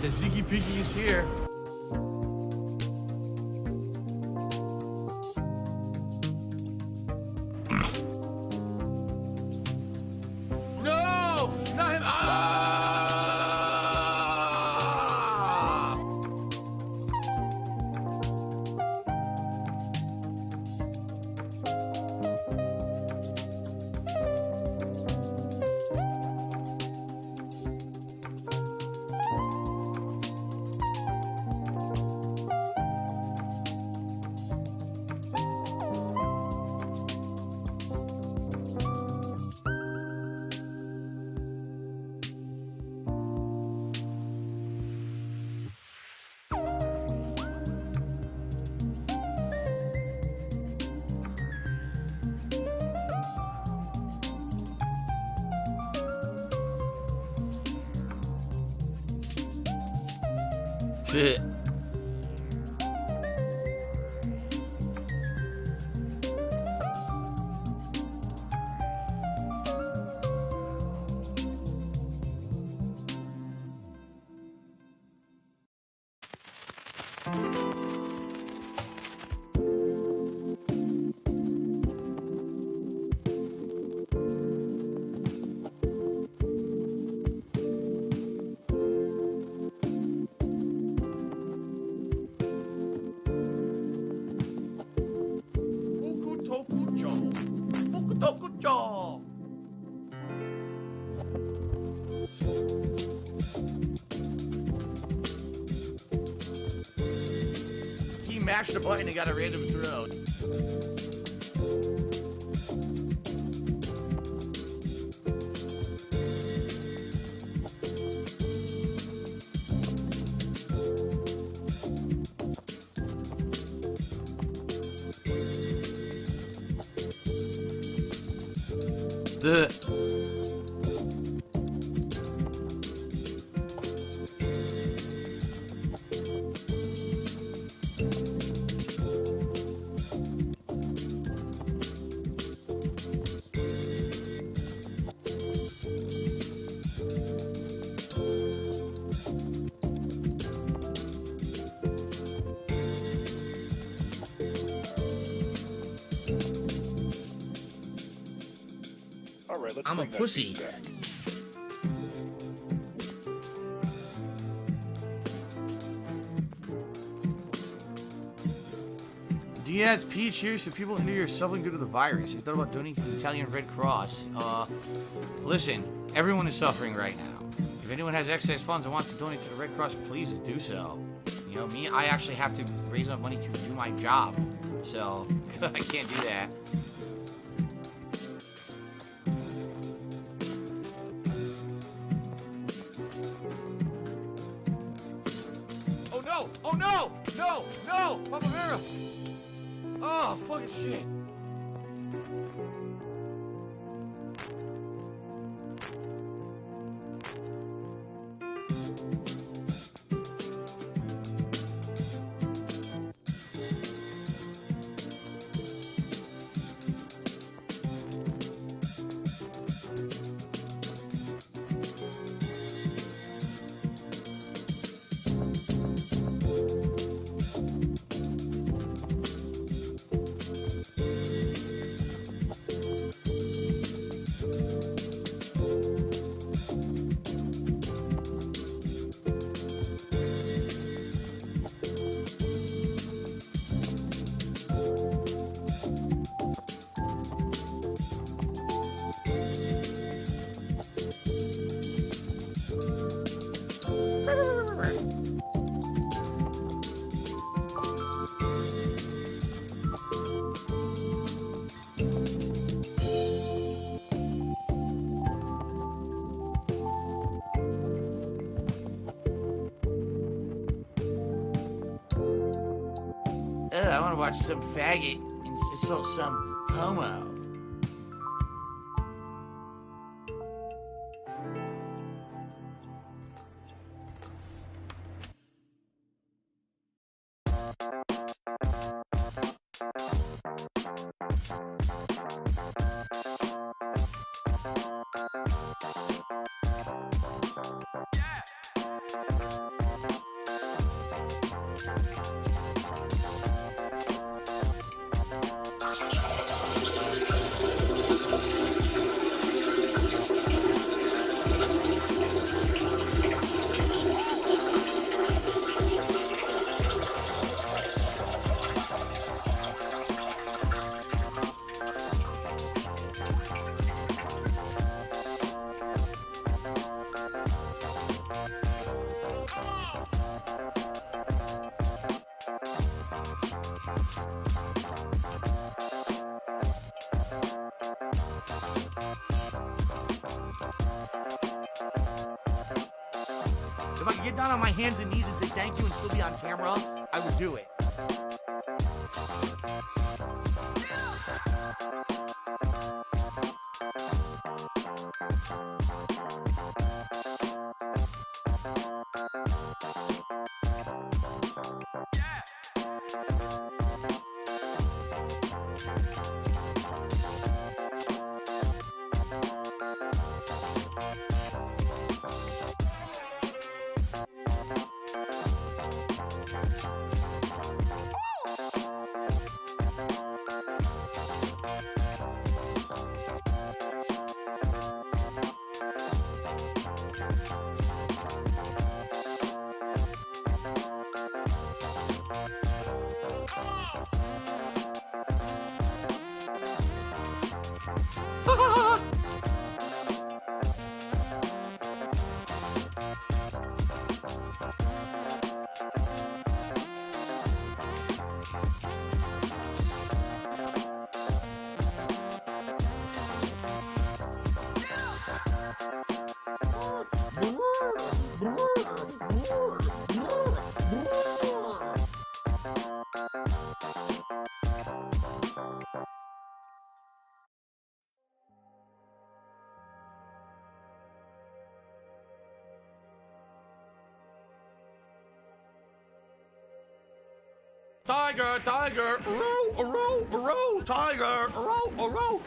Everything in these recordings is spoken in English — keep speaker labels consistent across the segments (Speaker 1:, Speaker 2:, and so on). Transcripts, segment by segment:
Speaker 1: Ziggy Piggy is here. No! Not him! Ah! Shit. He mashed a button and got a random throw. I'm a pussy. Diaz Peach, here's to people who knew you're suffering due to the virus. You thought about donating to the Italian Red Cross. Listen, everyone is suffering right now. If anyone has excess funds and wants to donate to the Red Cross, please do so. You know, me, I actually have to raise enough money to do my job. So, I can't do that. Oh no! No! No! Papa Vera! Oh, fucking shit! I want to watch some faggot insult some homo. If I could get down on my hands and knees and say thank you and still be on camera, I would do it. Tiger, tiger, row, tiger, row.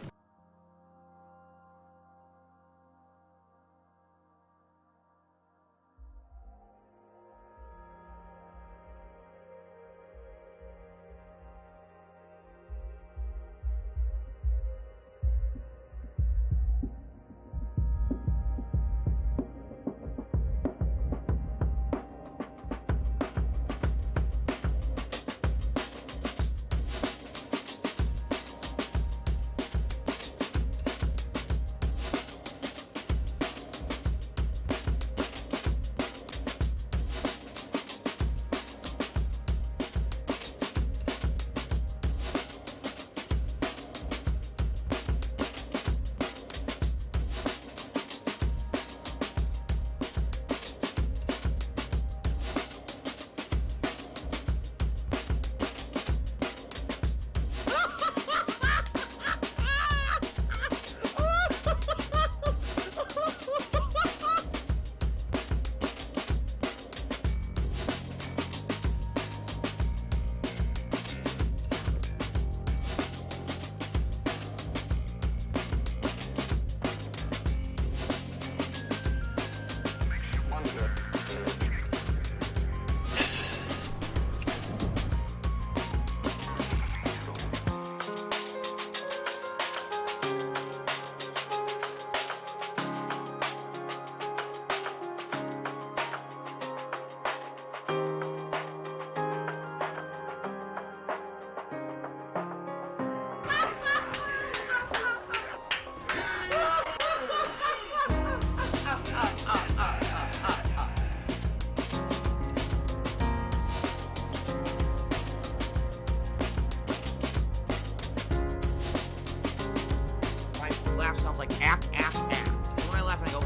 Speaker 1: Sounds like ack. When I laugh, I go,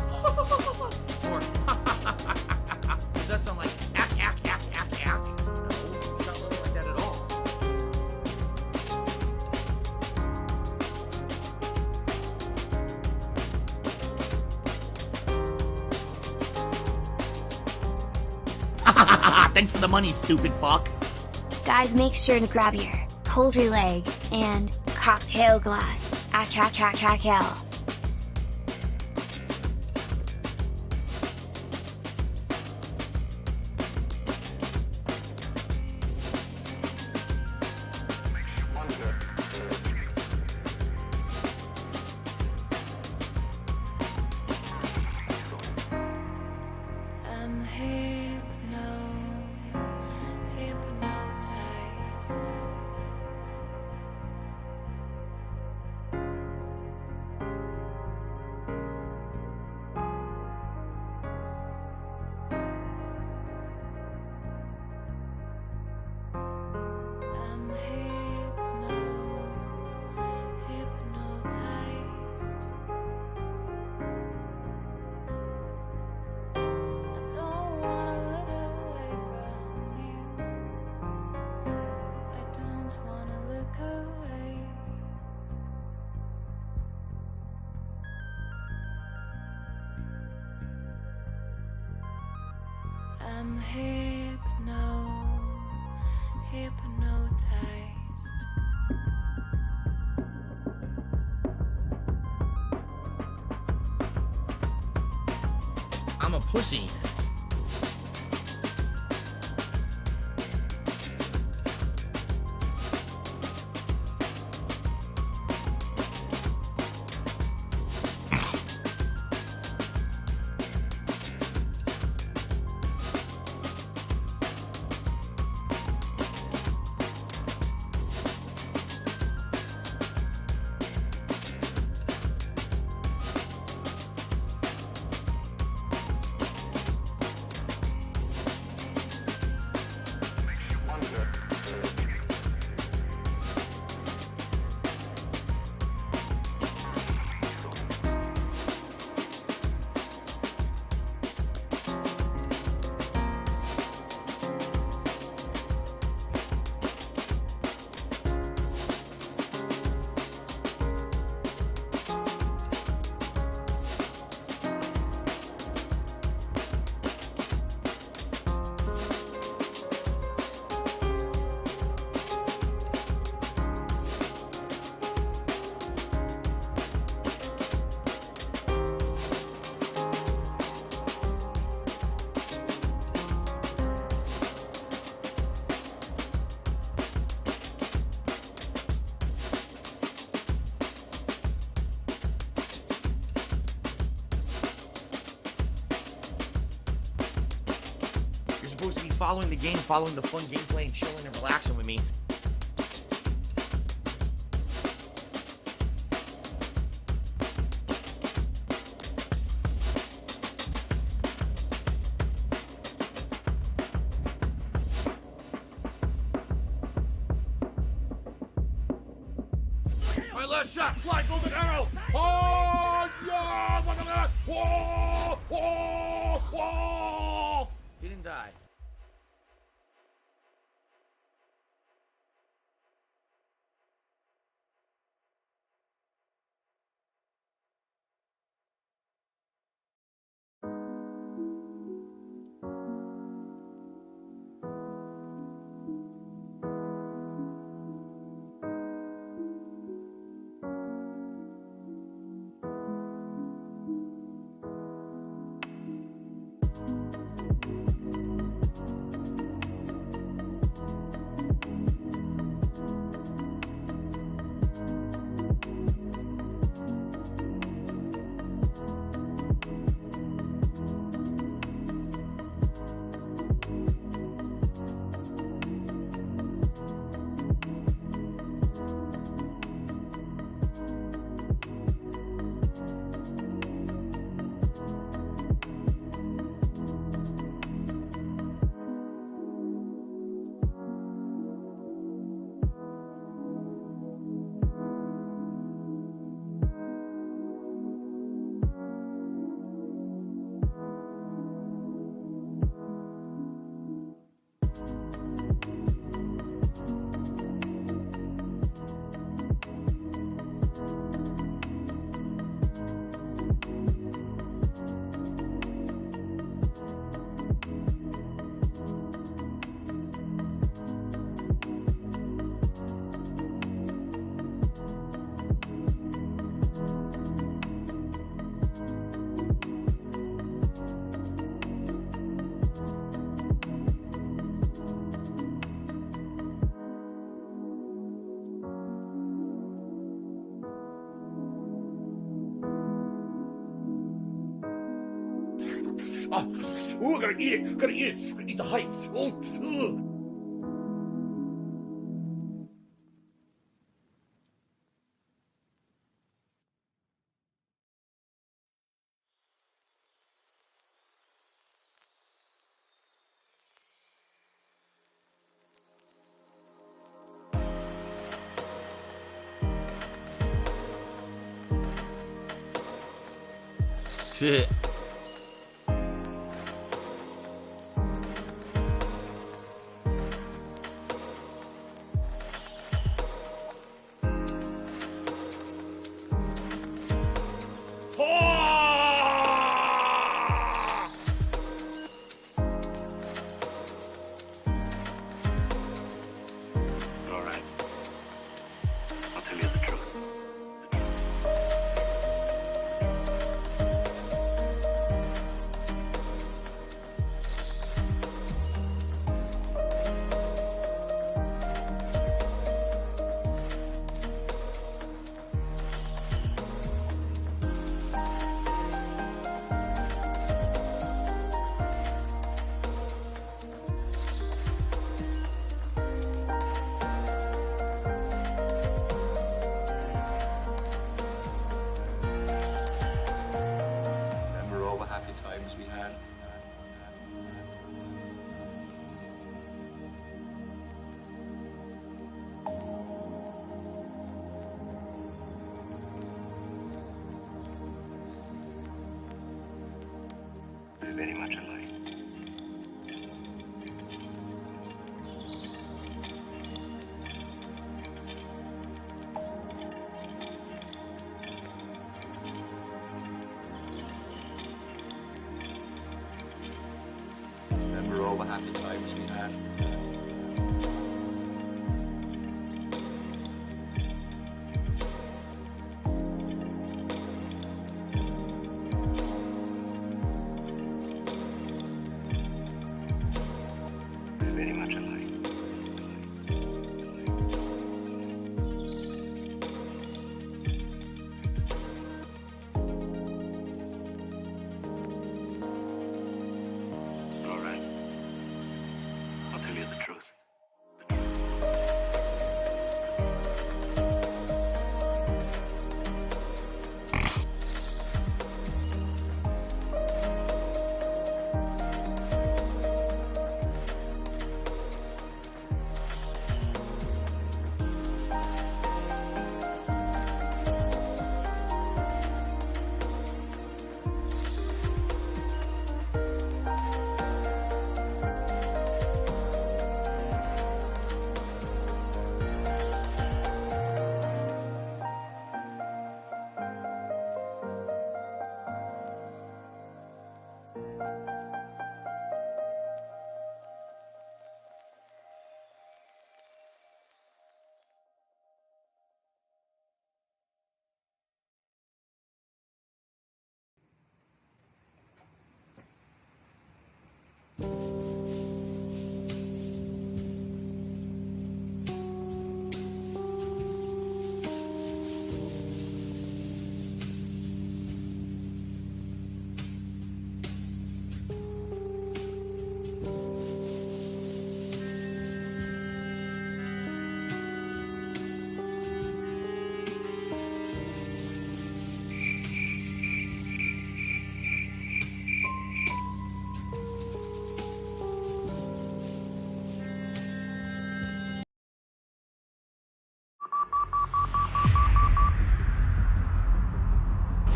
Speaker 1: or does that sound like ack? No, it's not looking like that at all. Thanks for the money, stupid fuck.
Speaker 2: Guys, make sure to grab your poultry leg and cocktail glass. Ack.
Speaker 3: I'm hypnotized. I'm hypnotized.
Speaker 1: I'm a pussy. Supposed to be following the game, following the fun gameplay, and chilling and relaxing with me. My last shot, fly golden arrow. Oh yeah! Whoa! Whoa! Whoa! Didn't die. Oh, I gotta eat it. Gotta eat it. Gotta eat the hype. Oh, ugh. Shit.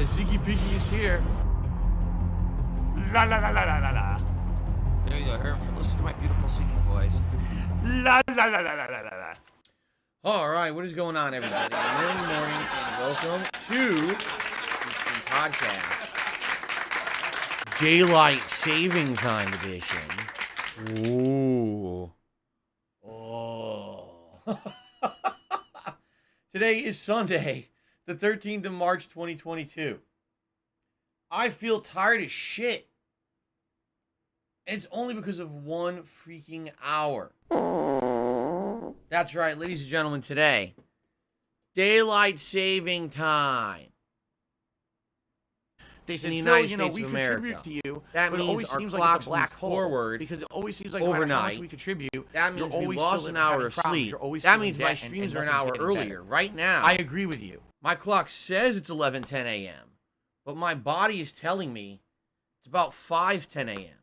Speaker 1: The Ziggy Piggy is here. La la la la la la la. There you go, Herman. Listen to my beautiful singing voice. La la la la la la la. All right, what is going on, everybody? Good morning, and welcome to the podcast, Daylight Saving Time Edition. Ooh. Oh. Today is Sunday, the 13th of March, 2022. I feel tired as shit. And it's only because of 1 freaking hour. That's right, ladies and gentlemen, today, Daylight Saving Time. They said, in the United States of America. We contribute to you, that means it always seems like it's a black hole forward, because it always seems like overnight, no matter how much we contribute, that means we lost an hour of sleep. That means my streams are an hour earlier. Right now, I agree with you. My clock says it's 11:10 a.m., but my body is telling me it's about 5:10 a.m.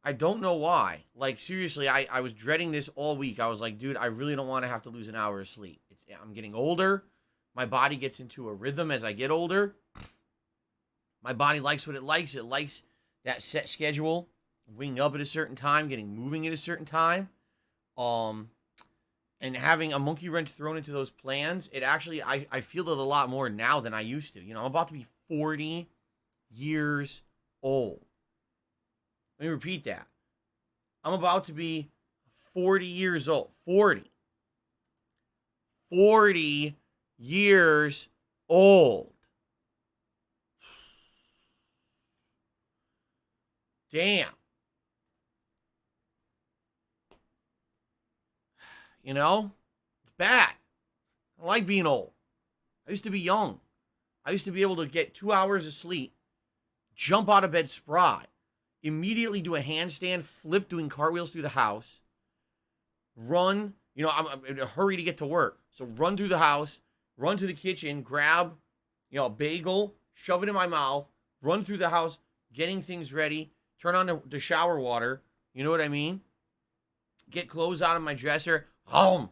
Speaker 1: I don't know why. Like, seriously, I was dreading this all week. I was like, dude, I really don't want to have to lose an hour of sleep. I'm getting older. My body gets into a rhythm as I get older. My body likes what it likes. It likes that set schedule, waking up at a certain time, getting moving at a certain time, and having a monkey wrench thrown into those plans. It actually, I feel it a lot more now than I used to. You know, I'm about to be 40 years old. Let me repeat that. I'm about to be 40 years old. 40. 40 years old. Damn. You know, it's bad. I like being old. I used to be young. I used to be able to get 2 hours of sleep, jump out of bed spry, immediately do a handstand, flip doing cartwheels through the house, run. You know, I'm in a hurry to get to work. So run through the house, run to the kitchen, grab, you know, a bagel, shove it in my mouth, run through the house, getting things ready, turn on the shower water, you know what I mean? Get clothes out of my dresser, chomp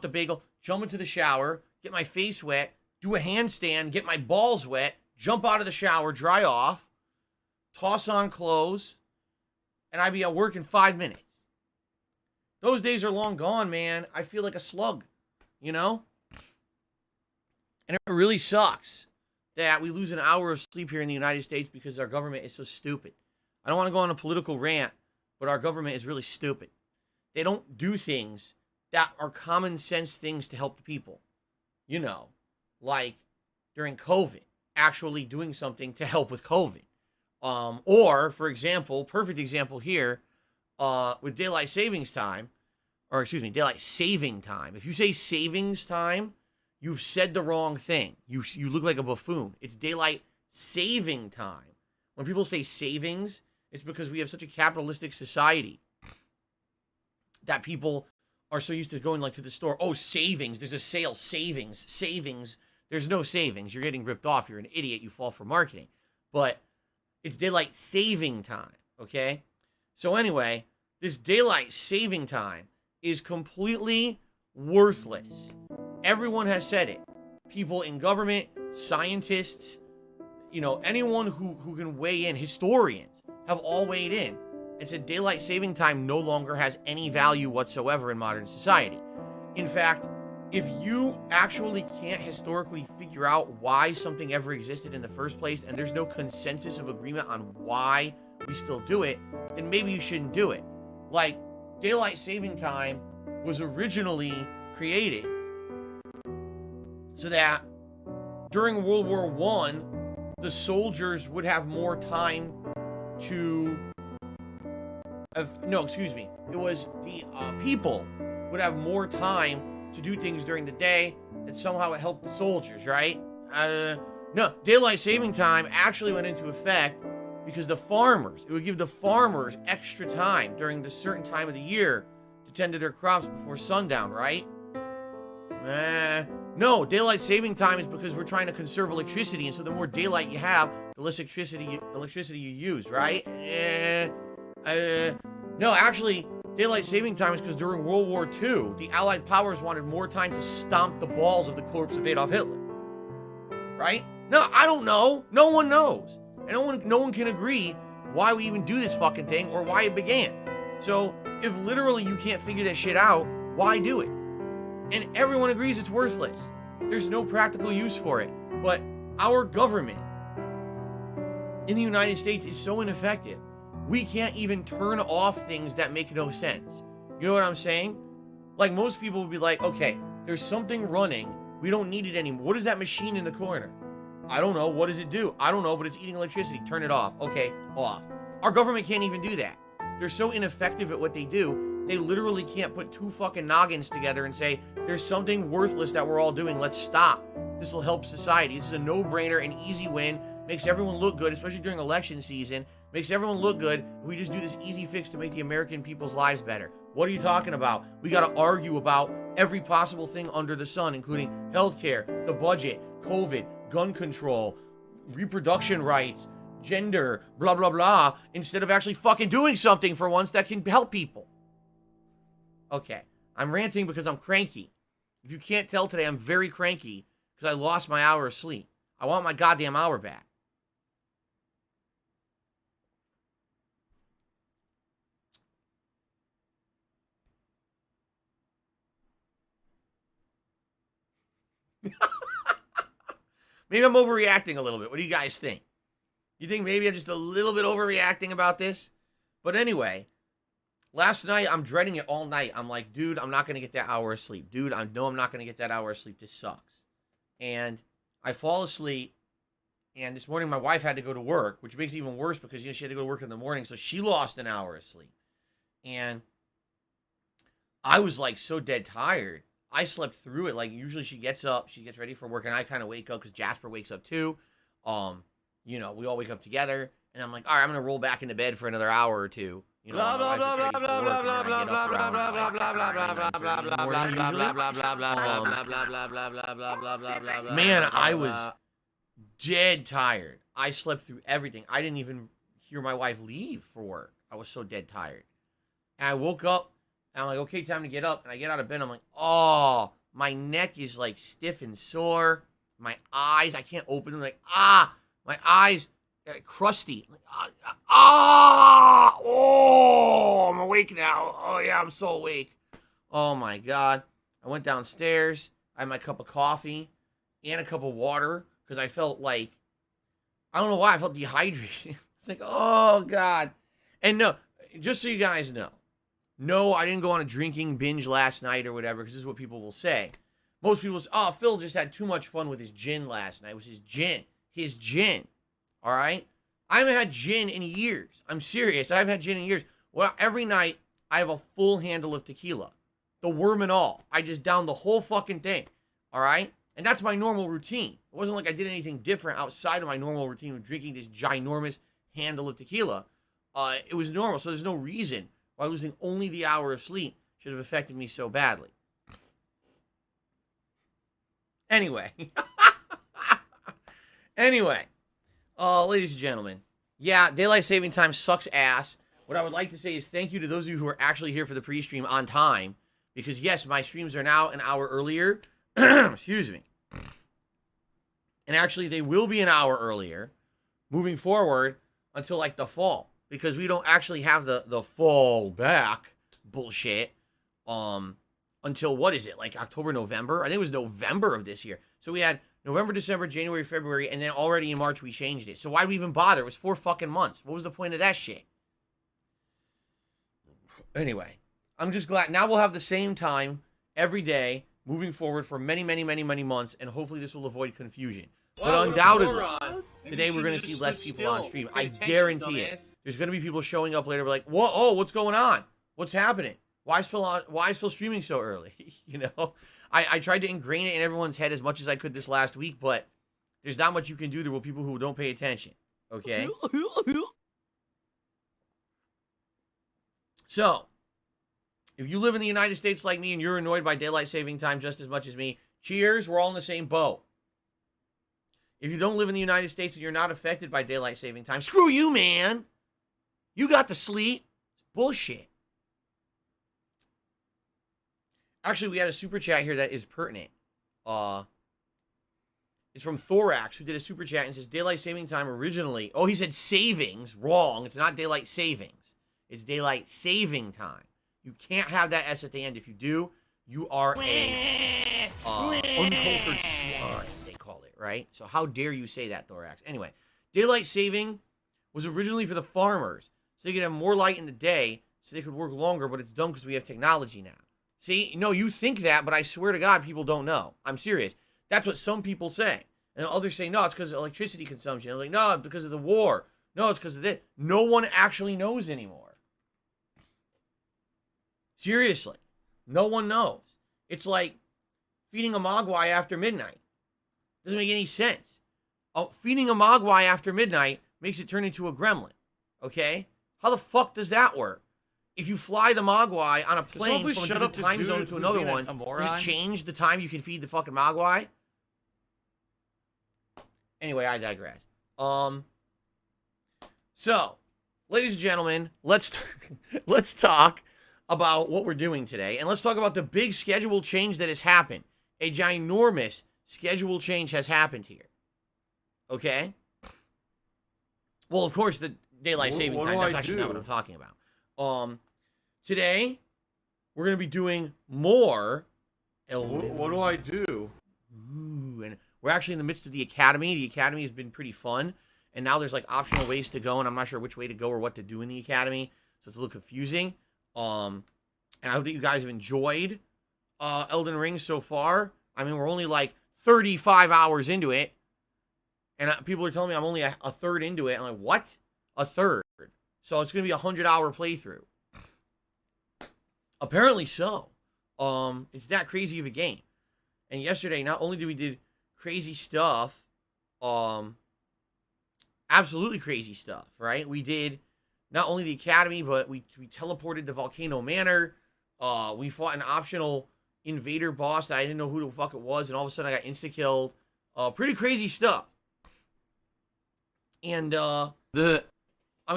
Speaker 1: the bagel, jump into the shower, get my face wet, do a handstand, get my balls wet, jump out of the shower, dry off, toss on clothes, and I'd be at work in 5 minutes. Those days are long gone, man. I feel like a slug, you know? And it really sucks that we lose an hour of sleep here in the United States because our government is so stupid. I don't want to go on a political rant, but our government is really stupid. They don't do things that are common sense things to help the people. You know, like during COVID, actually doing something to help with COVID. Or, for example, perfect example here, with daylight savings time, or excuse me, daylight saving time. If you say savings time, you've said the wrong thing. You look like a buffoon. It's daylight saving time. When people say savings, it's because we have such a capitalistic society that people are so used to going like to the store. Oh, savings. There's a sale. Savings. There's no savings. You're getting ripped off. You're an idiot. You fall for marketing. But it's daylight saving time. Okay? So anyway, this daylight saving time is completely worthless. Everyone has said it. People in government, scientists, you know, anyone who can weigh in, historians, have all weighed in and said daylight saving time no longer has any value whatsoever in modern society. In fact, if you actually can't historically figure out why something ever existed in the first place, and there's no consensus of agreement on why we still do it, then maybe you shouldn't do it. Like, daylight saving time was originally created so that during World War I, the soldiers would have more time to... It was the people would have more time to do things during the day, that somehow it helped the soldiers, right? No, daylight saving time actually went into effect because it would give the farmers extra time during the certain time of the year to tend to their crops before sundown, right? No, daylight saving time is because we're trying to conserve electricity, and so the more daylight you have, the less electricity you use, right? No, actually, daylight saving time is because during World War II, the Allied powers wanted more time to stomp the balls of the corpse of Adolf Hitler, right? No, I don't know. No one knows. And no one can agree why we even do this fucking thing or why it began. So, if literally you can't figure that shit out, why do it? And everyone agrees it's worthless. There's no practical use for it. But our government in the United States is so ineffective. We can't even turn off things that make no sense. You know what I'm saying? Like, most people would be like, okay, there's something running. We don't need it anymore. What is that machine in the corner? I don't know. What does it do? I don't know, but it's eating electricity. Turn it off. Okay, off. Our government can't even do that. They're so ineffective at what they do, they literally can't put two fucking noggins together and say, there's something worthless that we're all doing. Let's stop. This will help society. This is a no-brainer, an easy win. Makes everyone look good, especially during election season. Makes everyone look good. We just do this easy fix to make the American people's lives better. What are you talking about? We got to argue about every possible thing under the sun, including healthcare, the budget, COVID, gun control, reproduction rights, gender, blah, blah, blah, instead of actually fucking doing something for once that can help people. Okay, I'm ranting because I'm cranky. If you can't tell today, I'm very cranky because I lost my hour of sleep. I want my goddamn hour back. Maybe I'm overreacting a little bit. What do you guys think? You think maybe I'm just a little bit overreacting about this? But anyway, last night, I'm dreading it all night. I'm like, dude, I'm not going to get that hour of sleep. Dude, I know I'm not going to get that hour of sleep. This sucks. And I fall asleep. And this morning, my wife had to go to work, which makes it even worse because, she had to go to work in the morning. So she lost an hour of sleep. And I was like so dead tired. I slept through it. Like, usually she gets up, she gets ready for work, and I kind of wake up because Jasper wakes up too. We all wake up together, and I'm like, all right, I'm going to roll back into bed for another hour or two. Man, I was dead tired. I slept through everything. I didn't even hear my wife leave for work. I was so dead tired. And I woke up, and I'm like, okay, time to get up. And I get out of bed, I'm like, oh, my neck is like stiff and sore. My eyes, I can't open them. Like, my eyes crusty. Like, oh, I'm awake now. Oh, yeah, I'm so awake. Oh, my God. I went downstairs. I had my cup of coffee and a cup of water because I felt like, I don't know why, I felt dehydrated. It's like, oh, God. And no, just so you guys know, no, I didn't go on a drinking binge last night or whatever, because this is what people will say. Most people say, oh, Phil just had too much fun with his gin last night. It was his gin. His gin. All right? I haven't had gin in years. I'm serious. I haven't had gin in years. Well, every night, I have a full handle of tequila. The worm and all. I just down the whole fucking thing. All right? And that's my normal routine. It wasn't like I did anything different outside of my normal routine of drinking this ginormous handle of tequila. It was normal, so there's no reason why losing only the hour of sleep should have affected me so badly. Anyway. Ladies and gentlemen. Yeah, daylight saving time sucks ass. What I would like to say is thank you to those of you who are actually here for the pre-stream on time. Because, yes, my streams are now an hour earlier. Excuse me. And actually, they will be an hour earlier moving forward until, like, the fall. Because we don't actually have the fall back bullshit until, what is it, like October, November? I think it was November of this year. So we had November, December, January, February, and then already in March we changed it. So why do we even bother? It was 4 fucking months. What was the point of that shit? Anyway, I'm just glad. Now we'll have the same time every day moving forward for many, many, many, many months, and hopefully this will avoid confusion. But undoubtedly, today we're going to see less people on stream. I guarantee it. There's going to be people showing up later like, whoa, oh, what's going on? What's happening? Why is Phil streaming so early? I tried to ingrain it in everyone's head as much as I could this last week, but there's not much you can do. There will be people who don't pay attention. Okay? So, if you live in the United States like me and you're annoyed by daylight saving time just as much as me, cheers, we're all in the same boat. If you don't live in the United States and you're not affected by daylight saving time, screw you, man. You got to sleep. It's bullshit. Actually, we had a super chat here that is pertinent.
Speaker 4: It's from Thorax, who did a super chat and says daylight saving time originally. Oh, he said savings. Wrong. It's not daylight savings. It's daylight saving time. You can't have that S at the end. If you do, you are a uncultured swine, they call it, right? So how dare you say that, Thorax? Anyway, daylight saving was originally for the farmers, so they could have more light in the day, so they could work longer, but it's dumb because we have technology now. See, no, you think that, but I swear to God, people don't know. I'm serious. That's what some people say. And others say, no, it's because of electricity consumption. I'm like, no, it's because of the war. No, it's because of this. No one actually knows anymore. Seriously. No one knows. It's like feeding a mogwai after midnight. Doesn't make any sense. Feeding a mogwai after midnight makes it turn into a gremlin. Okay? How the fuck does that work? If you fly the mogwai on a plane from a different time zone to another one, does it change the time you can feed the fucking mogwai? Anyway, I digress. So, ladies and gentlemen, let's talk about what we're doing today, and let's talk about the big schedule change that has happened. A ginormous schedule change has happened here. Okay? Well, of course, the daylight saving time, that's actually not what I'm talking about. Today, we're going to be doing more Elden.
Speaker 5: What do I do?
Speaker 4: Ooh, and we're actually in the midst of the academy. The academy has been pretty fun, and now there's like optional ways to go, and I'm not sure which way to go or what to do in the academy, so it's a little confusing. And I hope that you guys have enjoyed Elden Ring so far. I mean, we're only like 35 hours into it, and people are telling me I'm only a third into it. I'm like, what? A third? So it's going to be a 100-hour playthrough. Apparently so. It's that crazy of a game. And yesterday, not only did we do crazy stuff, absolutely crazy stuff, right? We did not only the academy, but we teleported to Volcano Manor. We fought an optional invader boss that I didn't know who the fuck it was, and all of a sudden I got insta-killed. Pretty crazy stuff. And I'm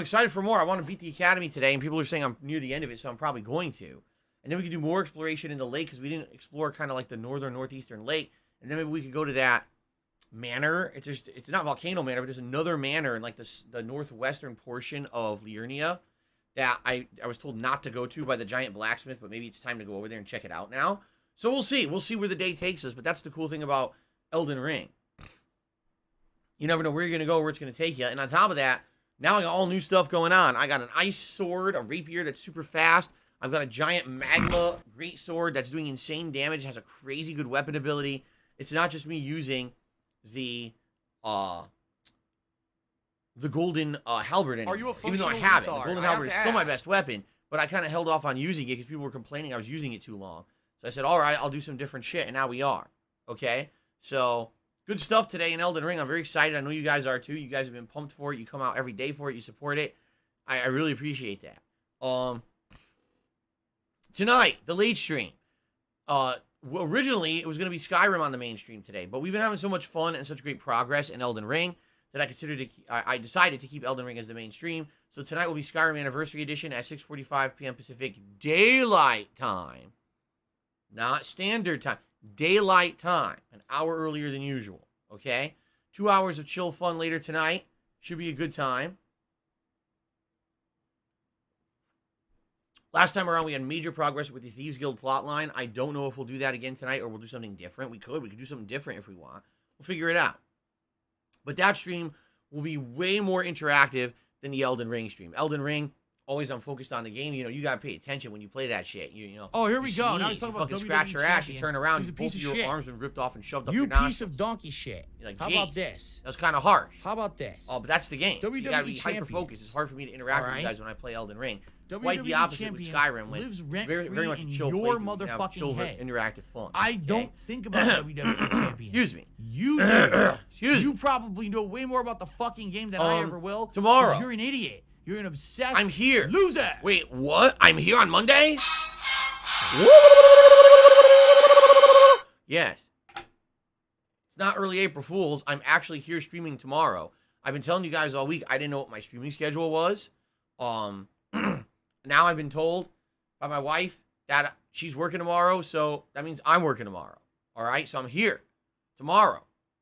Speaker 4: excited for more. I want to beat the academy today, and people are saying I'm near the end of it, so I'm probably going to. And then we can do more exploration in the lake, because we didn't explore kind of like the northeastern lake. And then maybe we could go to that manor. It's not Volcano Manor, but there's another manor in like the northwestern portion of Liurnia that I was told not to go to by the giant blacksmith, but maybe it's time to go over there and check it out now. So we'll see. We'll see where the day takes us, but that's the cool thing about Elden Ring. You never know where you're going to go, where it's going to take you. And on top of that, now I got all new stuff going on. I got an ice sword, a rapier that's super fast. I've got a giant magma great sword that's doing insane damage. It has a crazy good weapon ability. It's not just me using the golden halberd anymore.
Speaker 5: Are you a
Speaker 4: even though I
Speaker 5: functional
Speaker 4: have it.
Speaker 5: retard?
Speaker 4: The golden
Speaker 5: I have
Speaker 4: halberd
Speaker 5: to
Speaker 4: is still my
Speaker 5: ask.
Speaker 4: best weapon, but I kind of held off on using it because people were complaining I was using it too long. So I said, all right, I'll do some different shit, and now we are. Okay? So, good stuff today in Elden Ring. I'm very excited. I know you guys are too. You guys have been pumped for it. You come out every day for it. You support it. I really appreciate that. Tonight, the late stream. Originally, it was going to be Skyrim on the main stream today, but we've been having so much fun and such great progress in Elden Ring that I decided to keep Elden Ring as the main stream. So tonight will be Skyrim Anniversary Edition at 6:45 p.m. Pacific Daylight Time. Not standard time. Daylight time. An hour earlier than usual. Okay? 2 hours of chill fun later tonight. Should be a good time. Last time around, we had major progress with the Thieves Guild plotline. I don't know if we'll do that again tonight or we'll do something different. We could do something different if we want. We'll figure it out. But that stream will be way more interactive than the Elden Ring stream. Elden Ring, always I'm focused on the game. You know, you got to pay attention when you play that shit. You know.
Speaker 6: Oh, here we go.
Speaker 4: Sneeze,
Speaker 6: Now he's talking
Speaker 4: you
Speaker 6: about
Speaker 4: fucking
Speaker 6: WWE
Speaker 4: scratch your ass, you
Speaker 6: champion.
Speaker 4: turn around,
Speaker 6: He's a
Speaker 4: both
Speaker 6: piece
Speaker 4: of
Speaker 6: of
Speaker 4: your
Speaker 6: shit.
Speaker 4: arms been ripped off and shoved up
Speaker 6: You
Speaker 4: your
Speaker 6: piece
Speaker 4: nostrils.
Speaker 6: of donkey shit.
Speaker 4: You're like,
Speaker 6: How
Speaker 4: "Jeez,
Speaker 6: about this?
Speaker 4: That was kind of harsh.
Speaker 6: How about this?
Speaker 4: Oh, but that's the game. So you got to be
Speaker 6: WWE
Speaker 4: hyper-focused.
Speaker 6: champions.
Speaker 4: It's hard for me to interact with you
Speaker 6: Alright.
Speaker 4: guys when I play Elden Ring.
Speaker 6: WWE
Speaker 4: Quite the opposite with
Speaker 6: champion
Speaker 4: Skyrim. When
Speaker 6: lives
Speaker 4: it's
Speaker 6: rent-free
Speaker 4: very much a
Speaker 6: in
Speaker 4: chill
Speaker 6: your
Speaker 4: playthrough. You can have
Speaker 6: motherfucking
Speaker 4: chill,
Speaker 6: head.
Speaker 4: interactive fun.
Speaker 6: I
Speaker 4: okay?
Speaker 6: don't think about WWE champion.
Speaker 4: Excuse me.
Speaker 6: You do.
Speaker 4: Excuse
Speaker 6: You
Speaker 4: me.
Speaker 6: probably know way more about the fucking game than I ever will. 'cause
Speaker 4: tomorrow.
Speaker 6: You're an idiot. You're an obsessed
Speaker 4: I'm here.
Speaker 6: loser.
Speaker 4: Wait, what? I'm here on Monday? Yes. It's not early April Fools. I'm actually here streaming tomorrow. I've been telling you guys all week I didn't know what my streaming schedule was. Now I've been told by my wife that she's working tomorrow, so that means I'm working tomorrow. All right? So I'm here tomorrow.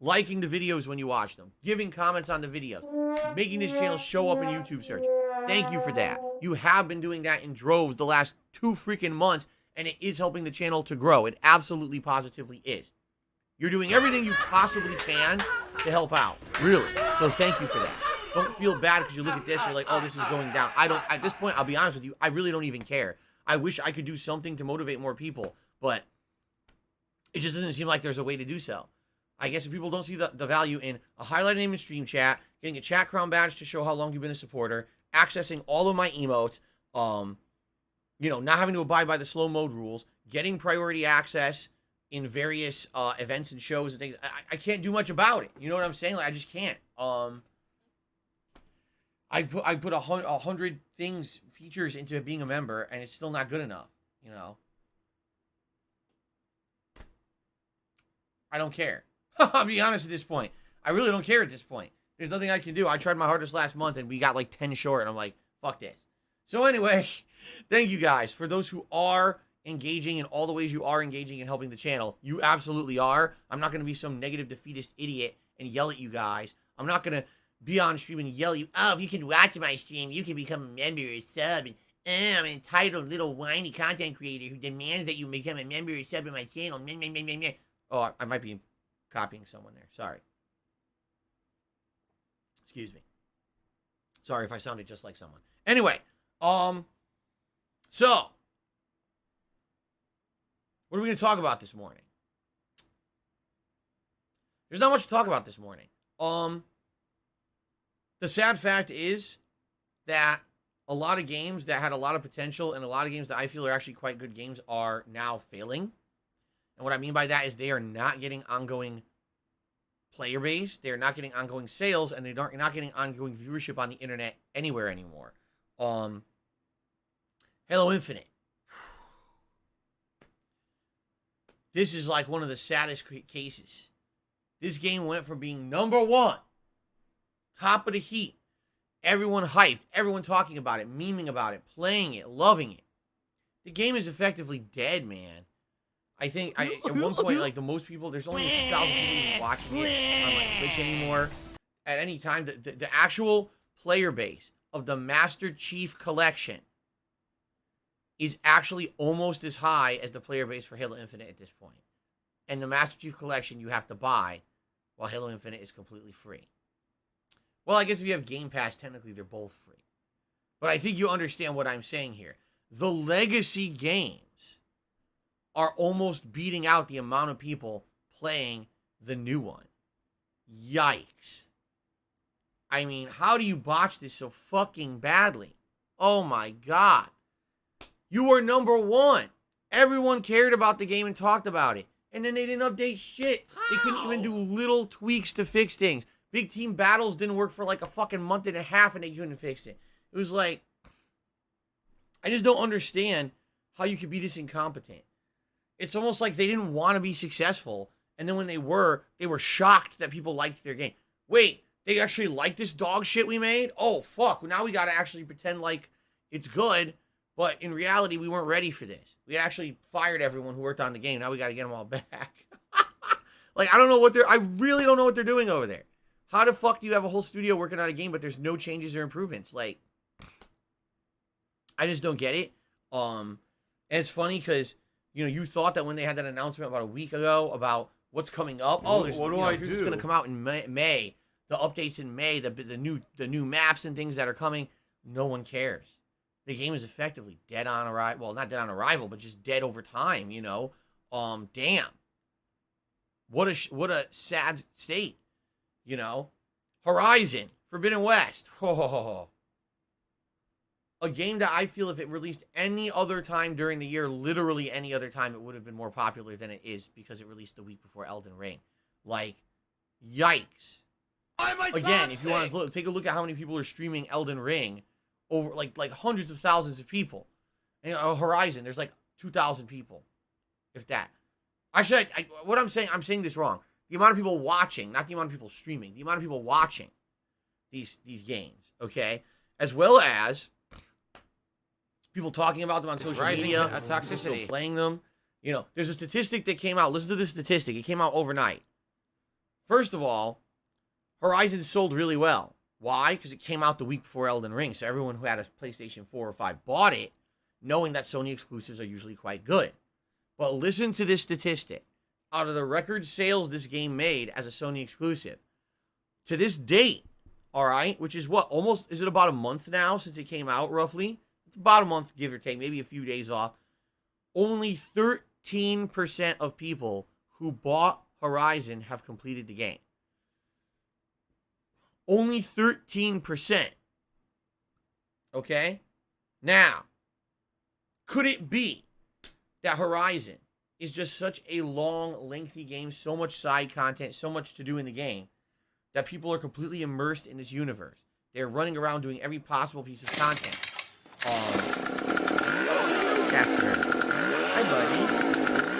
Speaker 4: liking the videos when you watch them, giving comments on the videos, making this channel show up in YouTube search. Thank you for that. You have been doing that in droves the last 2 freaking months, and it is helping the channel to grow. It absolutely, positively is. You're doing everything you possibly can to help out. Really. So thank you for that. Don't feel bad because you look at this and you're like, oh, this is going down. At this point, I'll be honest with you, I really don't even care. I wish I could do something to motivate more people, but it just doesn't seem like there's a way to do so. I guess if people don't see the value in a highlighted name in Stream Chat, getting a Chat Crown badge to show how long you've been a supporter, accessing all of my emotes, not having to abide by the slow mode rules, getting priority access in various events and shows and things, I can't do much about it. You know what I'm saying? Like, I just can't. I put 100 features into being a member, and it's still not good enough, you know? I don't care. I'll be honest at this point. I really don't care at this point. There's nothing I can do. I tried my hardest last month, and we got like 10 short, and I'm like, fuck this. So anyway, thank you guys. For those who are engaging in all the ways you are engaging and helping the channel, you absolutely are. I'm not going to be some negative defeatist idiot and yell at you guys. I'm not going to be on stream and yell at you, oh, if you can watch my stream, you can become a member or sub, and I'm an entitled little whiny content creator who demands that you become a member or sub in my channel. Oh, I might be copying someone there. Sorry. Excuse me. Sorry if I sounded just like someone. Anyway, so what are we going to talk about this morning? There's not much to talk about this morning. The sad fact is that a lot of games that had a lot of potential and a lot of games that I feel are actually quite good games are now failing. And what I mean by that is they are not getting ongoing player base, they're not getting ongoing sales, and they're not getting ongoing viewership on the internet anywhere anymore. Halo Infinite. This is like one of the saddest cases. This game went from being number 1, top of the heap, everyone hyped, everyone talking about it, memeing about it, playing it, loving it. The game is effectively dead, man. I think at one point, like, the most people, there's only 2,000 people even watching it on like Twitch anymore. At any time, the actual player base of the Master Chief Collection is actually almost as high as the player base for Halo Infinite at this point. And the Master Chief Collection you have to buy, while Halo Infinite is completely free. Well, I guess if you have Game Pass, technically they're both free. But I think you understand what I'm saying here. The legacy games are almost beating out the amount of people playing the new one. Yikes. I mean, how do you botch this so fucking badly? Oh my god. You were number 1. Everyone cared about the game and talked about it. And then they didn't update shit. They couldn't even do little tweaks to fix things. Big team battles didn't work for like a fucking month and a half and they couldn't fix it. It was like, I just don't understand how you could be this incompetent. It's almost like they didn't want to be successful. And then when they were shocked that people liked their game. Wait, they actually like this dog shit we made? Oh, fuck. Now we got to actually pretend like it's good. But in reality, we weren't ready for this. We actually fired everyone who worked on the game. Now we got to get them all back. Like, I really don't know what they're doing over there. How the fuck do you have a whole studio working on a game, but there's no changes or improvements? Like, I just don't get it. And it's funny because, you thought that when they had that announcement about a week ago about what's coming up. Oh, there's what do I do? It's going to come out in May. The updates in May, the new maps and things that are coming. No one cares. The game is effectively dead on arrival. Well, not dead on arrival, but just dead over time, Damn. What a sad state, Horizon, Forbidden West. Oh. A game that I feel if it released any other time during the year, literally any other time, it would have been more popular than it is because it released the week before Elden Ring. Like, yikes. Again, if you want to take a look at how many people are streaming Elden Ring, over like hundreds of thousands of people. And Horizon, there's like 2,000 people, if that. What I'm saying this wrong. The amount of people watching, not the amount of people streaming, the amount of people watching these games, okay? As well as people talking about them on social media, toxicity, playing them. There's a statistic that came out. Listen to this statistic. It came out overnight. First of all, Horizon sold really well. Why? Because it came out the week before Elden Ring, so everyone who had a PlayStation 4 or 5 bought it, knowing that Sony exclusives are usually quite good. But listen to this statistic. Out of the record sales this game made as a Sony exclusive, to this date, all right, which is what, almost, is it about a month now since it came out, roughly? It's about a month, give or take, maybe a few days off. Only 13% of people who bought Horizon have completed the game. Only 13%. Okay? Now, could it be that Horizon is just such a long, lengthy game, so much side content, so much to do in the game, that people are completely immersed in this universe? They're running around doing every possible piece of content. Casper. Hi, buddy.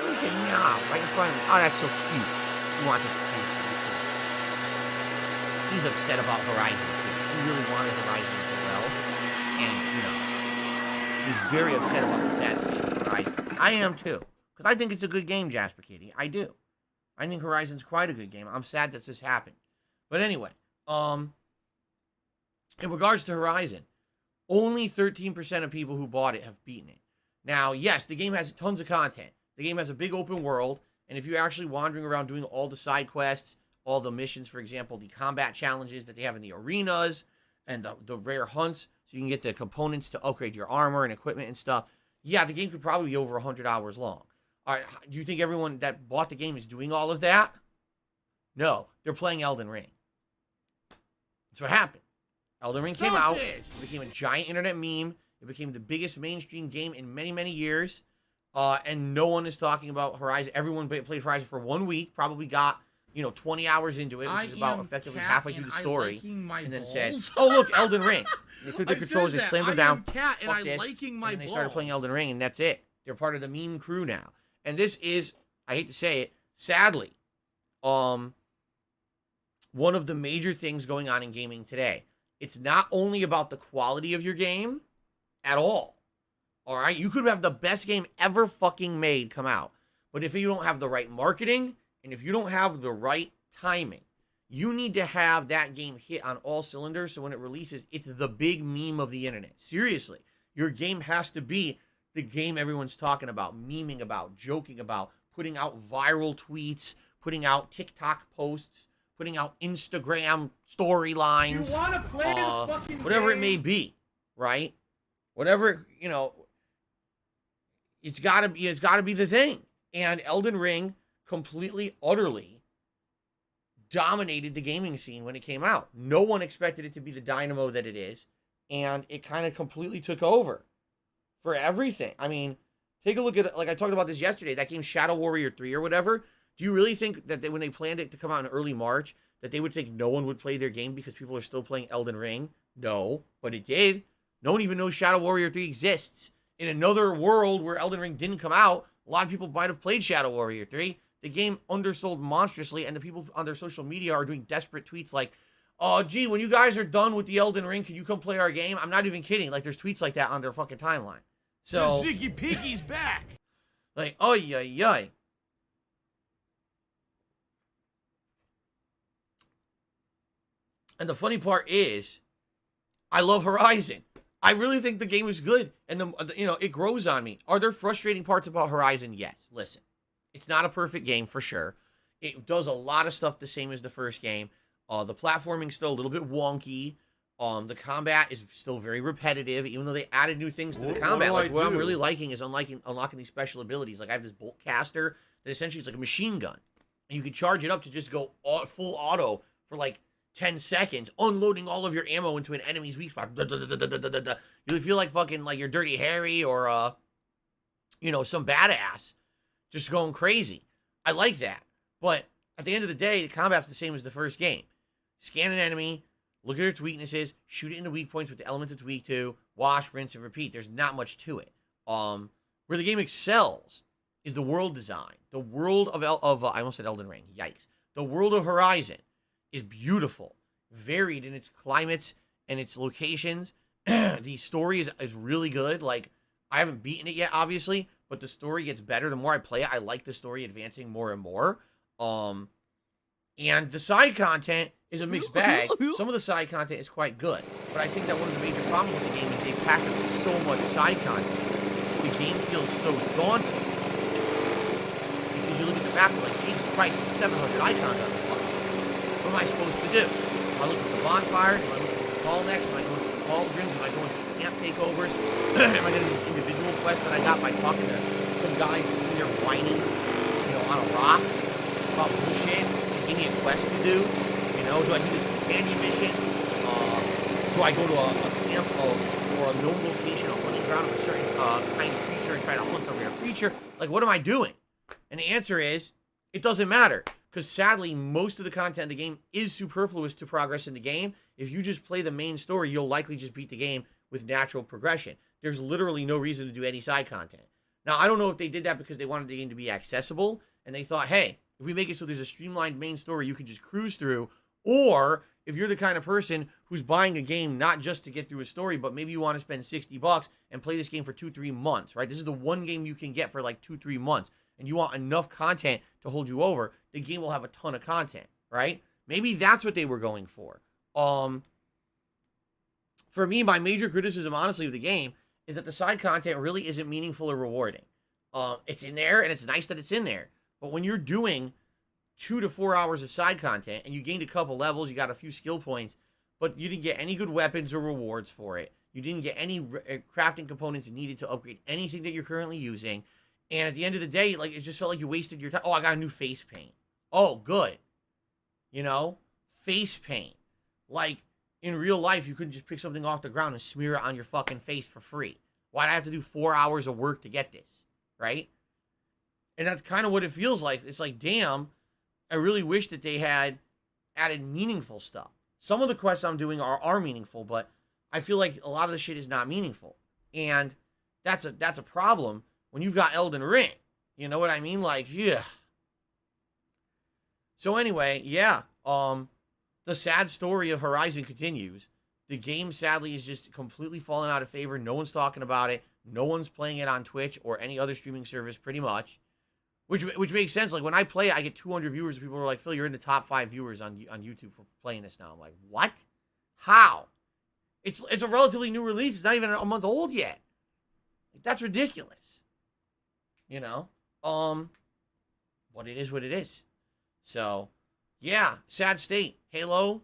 Speaker 4: Look at now, right in front of me. Oh, that's so cute. He wants it. He's upset about Horizon 2. He really wanted Horizon to do well. And, he's very upset about the sad state of Horizon. I am too. Because I think it's a good game, Jasper Kitty. I do. I think Horizon's quite a good game. I'm sad that this happened. But anyway, in regards to Horizon, only 13% of people who bought it have beaten it. Now, yes, the game has tons of content. The game has a big open world. And if you're actually wandering around doing all the side quests, all the missions, for example, the combat challenges that they have in the arenas and the rare hunts, so you can get the components to upgrade your armor and equipment and stuff. Yeah, the game could probably be over 100 hours long. All right, do you think everyone that bought the game is doing all of that? No, they're playing Elden Ring. That's what happened. Elden Ring came out, it became a giant internet meme, it became the biggest mainstream game in many, many years, and no one is talking about Horizon. Everyone played Horizon for 1 week, probably got 20 hours into it, which is about effectively halfway through the story, and then said, "Oh look, Elden Ring." They took their controllers, they slammed them down.
Speaker 6: Cat and
Speaker 4: Fuck this,
Speaker 6: liking my
Speaker 4: and they started playing Elden Ring, and that's it. They're part of the meme crew now, and this is, I hate to say it, sadly, one of the major things going on in gaming today. It's not only about the quality of your game at all. All right, you could have the best game ever fucking made come out, but if you don't have the right marketing, and if you don't have the right timing, you need to have that game hit on all cylinders so when it releases, it's the big meme of the internet. Seriously, your game has to be the game everyone's talking about, memeing about, joking about, putting out viral tweets, putting out TikTok posts, putting out Instagram storylines, whatever it may be, right? Whatever, it's gotta be the thing. And Elden Ring completely, utterly dominated the gaming scene when it came out. No one expected it to be the dynamo that it is, and it kind of completely took over for everything. I mean, take a look at, like I talked about this yesterday, that game Shadow Warrior 3 or whatever. Do you really think that when they planned it to come out in early March, that they would think no one would play their game because people are still playing Elden Ring? No, but it did. No one even knows Shadow Warrior 3 exists. In another world where Elden Ring didn't come out, a lot of people might have played Shadow Warrior 3. The game undersold monstrously, and the people on their social media are doing desperate tweets like, "Oh, gee, when you guys are done with the Elden Ring, can you come play our game?" I'm not even kidding. Like, there's tweets like that on their fucking timeline. So,
Speaker 6: the Ziggy Piggy's back.
Speaker 4: like, oh, yeah. And the funny part is, I love Horizon. I really think the game is good, and it grows on me. Are there frustrating parts about Horizon? Yes. Listen, it's not a perfect game for sure. It does a lot of stuff the same as the first game. The platforming's still a little bit wonky. The combat is still very repetitive, even though they added new things to the combat. What I'm really liking is unlocking these special abilities. Like I have this bolt caster that essentially is like a machine gun, and you can charge it up to just go full auto for like 10 seconds, unloading all of your ammo into an enemy's weak spot. You feel like fucking like you're Dirty Harry or some badass just going crazy. I like that. But at the end of the day, the combat's the same as the first game. Scan an enemy, look at its weaknesses, shoot it into weak points with the elements it's weak to, wash, rinse, and repeat. There's not much to it. Where the game excels is the world design. The world of I almost said Elden Ring. Yikes. The world of Horizon is beautiful, varied in its climates and its locations. The story is really good. Like, I haven't beaten it yet, obviously, but the story gets better the more I play it. I like the story advancing more and more. And the side content is a mixed bag. Some of the side content is quite good. But I think that one of the major problems with the game is they pack up so much side content. The game feels so daunting. Because you look at the map and like, Jesus Christ, there's 700 icons on this fucking thing. What am I supposed to do? Am I looking for the bonfires? Am I looking for the callbacks? Am I going for the cauldrons? Am I going for the camp takeovers? Am I getting this individual quest that I got by talking to some guys sitting there whining, you know, on a rock about bullshit? Give me a quest to do, you know, do I do this companion mission, do I go to a camp or a known location, a hunting ground of a certain kind of creature and try to hunt a rare creature, like what am I doing? And the answer is, it doesn't matter, because sadly, most of the content in the game is superfluous to progress in the game. If you just play the main story, you'll likely just beat the game with natural progression. There's literally no reason to do any side content. Now, I don't know if they did that because they wanted the game to be accessible, and they thought, hey, if we make it so there's a streamlined main story you can just cruise through, or if you're the kind of person who's buying a game not just to get through a story, but maybe you want to spend $60 and play this game for 2-3 months, right? This is the one game you can get for like 2-3 months, and you want enough content to hold you over, the game will have a ton of content, right? Maybe that's what they were going for. For me, my major criticism, honestly, of the game is that the side content really isn't meaningful or rewarding. It's in there, and it's nice that it's in there. But when you're doing 2 to 4 hours of side content and you gained a couple levels, you got a few skill points, but you didn't get any good weapons or rewards for it. You didn't get any crafting components needed to upgrade anything that you're currently using. And at the end of the day, like, it just felt like you wasted your time. Oh, I got a new face paint. Oh, good. You know? Face paint. Like, in real life, you couldn't just pick something off the ground and smear it on your fucking face for free. Why'd I have to do 4 hours of work to get this? Right? And that's kind of what it feels like. It's like, damn, I really wish that they had added meaningful stuff. Some of the quests I'm doing are meaningful, but I feel like a lot of the shit is not meaningful. And that's a problem when you've got Elden Ring. You know what I mean? Like, yeah. So anyway, yeah. The sad story of Horizon continues. The game, sadly, is just completely falling out of favor. No one's talking about it. No one's playing it on Twitch or any other streaming service, pretty much. Which makes sense. Like, when I play it, I get 200 viewers. And people are like, Phil, you're in the top 5 viewers on YouTube for playing this now. I'm like, what? How? It's a relatively new release. It's not even a month old yet. Like, that's ridiculous. You know? But it is what it is. So, yeah, sad state. Halo,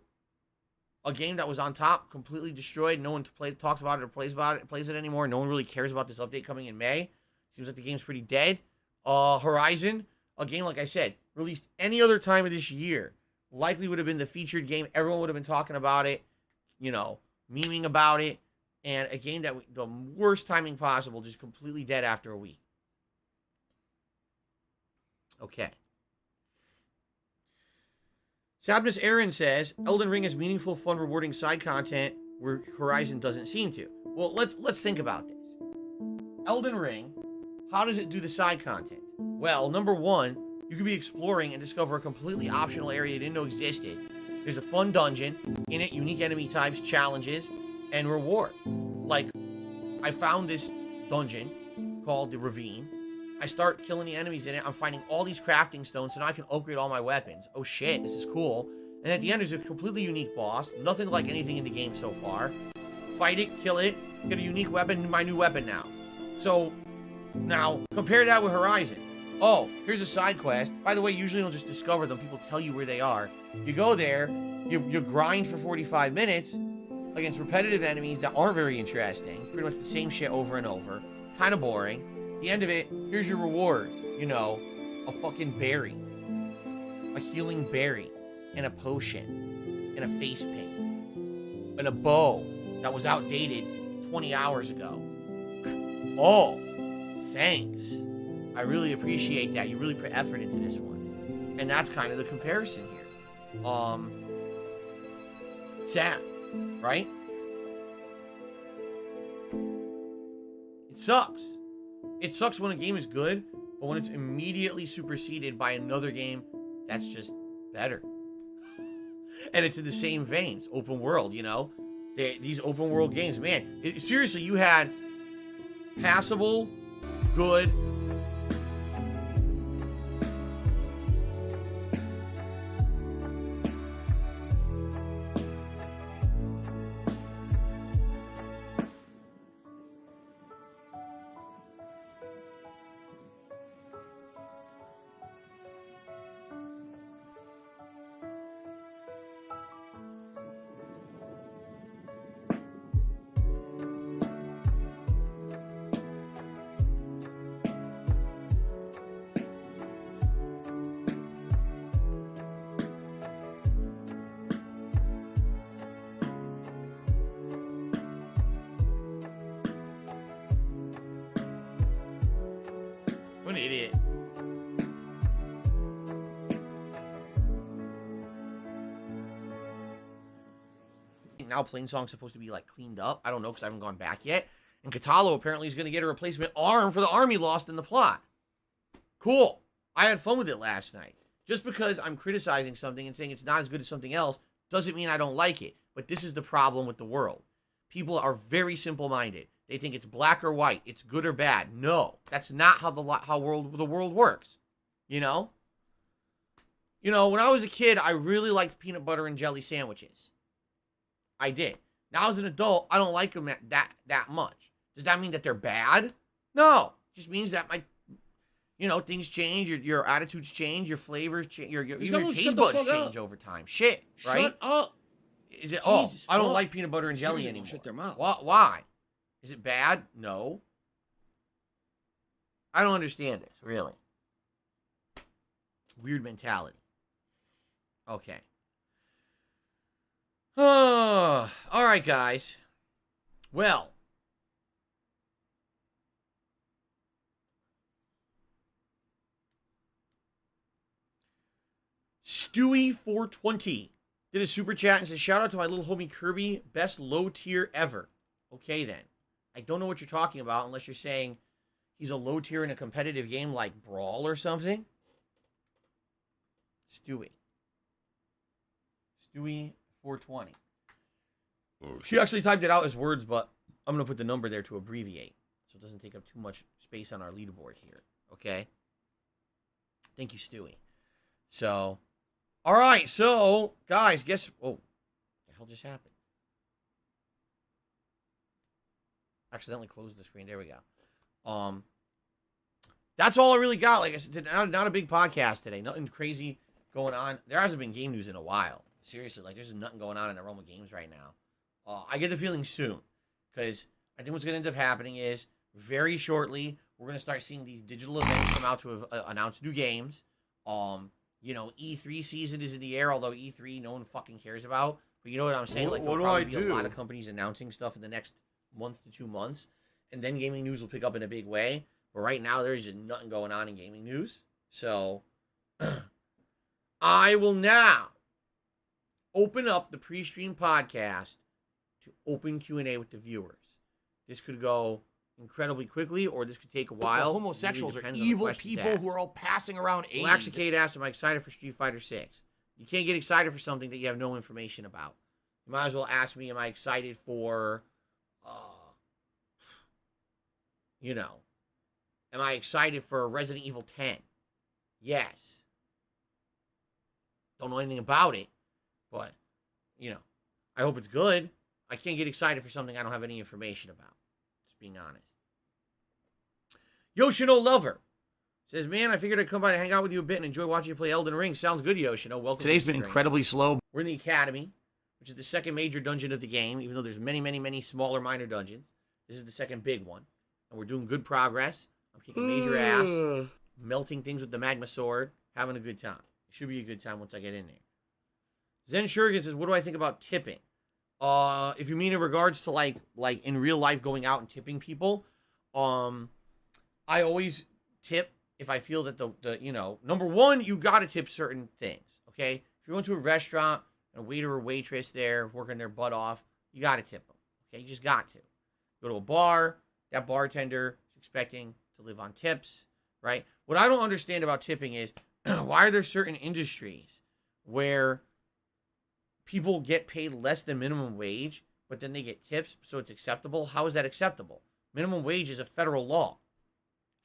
Speaker 4: a game that was on top, completely destroyed. No one talks about it or plays it anymore. No one really cares about this update coming in May. Seems like the game's pretty dead. Horizon, a game, like I said, released any other time of this year, likely would have been the featured game. Everyone would have been talking about it, you know, memeing about it. And a game that, the worst timing possible, just completely dead after a week. Okay. Sadness Aaron says, Elden Ring has meaningful, fun, rewarding side content where Horizon doesn't seem to. Well, let's think about this. Elden Ring, how does it do the side content? Well, number one, you could be exploring and discover a completely optional area you didn't know existed. There's a fun dungeon, in it unique enemy types, challenges, and rewards. Like, I found this dungeon called the Ravine. I start killing the enemies in it. I'm finding all these crafting stones, so now I can upgrade all my weapons. Oh shit, this is cool. And at the end, there's a completely unique boss. Nothing like anything in the game so far. Fight it, kill it, get a unique weapon, my new weapon now. So, now, compare that with Horizon. Oh, here's a side quest. By the way, usually you don't just discover them. People tell you where they are. You go there, you grind for 45 minutes against repetitive enemies that aren't very interesting. It's pretty much the same shit over and over. Kind of boring. The end of it, here's your reward. You know, a fucking berry. A healing berry. And a potion. And a face paint. And a bow that was outdated 20 hours ago. Oh, thanks. I really appreciate that. You really put effort into this one. And that's kind of the comparison here. Sad, right? It sucks. It sucks when a game is good, but when it's immediately superseded by another game that's just better. And it's in the same veins, open world, you know? These open world games, man. Seriously, you had passable, good, an idiot. Now Plainsong's supposed to be like cleaned up. I don't know because I haven't gone back yet. And Katalo apparently is going to get a replacement arm for the army lost in the plot. Cool. I had fun with it last night. Just because I'm criticizing something and saying it's not as good as something else doesn't mean I don't like it. But this is the problem with the world. People are very simple-minded. They think it's black or white. It's good or bad. No, that's not how the world works. You know? You know, when I was a kid, I really liked peanut butter and jelly sandwiches. I did. Now as an adult, I don't like them that much. Does that mean that they're bad? No. It just means that things change, your attitudes change, your flavors change, your taste buds change over time. Shit, right?
Speaker 6: Shut up.
Speaker 4: Is it,
Speaker 6: Jesus,
Speaker 4: I don't
Speaker 6: fuck.
Speaker 4: like peanut butter and jelly
Speaker 7: Seriously,
Speaker 4: anymore.
Speaker 7: shut their mouth.
Speaker 4: Why? Is it bad? No. I don't understand this, really. Weird mentality. Okay. All right, guys. Well. Stewie420 did a super chat and says, shout out to my little homie Kirby, best low tier ever. Okay, then. I don't know what you're talking about unless you're saying he's a low tier in a competitive game like Brawl or something. Stewie420. He actually typed it out as words, but I'm going to put the number there to abbreviate so it doesn't take up too much space on our leaderboard here. Okay? Thank you, Stewie. So, all right. So, guys, guess... Oh, what the hell just happened? Accidentally closed the screen. There we go. That's all I really got. Like I said, not a big podcast today. Nothing crazy going on. There hasn't been game news in a while. Seriously, like there's nothing going on in the realm of games right now. I get the feeling soon, because I think what's going to end up happening is very shortly we're going to start seeing these digital events come out to announce new games. E3 season is in the air, although E3 no one fucking cares about. But you know what I'm saying? Like there'll probably be a lot of companies announcing stuff in the next month to 2 months, and then gaming news will pick up in a big way. But right now, there's just nothing going on in gaming news. So, I will now open up the pre-stream podcast to open Q&A with the viewers. This could go incredibly quickly, or this could take a while.
Speaker 6: The homosexuals
Speaker 4: Really
Speaker 6: are
Speaker 4: depends on the
Speaker 6: evil
Speaker 4: questions
Speaker 6: people
Speaker 4: asked.
Speaker 6: who are all passing around AIDS.
Speaker 4: Laxicade asked, am I excited for Street Fighter 6? You can't get excited for something that you have no information about. You might as well ask me, am I excited for, am I excited for Resident Evil 10? Yes. Don't know anything about it, but, I hope it's good. I can't get excited for something I don't have any information about. Just being honest. Yoshino Lover says, man, I figured I'd come by to hang out with you a bit and enjoy watching you play Elden Ring. Sounds good, Yoshino. Welcome.
Speaker 1: Today's
Speaker 4: to the
Speaker 1: been
Speaker 4: stream.
Speaker 1: incredibly slow.
Speaker 4: We're in the Academy, which is the second major dungeon of the game, even though there's many, many, many smaller minor dungeons. This is the second big one. And we're doing good progress. I'm kicking major ass, melting things with the magma sword, having a good time. It should be a good time once I get in there. Zen Shuriken says, what do I think about tipping? If you mean in regards to like in real life going out and tipping people, I always tip if I feel that the number one, you gotta tip certain things, okay? If you're going to a restaurant and a waiter or waitress there working their butt off, you gotta tip them, okay? You just got to. Go to a bar, that bartender is expecting to live on tips, right? What I don't understand about tipping is why are there certain industries where people get paid less than minimum wage, but then they get tips, so it's acceptable? How is that acceptable? Minimum wage is a federal law.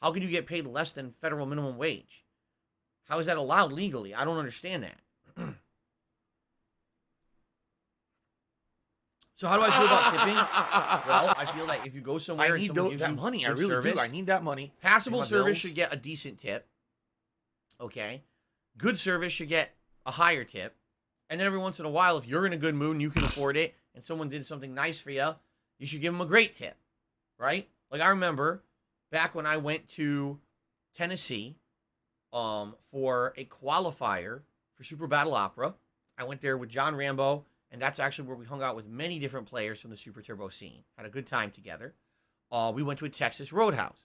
Speaker 4: How can you get paid less than federal minimum wage? How is that allowed legally? I don't understand that. So how do I feel about tipping? Well, I feel like if you go somewhere
Speaker 1: I
Speaker 4: and
Speaker 1: need
Speaker 4: someone gives
Speaker 1: that
Speaker 4: you
Speaker 1: money. I
Speaker 4: good
Speaker 1: really
Speaker 4: service,
Speaker 1: do. I need that money.
Speaker 4: passable
Speaker 1: My
Speaker 4: service
Speaker 1: bills.
Speaker 4: should get a decent tip. Okay. Good service should get a higher tip. And then every once in a while, if you're in a good mood and you can afford it, and someone did something nice for you, you should give them a great tip. Right? Like I remember back when I went to Tennessee for a qualifier for Super Battle Opera. I went there with John Rambo, and that's actually where we hung out with many different players from the Super Turbo scene. Had a good time together. We went to a Texas Roadhouse.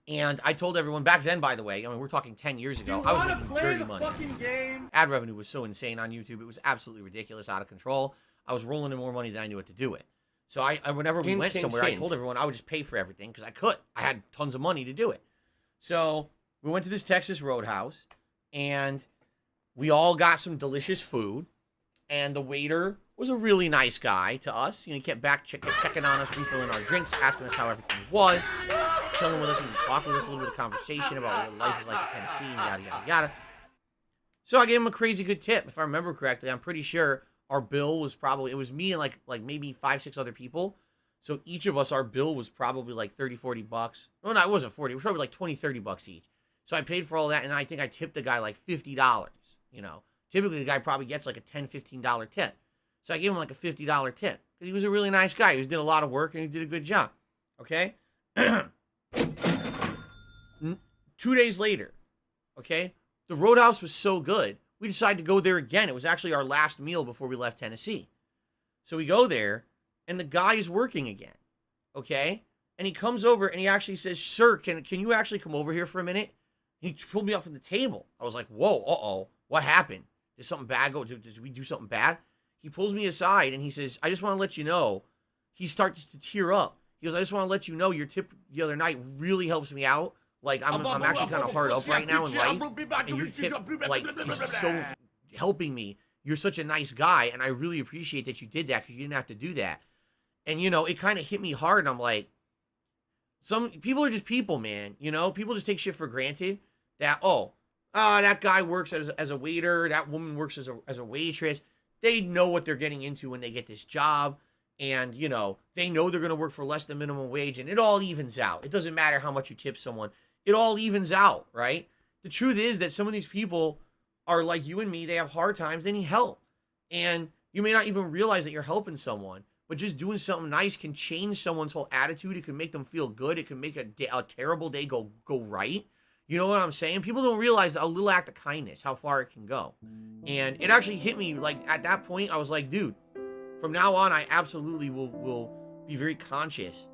Speaker 4: And I told everyone back then, by the way, I mean, we're talking 10 years ago, I was making dirty money.
Speaker 7: Game?
Speaker 4: Ad revenue was so insane on YouTube. It was absolutely ridiculous, out of control. I was rolling in more money than I knew what to do with. So whenever we went somewhere, I told everyone I would just pay for everything because I could. I had tons of money to do it. So we went to this Texas Roadhouse, and we all got some delicious food. And the waiter was a really nice guy to us. You know, he kept checking on us, refilling our drinks, asking us how everything was, chilling with us, and talking with us, a little bit of conversation about what life is like in Tennessee, and yada, yada, yada. So I gave him a crazy good tip. If I remember correctly, I'm pretty sure our bill was probably, it was me and like maybe 5-6 other people. So each of us, our bill was probably like $30-$40. No, it wasn't 40. It was probably like $20-$30 each. So I paid for all that, and I think I tipped the guy like $50, you know. Typically, the guy probably gets like a $10-$15 tip. So I gave him like a $50 tip because he was a really nice guy. He did a lot of work, and he did a good job. Okay? 2 days later, okay, the Roadhouse was so good, we decided to go there again. It was actually our last meal before we left Tennessee. So we go there, and the guy is working again, okay? And he comes over, and he actually says, "Sir, can you actually come over here for a minute?" And he pulled me off from the table. I was like, whoa, uh-oh, what happened? Did something bad go? Did we do something bad? He pulls me aside, and he says, "I just want to let you know." He starts to tear up. He goes, "I just want to let you know your tip the other night really helps me out. Like, I'm actually kind of hard up right now in life, and your tip, like, is so helping me. You're such a nice guy, and I really appreciate that you did that because you didn't have to do that." And, you know, it kind of hit me hard, and I'm like, some people are just people, man. You know, people just take shit for granted that, that guy works as a waiter, that woman works as a waitress. They know what they're getting into when they get this job. And, you know, they know they're going to work for less than minimum wage, and it all evens out. It doesn't matter how much you tip someone. It all evens out, right? The truth is that some of these people are like you and me. They have hard times. They need help. And you may not even realize that you're helping someone, but just doing something nice can change someone's whole attitude. It can make them feel good. It can make a terrible day go right. You know what I'm saying? People don't realize a little act of kindness, how far it can go. And it actually hit me, like, at that point, I was like, dude, from now on, I absolutely will be very conscious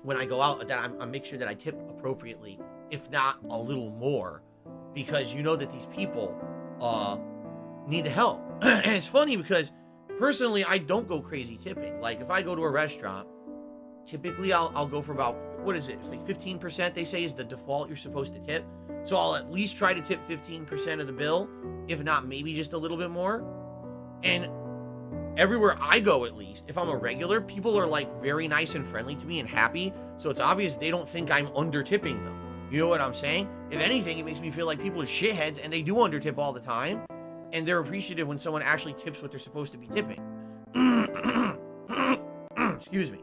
Speaker 4: when I go out that I make sure that I tip appropriately, if not a little more, because you know that these people need the help. And it's funny because personally, I don't go crazy tipping. Like, if I go to a restaurant, typically I'll go for about, what is it? It's like 15% they say is the default you're supposed to tip. So I'll at least try to tip 15% of the bill, if not maybe just a little bit more. And everywhere I go, at least, if I'm a regular, people are like very nice and friendly to me and happy. So it's obvious they don't think I'm under tipping them. You know what I'm saying? If anything, it makes me feel like people are shitheads and they do under tip all the time. And they're appreciative when someone actually tips what they're supposed to be tipping. Excuse me.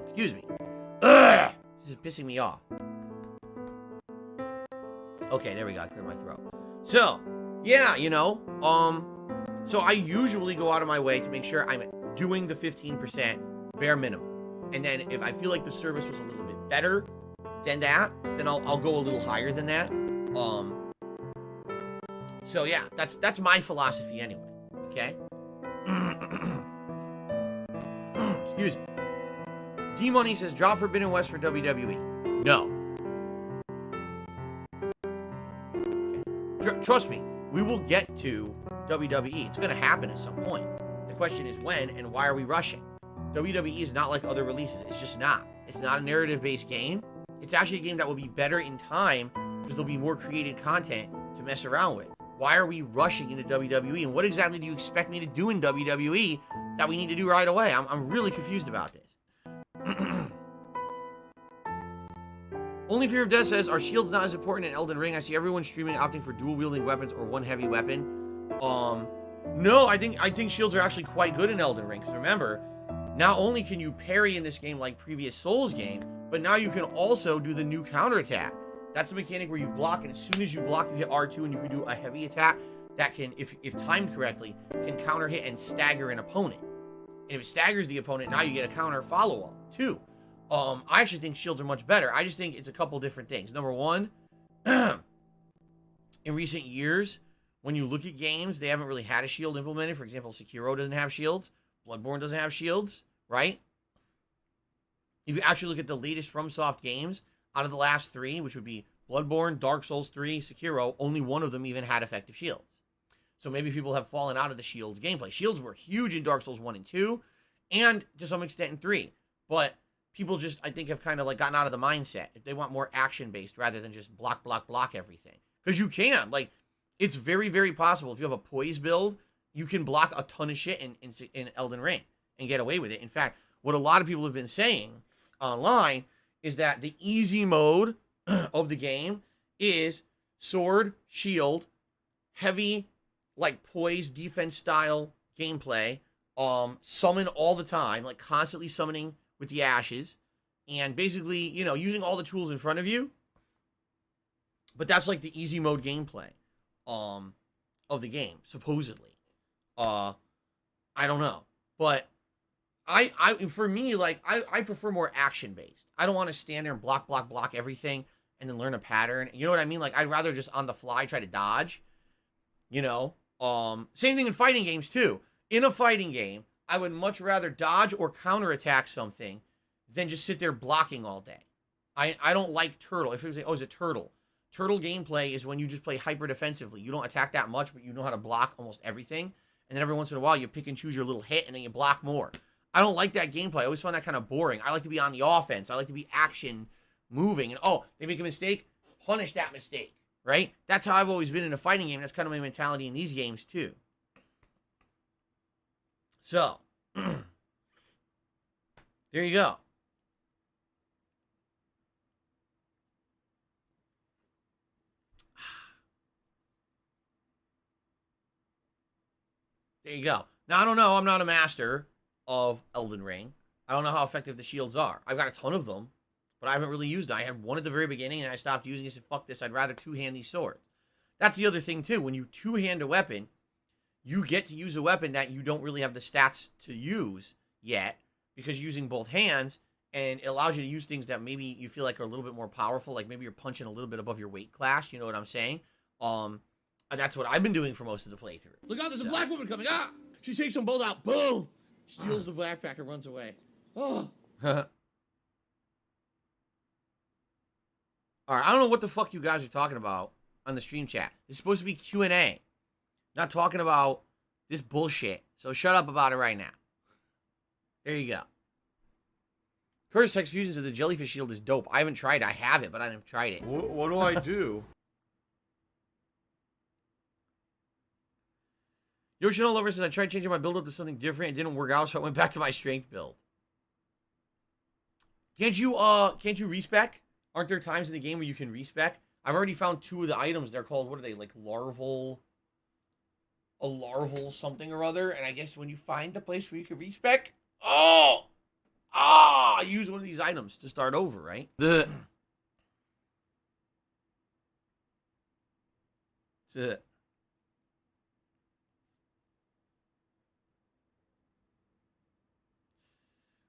Speaker 4: Excuse me. This is pissing me off. Okay, there we go. I cleared my throat. So, yeah, you know, so I usually go out of my way to make sure I'm doing the 15% bare minimum. And then if I feel like the service was a little bit better than that, then I'll go a little higher than that. So yeah, that's my philosophy anyway. Okay? Excuse me. D-Money says, drop Forbidden West for WWE. No. Okay. Trust me, we will get to WWE. It's going to happen at some point. The question is when and why are we rushing? WWE is not like other releases. It's just not. It's not a narrative-based game. It's actually a game that will be better in time because there'll be more created content to mess around with. Why are we rushing into WWE? And what exactly do you expect me to do in WWE that we need to do right away? I'm really confused about this. Only Fear of Death says, are shields not as important in Elden Ring? I see everyone streaming opting for dual-wielding weapons or one heavy weapon. No, I think shields are actually quite good in Elden Ring. Because remember, not only can you parry in this game like previous Souls game, but now you can also do the new counterattack. That's the mechanic where you block, and as soon as you block, you hit R2, and you can do a heavy attack that can, if timed correctly, can counter hit and stagger an opponent. And if it staggers the opponent, now you get a counter follow-up, too. I actually think shields are much better. I just think it's a couple different things. Number one, in recent years, when you look at games, they haven't really had a shield implemented. For example, Sekiro doesn't have shields. Bloodborne doesn't have shields, right? if you actually look at the latest FromSoft games, out of the last 3, which would be Bloodborne, Dark Souls 3, Sekiro, only one of them even had effective shields. So maybe people have fallen out of the shields gameplay. Shields were huge in Dark Souls 1 and 2, and to some extent in 3. But people just, I think, have kind of like gotten out of the mindset. If they want more action-based rather than just block, block, block everything. Because you can. Like, it's very, very possible. If you have a poise build, you can block a ton of shit in Elden Ring and get away with it. In fact, what a lot of people have been saying online is that the easy mode of the game is sword, shield, heavy, like poise, defense style gameplay, summon all the time, like constantly summoning with the ashes, and basically, you know, using all the tools in front of you. But that's like the easy mode gameplay of the game, supposedly. I don't know. But for me, like, I prefer more action-based. I don't want to stand there and block, block, block everything and then learn a pattern. You know what I mean? Like, I'd rather just on the fly try to dodge, you know? Same thing in fighting games, too. In a fighting game, I would much rather dodge or counterattack something than just sit there blocking all day. I don't like turtle. If it was like, oh, it's a turtle. Turtle gameplay is when you just play hyper defensively. You don't attack that much, but you know how to block almost everything. And then every once in a while, you pick and choose your little hit, and then you block more. I don't like that gameplay. I always find that kind of boring. I like to be on the offense. I like to be action moving. And, oh, they make a mistake, punish that mistake, right? That's how I've always been in a fighting game. That's kind of my mentality in these games, too. So, there you go. There you go. Now, I don't know. I'm not a master of Elden Ring. I don't know how effective the shields are. I've got a ton of them, but I haven't really used them. I had one at the very beginning, and I stopped using it. I said, fuck this. I'd rather two-hand these swords. That's the other thing, too. When you two-hand a weapon, you get to use a weapon that you don't really have the stats to use yet because you're using both hands, and it allows you to use things that maybe you feel like are a little bit more powerful, like maybe you're punching a little bit above your weight class. You know what I'm saying? That's what I've been doing for most of the playthrough.
Speaker 6: Look out, there's a black woman coming. Ah! She takes some bolt out. Boom! Steals the backpack and runs away. Oh.
Speaker 4: All right, I don't know what the fuck you guys are talking about on the stream chat. It's supposed to be Q&A. Not talking about this bullshit. So shut up about it right now. There you go. Curtis Text Fusion said the jellyfish shield is dope. I haven't tried it. I have it, but I haven't tried it.
Speaker 1: What do I do?
Speaker 4: Yoshino Lover says, I tried changing my build up to something different. It didn't work out, so I went back to my strength build. Can't you respec? Aren't there times in the game where you can respec? I've already found 2 of the items. They're called, what are they, like larval something or other. And I guess when you find the place where you can respec, use one of these items to start over, right? That's it.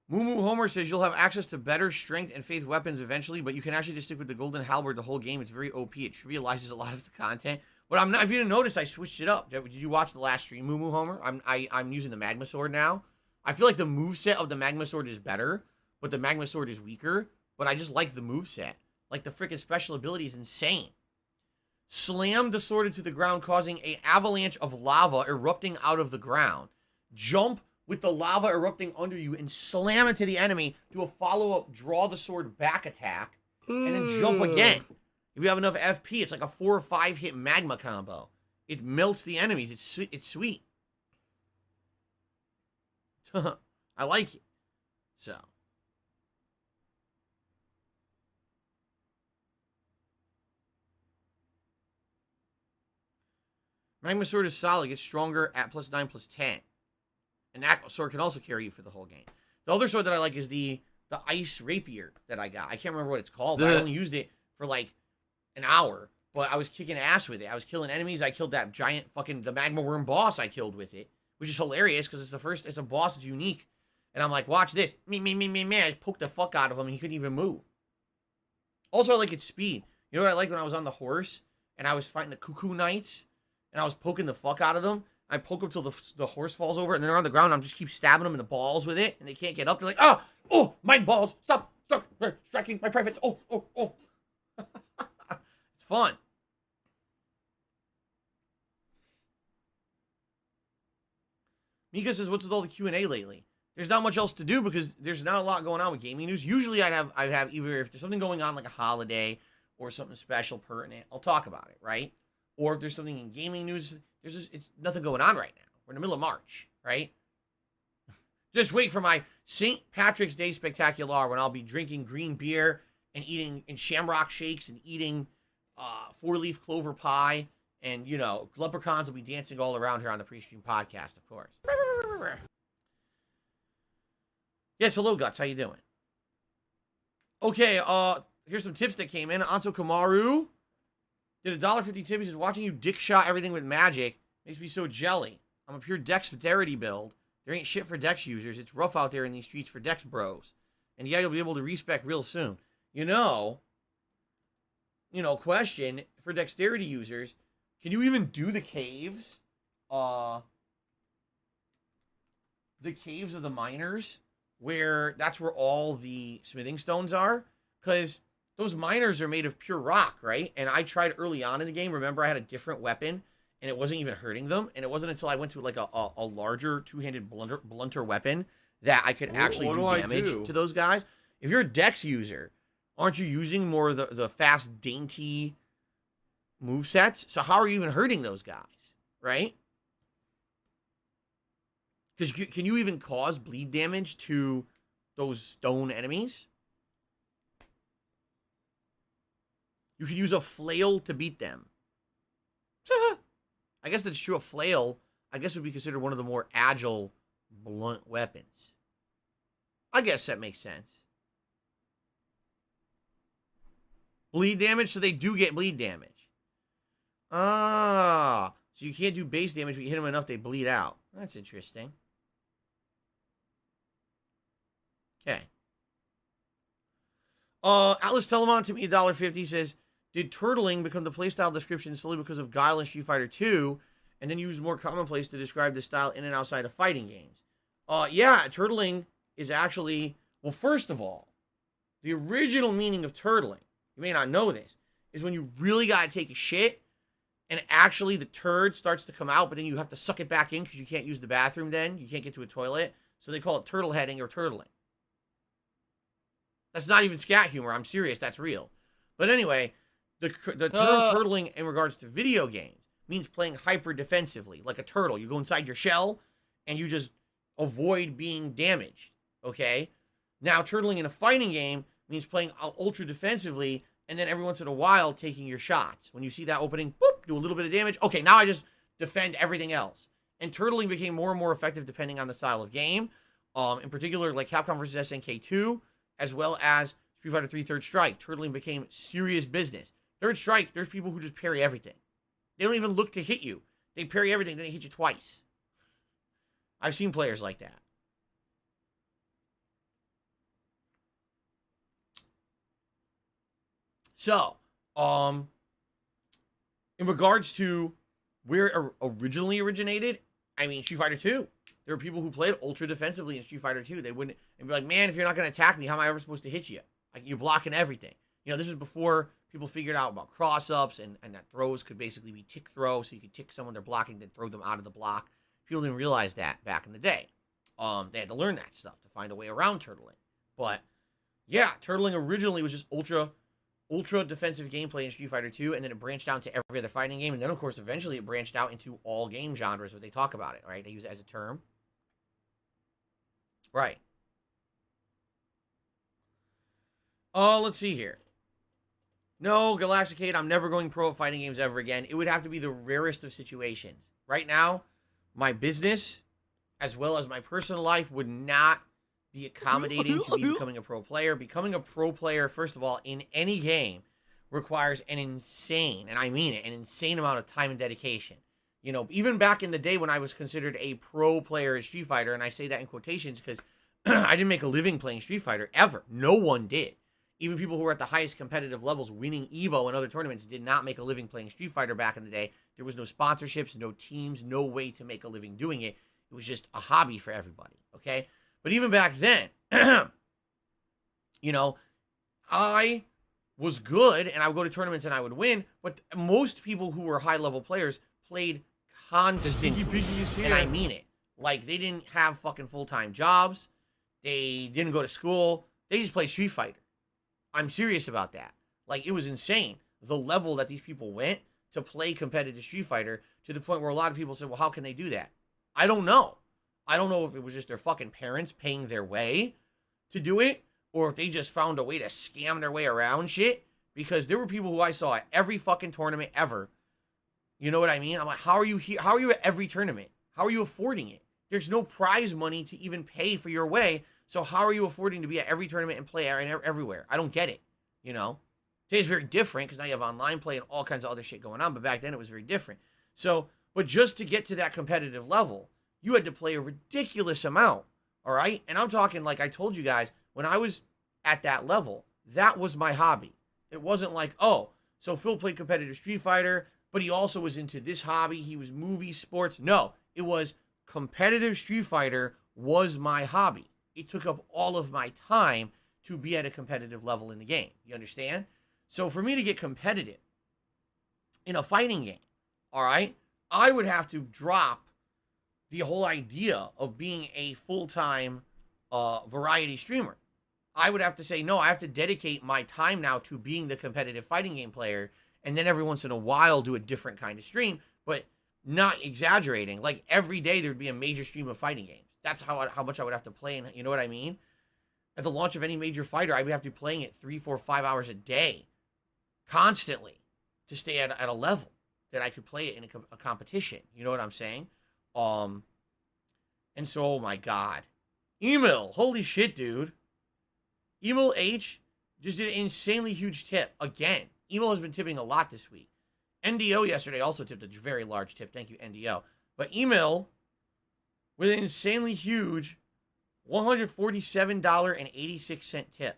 Speaker 4: Moo Homer says you'll have access to better strength and faith weapons eventually, but you can actually just stick with the golden halberd the whole game. It's very OP. It trivializes a lot of the content. But I'm not. If you didn't notice, I switched it up. Did you watch the last stream, Moo Homer? I'm using the magma sword now. I feel like the moveset of the magma sword is better, but the magma sword is weaker. But I just like the moveset. Like the freaking special ability is insane. Slam the sword into the ground, causing an avalanche of lava erupting out of the ground. Jump with the lava erupting under you and slam into the enemy, do a follow-up, draw the sword back attack, and then jump again. If you have enough FP, it's like a 4 or 5 hit magma combo. It melts the enemies. It's sweet. I like it. So. Magma sword is solid. Gets stronger at +9, +10. And that sword can also carry you for the whole game. The other sword that I like is the ice rapier that I got. I can't remember what it's called, but I only used it for like an hour. But I was kicking ass with it. I was killing enemies. I killed that giant the magma worm boss I killed with it. Which is hilarious because it's a boss that's unique. And I'm like, watch this. Me. I poked the fuck out of him and he couldn't even move. Also, I like its speed. You know what I liked when I was on the horse and I was fighting the cuckoo knights and I was poking the fuck out of them? I poke them till the horse falls over, and then they're on the ground. And I'm just keep stabbing them in the balls with it, and they can't get up. They're like, oh, Oh, mind balls. Stop striking my privates. Oh. It's fun. Mika says, what's with all the Q&A lately? There's not much else to do because there's not a lot going on with gaming news. Usually I'd have either if there's something going on like a holiday or something special pertinent, I'll talk about it, right? Or if there's something in gaming news, it's nothing going on right now. We're in the middle of March, right? Just wait for my St. Patrick's Day Spectacular when I'll be drinking green beer and eating shamrock shakes and eating 4-leaf clover pie. And, you know, leprechauns will be dancing all around here on the pre-stream podcast, of course. Yes, hello, Guts. How you doing? Okay, here's some tips that came in. Anto Kamaru did a $1.50 tip. He says, watching you dick shot everything with magic makes me so jelly. I'm a pure dexterity build. There ain't shit for Dex users. It's rough out there in these streets for Dex bros. And yeah, you'll be able to respec real soon. You know, question for dexterity users. Can you even do the caves? The caves of the miners, where that's where all the smithing stones are? Because those miners are made of pure rock, right? And I tried early on in the game. Remember, I had a different weapon, and it wasn't even hurting them. And it wasn't until I went to like a larger two-handed blunter weapon that I could actually do damage to those guys. If you're a Dex user, aren't you using more of the fast, dainty movesets? So how are you even hurting those guys, right? Because can you even cause bleed damage to those stone enemies? You could use a flail to beat them. I guess that's true. A flail, I guess, would be considered one of the more agile, blunt weapons. I guess that makes sense. Bleed damage, so they do get bleed damage. Ah, so you can't do base damage, but you hit them enough, they bleed out. That's interesting. Okay. Atlas Telemon to me $1.50 says, did turtling become the playstyle description solely because of Guile in Street Fighter 2, and then use more commonplace to describe the style in and outside of fighting games? Yeah, turtling is actually, well, first of all, the original meaning of turtling, you may not know this, is when you really got to take a shit, and actually the turd starts to come out, but then you have to suck it back in because you can't use the bathroom then. You can't get to a toilet. So they call it turtle heading or turtling. That's not even scat humor. I'm serious. That's real. But anyway, the term turtling in regards to video games means playing hyper defensively, like a turtle. You go inside your shell, and you just avoid being damaged, okay? Now, turtling in a fighting game means playing ultra defensively, and then every once in a while taking your shots. When you see that opening, boop, do a little bit of damage. Okay, now I just defend everything else. And turtling became more and more effective depending on the style of game. In particular, like Capcom vs. SNK 2, as well as Street Fighter 3 Third Strike. Turtling became serious business. Third Strike, there's people who just parry everything. They don't even look to hit you. They parry everything, then they hit you twice. I've seen players like that. So, in regards to where it originally originated, I mean, Street Fighter 2. There were people who played ultra defensively in Street Fighter 2. They wouldn't, and be like, man, if you're not going to attack me, how am I ever supposed to hit you? Like, you're blocking everything. You know, this was before people figured out about cross-ups and that throws could basically be tick throw, so you could tick someone they're blocking, then throw them out of the block. People didn't realize that back in the day. They had to learn that stuff to find a way around turtling. But, yeah, turtling originally was just ultra defensive gameplay in Street Fighter 2, and then it branched out to every other fighting game, and then, of course, eventually it branched out into all game genres where they talk about it, right? They use it as a term. Right. Let's see here. No, Galaxicade, I'm never going pro at fighting games ever again. It would have to be the rarest of situations. Right now, my business, as well as my personal life, would not be accommodating to me becoming a pro player. Becoming a pro player, first of all, in any game, requires an insane, and I mean it, an insane amount of time and dedication. You know, even back in the day when I was considered a pro player at Street Fighter, and I say that in quotations because I didn't make a living playing Street Fighter, ever. No one did. Even people who were at the highest competitive levels, winning EVO and other tournaments, did not make a living playing Street Fighter back in the day. There was no sponsorships, no teams, no way to make a living doing it. It was just a hobby for everybody, okay? But even back then, You know, I was good and I would go to tournaments and I would win, but most people who were high level players played constantly. And I mean it. Like, they didn't have fucking full-time jobs. They didn't go to school. They just played Street Fighter. I'm serious about that. Like, it was insane. The level that these people went to play competitive Street Fighter, to the point where a lot of people said, well, how can they do that? I don't know. I don't know if it was just their fucking parents paying their way to do it, or if they just found a way to scam their way around shit. Because there were people who I saw at every fucking tournament ever. You know what I mean? I'm like, how are you here? How are you at every tournament? How are you affording it? There's no prize money to even pay for your way. So how are you affording to be at every tournament and play everywhere? I don't get it. You know? Today's very different because now you have online play and all kinds of other shit going on. But back then it was very different. So, but just to get to that competitive level, you had to play a ridiculous amount. All right? And I'm talking, like I told you guys, when I was at that level, that was my hobby. It wasn't like, oh, so Phil played competitive Street Fighter, but he also was into this hobby. He was movies, sports. No, it was competitive Street Fighter was my hobby. It took up all of my time to be at a competitive level in the game. You understand? So for me to get competitive in a fighting game, all right, I would have to drop the whole idea of being a full-time variety streamer. I would have to say, no, I have to dedicate my time now to being the competitive fighting game player, and then every once in a while do a different kind of stream, but not exaggerating. Like, every day there would be a major stream of fighting games. That's how much I would have to play, and you know what I mean? At the launch of any major fighter, I would have to be playing it 3, 4, 5 hours a day, constantly, to stay at a level that I could play it in a competition. You know what I'm saying? And so, oh my God. Emil, holy shit, dude. Emil H just did an insanely huge tip. Again, Emil has been tipping a lot this week. NDO yesterday also tipped a very large tip. Thank you, NDO. But Emil, with an insanely huge $147.86 tip.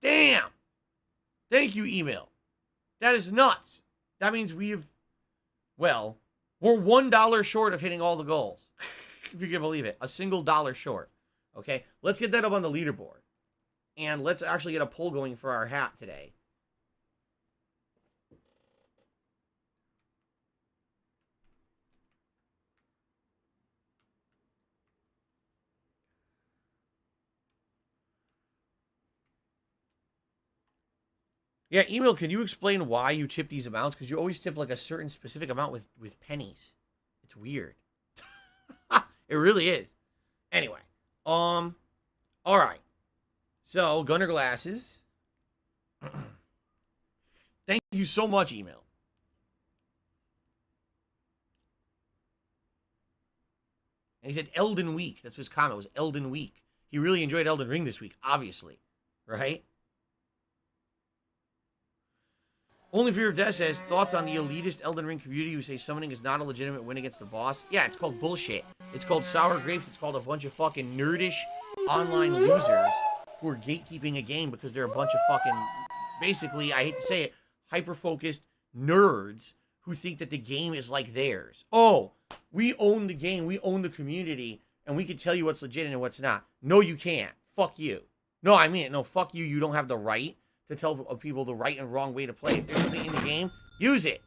Speaker 4: Damn! Thank you, Emil. That is nuts. That means we're $1 short of hitting all the goals. If you can believe it. A single dollar short. Okay? Let's get that up on the leaderboard. And let's actually get a poll going for our hat today. Yeah, Emil, can you explain why you tip these amounts? Because you always tip like a certain specific amount with pennies. It's weird. It really is. Anyway, all right. So, Gunner Glasses. Thank you so much, Emil. And he said Elden Week. That's his comment. It was Elden Week. He really enjoyed Elden Ring this week, obviously. Right? Only Fear of Death says, thoughts on the elitist Elden Ring community who say summoning is not a legitimate win against the boss? Yeah, it's called bullshit. It's called sour grapes. It's called a bunch of fucking nerdish online losers who are gatekeeping a game because they're a bunch of fucking, basically, I hate to say it, hyper-focused nerds who think that the game is like theirs. Oh, we own the game, we own the community, and we can tell you what's legit and what's not. No, you can't. Fuck you. No, I mean it. No, fuck you. You don't have the right to tell people the right and wrong way to play. If there's something in the game, use it.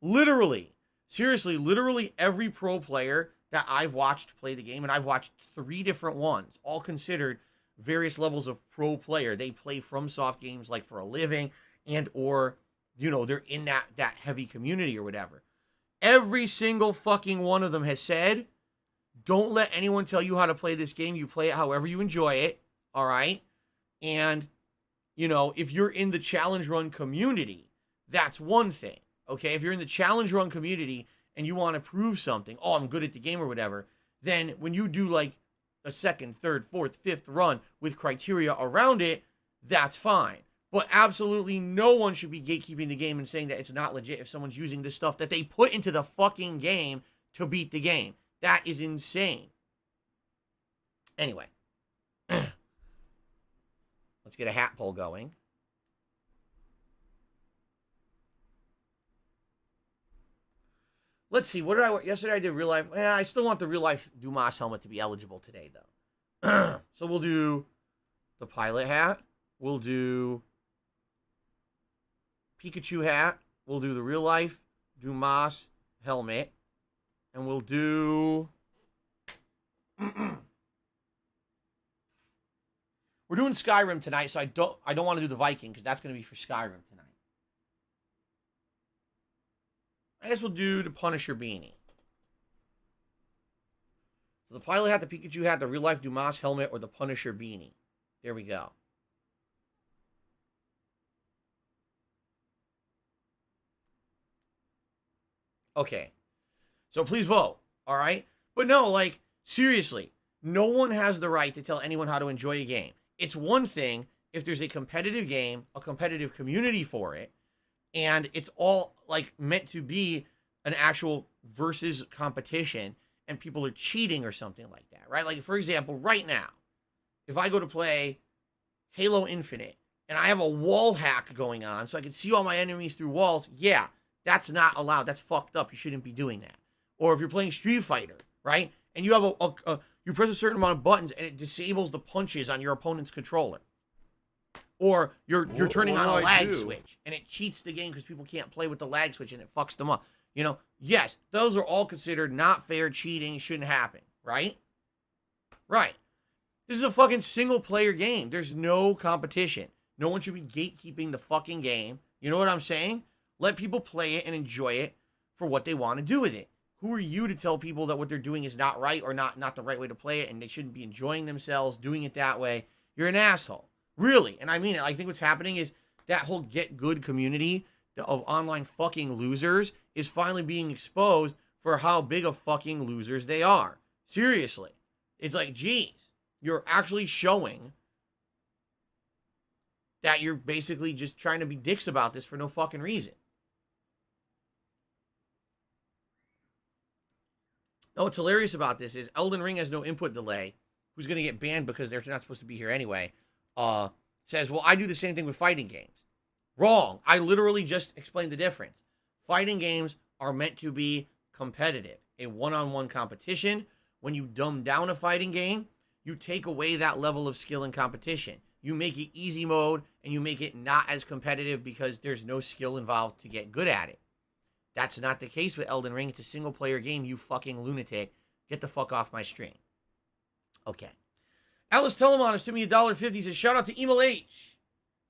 Speaker 4: Literally. Seriously, literally every pro player that I've watched play the game, and I've watched 3 different ones, all considered various levels of pro player. They play FromSoft games like for a living, and or, you know, they're in that heavy community or whatever. Every single fucking one of them has said, don't let anyone tell you how to play this game. You play it however you enjoy it, all right? And you know, if you're in the challenge run community, that's one thing, okay? If you're in the challenge run community and you want to prove something, oh, I'm good at the game or whatever, then when you do like a second, third, fourth, fifth run with criteria around it, that's fine. But absolutely no one should be gatekeeping the game and saying that it's not legit if someone's using the stuff that they put into the fucking game to beat the game. That is insane. Anyway. Let's get a hat poll going. Let's see. What did I... Yesterday I did real life. Yeah, I still want the real life Dumas helmet to be eligible today, though. So we'll do the pilot hat. We'll do Pikachu hat. We'll do the real life Dumas helmet. And we'll do... We're doing Skyrim tonight, so I don't want to do the Viking, because that's going to be for Skyrim tonight. I guess we'll do the Punisher beanie. So the pilot hat, the Pikachu hat, the real life Dumas helmet, or the Punisher beanie. There we go. Okay. So please vote, all right? But no, like, seriously, no one has the right to tell anyone how to enjoy a game. It's one thing if there's a competitive game, a competitive community for it, and it's all, like, meant to be an actual versus competition, and people are cheating or something like that, right? Like, for example, right now, if I go to play Halo Infinite, and I have a wall hack going on, so I can see all my enemies through walls, yeah, that's not allowed. That's fucked up. You shouldn't be doing that. Or if you're playing Street Fighter, right? And you have you press a certain amount of buttons, and it disables the punches on your opponent's controller. Or you're turning on a lag switch, and it cheats the game because people can't play with the lag switch, and it fucks them up. You know, yes, those are all considered not fair, cheating, shouldn't happen, right? Right. This is a fucking single-player game. There's no competition. No one should be gatekeeping the fucking game. You know what I'm saying? Let people play it and enjoy it for what they want to do with it. Who are you to tell people that what they're doing is not right or not the right way to play it, and they shouldn't be enjoying themselves doing it that way? You're an asshole. Really. And I mean it. I think what's happening is that whole get good community of online fucking losers is finally being exposed for how big of fucking losers they are. Seriously. It's like, geez, you're actually showing that you're basically just trying to be dicks about this for no fucking reason. No, what's hilarious about this is Elden Ring has no input delay. Who's going to get banned because they're not supposed to be here anyway? Says, well, I do the same thing with fighting games. Wrong. I literally just explained the difference. Fighting games are meant to be competitive, a one-on-one competition. When you dumb down a fighting game, you take away that level of skill and competition. You make it easy mode, and you make it not as competitive because there's no skill involved to get good at it. That's not the case with Elden Ring. It's a single-player game, you fucking lunatic. Get the fuck off my stream. Okay. Alice Telemon has sent me $1.50. He says, shout out to Emil H.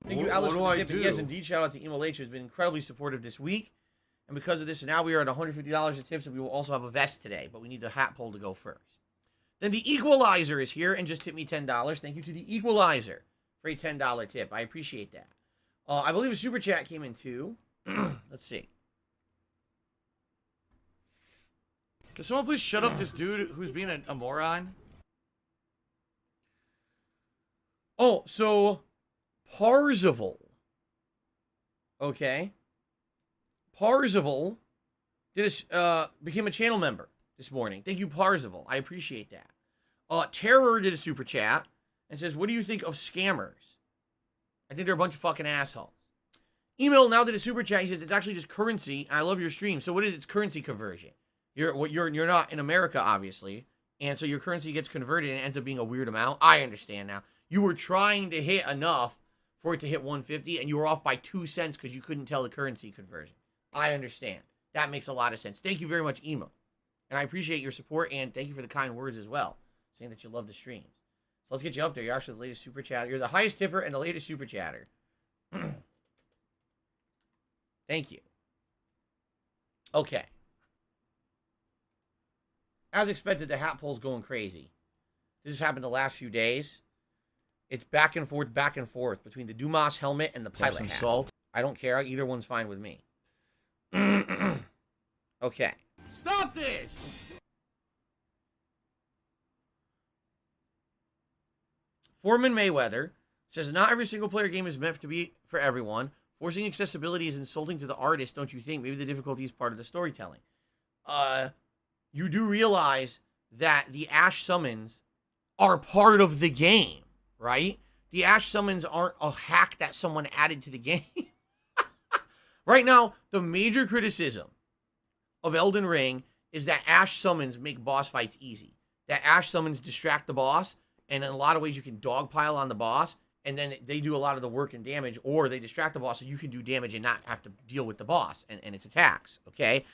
Speaker 4: Thank you, Alice, for the tip. Yes, indeed, shout out to Emil H, who's been incredibly supportive this week. And because of this, now we are at $150 in tips, and we will also have a vest today, but we need the hat poll to go first. Then the Equalizer is here and just tipped me $10. Thank you to the Equalizer for a $10 tip. I appreciate that. I believe a super chat came in too. Let's see.
Speaker 1: Can someone please shut up this dude who's being a moron?
Speaker 4: Oh, so Parzival. Okay. Parzival became a channel member this morning. Thank you, Parzival. I appreciate that. Terror did a super chat and says, what do you think of scammers? I think they're a bunch of fucking assholes. Email now did a super chat. He says, it's actually just currency. I love your stream. So what is its currency conversion? You're not in America, obviously. And so your currency gets converted and it ends up being a weird amount. I understand now. You were trying to hit enough for it to hit 150, and you were off by 2 cents because you couldn't tell the currency conversion. I understand. That makes a lot of sense. Thank you very much, Emo. And I appreciate your support, and thank you for the kind words as well, saying that you love the streams. So let's get you up there. You're actually the latest super chatter. You're the highest tipper and the latest super chatter. Thank you. Okay. As expected, the hat poll's going crazy. This has happened the last few days. It's back and forth between the Dumas helmet and the pilot hat.
Speaker 1: Salt.
Speaker 4: I don't care. Either one's fine with me. Okay.
Speaker 1: Stop this!
Speaker 4: Foreman Mayweather says, not every single-player game is meant to be for everyone. Forcing accessibility is insulting to the artist, don't you think? Maybe the difficulty is part of the storytelling. You do realize that the Ash summons are part of the game, right? The Ash summons aren't a hack that someone added to the game. Right now, the major criticism of Elden Ring is that Ash summons make boss fights easy. That Ash summons distract the boss, and in a lot of ways you can dogpile on the boss, and then they do a lot of the work and damage, or they distract the boss so you can do damage and not have to deal with the boss and its attacks, okay?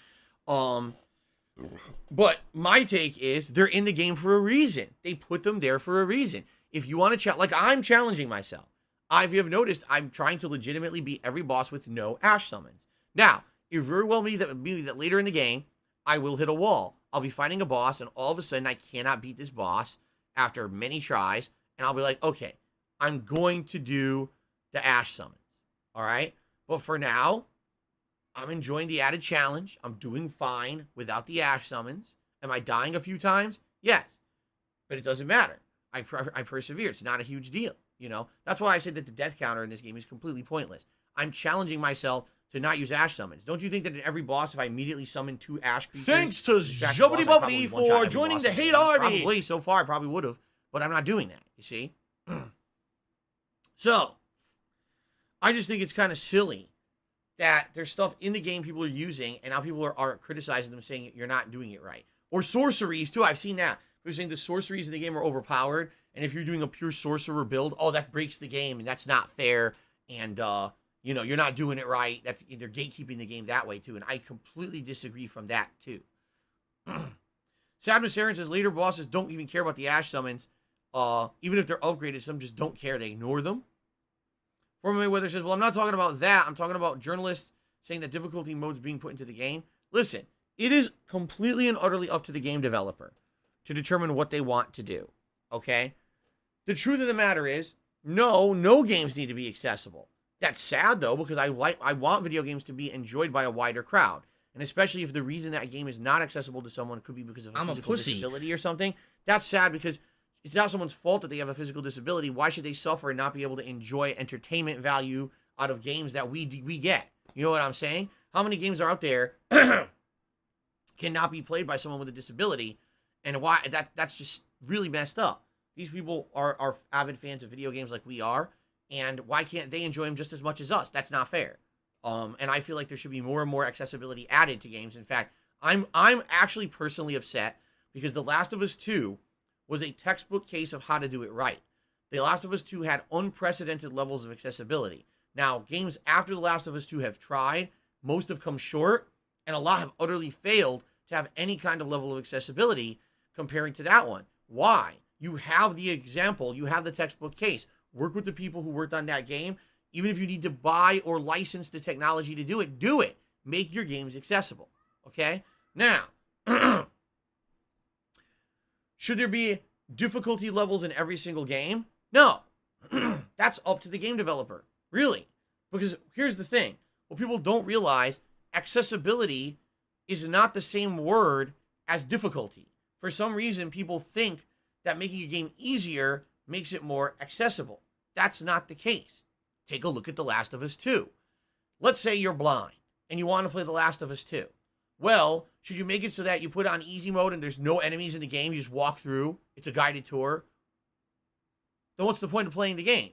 Speaker 4: But my take is they're in the game for a reason. They put them there for a reason. If you want to like I'm challenging myself. If you have noticed, I'm trying to legitimately beat every boss with no Ash summons. Now, it very well may be that later in the game, I will hit a wall. I'll be fighting a boss, and all of a sudden, I cannot beat this boss after many tries, and I'll be like, okay, I'm going to do the Ash summons, all right? But for now, I'm enjoying the added challenge. I'm doing fine without the Ash summons. Am I dying a few times? Yes. But it doesn't matter. I persevere. It's not a huge deal, you know? That's why I said that the death counter in this game is completely pointless. I'm challenging myself to not use Ash summons. Don't you think that in every boss, if I immediately summon 2 Ash creatures...
Speaker 6: Thanks to Jubbity Bubbity for joining the hate army!
Speaker 4: Probably, so far, I probably would have, but I'm not doing that, you see? So, I just think it's kind of silly that there's stuff in the game people are using, and now people are criticizing them, saying you're not doing it right. Or sorceries, too. I've seen that. They're saying the sorceries in the game are overpowered, and if you're doing a pure sorcerer build, oh, that breaks the game, and that's not fair, and, you know, you're not doing it right. They're gatekeeping the game that way, too, and I completely disagree from that, too. Sadness Aaron says later bosses don't even care about the Ash summons. Even if they're upgraded, some just don't care. They ignore them. Former Mayweather says, well, I'm not talking about that. I'm talking about journalists saying that difficulty modes being put into the game. Listen, it is completely and utterly up to the game developer to determine what they want to do, okay? The truth of the matter is, no games need to be accessible. That's sad, though, because I want video games to be enjoyed by a wider crowd. And especially if the reason that game is not accessible to someone could be because of a physical disability or something. That's sad because it's not someone's fault that they have a physical disability. Why should they suffer and not be able to enjoy entertainment value out of games that we get? You know what I'm saying? How many games are out there cannot be played by someone with a disability? And why that's just really messed up. These people are avid fans of video games like we are. And why can't they enjoy them just as much as us? That's not fair. And I feel like there should be more and more accessibility added to games. In fact, I'm actually personally upset because The Last of Us 2 was a textbook case of how to do it right. The Last of Us 2 had unprecedented levels of accessibility. Now, games after The Last of Us 2 have tried, most have come short, and a lot have utterly failed to have any kind of level of accessibility comparing to that one. Why? You have the example, you have the textbook case. Work with the people who worked on that game. Even if you need to buy or license the technology to do it, do it. Make your games accessible, okay? Now, should there be difficulty levels in every single game? No. That's up to the game developer, really. Because here's the thing. What people don't realize, accessibility is not the same word as difficulty. For some reason, people think that making a game easier makes it more accessible. That's not the case. Take a look at The Last of Us 2. Let's say you're blind and you want to play The Last of Us 2. Well, should you make it so that you put on easy mode and there's no enemies in the game, you just walk through, it's a guided tour? Then what's the point of playing the game?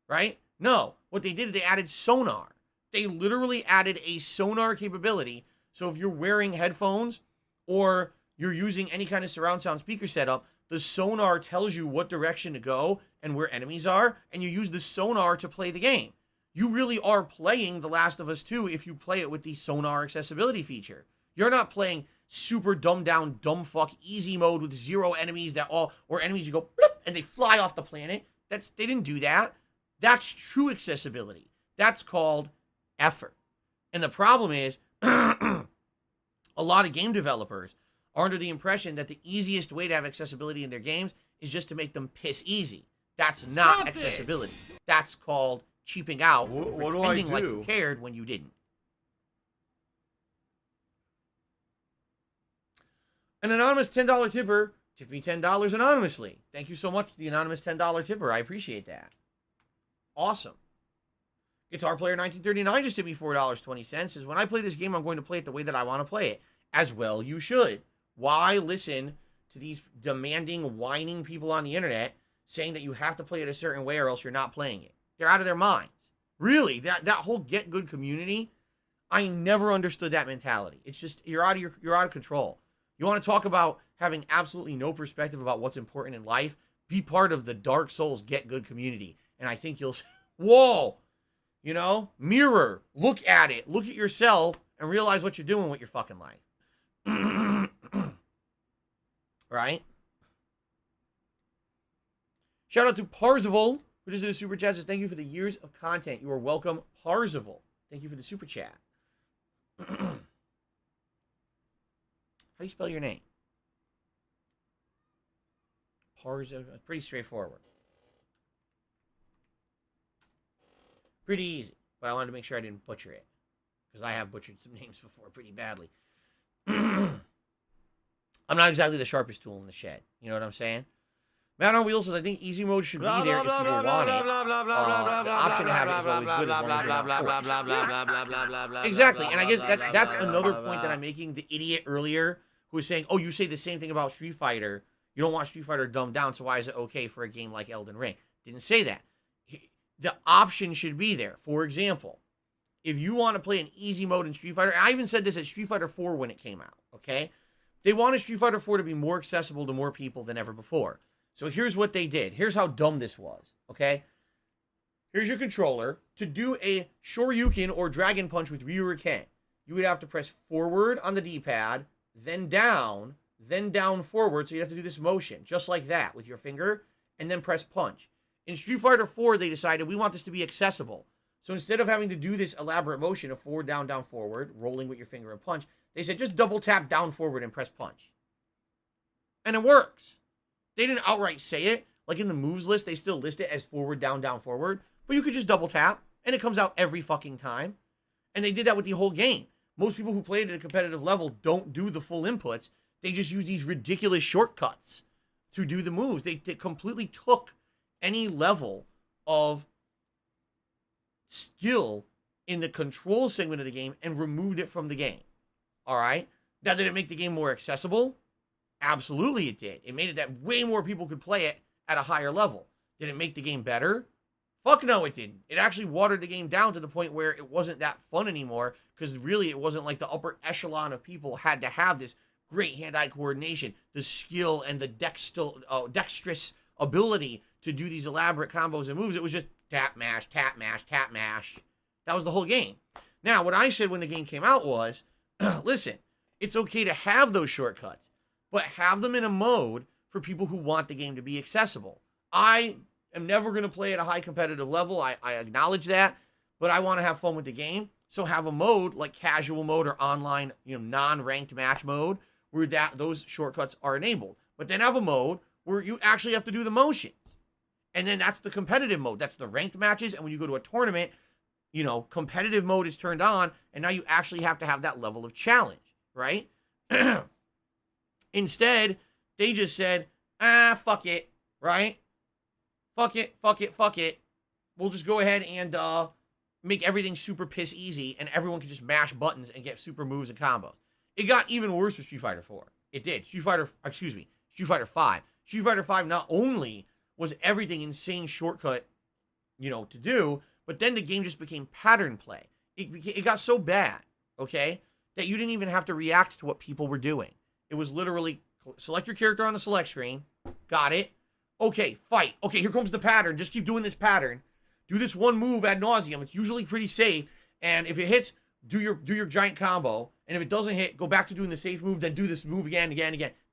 Speaker 4: Right? No. What they did, they added sonar. They literally added a sonar capability. So if you're wearing headphones or you're using any kind of surround sound speaker setup, the sonar tells you what direction to go and where enemies are, and you use the sonar to play the game. You really are playing The Last of Us 2 if you play it with the sonar accessibility feature. You're not playing super dumbed down, dumb fuck, easy mode with 0 enemies or enemies you go, bloop, and they fly off the planet. They didn't do that. That's true accessibility. That's called effort. And the problem is, a lot of game developers are under the impression that the easiest way to have accessibility in their games is just to make them piss easy. That's not accessibility. That's called cheaping out,
Speaker 6: what do
Speaker 4: pretending
Speaker 6: I do?
Speaker 4: like you cared when you didn't. An anonymous $10 tipper tipped me $10 anonymously. Thank you so much, the anonymous $10 tipper. I appreciate that. Awesome. Guitar Player 1939 just tipped me $4.20. Says, when I play this game, I'm going to play it the way that I want to play it. As well you should. Why listen to these demanding, whining people on the internet saying that you have to play it a certain way or else you're not playing it? They're out of their minds. Really, that whole Get Good community, I never understood that mentality. It's just you're out of control. You want to talk about having absolutely no perspective about what's important in life? Be part of the Dark Souls Get Good community, and I think you'll. Whoa, you know, mirror, look at it, look at yourself, and realize what you're doing with your fucking life. Right? Shout out to Parzival, who just did a super chat. Says thank you for the years of content. You are welcome, Parzival. Thank you for the super chat. How do you spell your name? Parzival. Pretty straightforward. Pretty easy. But I wanted to make sure I didn't butcher it. Because I have butchered some names before pretty badly. I'm not exactly the sharpest tool in the shed. You know what I'm saying? Man on Wheels says, I think easy mode should be there if people want it. The option to have it is always good as long as exactly, and I guess that's another point that I'm making. The idiot earlier who was saying, oh, you say the same thing about Street Fighter. You don't want Street Fighter dumbed down, so why is it okay for a game like Elden Ring? Didn't say that. The option should be there. For example, if you want to play an easy mode in Street Fighter, and I even said this at Street Fighter 4 when it came out, okay? They wanted Street Fighter 4 to be more accessible to more people than ever before. So here's what they did. Here's how dumb this was, okay? Here's your controller. To do a Shoryuken or Dragon Punch with Ryu or Ken, you would have to press forward on the D-pad, then down forward. So you'd have to do this motion, just like that, with your finger, and then press punch. In Street Fighter 4, they decided we want this to be accessible. So instead of having to do this elaborate motion of forward, down, forward, rolling with your finger and punch, they said just double tap down, forward, and press punch. And it works. They didn't outright say it. Like in the moves list, they still list it as forward, down, forward. But you could just double tap, and it comes out every fucking time. And they did that with the whole game. Most people who played at a competitive level don't do the full inputs. They just use these ridiculous shortcuts to do the moves. They completely took any level of skill in the control segment of the game and removed it from the game. All right? Now, did it make the game more accessible? Absolutely it did. It made it that way more people could play it at a higher level. Did it make the game better? Fuck no, it didn't. It actually watered the game down to the point where it wasn't that fun anymore, because really it wasn't like the upper echelon of people had to have this great hand-eye coordination, the skill, and the dexterous ability to do these elaborate combos and moves. It was just tap, mash, tap, mash, tap, mash. That was the whole game. Now, what I said when the game came out was, listen, it's okay to have those shortcuts, but have them in a mode for people who want the game to be accessible. I am never going to play at a high competitive level. I acknowledge that, but I want to have fun with the game. So have a mode like casual mode or online, non-ranked match mode where those shortcuts are enabled. But then have a mode where you actually have to do the motions. And then that's the competitive mode. That's the ranked matches. And when you go to a tournament, competitive mode is turned on, and now you actually have to have that level of challenge, right? Instead, they just said, fuck it, right? Fuck it. We'll just go ahead and make everything super piss easy, and everyone can just mash buttons and get super moves and combos. It got even worse with Street Fighter 4. It did. Street Fighter 5. Street Fighter 5 not only was everything insane shortcut, to do, but then the game just became pattern play. It got so bad, okay, that you didn't even have to react to what people were doing. It was literally select your character on the select screen. Got it. Okay, fight. Okay, here comes the pattern. Just keep doing this pattern. Do this one move ad nauseum. It's usually pretty safe. And if it hits, do your giant combo. And if it doesn't hit, go back to doing the safe move, then do this move again.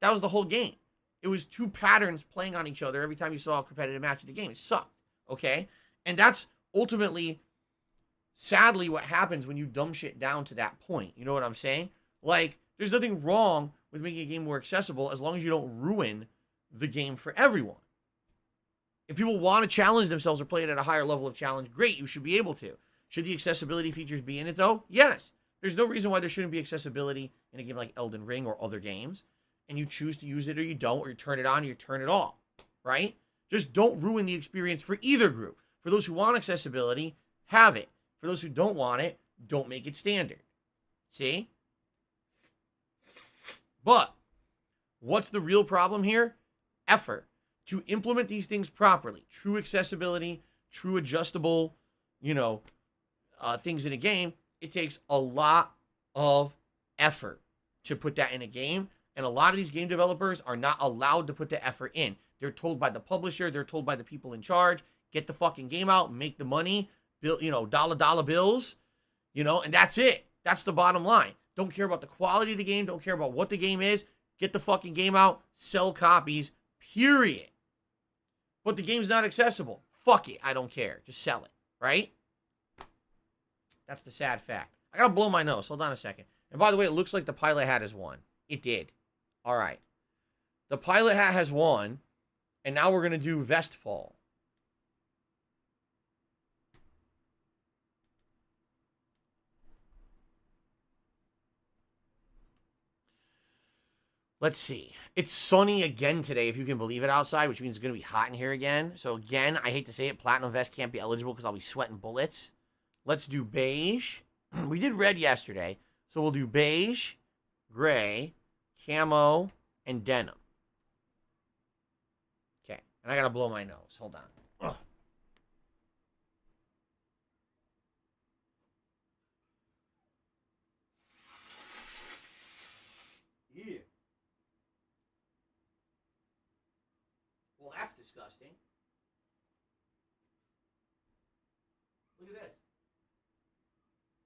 Speaker 4: That was the whole game. It was two patterns playing on each other every time you saw a competitive match of the game. It sucked, okay? And that's ultimately, sadly, what happens when you dumb shit down to that point. You know what I'm saying? Like, there's nothing wrong with making a game more accessible as long as you don't ruin the game for everyone. If people want to challenge themselves or play it at a higher level of challenge, great, you should be able to. Should the accessibility features be in it, though? Yes. There's no reason why there shouldn't be accessibility in a game like Elden Ring or other games. And you choose to use it or you don't, or you turn it on or you turn it off, right? Just don't ruin the experience for either group. For those who want accessibility, have it. For those who don't want it, don't make it standard. See? But what's the real problem here? Effort. To implement these things properly. True accessibility, true adjustable, things in a game. It takes a lot of effort to put that in a game. And a lot of these game developers are not allowed to put the effort in. They're told by the publisher, they're told by the people in charge, get the fucking game out, make the money, bill, dollar bills, and that's it. That's the bottom line. Don't care about the quality of the game, don't care about what the game is. Get the fucking game out, sell copies, period. But the game's not accessible. Fuck it, I don't care. Just sell it, right? That's the sad fact. I gotta blow my nose. Hold on a second. And by the way, it looks like the pilot hat has won. It did. All right. The pilot hat has won, and now we're going to do Vestfall. Let's see. It's sunny again today, if you can believe it, outside, which means it's going to be hot in here again. So again, I hate to say it, Platinum Vest can't be eligible because I'll be sweating bullets. Let's do beige. We did red yesterday, so we'll do beige, gray, camo, and denim. Okay, and I got to blow my nose. Hold on. Ugh. Yeah. Well, that's disgusting. Look at this.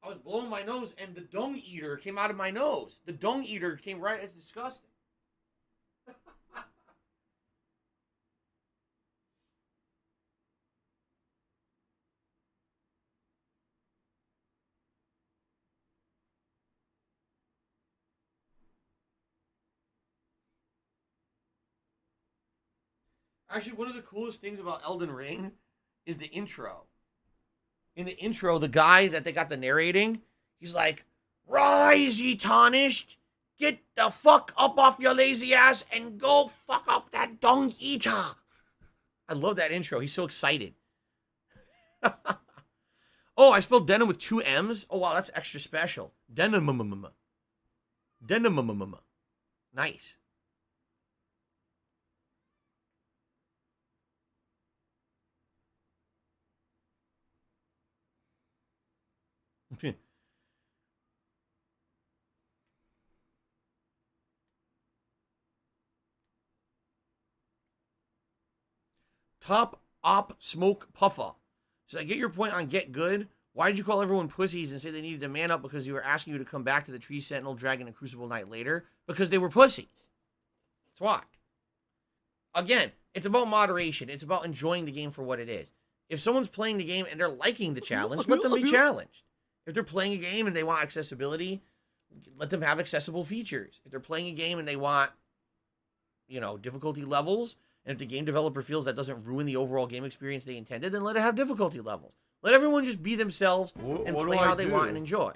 Speaker 4: I was blowing my nose, and the dung eater came out of my nose. The dung eater came right. It's disgusting. Actually, one of the coolest things about Elden Ring is the intro. In the intro, the guy that they got the narrating, he's like, "Rise, ye tarnished! Get the fuck up off your lazy ass and go fuck up that dung eater!" I love that intro. He's so excited. Oh, I spelled denim with 2 M's? Oh, wow, that's extra special. Denim. Denim. Nice. Top Op Smoke Puffer says, I get your point on Get Good. Why did you call everyone pussies and say they needed to man up because you were asking you to come back to the Tree Sentinel, Dragon, and Crucible Night later? Because they were pussies. That's why. Again, it's about moderation. It's about enjoying the game for what it is. If someone's playing the game and they're liking the challenge, let them be challenged. If they're playing a game and they want accessibility, let them have accessible features. If they're playing a game and they want, difficulty levels, and if the game developer feels that doesn't ruin the overall game experience they intended, then let it have difficulty levels. Let everyone just be themselves and play how they want and enjoy.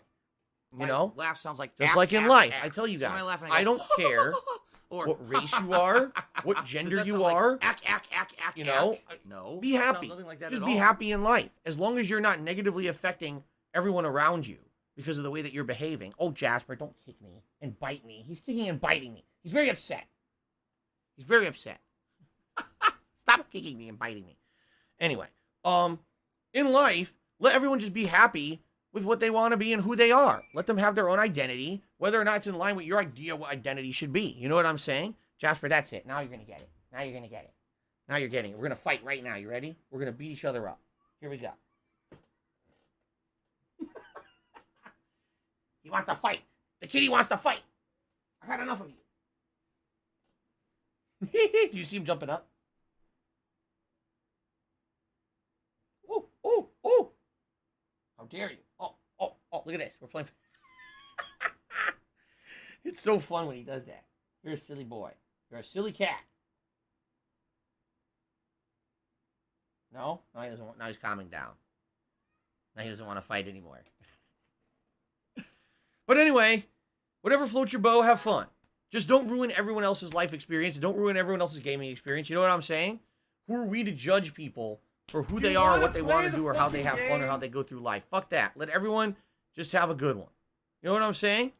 Speaker 1: Laugh sounds like
Speaker 4: just like in life. I tell you guys, I don't care what race you are, what gender you are.
Speaker 1: No,
Speaker 4: be happy.
Speaker 1: Like that
Speaker 4: just be happy in life, as long as you're not negatively affecting everyone around you because of the way that you're behaving. Oh, Jasper, don't kick me and bite me. He's kicking and biting me. He's very upset. Stop kicking me and biting me. Anyway, in life, let everyone just be happy with what they want to be and who they are. Let them have their own identity, whether or not it's in line with your idea what identity should be. You know what I'm saying? Jasper, that's it. Now you're going to get it. Now you're getting it. We're going to fight right now. You ready? We're going to beat each other up. Here we go. He wants to fight. The kitty wants to fight. I've had enough of you. Do you see him jumping up? Oh. How dare you? Oh, look at this. We're playing. It's so fun when he does that. You're a silly boy. You're a silly cat. No, he doesn't want. Now he's calming down. Now he doesn't want to fight anymore. But anyway, whatever floats your boat, have fun. Just don't ruin everyone else's life experience. Don't ruin everyone else's gaming experience. You know what I'm saying? Who are we to judge people for who they are, what they want to do, or how they have fun, or how they go through life? Fuck that. Let everyone just have a good one. You know what I'm saying?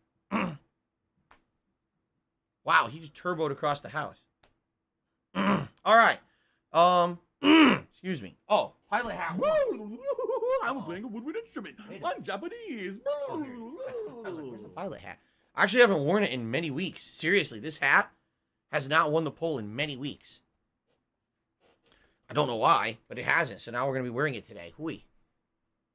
Speaker 4: Wow, he just turboed across the house. All right. Excuse me. Oh, pilot hat.
Speaker 6: I was playing a woodwind instrument. I'm Japanese.
Speaker 4: Where's the pilot hat? I actually haven't worn it in many weeks. Seriously, this hat has not won the poll in many weeks. I don't know why, but it hasn't. So now we're going to be wearing it today. Hui.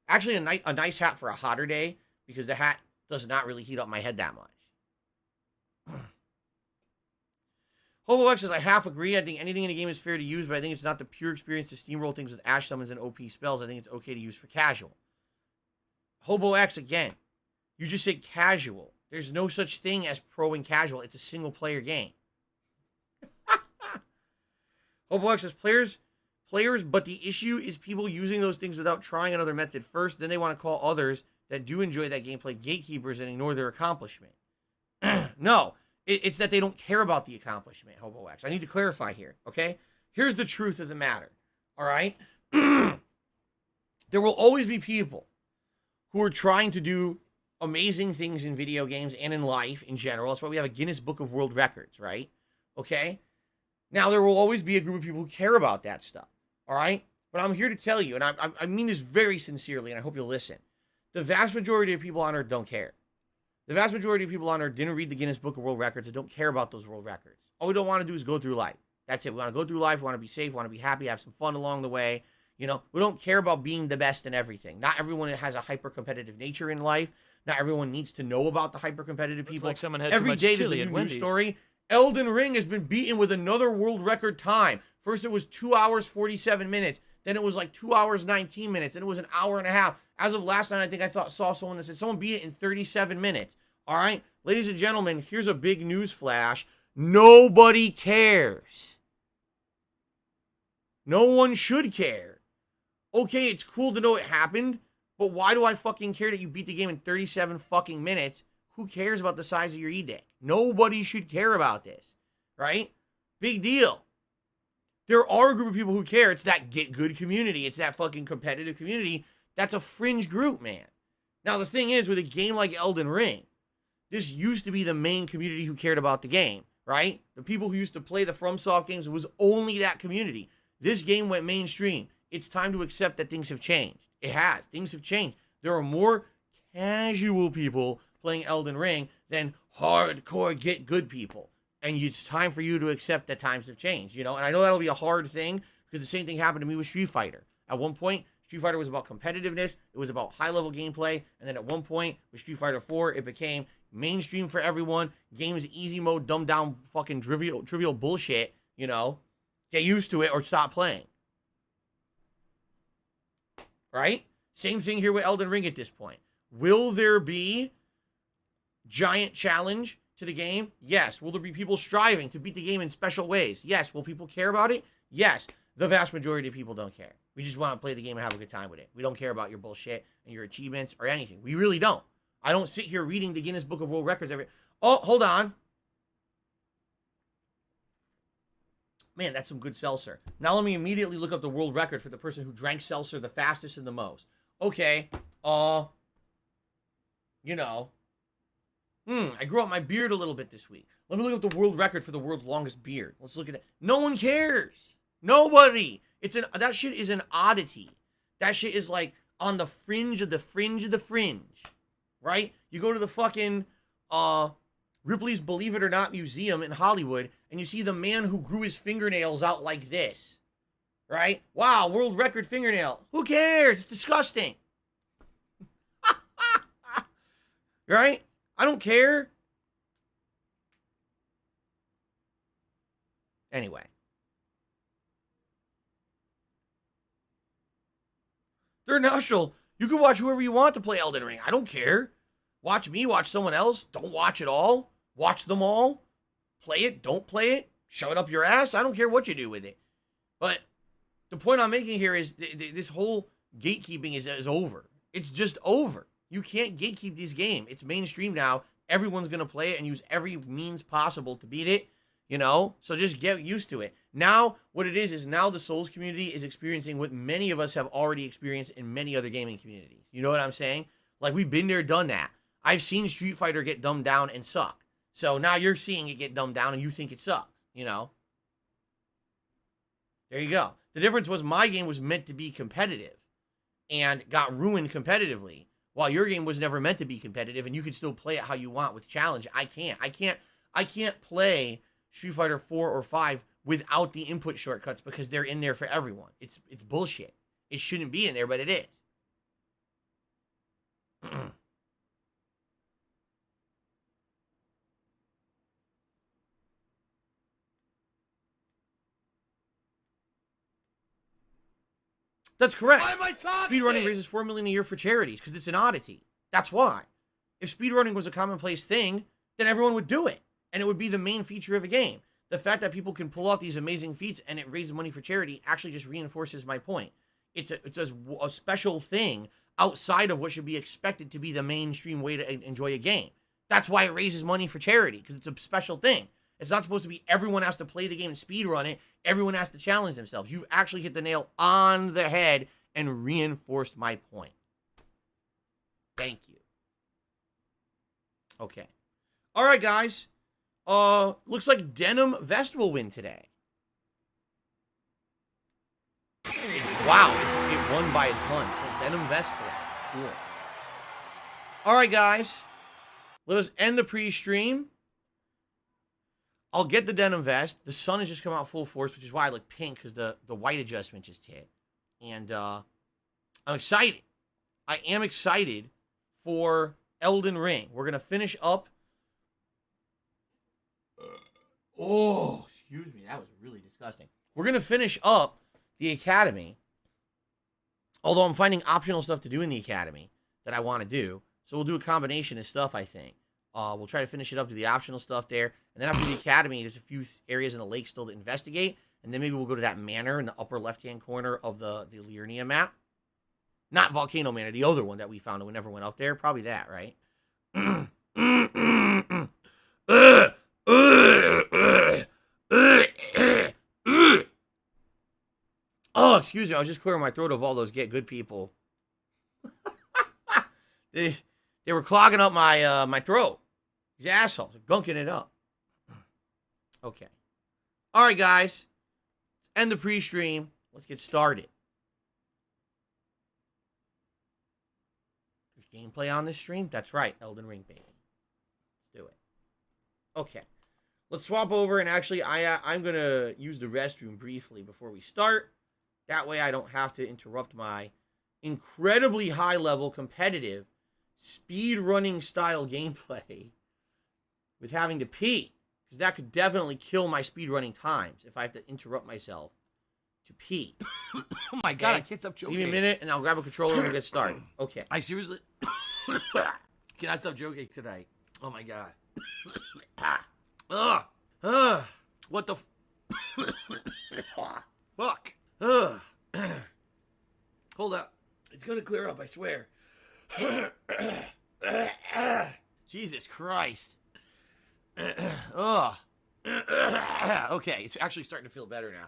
Speaker 4: Actually, a nice hat for a hotter day because the hat does not really heat up my head that much. HoboX says, I half agree. I think anything in the game is fair to use, but I think it's not the pure experience to steamroll things with Ash summons and OP spells. I think it's okay to use for casual. HoboX, again, you just said casual. There's no such thing as pro and casual. It's a single-player game. HoboX says, players, but the issue is people using those things without trying another method first. Then they want to call others that do enjoy that gameplay gatekeepers and ignore their accomplishment. No. It's that they don't care about the accomplishment, HoboX. I need to clarify here, okay? Here's the truth of the matter, all right? There will always be people who are trying to do amazing things in video games and in life in general. That's why we have a Guinness Book of World Records, right? Okay? Now, there will always be a group of people who care about that stuff, all right? But I'm here to tell you, and I mean this very sincerely, and I hope you'll listen. The vast majority of people on Earth don't care. The vast majority of people on Earth didn't read the Guinness Book of World Records and don't care about those world records. All we don't want to do is go through life. That's it. We want to go through life. We want to be safe. We want to be happy, have some fun along the way. You know, we don't care about being the best in everything. Not everyone has a hyper-competitive nature in life. Not everyone needs to know about the hyper-competitive people.
Speaker 7: Like someone had
Speaker 4: Every
Speaker 7: too much
Speaker 4: day there's a
Speaker 7: chili
Speaker 4: new
Speaker 7: at
Speaker 4: news
Speaker 7: Wendy's.
Speaker 4: story. Elden Ring has been beaten with another world record time. First it was 2 hours, 47 minutes. Then it was like 2 hours, 19 minutes. Then it was an hour and a half. As of last night, I think I saw someone that said someone beat it in 37 minutes. All right? Ladies and gentlemen, here's a big news flash. Nobody cares. No one should care. Okay, it's cool to know it happened, but why do I fucking care that you beat the game in 37 fucking minutes? Who cares about the size of your e-dick? Nobody should care about this, right? Big deal. There are a group of people who care. It's that get good community. It's that fucking competitive community. That's a fringe group, man. Now, the thing is, with a game like Elden Ring, this used to be the main community who cared about the game, right? The people who used to play the FromSoft games, it was only that community. This game went mainstream. It's time to accept that things have changed. It has. Things have changed. There are more casual people playing Elden Ring than hardcore get good people. And it's time for you to accept that times have changed, you know? And I know that'll be a hard thing because the same thing happened to me with Street Fighter. At one point, Street Fighter was about competitiveness. It was about high-level gameplay. And then at one point, with Street Fighter 4, it became mainstream for everyone. Game's easy mode, dumbed down fucking trivial bullshit, you know? Get used to it or stop playing. Right? Same thing here with Elden Ring at this point. Will there be giant challenge to the game? Yes. Will there be people striving to beat the game in special ways? Yes. Will people care about it? Yes. The vast majority of people don't care. We just want to play the game and have a good time with it. We don't care about your bullshit and your achievements or anything. We really don't. I don't sit here reading the Guinness Book of World Records every... Oh, hold on. Man, that's some good seltzer. Now let me immediately look up the world record for the person who drank seltzer the fastest and the most. Okay. You know. I grew out my beard a little bit this week. Let me look up the world record for the world's longest beard. Let's look at it. No one cares. Nobody. That shit is an oddity. That shit is like on the fringe of the fringe of the fringe. Right? You go to the fucking Ripley's Believe It or Not Museum in Hollywood, and you see the man who grew his fingernails out like this. Right? Wow, world record fingernail. Who cares? It's disgusting. Right? I don't care. Anyway. Third Nostril, you can watch whoever you want to play Elden Ring. I don't care. Watch me, watch someone else. Don't watch it all. Watch them all. Play it, don't play it. Shove it up your ass. I don't care what you do with it. But the point I'm making here is this whole gatekeeping is over. It's just over. You can't gatekeep this game. It's mainstream now. Everyone's going to play it and use every means possible to beat it, you know? So just get used to it. Now, what it is now the Souls community is experiencing what many of us have already experienced in many other gaming communities. You know what I'm saying? Like, we've been there, done that. I've seen Street Fighter get dumbed down and suck. So now you're seeing it get dumbed down and you think it sucks, you know? There you go. The difference was my game was meant to be competitive and got ruined competitively, while your game was never meant to be competitive, and you can still play it how you want with challenge. I can't play Street Fighter 4 or 5 without the input shortcuts because they're in there for everyone. It's bullshit. It shouldn't be in there, but it is. That's correct.
Speaker 6: Why am I talking?
Speaker 4: Speedrunning raises $4 million a year for charities because it's an oddity. That's why. If speedrunning was a commonplace thing, then everyone would do it, and it would be the main feature of a game. The fact that people can pull off these amazing feats and it raises money for charity actually just reinforces my point. It's a special thing outside of what should be expected to be the mainstream way to enjoy a game. That's why it raises money for charity, because it's a special thing. It's not supposed to be everyone has to play the game and speedrun it. Everyone has to challenge themselves. You've actually hit the nail on the head and reinforced my point. Thank you. Okay. All right, guys. Looks like Denim Vest will win today. Wow, it won by a ton. So Denim Vest today. Cool. All right, guys. Let us end the pre-stream. I'll get the Denim Vest. The sun has just come out full force, which is why I look pink, because the white adjustment just hit. And I'm excited. I am excited for Elden Ring. We're going to finish up. Oh, excuse me. That was really disgusting. We're going to finish up the Academy. Although I'm finding optional stuff to do in the Academy that I want to do. So we'll do a combination of stuff, I think. We'll try to finish it up, do the optional stuff there. And then after the Academy, there's a few areas in the lake still to investigate. And then maybe we'll go to that manor in the upper left-hand corner of the Liurnia map. Not Volcano Manor, the other one that we found and we never went up there. Probably that, right? Oh, excuse me. I was just clearing my throat of all those get good people. They were clogging up my throat. These assholes are gunking it up. Okay. All right, guys. Let's end the pre-stream. Let's get started. There's gameplay on this stream? That's right. Elden Ring, baby. Let's do it. Okay. Let's swap over, and actually, I'm going to use the restroom briefly before we start. That way I don't have to interrupt my incredibly high-level, competitive, speed-running style gameplay with having to pee. Because that could definitely kill my speedrunning times if I have to interrupt myself to pee.
Speaker 1: Oh my god, I can't stop
Speaker 4: So
Speaker 1: joking.
Speaker 4: give me a minute, and I'll grab a controller and we'll get started. Okay.
Speaker 1: I seriously cannot stop joking tonight. Oh my god. What the fuck? Hold up. It's gonna clear up, I swear. Jesus Christ. Okay, it's actually starting to feel better now.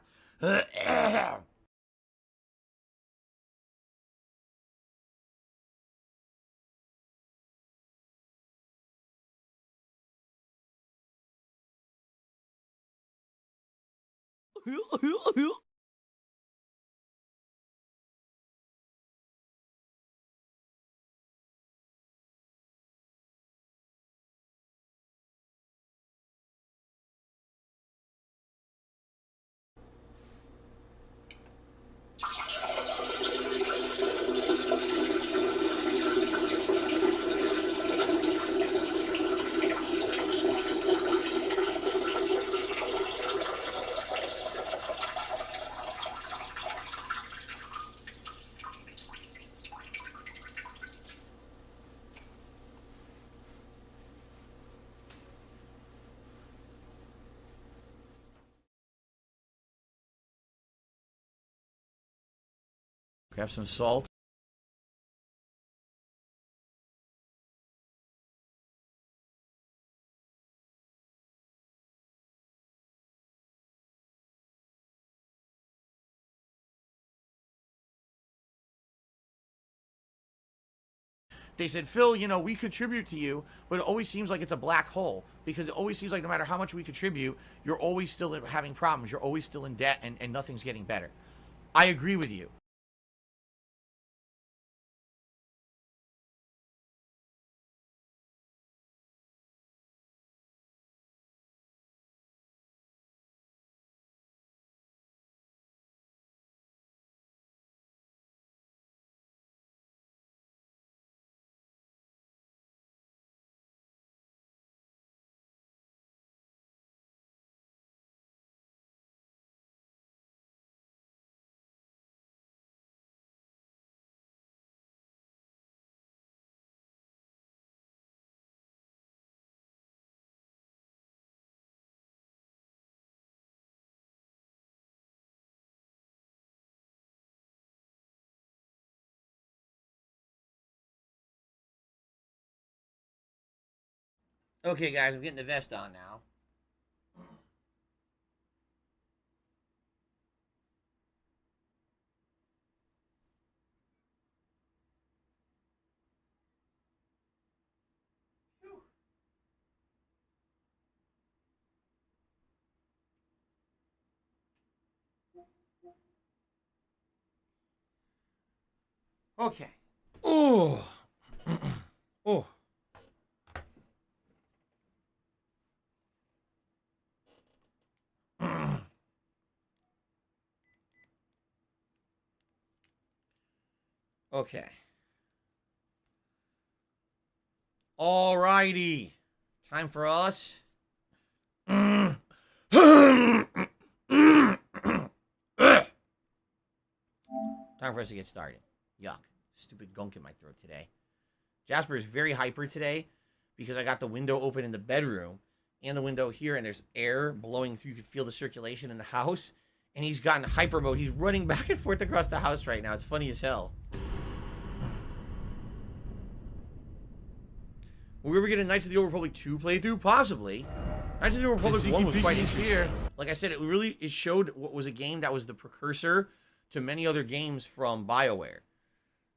Speaker 1: Grab some salt. They said, Phil, you know, we contribute to you, but it always seems like it's a black hole, because it always seems like no matter how much we contribute, you're always still having problems. You're always still in debt, and nothing's getting better. I agree with you.
Speaker 4: Okay, guys, I'm getting the vest on now.
Speaker 1: Okay.
Speaker 4: Oh. Oh. Okay. Alrighty. Time for us. Time for us to get started. Yuck. Stupid gunk in my throat today. Jasper is very hyper today because I got the window open in the bedroom and the window here, and there's air blowing through. You can feel the circulation in the house. And he's gotten hyper mode. He's running back and forth across the house right now. It's funny as hell. Will we ever get a Knights of the Old Republic 2 playthrough? Possibly. Knights of the Old Republic 1 was quite interesting. Like I said, it showed what was a game that was the precursor to many other games from BioWare.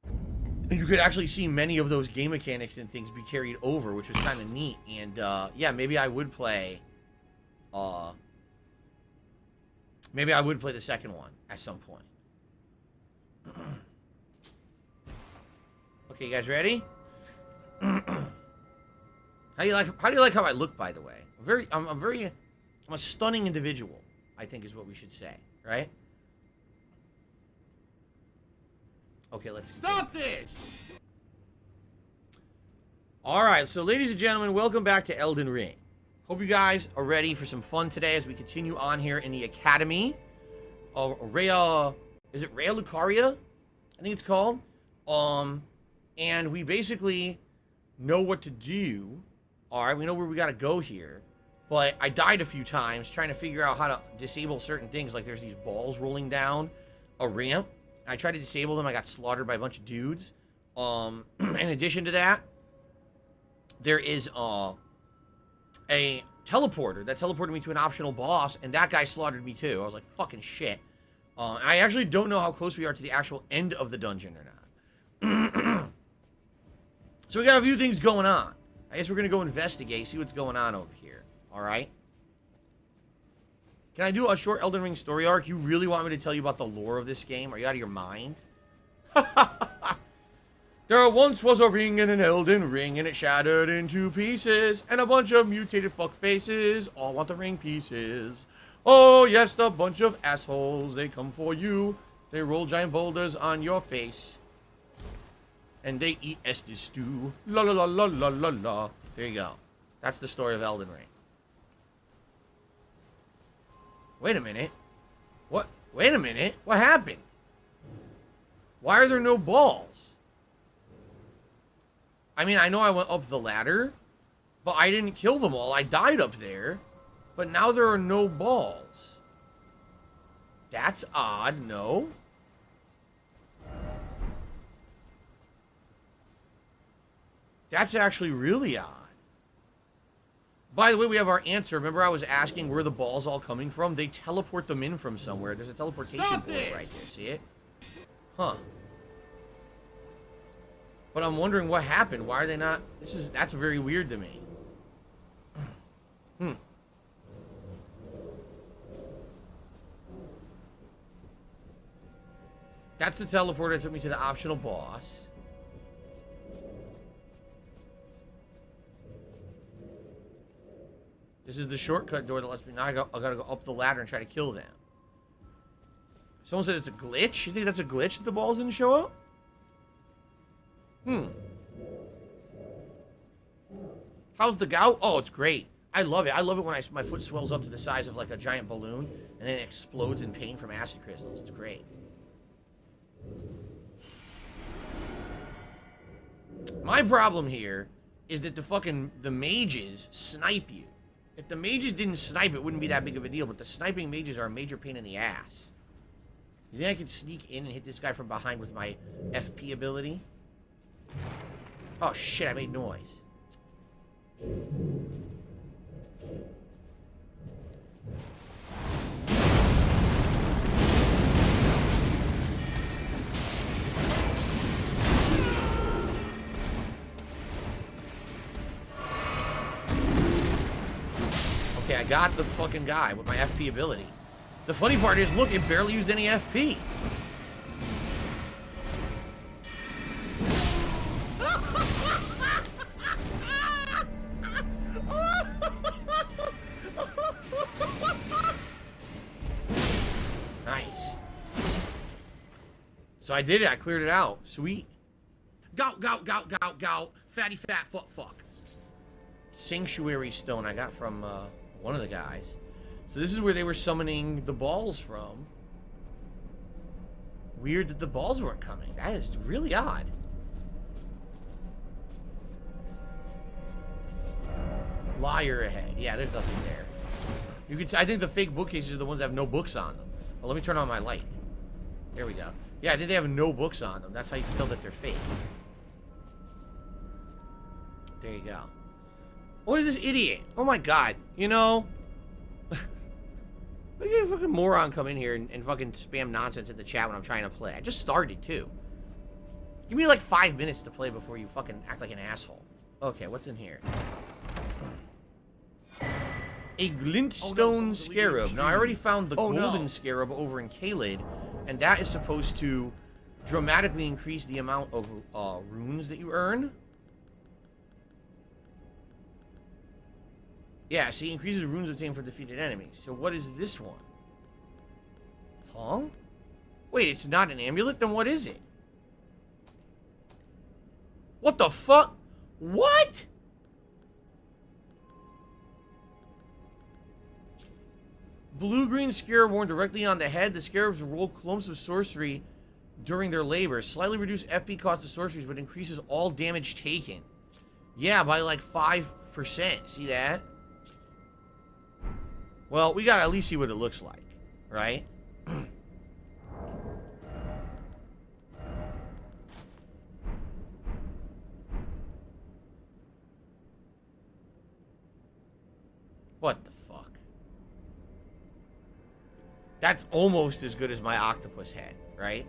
Speaker 4: And you could actually see many of those game mechanics and things be carried over, which was kind of neat. And, yeah, maybe I would play, maybe I would play the second one at some point. Okay, you guys ready? How do you like how I look, by the way? I'm a stunning individual, I think is what we should say, right? Okay, let's
Speaker 1: Stop this!
Speaker 4: Alright, so ladies and gentlemen, welcome back to Elden Ring. Hope you guys are ready for some fun today as we continue on here in the Academy of Rhea... Is it Rhea Lucaria? I think it's called. And we basically know what to do. Alright, we know where we gotta go here. But I died a few times trying to figure out how to disable certain things. Like there's these balls rolling down a ramp. I tried to disable them. I got slaughtered by a bunch of dudes. In addition to that, there is a teleporter that teleported me to an optional boss, and that guy slaughtered me too. I was like, fucking shit. I actually don't know how close we are to the actual end of the dungeon or not. So we got a few things going on. I guess we're going to go investigate, see what's going on over here. Alright? Can I do a short Elden Ring story arc? You really want me to tell you about the lore of this game? Are you out of your mind? There once was a ring in an Elden Ring, and it shattered into pieces, and a bunch of mutated fuckfaces all want the ring pieces. Oh, yes, the bunch of assholes, they come for you. They roll giant boulders on your face. And they eat Estes stew. La la la la la la la. There you go. That's the story of Elden Ring. Wait a minute. What? Wait a minute. What happened? Why are there no balls? I mean, I know I went up the ladder, but I didn't kill them all. I died up there, but now there are no balls. That's odd, no? That's actually really odd. By the way, we have our answer. Remember I was asking where the balls all coming from? They teleport them in from somewhere. There's a teleportation board right there. See it? Huh. But I'm wondering what happened. Why are they not... That's very weird to me. That's the teleporter that took me to the optional boss. This is the shortcut door that lets me... Now I gotta go up the ladder and try to kill them. Someone said it's a glitch? You think that's a glitch that the balls didn't show up? How's the gout? Oh, it's great. I love it. I love it when my foot swells up to the size of like a giant balloon and then it explodes in pain from acid crystals. It's great. My problem here is that the mages snipe you. If the mages didn't snipe, it wouldn't be that big of a deal, but the sniping mages are a major pain in the ass. You think I could sneak in and hit this guy from behind with my FP ability? Oh shit, I made noise. Okay, I got the fucking guy with my FP ability. The funny part is, look, it barely used any FP. Nice. So I did it. I cleared it out. Sweet. Gout, gout, gout, gout, gout. Fatty, fat, fuck, fuck. Sanctuary stone I got from one of the guys. So this is where they were summoning the balls from. Weird that the balls weren't coming. That is really odd. Liar ahead. Yeah, there's nothing there. You could. I think the fake bookcases are the ones that have no books on them. Well, let me turn on my light. There we go. Yeah, I think they have no books on them. That's how you can tell that they're fake. There you go. What is this idiot? Oh my god. You know... Look at a fucking moron come in here and fucking spam nonsense in the chat when I'm trying to play. I just started, too. Give me like 5 minutes to play before you fucking act like an asshole. Okay, what's in here? A glintstone scarab. Now, I already found the golden scarab over in Kaled, and that is supposed to dramatically increase the amount of runes that you earn. Yeah, see, increases runes obtained for defeated enemies. So what is this one? Huh? Wait, it's not an amulet? Then what is it? What the fuck? What? Blue-green scarab worn directly on the head. The scarabs roll clumps of sorcery during their labor. Slightly reduce FP cost of sorceries, but increases all damage taken. Yeah, by like 5%. See that? Well, we gotta at least see what it looks like, right? What the fuck? That's almost as good as my octopus head, right?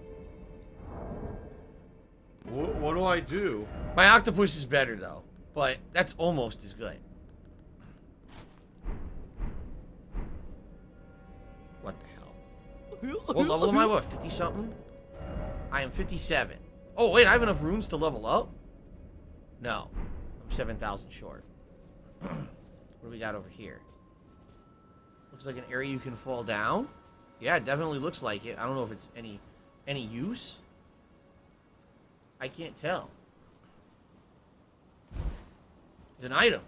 Speaker 6: What do I do?
Speaker 4: My octopus is better, though. But that's almost as good. What the hell? What level am I? What, 50-something? I am 57. Oh, wait, I have enough runes to level up? No. I'm 7,000 short. What do we got over here? Looks like an area you can fall down. Yeah, it definitely looks like it. I don't know if it's any use. I can't tell. It's an item.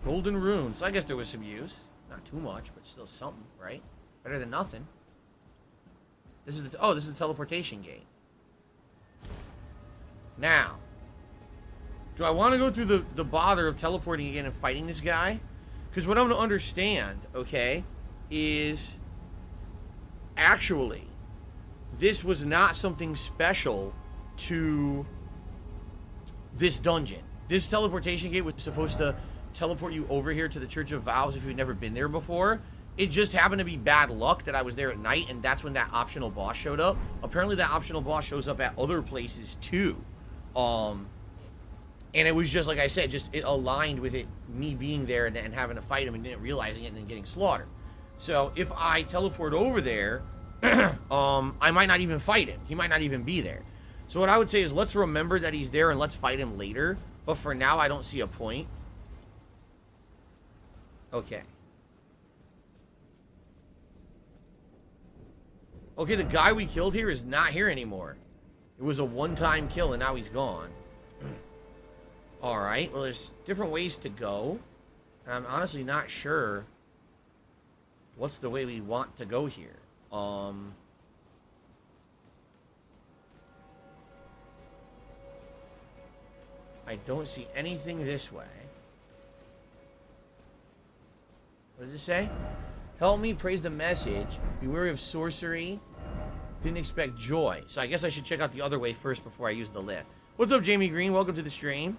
Speaker 4: Golden runes. I guess there was some use. Not too much, but still something, right? Better than nothing. This is the this is the teleportation gate. Now, do I want to go through the bother of teleporting again and fighting this guy? Because what I'm going to understand, okay, is actually this was not something special to this dungeon. This teleportation gate was supposed to teleport you over here to the Church of Vows if you'd never been there before. It just happened to be bad luck that I was there at night, and that's when that optional boss showed up. Apparently that optional boss shows up at other places too. And it was just, like I said, just it aligned with it, me being there and having to fight him and didn't realizing it and then getting slaughtered. So if I teleport over there I might not even fight him. He might not even be there. So what I would say is let's remember that he's there and let's fight him later. But for now, I don't see a point. Okay. Okay, the guy we killed here is not here anymore. It was a one-time kill and now he's gone. Alright, well there's different ways to go. And I'm honestly not sure what's the way we want to go here. I don't see anything this way. What does it say? Help me praise the message. Be wary of sorcery. Didn't expect joy. So I guess I should check out the other way first before I use the lift. What's up, Jamie Green? Welcome to the stream.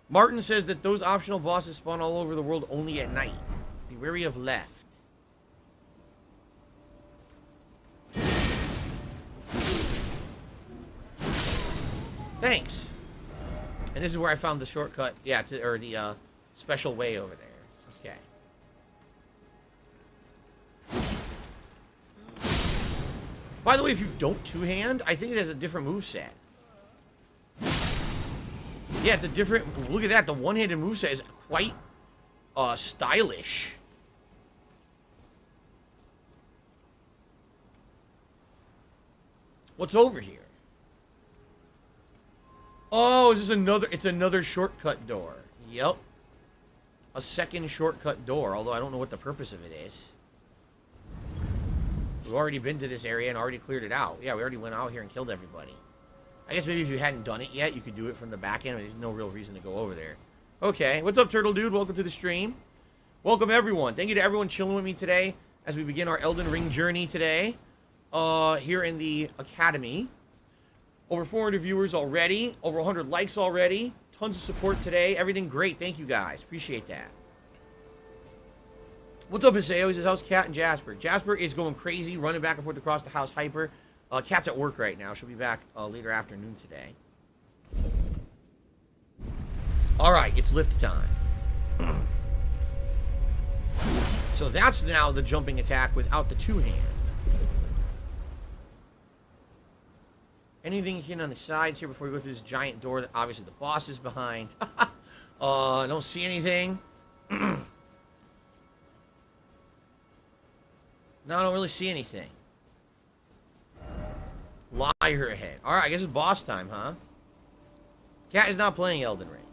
Speaker 4: Martin says that those optional bosses spawn all over the world only at night. Be wary of left. Thanks. And this is where I found the shortcut, yeah, or the special way over there. Okay. By the way, if you don't two-hand, I think it has a different moveset. Yeah, it's a different... Look at that. The one-handed moveset is quite stylish. What's over here? Oh, is this another... It's another shortcut door. Yep. A second shortcut door, although I don't know what the purpose of it is. We've already been to this area and already cleared it out. Yeah, we already went out here and killed everybody. I guess maybe if you hadn't done it yet, you could do it from the back end. There's no real reason to go over there. Okay, what's up, Turtle Dude? Welcome to the stream. Welcome, everyone. Thank you to everyone chilling with me today as we begin our Elden Ring journey today. Here in the Academy. Over 400 viewers already. Over 100 likes already. Tons of support today. Everything great. Thank you, guys. Appreciate that. What's up, Iseo? He says, how's Cat and Jasper? Jasper is going crazy, running back and forth across the house, hyper. Cat's at work right now. She'll be back later afternoon today. Alright, it's lift time. So that's now the jumping attack without the two-hand. Anything hidden on the sides here before we go through this giant door that obviously the boss is behind? I don't see anything. No, I don't really see anything. Lie her ahead. Alright, I guess it's boss time, huh? Cat is not playing Elden Ring.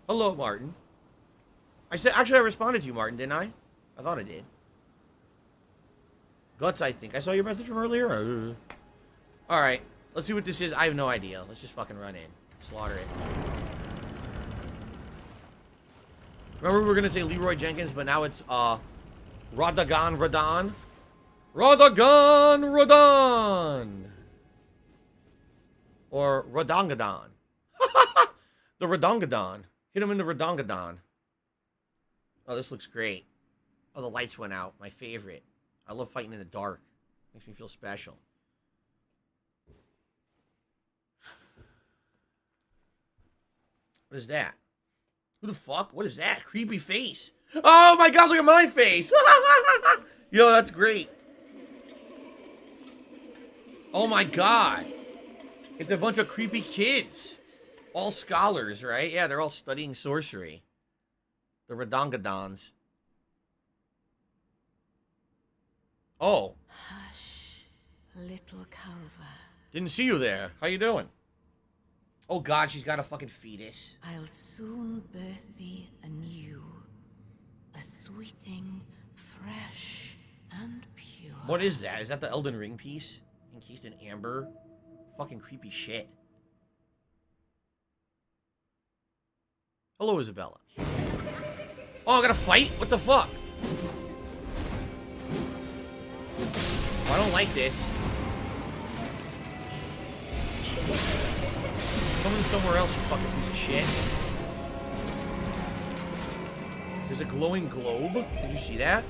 Speaker 4: Hello, Martin. Actually, I responded to you, Martin, didn't I? I thought I did. Guts, I think. I saw your message from earlier. Alright, let's see what this is. I have no idea. Let's just fucking run in. Slaughter it. Remember we were gonna say Leroy Jenkins, but now it's, Radagon Radon. Radagon Radon! Or Radongadon. The Radongadon. Hit him in the Radongadon. Oh, this looks great. Oh, the lights went out. My favorite. I love fighting in the dark. Makes me feel special. What is that? Who the fuck? What is that? Creepy face. Oh my god, look at my face! Yo, that's great. Oh my god. It's a bunch of creepy kids. All scholars, right? Yeah, they're all studying sorcery. The Radongadons. Oh.
Speaker 3: Hush, little Calva.
Speaker 4: Didn't see you there. How you doing? Oh god, she's got a fucking fetus.
Speaker 3: I'll soon birth thee anew. A sweeting, fresh, and pure.
Speaker 4: What is that? Is that the Elden Ring piece? Encased in amber? Fucking creepy shit. Hello, Isabella. Oh, I gotta fight? What the fuck? Oh, I don't like this. Coming somewhere else, you fucking piece of shit. There's a glowing globe. Did you see that?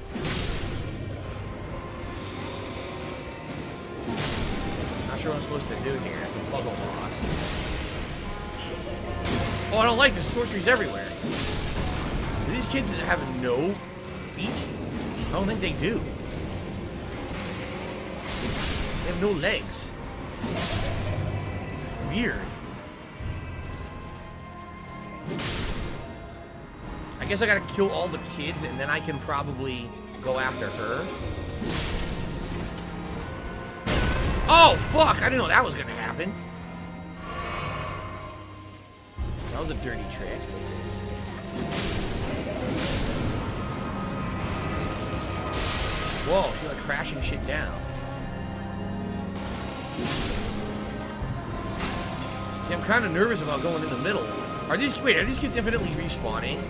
Speaker 4: Not sure what I'm supposed to do here. It's a puzzle boss. Oh, I don't like this. Sorcery's everywhere. Do these kids have no feet? I don't think they do. They have no legs. Weird. I guess I gotta kill all the kids and then I can probably go after her. Oh, fuck! I didn't know that was gonna happen. That was a dirty trick. Whoa, she's like crashing shit down. See, I'm kind of nervous about going in the middle. Are these kids infinitely respawning?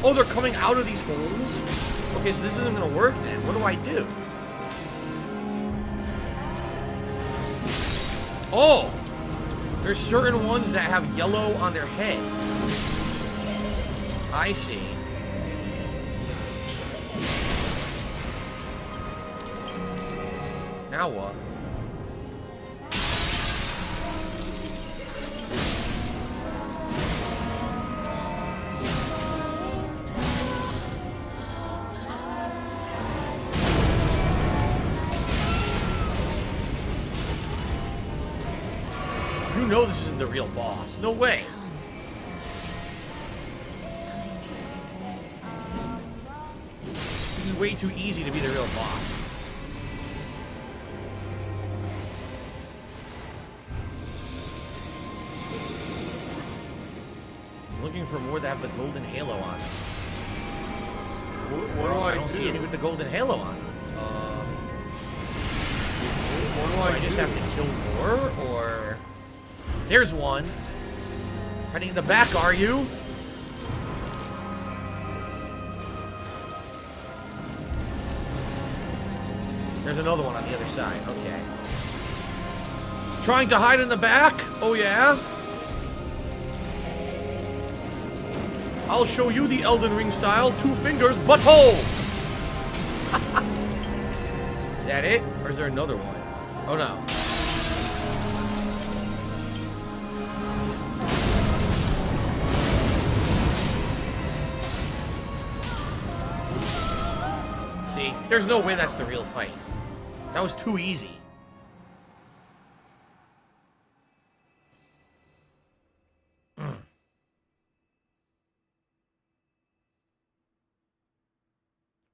Speaker 4: Oh, they're coming out of these holes? Okay, so this isn't gonna work then. What do I do? Oh! There's certain ones that have yellow on their heads. I see. Now what? You know this isn't the real boss. No way. This is way too easy to be the real boss. I'm looking for more that have the golden halo on them.
Speaker 6: What do
Speaker 4: I don't see any with the golden halo on them.
Speaker 6: What do
Speaker 4: I just have to kill more, or... There's one. Hiding in the back, are you? There's another one on the other side. Okay. Trying to hide in the back? Oh, yeah? I'll show you the Elden Ring style. 2 fingers, butthole! Is that it? Or is there another one? Oh, no. See, there's no way that's the real fight. That was too easy. What's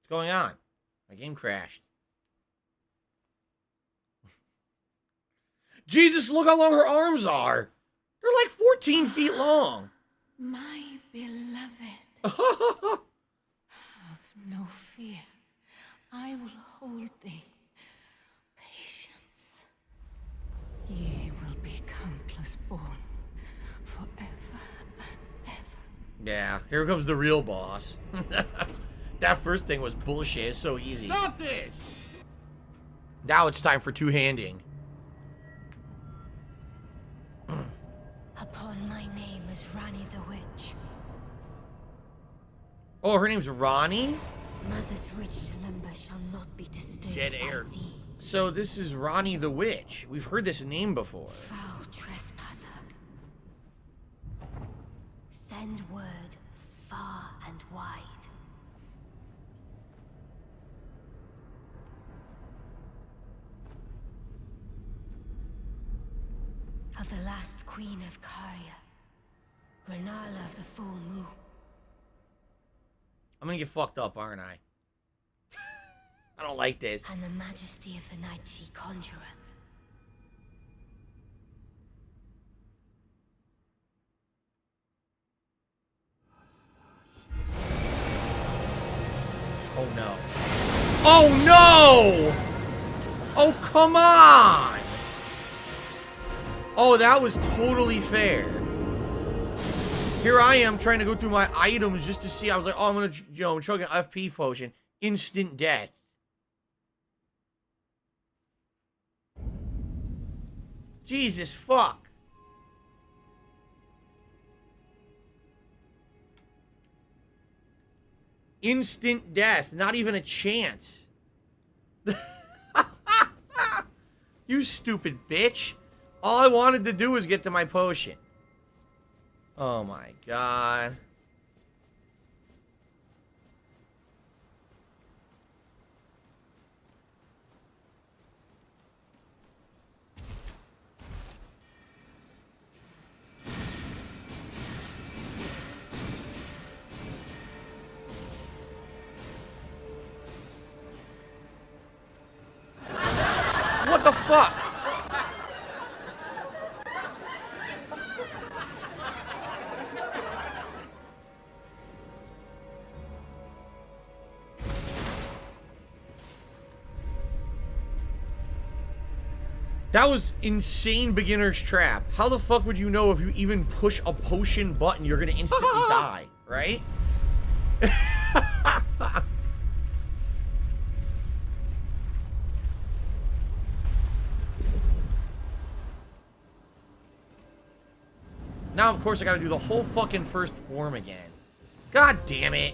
Speaker 4: going on? My game crashed. Jesus, look how long her arms are. They're like 14 feet long.
Speaker 3: My beloved, have no fear. I will hold thee. Patience. Ye will be countless born forever and ever.
Speaker 4: Yeah, here comes the real boss. That first thing was bullshit. It's so easy.
Speaker 6: Stop this!
Speaker 4: Now it's time for two-handing.
Speaker 3: Upon my name is Rani the Witch.
Speaker 4: Oh, her name's Ronnie?
Speaker 3: Mother's rich lumber shall not be disturbed
Speaker 4: Jed
Speaker 3: by
Speaker 4: Air.
Speaker 3: thee.
Speaker 4: So this is Ronnie the Witch. We've heard this name before.
Speaker 3: Foul trespasser. Send word far and wide. Of the last queen of Caria, Renala of the full moon.
Speaker 4: I'm gonna get fucked up, aren't I? I don't like this.
Speaker 3: And the majesty of the night she conjureth.
Speaker 4: Oh no. Oh no! Oh, come on! Oh, that was totally fair. Here I am trying to go through my items just to see. I was like, oh, I'm gonna, chug an FP potion. Instant death. Jesus fuck. Instant death. Not even a chance. You stupid bitch. All I wanted to do was get to my potion. Oh my god. fuck? That was insane beginner's trap. How the fuck would you know if you even push a potion button, you're gonna instantly die, right? Now, of course, I gotta do the whole fucking first form again. God damn it.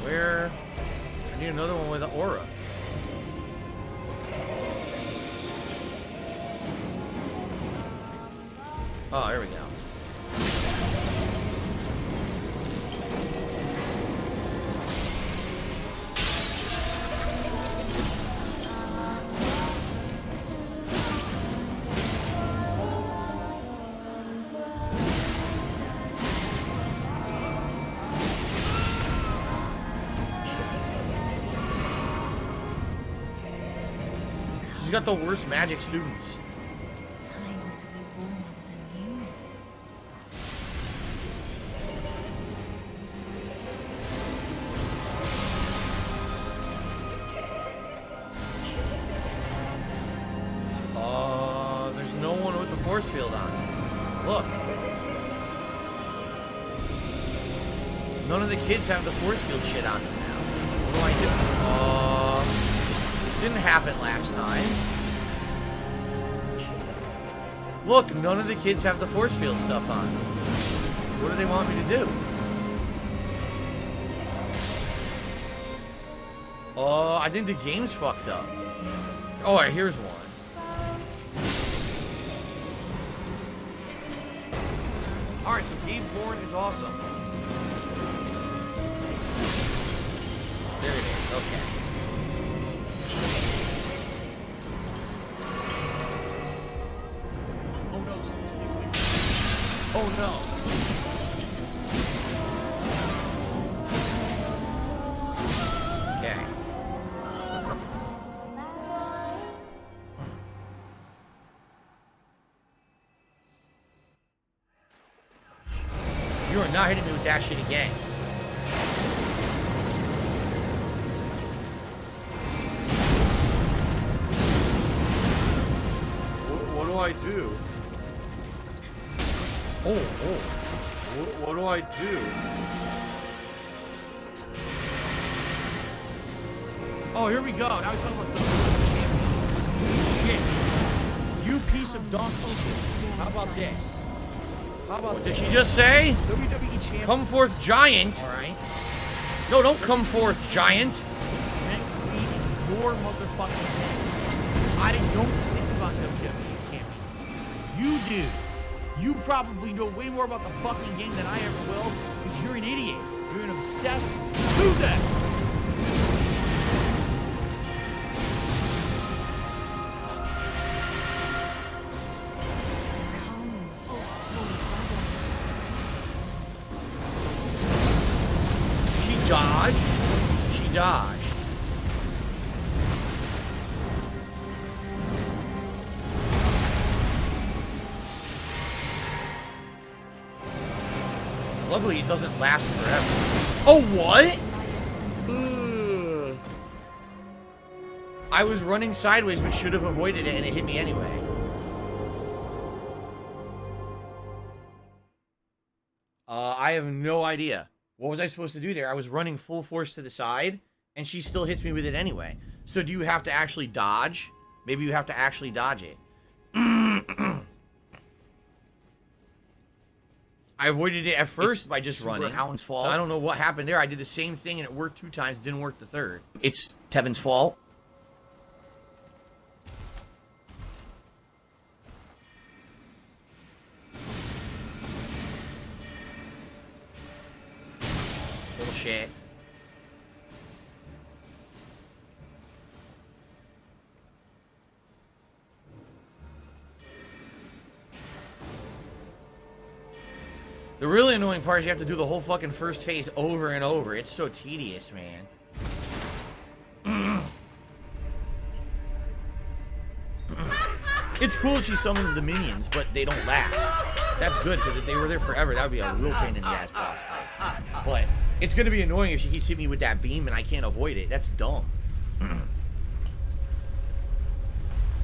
Speaker 4: Where? I need another one with an aura. Oh, here we go. She's got the worst magic students.
Speaker 3: Time to be born anew.
Speaker 4: There's no one with the force field on. Look. None of the kids have the force field shit on them now. What do I do? This didn't happen last time. Look, none of the kids have the force field stuff on. What do they want me to do? I think the game's fucked up. Oh, alright, here's one. Alright, so Game Born is awesome. There it is, okay.
Speaker 6: Oh no, something's leaving.
Speaker 4: Oh no. Okay. You are not hitting me with that shit again.
Speaker 6: What do I do?
Speaker 4: Oh.
Speaker 6: What do I do? Oh, here we go. Now he's talking about the shit. You piece of donkey shit. How about this? How about
Speaker 4: What did
Speaker 6: this?
Speaker 4: she just say?
Speaker 6: WWE champion.
Speaker 4: Come forth, giant.
Speaker 6: Alright.
Speaker 4: No, don't come forth, giant.
Speaker 6: Then we your motherfucking head. I don't think about WWE champion. You do. You probably know way more about the fucking game than I ever will, because you're an idiot. You're an obsessed loser.
Speaker 4: She dodged. She dodged. Luckily, it doesn't last forever. Oh, what? I was running sideways, but should have avoided it, and it hit me anyway. I have no idea. What was I supposed to do there? I was running full force to the side, and she still hits me with it anyway. So do you have to actually dodge? Maybe you have to actually dodge it. I avoided it at first by just running.
Speaker 1: Alan's fault.
Speaker 4: So I don't know what happened there. I did the same thing, and it worked 2 times. Didn't work the third. It's Tevin's fault. Bullshit. The really annoying part is you have to do the whole fucking first phase over and over. It's so tedious, man. It's cool she summons the minions, but they don't last. That's good, because if they were there forever, that would be a real pain in the ass boss fight. But it's going to be annoying if she keeps hitting me with that beam and I can't avoid it. That's dumb.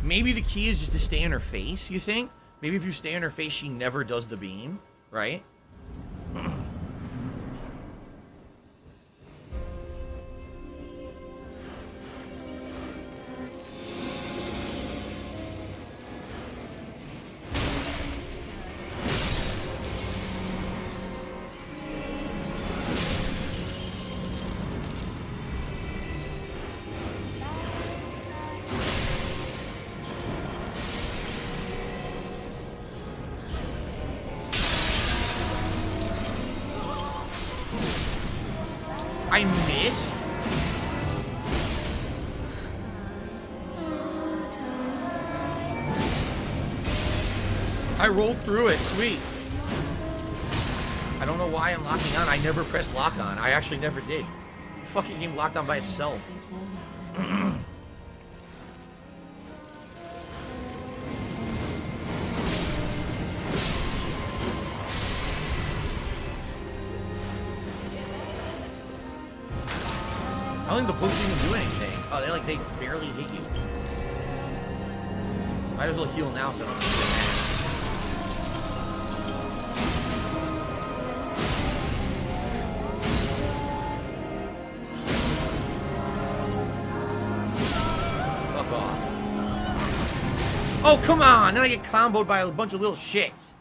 Speaker 4: Maybe the key is just to stay in her face, you think? Maybe if you stay in her face, she never does the beam, right? I missed? I rolled through it. Sweet. I don't know why I'm locking on. I never pressed lock on. I actually never did. The fucking game locked on by itself. I don't think the books even do anything. Oh, they barely hit you. Might as well heal now so I don't have to get mad. Fuck off. Oh, come on! Then I get comboed by a bunch of little shits.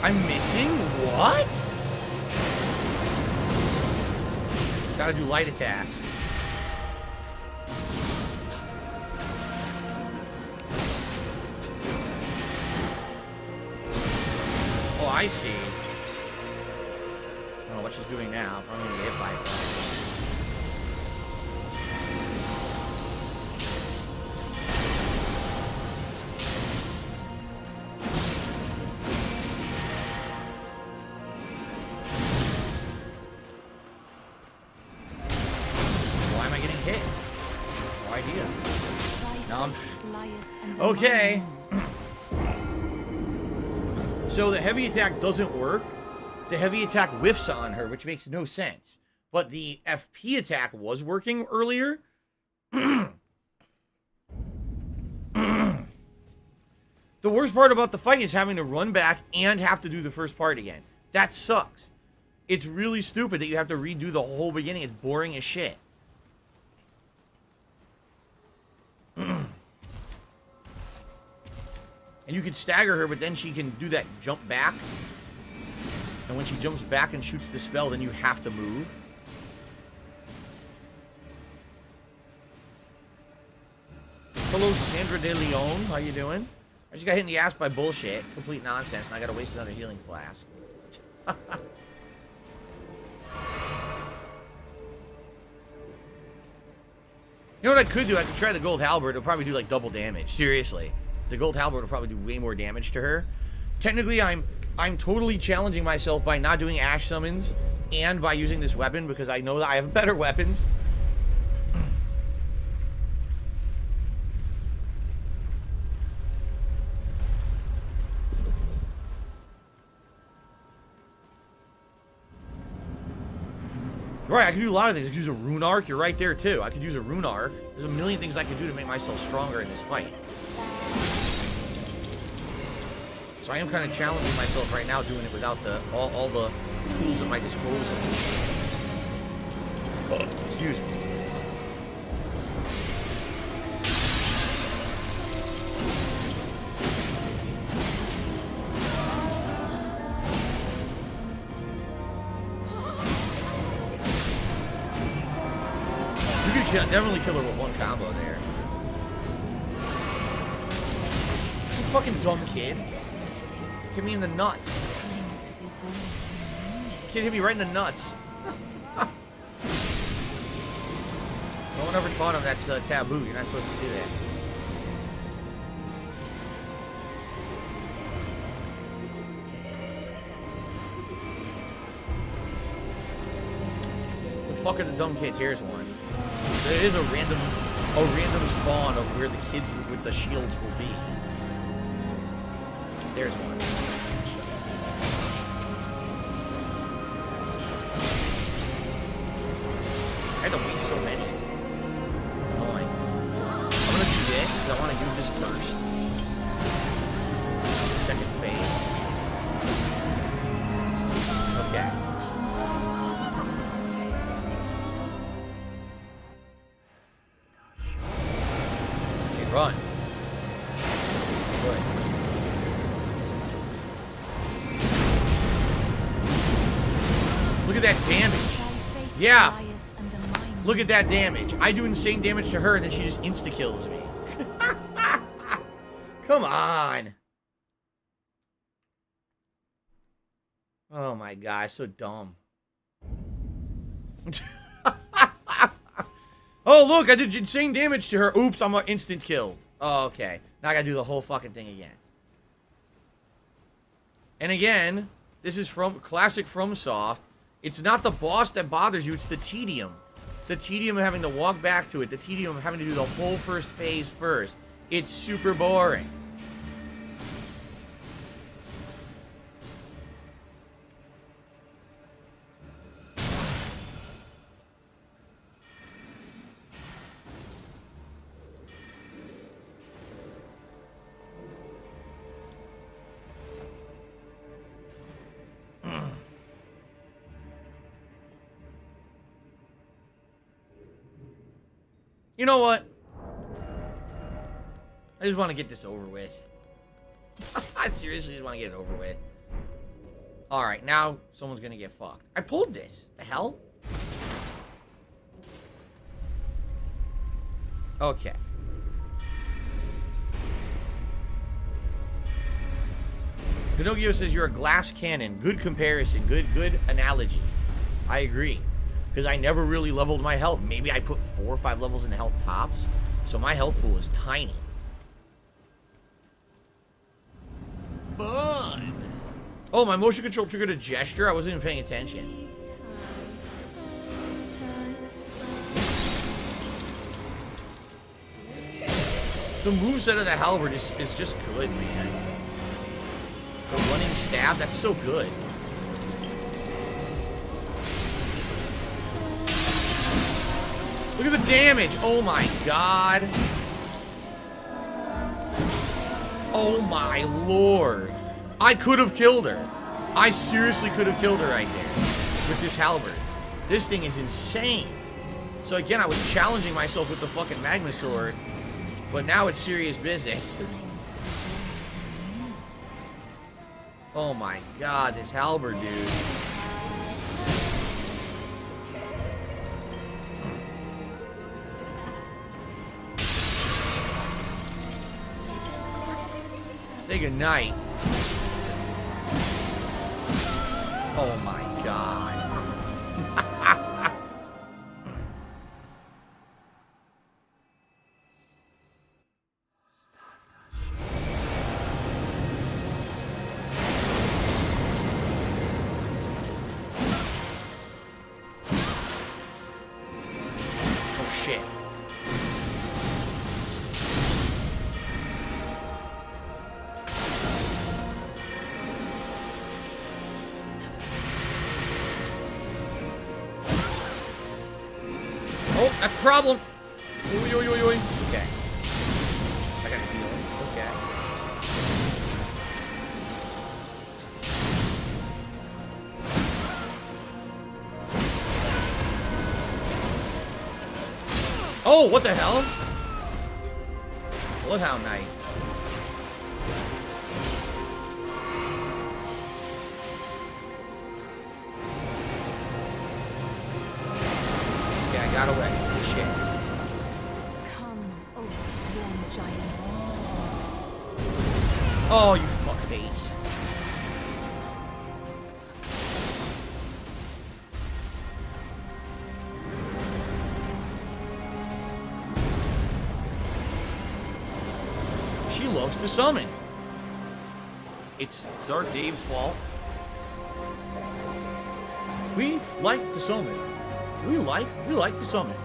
Speaker 4: I'm missing? What? Gotta do light attacks. Oh, I see. I don't know what she's doing now. I'm gonna get hit by it. Okay. So the heavy attack doesn't work. The heavy attack whiffs on her, which makes no sense. But the FP attack was working earlier. The worst part about the fight is having to run back and have to do the first part again. That sucks. It's really stupid that you have to redo the whole beginning. It's boring as shit. And you can stagger her, but then she can do that jump back. And when she jumps back and shoots the spell, then you have to move. Hello, Sandra De Leon. How you doing? I just got hit in the ass by bullshit. Complete nonsense, and I gotta waste another healing flask. You know what I could do? I could try the gold halberd. It'll probably do like double damage. Seriously. The gold halberd will probably do way more damage to her. Technically, I'm totally challenging myself by not doing ash summons and by using this weapon because I know that I have better weapons. Right, I could do a lot of things. I could use a rune arc. You're right there, too. I could use a rune arc. There's a million things I could do to make myself stronger in this fight. So I am kind of challenging myself right now doing it without all the tools at my disposal. Excuse me. You could definitely kill her with one combo there. You fucking dumb kid. Hit me in the nuts. Kid hit me right in the nuts. No one ever taught him that's taboo. You're not supposed to do that. The fuck are the dumb kids? Here's one. There is a random spawn of where the kids with the shields will be. There's one. I had to waste so many. Annoying. I'm gonna do this because I want to use this first. Second phase. Okay. Okay, run. Good. Look at that damage. Yeah. Look at that damage. I do insane damage to her, and then she just insta-kills me. Come on. Oh my gosh, so dumb. Oh, look, I did insane damage to her. Oops, I'm instant killed. Oh, okay. Now I gotta do the whole fucking thing again. And again, this is from classic FromSoft. It's not the boss that bothers you, it's the tedium. The tedium of having to walk back to it. The tedium of having to do the whole first phase first. It's super boring. You know what? I just want to get this over with. I seriously just want to get it over with. Alright, now someone's gonna get fucked. I pulled this. The hell? Okay. Pinocchio says you're a glass cannon. Good comparison. Good analogy. I agree. Because I never really leveled my health. Maybe I put 4 or 5 levels in health tops. So my health pool is tiny. Fun! Oh, my motion control triggered a gesture? I wasn't even paying attention. The moveset of the halberd is just good, man. The running stab, that's so good. Look at the damage! Oh my god! Oh my lord! I could have killed her. I seriously could have killed her right there with this halberd. This thing is insane. So again, I was challenging myself with the fucking Magma Sword, but now it's serious business. Oh my god, this halberd, dude. Say goodnight. Oh my god. Oh shit. Oh, that's a problem. Oi, oi, oi, oi. Okay. I got heal. Okay. Oh, what the hell? Bloodhound Knight. Got away. Shit.
Speaker 3: Come, oh sworn giant.
Speaker 4: Oh, you fuckface.
Speaker 1: loves to summon. It's Dark Dave's fault. We like to summon. We like to summon.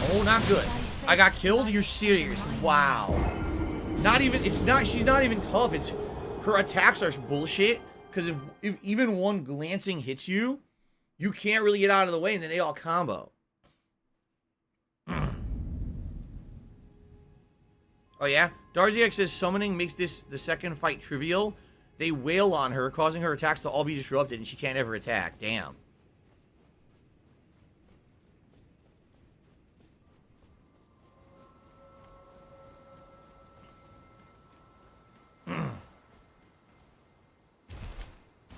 Speaker 1: Oh, not good. I got killed? You're serious. Wow. Not even, she's not even tough. It's, her attacks are bullshit. Because if even one glancing hits you, you can't really get out of the way and then they all combo. Oh yeah? Darziak says summoning makes the second fight trivial. They wail on her, causing her attacks to all be disrupted and she can't ever attack. Damn.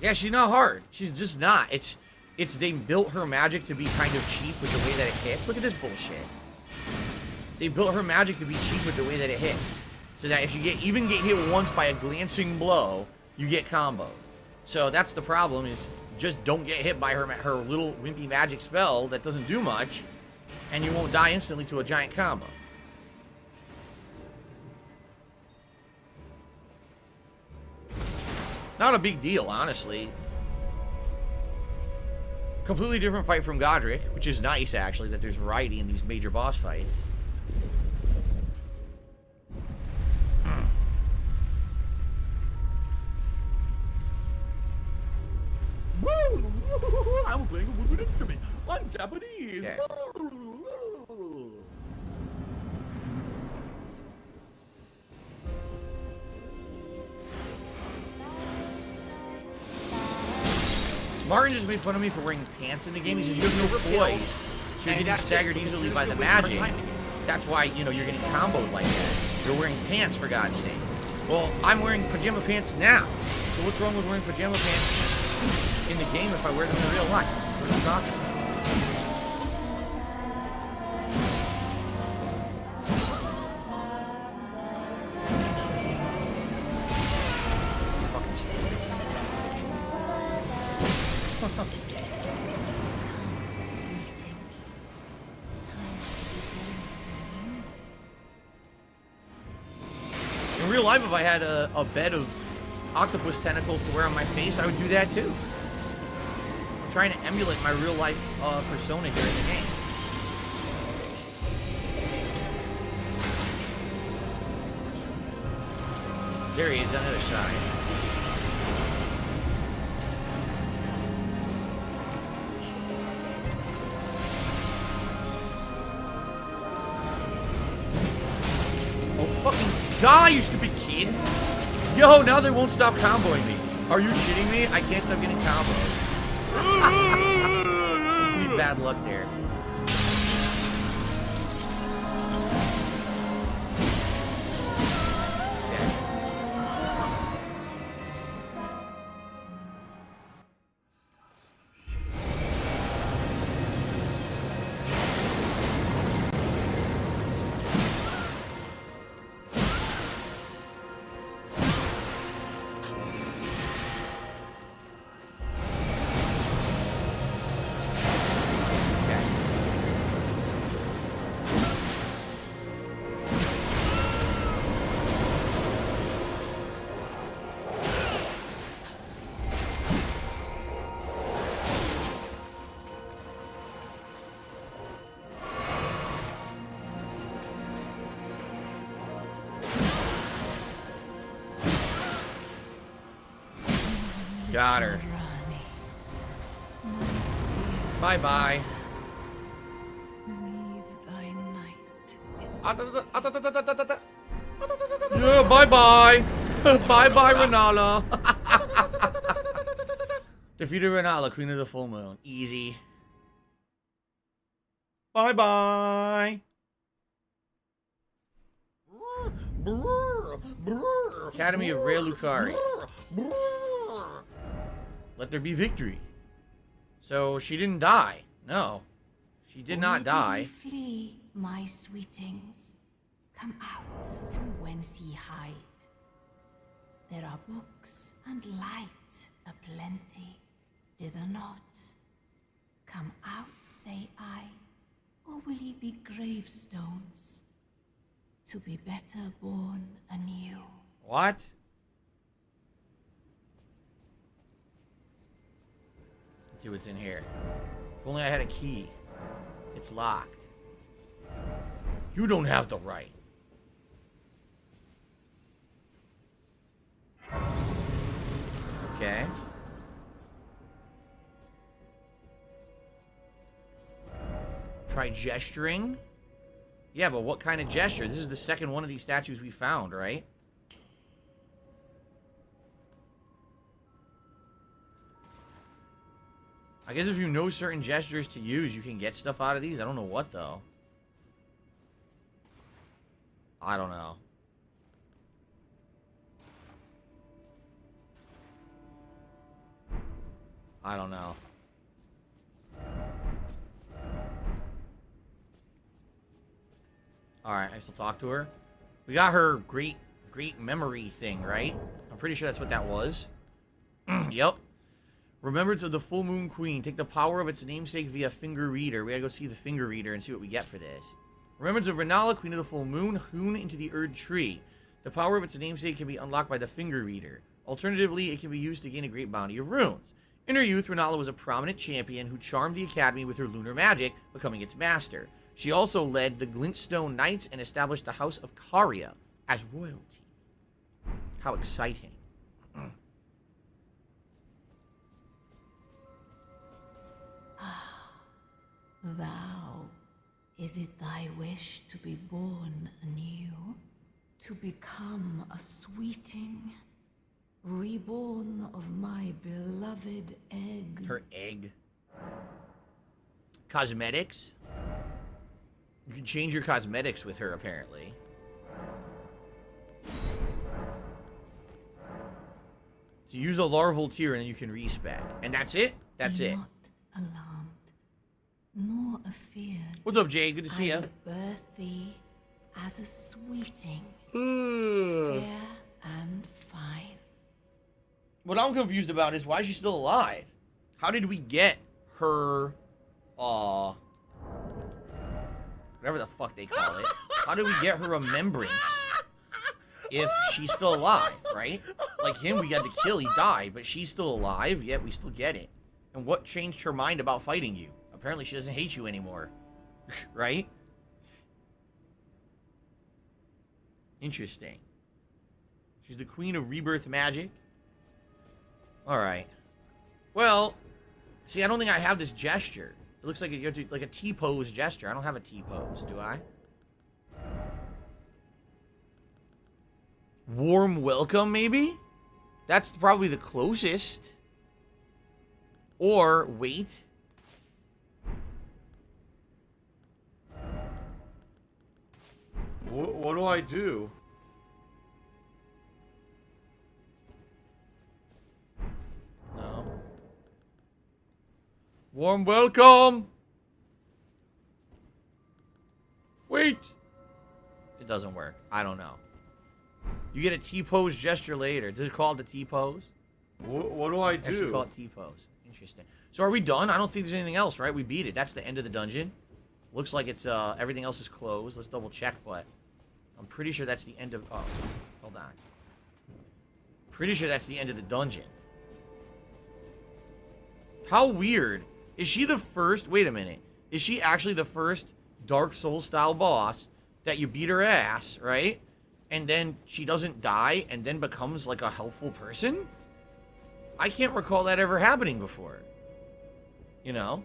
Speaker 1: Yeah, she's not hard. She's just not. It's they built her magic to be kind of cheap with the way that it hits. Look at this bullshit. They built her magic to be cheap with the way that it hits. So that if you even get hit once by a glancing blow, you get combo. So that's the problem, is just don't get hit by her little wimpy magic spell that doesn't do much, and you won't die instantly to a giant combo. Not a big deal, honestly. Completely different fight from Godric, which is nice, actually, that there's variety in these major boss fights.
Speaker 6: Woo! I'm playing a woodwind instrument. I'm Japanese.
Speaker 1: Yeah. Martin just made fun of me for wearing pants in the game. He says you have no poise, so you're getting staggered easily by the magic. That's why, you know, you're getting comboed like that. You're wearing pants, for God's sake. Well, I'm wearing pajama pants now. So what's wrong with wearing pajama pants in the game if I wear them in real life? What are you talking about? In real life, if I had a bed of octopus tentacles to wear on my face, I would do that too. I'm trying to emulate my real life persona here in the game. There he is on the other side. Die, you stupid kid! Yo, now they won't stop comboing me. Are you shitting me? I can't stop getting combos. Complete bad luck there. Got her. Bye-bye. Yeah, bye-bye. Bye-bye, Renala. Defeated Renala, Queen of the Full Moon. Easy. Bye-bye. Academy of Rey Lucari. Let there be victory. So she didn't die. No. She did not die.
Speaker 3: Flee, my sweetings. Come out from whence ye hide. There are books and light aplenty. Dither not. Come out, say I, Or will ye be gravestones, to be better born anew?
Speaker 4: What? Let's see what's in here. If only I had a key. It's locked. You don't have the right. Okay. Try gesturing. Yeah, but what kind of gesture? This is the second one of these statues we found, right? I guess if you know certain gestures to use, you can get stuff out of these. I don't know what, though. I don't know. I don't know. Alright, I still talk to her. We got her great memory thing, right? I'm pretty sure that's what that was. Yep. Remembrance of the Full Moon Queen. Take the power of its namesake via finger reader. We gotta go see the finger reader and see what we get for this. Remembrance of Renala, Queen of the Full Moon, hewn into the Erd Tree. The power of its namesake can be unlocked by the finger reader. Alternatively, it can be used to gain a great bounty of runes. In her youth, Renala was a prominent champion who charmed the Academy with her lunar magic, becoming its master. She also led the Glintstone Knights and established the House of Caria as royalty. How exciting.
Speaker 3: Thou, is it thy wish to be born anew? To become a sweeting? Reborn of my beloved egg?
Speaker 4: Her egg. Cosmetics? You can change your cosmetics with her, apparently. So use a larval tear and then you can respec. And that's it? That's it.
Speaker 3: Not alarmed, nor afeared.
Speaker 4: What's up, Jade? Good to see
Speaker 3: I
Speaker 4: ya.
Speaker 3: will birth thee as a sweeting, fair and fine.
Speaker 4: What I'm confused about is why is she still alive? How did we get her, whatever the fuck they call it. How did we get her remembrance if she's still alive, right? Like him, we had to kill, he died, but she's still alive, yet we still get it. And what changed her mind about fighting you? Apparently she doesn't hate you anymore, right? Interesting. She's the queen of rebirth magic. Alright. Well, see, I don't think I have this gesture. It looks like like a T-pose gesture. I don't have a T-pose, do I? Warm welcome, maybe? That's probably the closest. Or, wait. What do I do? No. Warm welcome! Wait! It doesn't work. I don't know. You get a T-pose gesture later. Does it call it the T-pose?
Speaker 6: What do I do?
Speaker 4: Actually call it T-pose. Interesting. So are we done? I don't think there's anything else, right? We beat it. That's the end of the dungeon. Looks like it's, everything else is closed. Let's double check, but I'm pretty sure that's the end of, oh, hold on. Pretty sure that's the end of the dungeon. How weird. Is she the first, wait a minute. Is she actually the first Dark Souls style boss that you beat her ass, right? And then she doesn't die and then becomes like a helpful person? I can't recall that ever happening before. You know?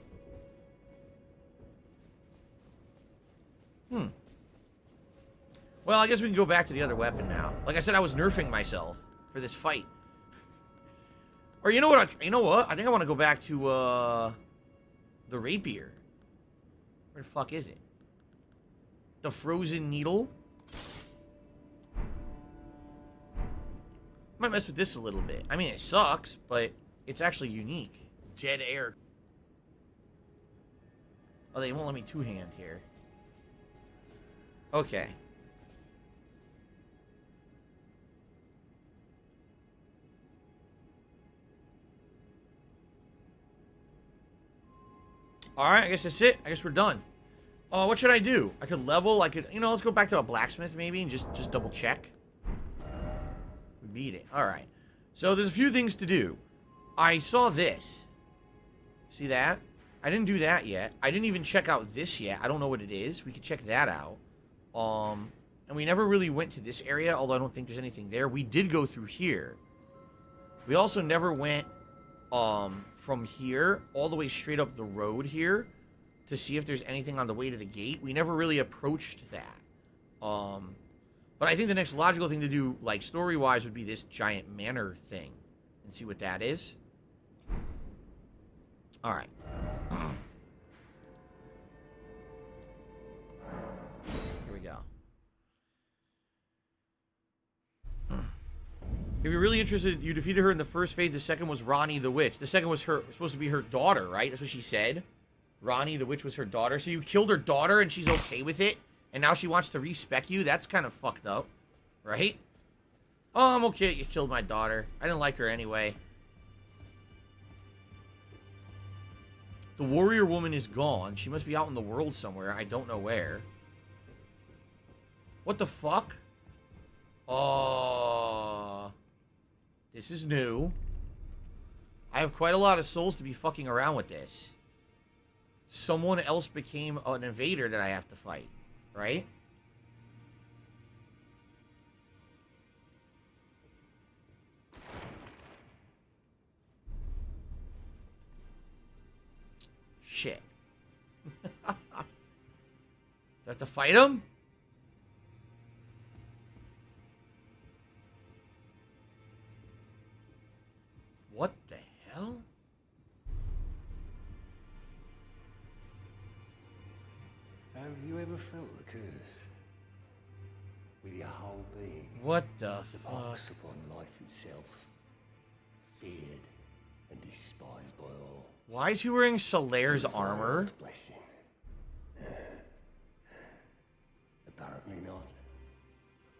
Speaker 4: Well, I guess we can go back to the other weapon now. Like I said, I was nerfing myself for this fight. Or you know what? I think I want to go back to the rapier. Where the fuck is it? The frozen needle. Might mess with this a little bit. I mean, it sucks, but it's actually unique. Dead air. Oh, they won't let me two-hand here. Okay. Alright, I guess that's it. I guess we're done. Oh, what should I do? I could level. I could, let's go back to a blacksmith maybe and just double check. We beat it. All right. So there's a few things to do. I saw this. See that? I didn't do that yet. I didn't even check out this yet. I don't know what it is. We could check that out. And we never really went to this area, although I don't think there's anything there. We did go through here. We also never went from here all the way straight up the road here to see if there's anything on the way to the gate. We never really approached that. But I think the next logical thing to do, like story-wise, would be this giant manor thing and see what that is. All right. Here we go. If you're really interested, you defeated her in the first phase. The second was Ronnie the Witch. The second was supposed to be her daughter, right? That's what she said. Ronnie the Witch was her daughter. So you killed her daughter and she's okay with it? And now she wants to respec you? That's kind of fucked up, right? Oh, I'm okay. You killed my daughter. I didn't like her anyway. The warrior woman is gone. She must be out in the world somewhere. I don't know where. What the fuck? This is new. I have quite a lot of souls to be fucking around with this. Someone else became an invader that I have to fight, right? Shit. Do I have to fight him? What the hell?
Speaker 7: Have you ever felt the curse? With your whole being?
Speaker 4: What the
Speaker 7: The
Speaker 4: fuck?
Speaker 7: pox upon life itself. Feared and despised by all.
Speaker 4: Why is he wearing Solaire's
Speaker 7: Devoid
Speaker 4: armor?
Speaker 7: Blessing. Apparently not.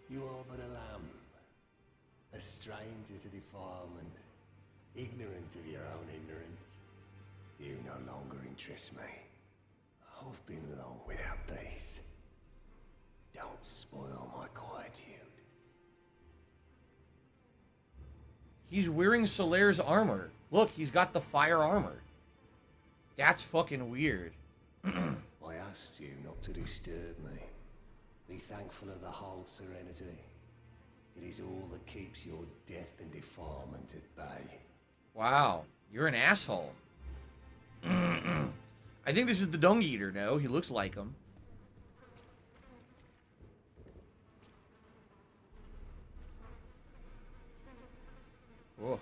Speaker 7: You are but a lamb. A stranger to defilement. Ignorant of your own ignorance. You no longer interest me. I've been long without peace. Don't spoil my quietude.
Speaker 4: He's wearing Solaire's armor. Look, he's got the fire armor. That's fucking weird.
Speaker 7: I asked you not to disturb me. Be thankful of the whole serenity. It is all that keeps your death and defilement at bay.
Speaker 4: Wow, you're an asshole. I think this is the Dung Eater, no? He looks like him. Whoa.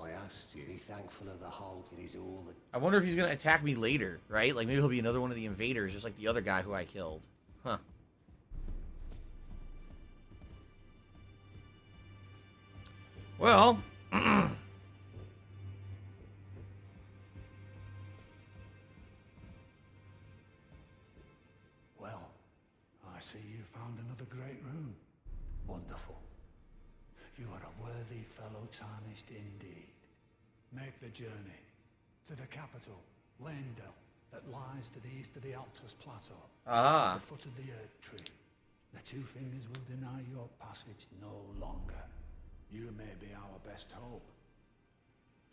Speaker 7: I asked you, be thankful of the whole. It is all that.
Speaker 4: I wonder if he's gonna attack me later, right? Like maybe he'll be another one of the invaders, just like the other guy who I killed. Huh. Well,
Speaker 8: Well, I see you found another great rune. Wonderful. You are a worthy fellow tarnished indeed. Make the journey to the capital, Leyndell, that lies to the east of the Altus Plateau. At the foot of the Earth Tree. The two fingers will deny your passage no longer. You may be our best hope.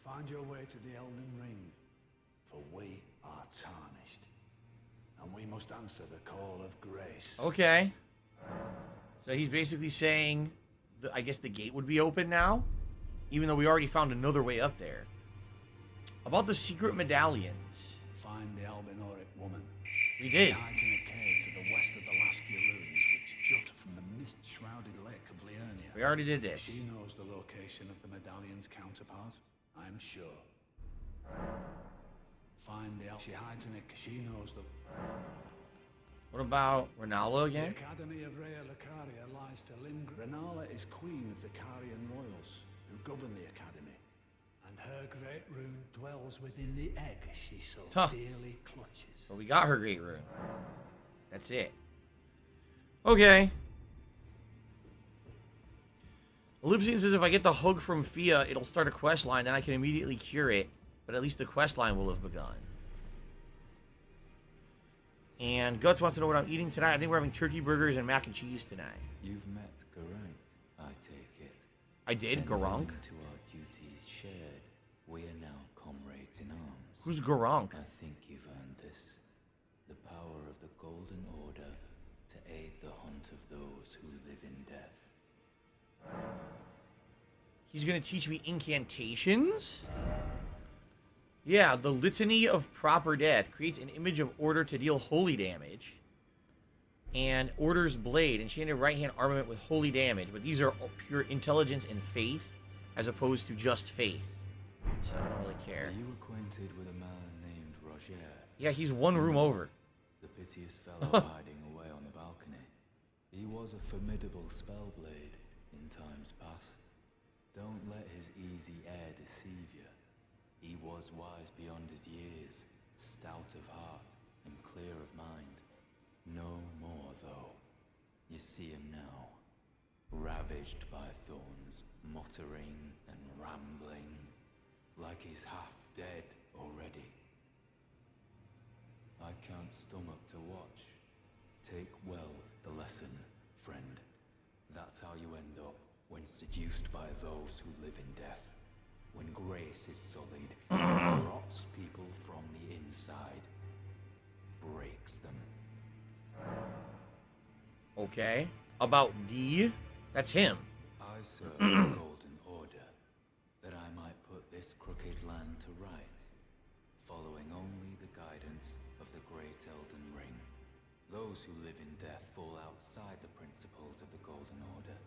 Speaker 8: Find your way to the Elden Ring, for we are tarnished. And we must answer the call of grace.
Speaker 4: okay. So he's basically saying, I guess the gate would be open now? Even though we already found another way up there. About the secret medallions.
Speaker 8: Find the Albinoric woman.
Speaker 4: We did.
Speaker 8: She hides in a cave to the west of the Laskia ruins, which jut from the mist-shrouded lake of Liurnia.
Speaker 4: We already did this.
Speaker 8: She knows the location of the medallion's counterpart, I'm sure. Find the She hides in it. She knows the...
Speaker 4: What about Renala again?
Speaker 8: The Academy of Rhea Lucaria lies to Lindgren. Renala is queen of the Carian royals, who govern the academy. And her great rune dwells within the egg she so dearly clutches.
Speaker 4: So we got her great rune. That's it. Okay. Lipsine says if I get the hug from Fia, it'll start a quest line, then I can immediately cure it. But at least the quest line will have begun. And Guts wants to know what I'm eating tonight. I think we're having turkey burgers and mac and cheese tonight.
Speaker 9: You've met Garang, I take it.
Speaker 4: I did, Garang.
Speaker 9: To our duties shared, we are now comrades in arms.
Speaker 4: Who's Garang?
Speaker 9: I think you've earned this. The power of the Golden Order to aid the hunt of those who live in death.
Speaker 4: He's gonna teach me incantations? Yeah, the Litany of Proper Death creates an image of order to deal holy damage. And Order's Blade, enchanted right-hand armament with holy damage. But these are all pure intelligence and faith, as opposed to just faith. So I don't really care.
Speaker 9: Are you acquainted with a man named Roger?
Speaker 4: Yeah, he's one room over.
Speaker 9: The piteous fellow hiding away on the balcony. He was a formidable spellblade in times past. Don't let his easy air deceive you. He was wise beyond his years, stout of heart, and clear of mind. No more, though. You see him now, ravaged by thorns, muttering and rambling, like he's half dead already. I can't stomach to watch. Take well the lesson, friend. That's how you end up when seduced by those who live in death. When grace is sullied, it rots people from the inside, breaks them.
Speaker 4: Okay. About D? That's him.
Speaker 9: I serve the Golden Order, that I might put this crooked land to rights, following only the guidance of the Great Elden Ring. Those who live in death fall outside the principles of the Golden Order.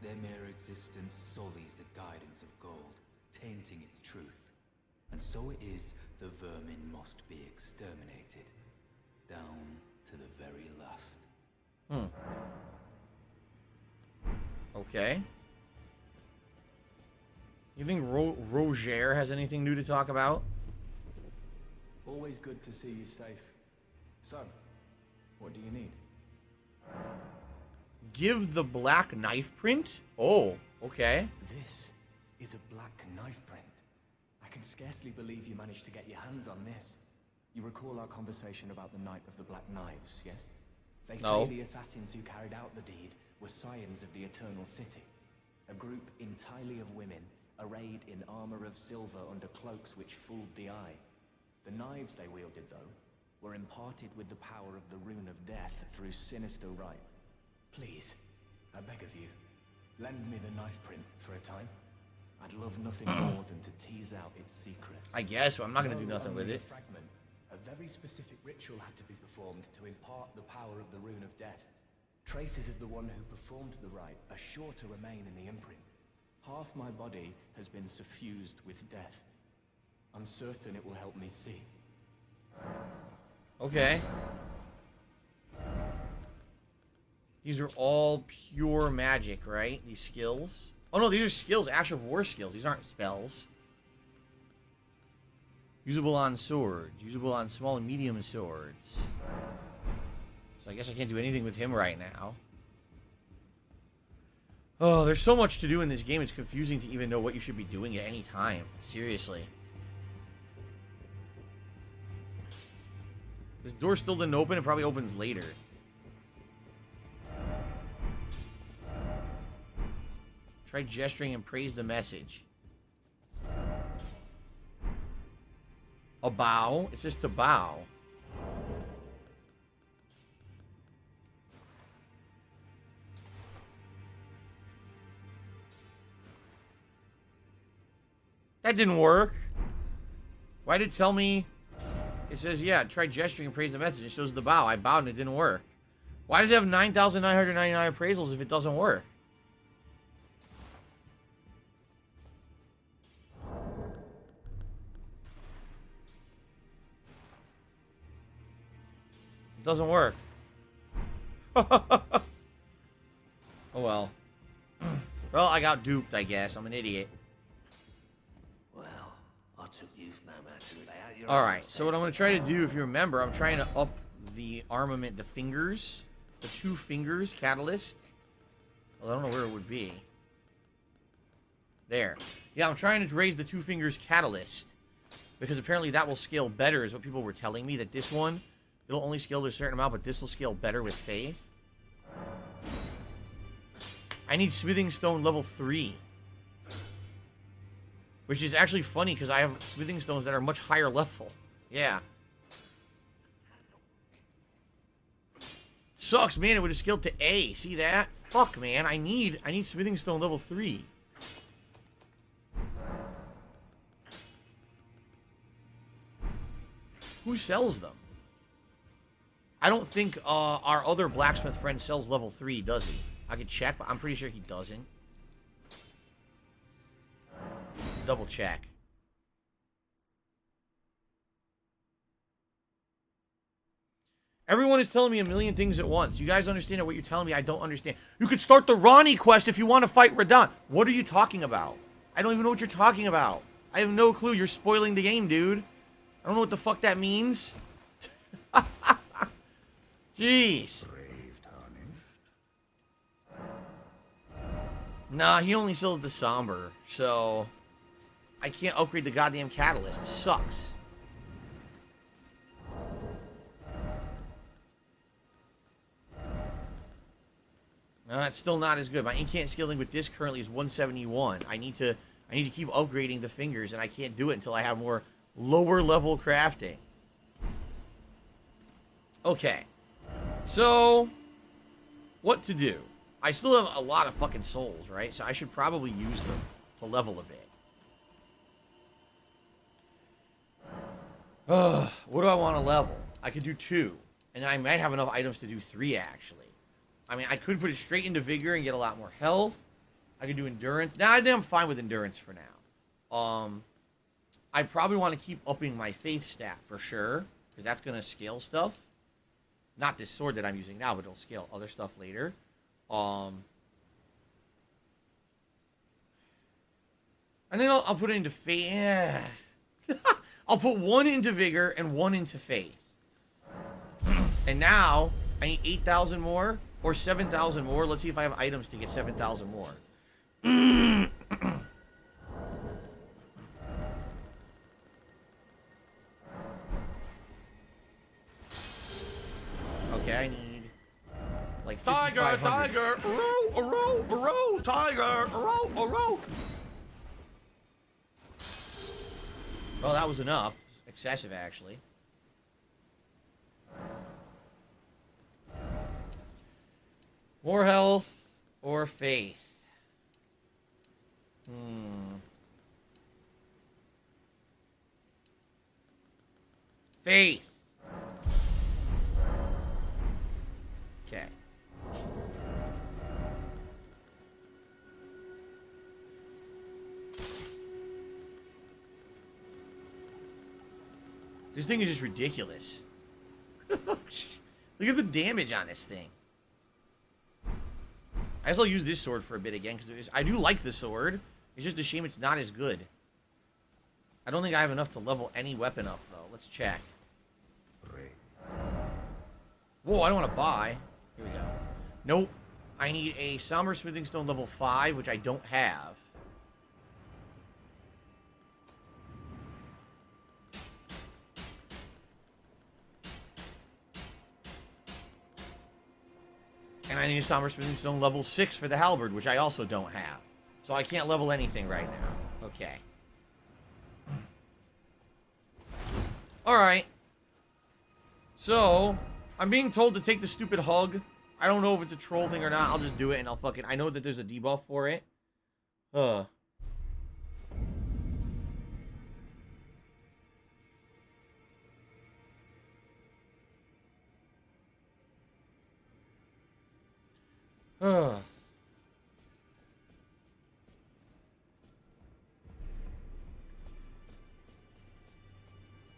Speaker 9: Their mere existence sullies the guidance of gold, tainting its truth. And so it is the vermin must be exterminated, down to the very last.
Speaker 4: Okay. You think Roger has anything new to talk about?
Speaker 10: Always good to see you safe. So, what do you need?
Speaker 4: Give the black knife print? Oh, okay.
Speaker 10: This is a black knife print. I can scarcely believe you managed to get your hands on this. You recall our conversation about the Night of the Black Knives, yes? They
Speaker 4: No.
Speaker 10: say the assassins who carried out the deed were scions of the Eternal City. A group entirely of women, arrayed in armor of silver under cloaks which fooled the eye. The knives they wielded, though, were imparted with the power of the Rune of Death through sinister rite. Please, I beg of you, lend me the knife print for a time. I'd love nothing more than to tease out its secrets.
Speaker 4: I guess, but I'm not going to do
Speaker 10: Though
Speaker 4: nothing with
Speaker 10: only
Speaker 4: it.
Speaker 10: a fragment, a very specific ritual had to be performed to impart the power of the Rune of Death. Traces of the one who performed the rite are sure to remain in the imprint. Half my body has been suffused with death. I'm certain it will help me see.
Speaker 4: Okay. These are all pure magic, right? These skills. Oh no, these are skills. Ash of War skills. These aren't spells. Usable on swords. Usable on small and medium swords. So I guess I can't do anything with him right now. Oh, there's so much to do in this game. It's confusing to even know what you should be doing at any time. Seriously. This door still didn't open. It probably opens later. Try gesturing and praise the message. A bow? It's just to bow. That didn't work. Why did it tell me? It says, yeah, try gesturing and praise the message. It shows the bow. I bowed and it didn't work. Why does it have 9,999 appraisals if it doesn't work? It doesn't work. Oh well. Well, I got duped, I guess. I'm an idiot.
Speaker 7: Well, I took you for no matter lay out your
Speaker 4: Alright,
Speaker 7: arms,
Speaker 4: so what I'm going to try to do, if you remember, I'm trying to up the armament, the fingers. The 2 fingers catalyst. Well, I don't know where it would be. There. Yeah, I'm trying to raise the 2 fingers catalyst. Because apparently that will scale better, is what people were telling me. That this one It'll only scale to a certain amount, but this will scale better with faith. I need smithing stone level 3. Which is actually funny because I have smithing stones that are much higher level. Yeah. Sucks, man. It would have scaled to A. See that? Fuck, man. I need smithing stone level 3. Who sells them? I don't think our other blacksmith friend sells level 3, does he? I could check, but I'm pretty sure he doesn't. Double check. Everyone is telling me a million things at once. You guys understand what you're telling me? I don't understand. You could start the Ronnie quest if you want to fight Radon. What are you talking about? I don't even know what you're talking about. I have no clue. You're spoiling the game, dude. I don't know what the fuck that means. Jeez. Nah, he only sells the Somber, so I can't upgrade the goddamn Catalyst. It sucks. No, it's still not as good. My incant scaling with this currently is 171. I need to keep upgrading the fingers, and I can't do it until I have more lower level crafting. Okay. So, what to do? I still have a lot of fucking souls, right? So I should probably use them to level a bit. What do I want to level? I could do 2. And I might have enough items to do 3, actually. I mean, I could put it straight into Vigor and get a lot more health. I could do Endurance. Nah, I think I'm fine with Endurance for now. I probably want to keep upping my Faith stat for sure. Because that's going to scale stuff. Not this sword that I'm using now, but it'll scale other stuff later. And then I'll put it into Faith. Yeah. I'll put 1 into Vigor and 1 into Faith. And now, I need 8,000 more or 7,000 more. Let's see if I have items to get 7,000 more. Okay, I need like 5,500.
Speaker 6: Tiger, row, tiger, row.
Speaker 4: Well, that was enough. Excessive, actually. More health or faith? Faith. Okay. This thing is just ridiculous. Look at the damage on this thing. I guess I'll use this sword for a bit again, because I do like the sword. It's just a shame it's not as good. I don't think I have enough to level any weapon up, though. Let's check. Whoa, I don't want to buy. Here we go. Nope. I need a Somber Smithing Stone level 5, which I don't have. And I need a Somber Smithing Stone level 6 for the halberd, which I also don't have. So I can't level anything right now. Okay. Alright. So, I'm being told to take the stupid hug. I don't know if it's a troll thing or not. I'll just do it and I'll fucking... I know that there's a debuff for it. Where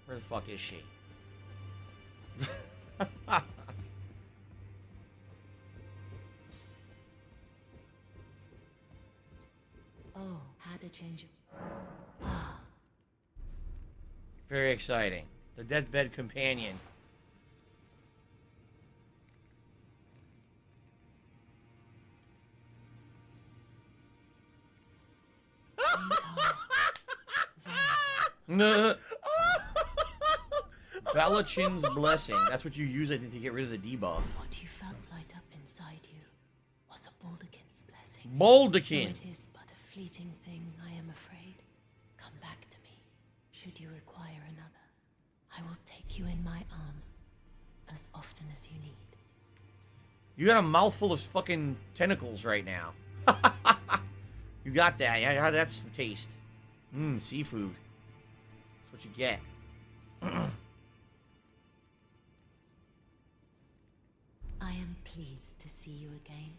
Speaker 4: the fuck is she?
Speaker 3: Oh, had a change.
Speaker 4: Very exciting. The deathbed companion. Malachin's Blessing. That's what you use, I think, to get rid of the debuff.
Speaker 3: What you felt light up inside you was a Baldekin's blessing.
Speaker 4: Baldekin.
Speaker 3: Though it is but a fleeting thing, I am afraid. Come back to me, should you require another. I will take you in my arms as often as you need.
Speaker 4: You got a mouthful of fucking tentacles right now. You got that. Yeah, how that's taste? Mmm, seafood. That's what you get.
Speaker 3: I am pleased to see you again.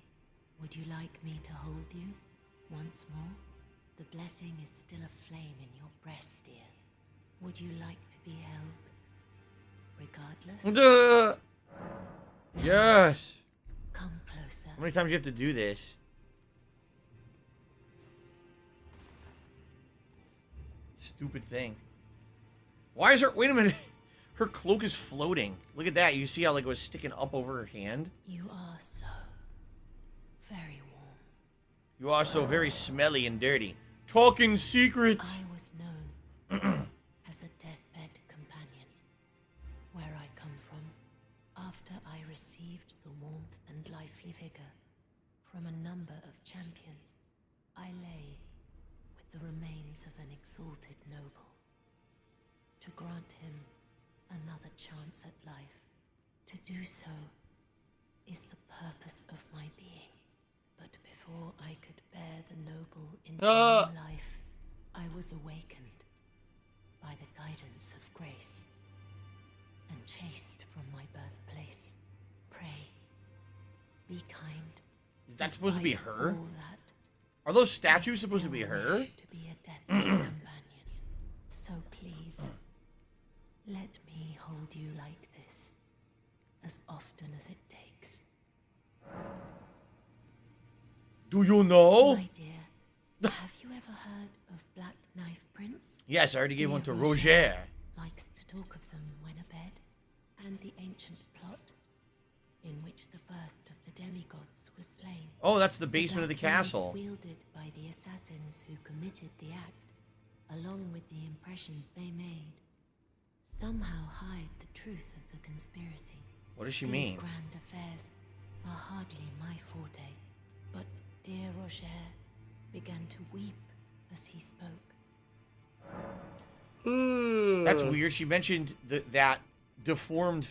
Speaker 3: Would you like me to hold you once more? The blessing is still aflame in your breast, dear. Would you like to be held? Regardless?
Speaker 4: Yes.
Speaker 3: Come closer.
Speaker 4: How many times do you have to do this? Stupid thing. Why is her... Wait a minute. Her cloak is floating. Look at that. You see how like it was sticking up over her hand?
Speaker 3: You are so very warm.
Speaker 4: You are so very smelly and dirty. Talking secrets.
Speaker 3: I was known as a deathbed companion. Where I come from, after I received the warmth and lively vigor from a number of champions, I lay with the remains of an exalted noble. To grant him another chance at life, to do so is the purpose of my being. But before I could bear the noble into new life, I was awakened by the guidance of grace and chased from my birthplace. Pray, be kind.
Speaker 4: Is that supposed to be her?
Speaker 3: All that,
Speaker 4: Are those statues supposed to be her?
Speaker 3: wish to be a deathbed companion. So please, let me hold you like this as often as it takes.
Speaker 4: Do you know?
Speaker 3: My dear, have you ever heard of Black Knife Prince?
Speaker 4: Yes, I already gave one to
Speaker 3: Dear
Speaker 4: Roger.
Speaker 3: likes to talk of them when abed, and the ancient plot in which the first of the demigods was slain.
Speaker 4: Oh, that's the basement of the
Speaker 3: Black Blades
Speaker 4: castle.
Speaker 3: wielded by the assassins who committed the act, along with the impressions they made, somehow hide the truth of the conspiracy.
Speaker 4: What does she
Speaker 3: These
Speaker 4: mean?
Speaker 3: grand affairs are hardly my forte, but dear Roger began to weep as he spoke.
Speaker 4: That's weird. She mentioned that deformed,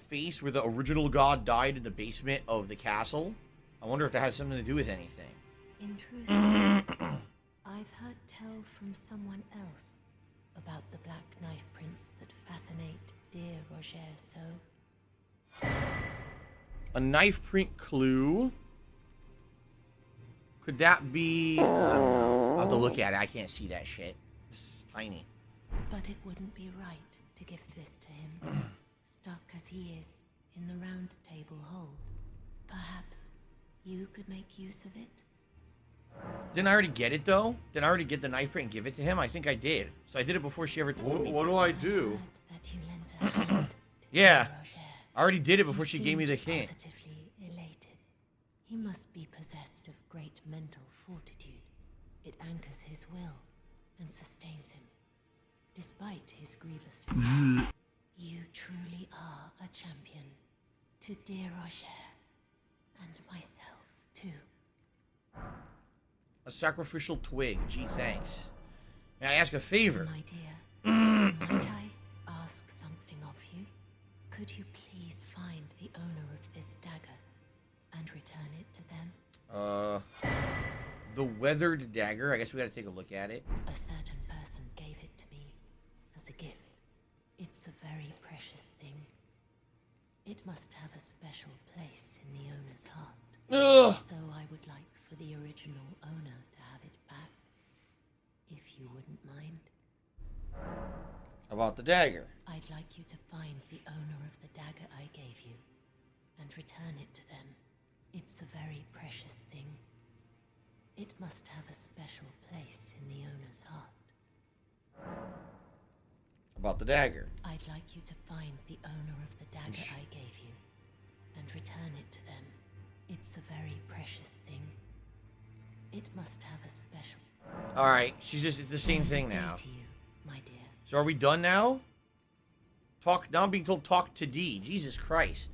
Speaker 4: face where the original god died in the basement of the castle. I wonder if that has something to do with anything.
Speaker 3: In truth, I've heard tell from someone else about the Black Knife Prince that fascinate dear Roger so.
Speaker 4: A knife print clue. Could that be... I'll have to look at it. I can't see that shit. It's tiny.
Speaker 3: But it wouldn't be right to give this to him, stuck as he is in the round table hold. Perhaps you could make use of it?
Speaker 4: Didn't I already get it, though? Didn't I already get the knife print and give it to him? I think I did. So I did it before she ever told me.
Speaker 6: What do I do?
Speaker 3: That you lent a hand to
Speaker 4: Yeah.
Speaker 3: dear Roger.
Speaker 4: I already did it
Speaker 3: He
Speaker 4: before she gave me the
Speaker 3: seemed
Speaker 4: hint.
Speaker 3: positively elated. He must be possessed of great mental fortitude. It anchors his will and sustains him, despite his grievous flaws. You truly are a champion. To dear Roger, and myself, too.
Speaker 4: A sacrificial twig. Gee, thanks. May I ask a favor?
Speaker 3: My dear, might I ask something of you? Could you please find the owner of this dagger and return it to them?
Speaker 4: The weathered dagger. I guess we gotta take a look at it.
Speaker 3: A certain person gave it to me as a gift. It's a very precious thing. It must have a special place in the owner's heart.
Speaker 4: Ugh.
Speaker 3: So I would like for the original owner to have it back, if you wouldn't mind.
Speaker 4: About the dagger.
Speaker 3: I'd like you to find the owner of the dagger I gave you and return it to them. It's a very precious thing. It must have a special place in the owner's heart.
Speaker 4: About the dagger.
Speaker 3: I'd like you to find the owner of the dagger I gave you and return it to them. It's a very precious thing. It must have a special...
Speaker 4: Alright, it's the same thing now.
Speaker 3: To you, my dear.
Speaker 4: So are we done now? Now I'm being told talk to D. Jesus Christ.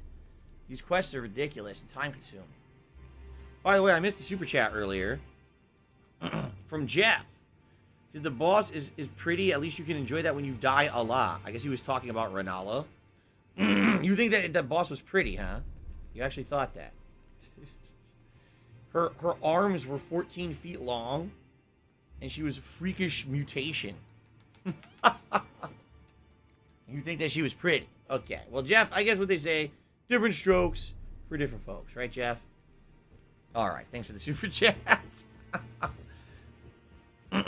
Speaker 4: These quests are ridiculous and time-consuming. By the way, I missed the super chat earlier. From Jeff. He said, the boss is pretty. At least you can enjoy that when you die a lot. I guess he was talking about Renala. You think that the boss was pretty, huh? You actually thought that. Her arms were 14 feet long. And she was freakish mutation. You think that she was pretty. Okay. Well, Jeff, I guess what they say, different strokes for different folks. Right, Jeff? All right. Thanks for the super chat.
Speaker 9: Hello.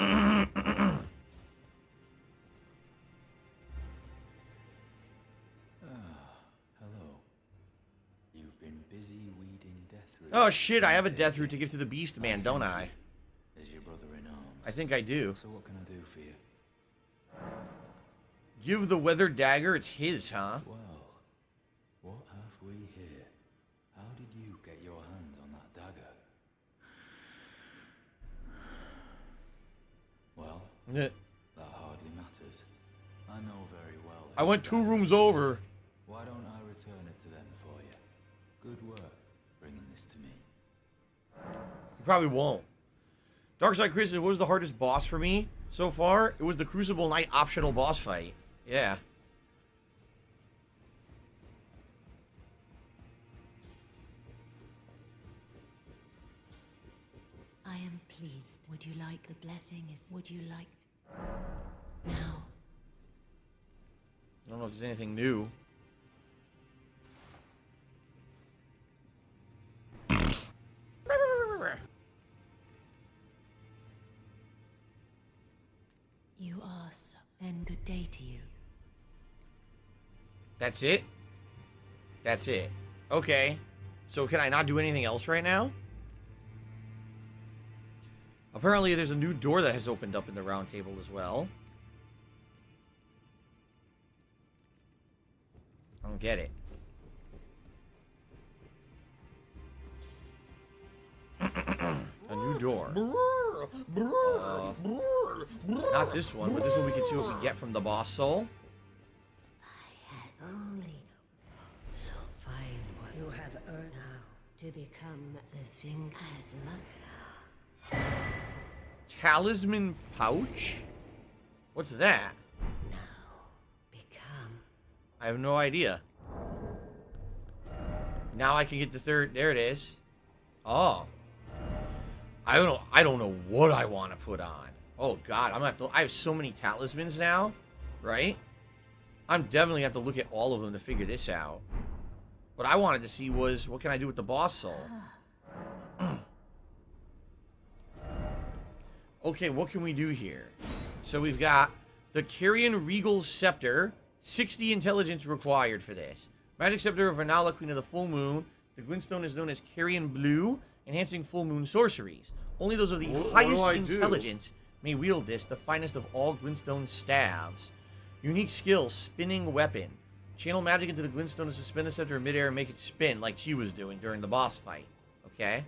Speaker 9: You've been busy weeding death root.
Speaker 4: Oh, shit. I have a death root to give to the beast man, don't I?
Speaker 9: Is your brother in arms?
Speaker 4: I think I do.
Speaker 9: So what can I do for you?
Speaker 4: Give the weathered dagger. It's his, huh?
Speaker 9: Well, what have we here? How did you get your hands on that dagger? Well,
Speaker 4: Yeah.
Speaker 9: that hardly matters. I know very well.
Speaker 4: I went 2 rooms over.
Speaker 9: Why don't I return it to them for you? Good work bringing this to me.
Speaker 4: You probably won't. Darkside Chris said, what was the hardest boss for me so far? It was the Crucible Knight optional boss fight. Yeah.
Speaker 3: I am pleased. Would you like the blessing? Would you like... Now.
Speaker 4: I don't know if there's anything new.
Speaker 3: You are so... Then good day to you.
Speaker 4: That's it? That's it. Okay. So can I not do anything else right now? Apparently there's a new door that has opened up in the round table as well. I don't get it. A new door. Not this one, but this one we can see what we get from the boss soul.
Speaker 11: I had only find what you have earned now to become the thing as much.
Speaker 4: Talisman pouch? What's that?
Speaker 11: Now become.
Speaker 4: I have no idea. Now I can get the third. There it is. Oh. I don't know what I want to put on. Oh god, I'm gonna have to. I have so many talismans now, right? I'm definitely gonna have to look at all of them to figure this out. What I wanted to see was what can I do with the boss soul? Okay, what can we do here? So we've got the Carrion Regal Scepter. 60 intelligence required for this. Magic Scepter of Renala, Queen of the Full Moon. The glintstone is known as Carrion Blue, enhancing full moon sorceries. Only those of the highest intelligence may wield this, the finest of all glintstone staves. Unique skill, spinning weapon. Channel magic into the glintstone to suspend the scepter in midair and make it spin like she was doing during the boss fight. Okay?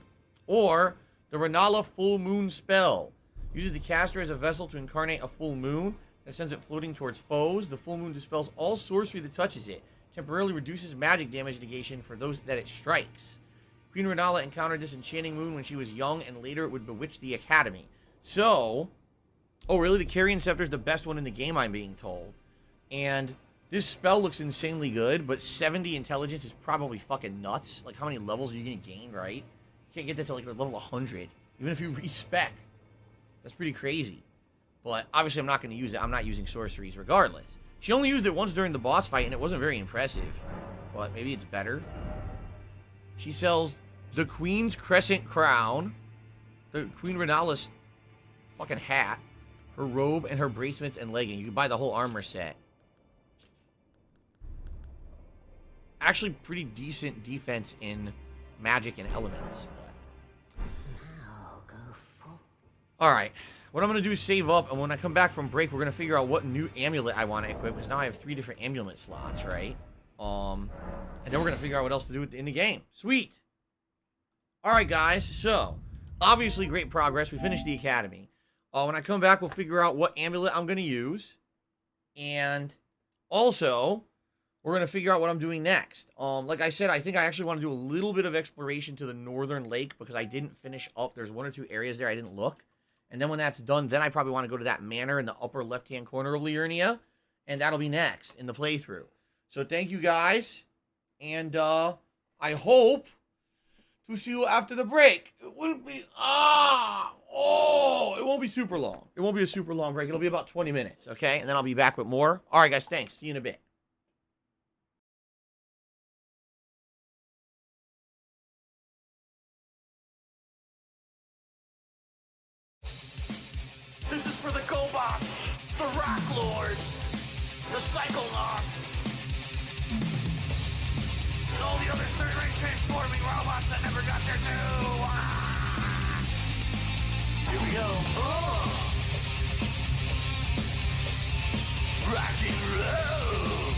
Speaker 4: Or the Renala Full Moon spell. Uses the caster as a vessel to incarnate a full moon that sends it floating towards foes. The full moon dispels all sorcery that touches it. Temporarily reduces magic damage negation for those that it strikes. Queen Renala encountered this enchanting moon when she was young, and later it would bewitch the academy. So, oh really? The Carrion Scepter is the best one in the game, I'm being told. And this spell looks insanely good, but 70 intelligence is probably fucking nuts. Like, how many levels are you going to gain, right? You can't get that to, like, level 100. Even if you respec. That's pretty crazy. But, obviously, I'm not going to use it. I'm not using sorceries regardless. She only used it once during the boss fight, and it wasn't very impressive. But maybe it's better. She sells the Queen's Crescent Crown, the Queen Renala's fucking hat, her robe, and her bracelets and leggings. You can buy the whole armor set. Actually, pretty decent defense in magic and elements.
Speaker 11: Now go for.
Speaker 4: Alright. What I'm going to do is save up, and when I come back from break, we're going to figure out what new amulet I want to equip, because now I have 3 different amulet slots, right? And then we're going to figure out what else to do in the game. Sweet! Alright, guys. So, obviously great progress. We finished the academy. When I come back, we'll figure out what amulet I'm going to use. And also, we're going to figure out what I'm doing next. Like I said, I think I actually want to do a little bit of exploration to the northern lake because I didn't finish up. There's 1 or 2 areas there I didn't look. And then when that's done, then I probably want to go to that manor in the upper left-hand corner of Liurnia. And that'll be next in the playthrough. So thank you guys. And I hope to see you after the break. It wouldn't be... it won't be super long. It won't be a super long break. It'll be about 20 minutes, okay? And then I'll be back with more. All right, guys, thanks. See you in a bit.
Speaker 6: This is for the Gobots, the Rock Lords, the Psychonauts, and all the other third-rate transforming robots that never got their due. Here we go. Rock and roll.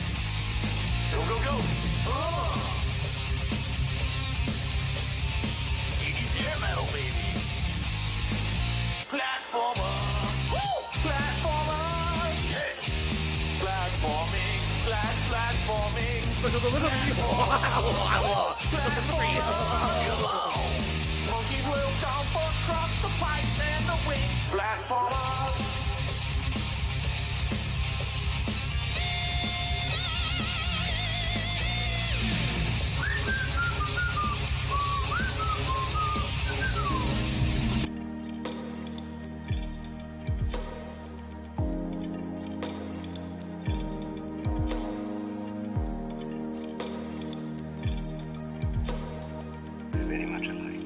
Speaker 6: Go, go, go. 80s air metal, baby. Platformer. Platformer! Yeah. Platforming, platforming. Monkeys will jump across the pipes and the wing. Platformer!
Speaker 7: Very much alike.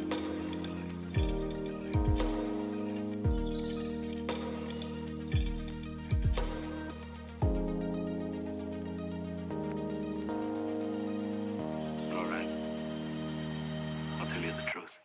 Speaker 7: All right. I'll tell you the truth.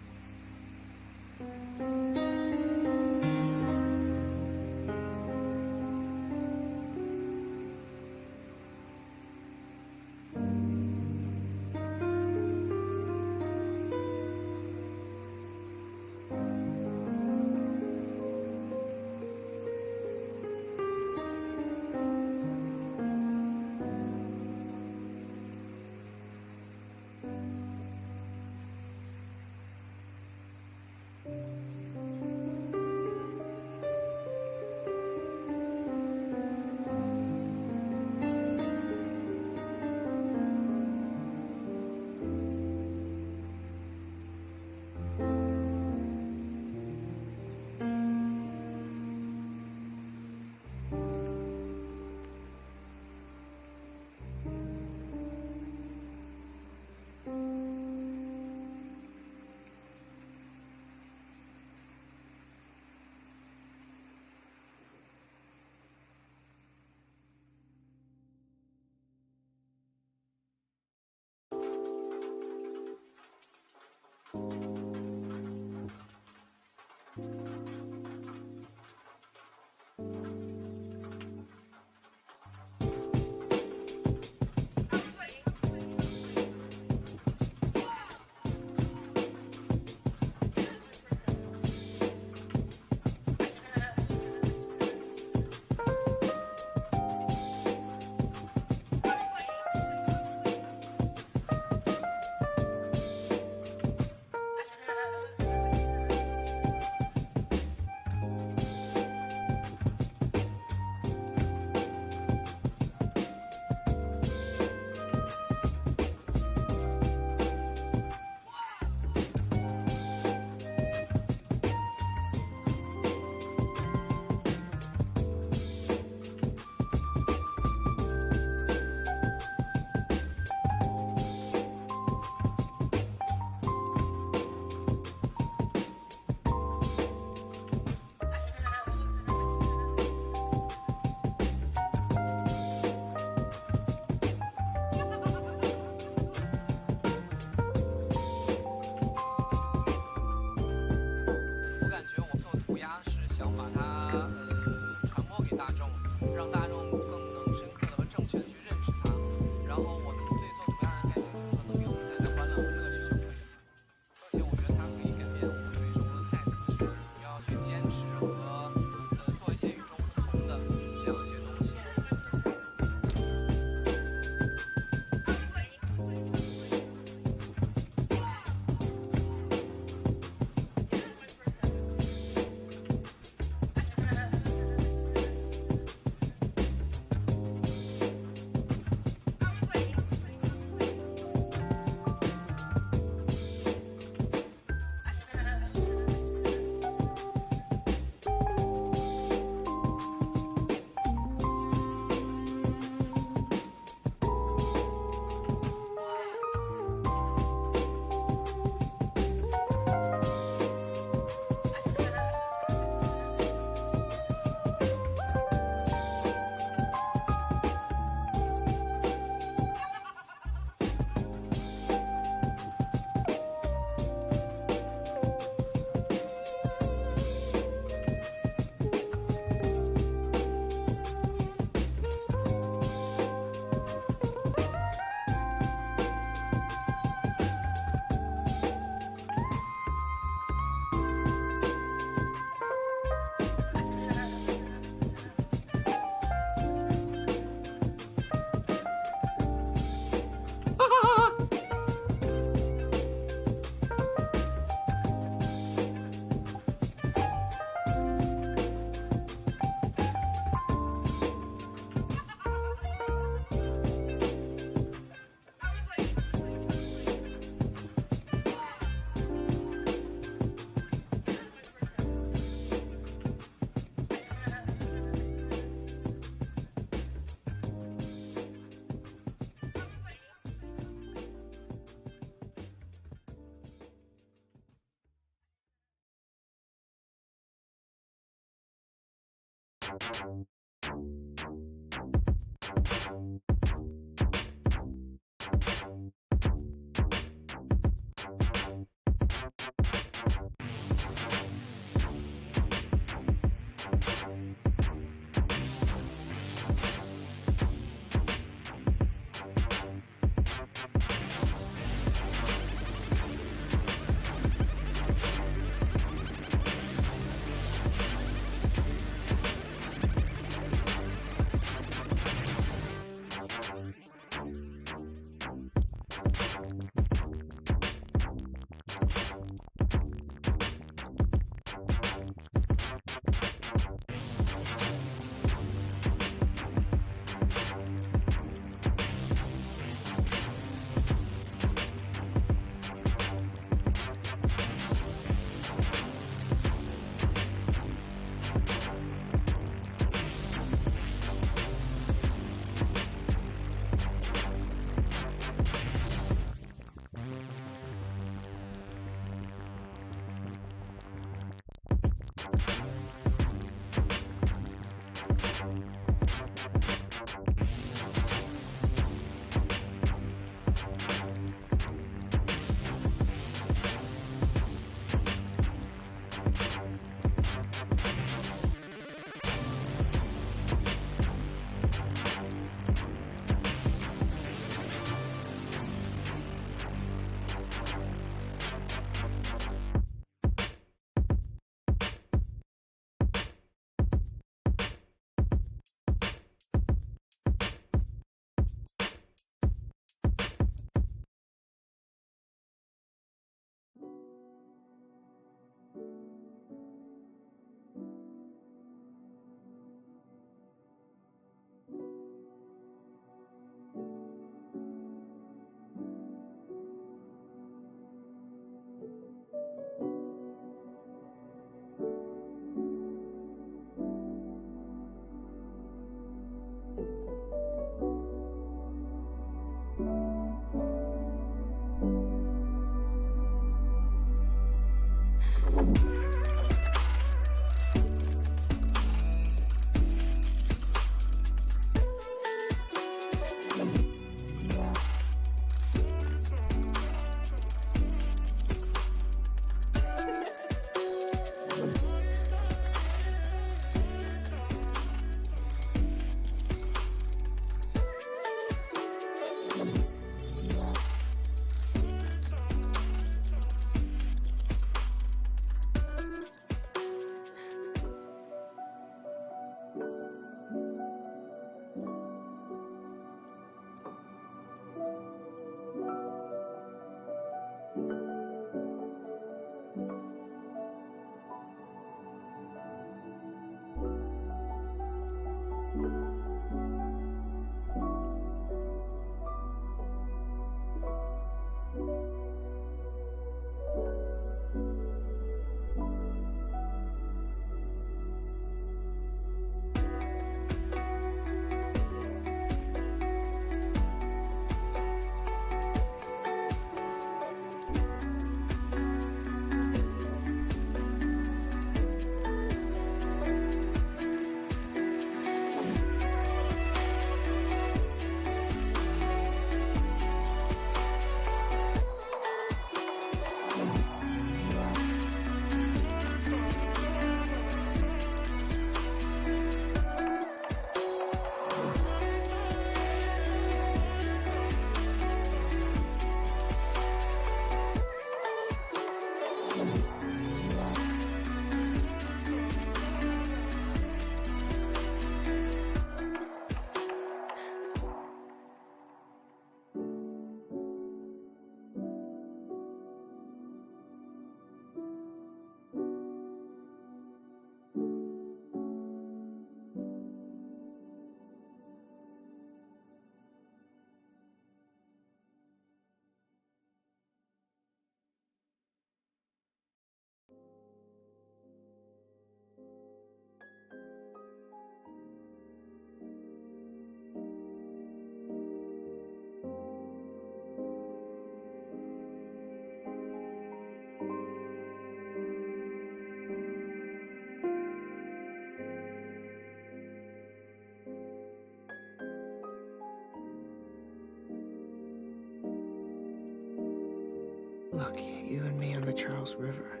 Speaker 12: Look, you and me on the Charles River.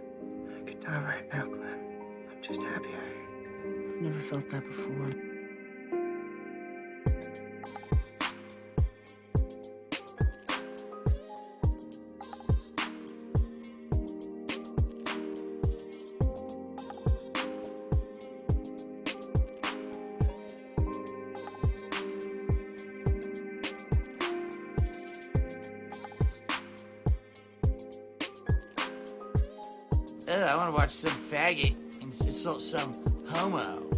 Speaker 12: I could die right now, Clem. I'm just happy. I've never felt that before.
Speaker 1: I want to watch some faggot insult some homo.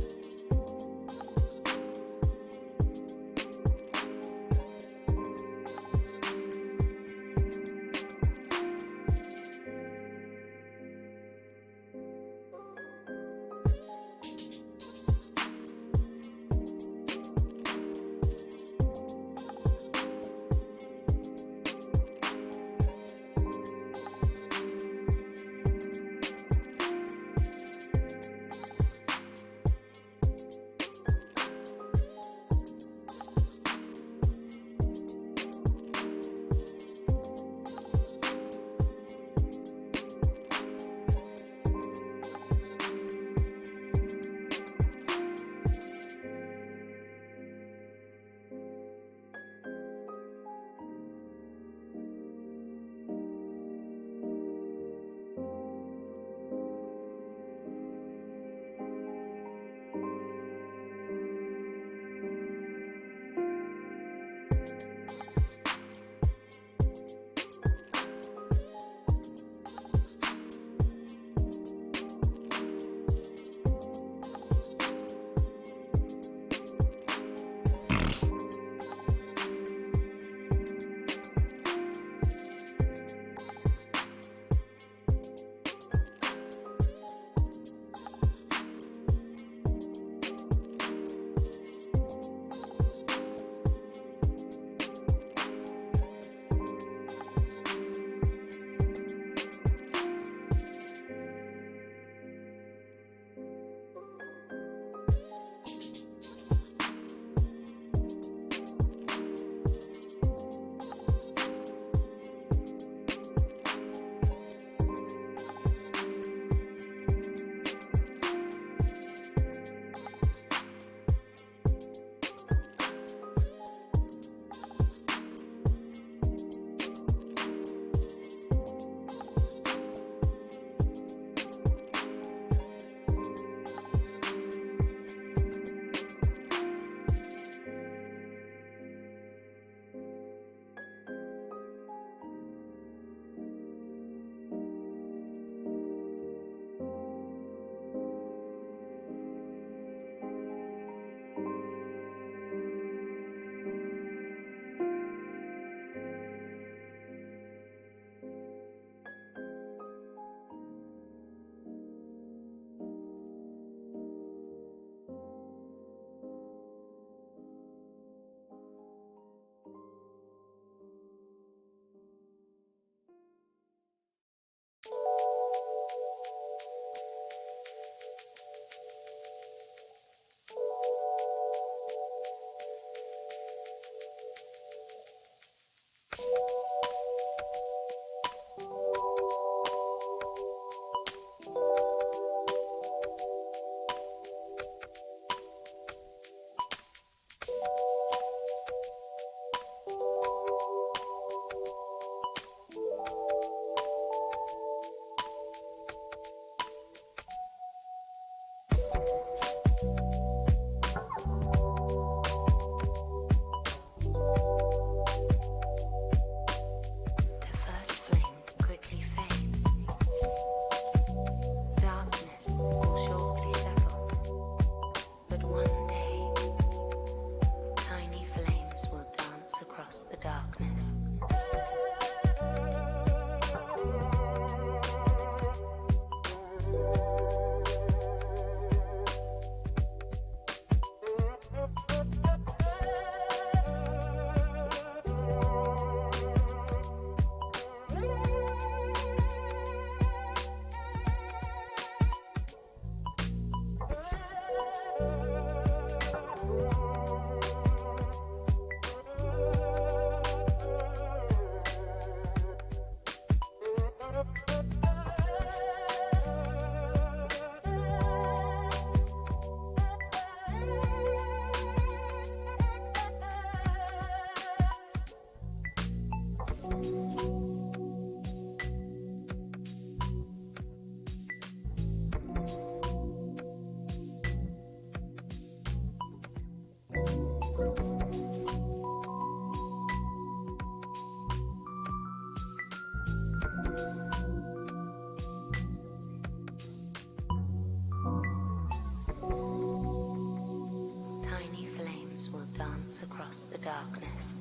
Speaker 11: the darkness.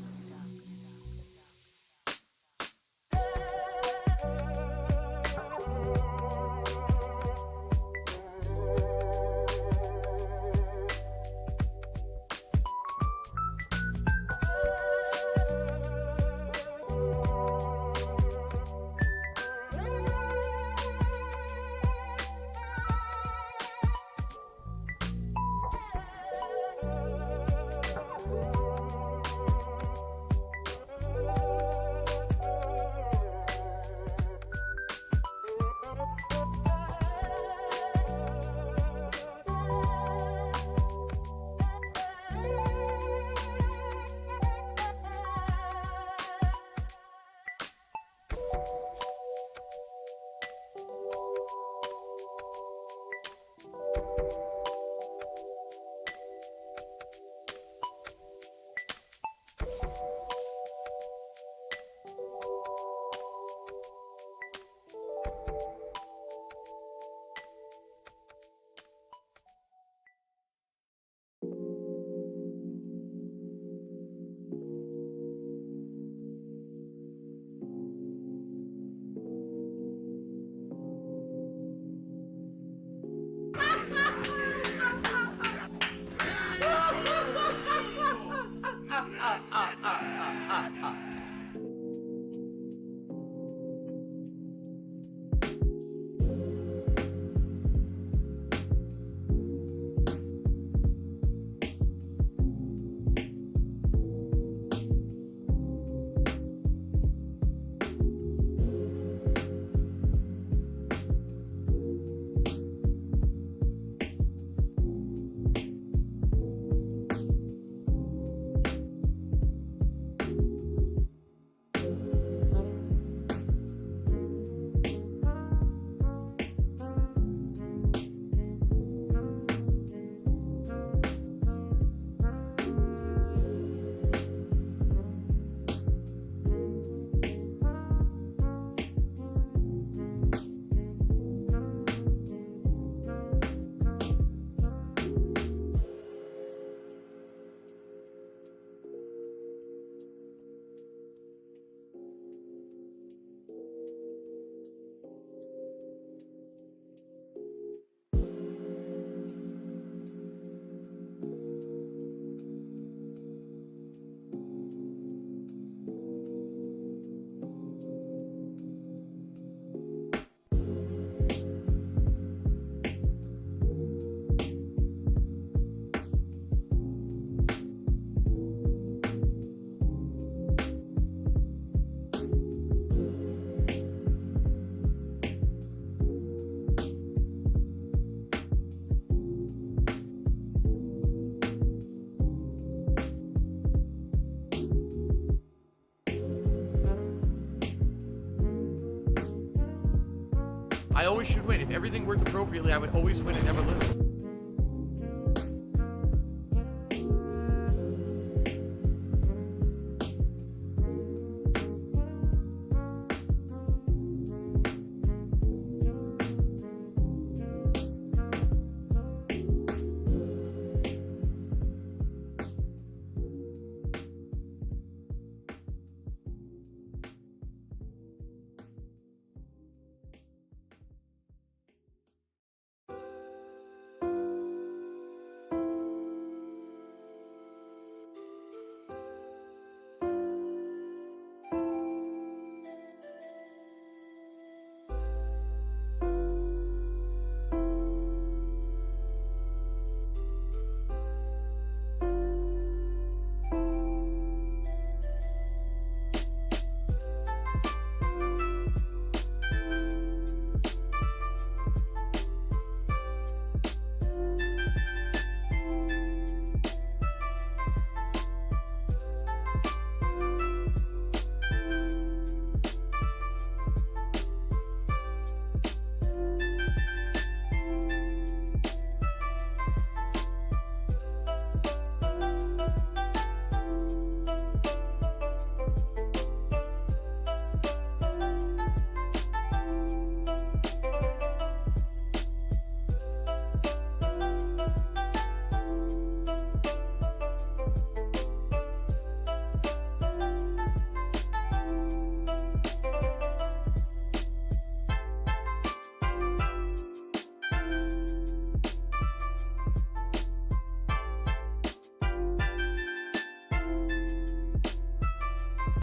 Speaker 4: I always should win. If everything worked appropriately, I would always win and never lose.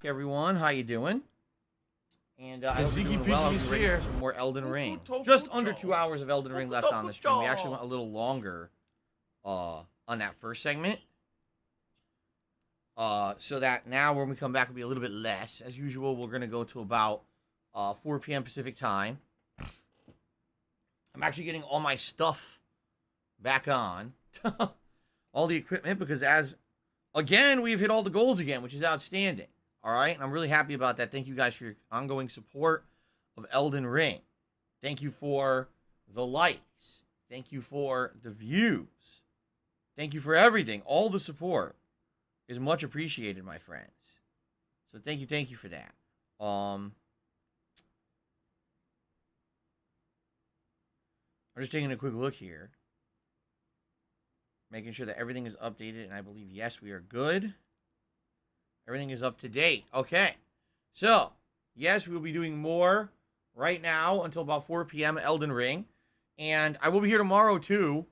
Speaker 4: Hey everyone, how you doing? And I hope you're doing well. I'm ready for some more Elden Ring. Just under 2 hours of Elden Ring left on the stream. We actually went a little longer on that first segment. So that now when we come back, it'll be a little bit less. As usual, we're going to go to about 4 p.m. Pacific time. I'm actually getting all my stuff back on. All the equipment, because again, we've hit all the goals again, which is outstanding. All right, and I'm really happy about that. Thank you guys for your ongoing support of Elden Ring. Thank you for the likes. Thank you for the views. Thank you for everything. All the support is much appreciated, my friends. So thank you for that. I'm just taking a quick look here. Making sure that everything is updated, and I believe, yes, we are good. Everything is up to date. Okay. So, yes, we will be doing more right now until about 4 p.m. Elden Ring. And I will be here tomorrow, too.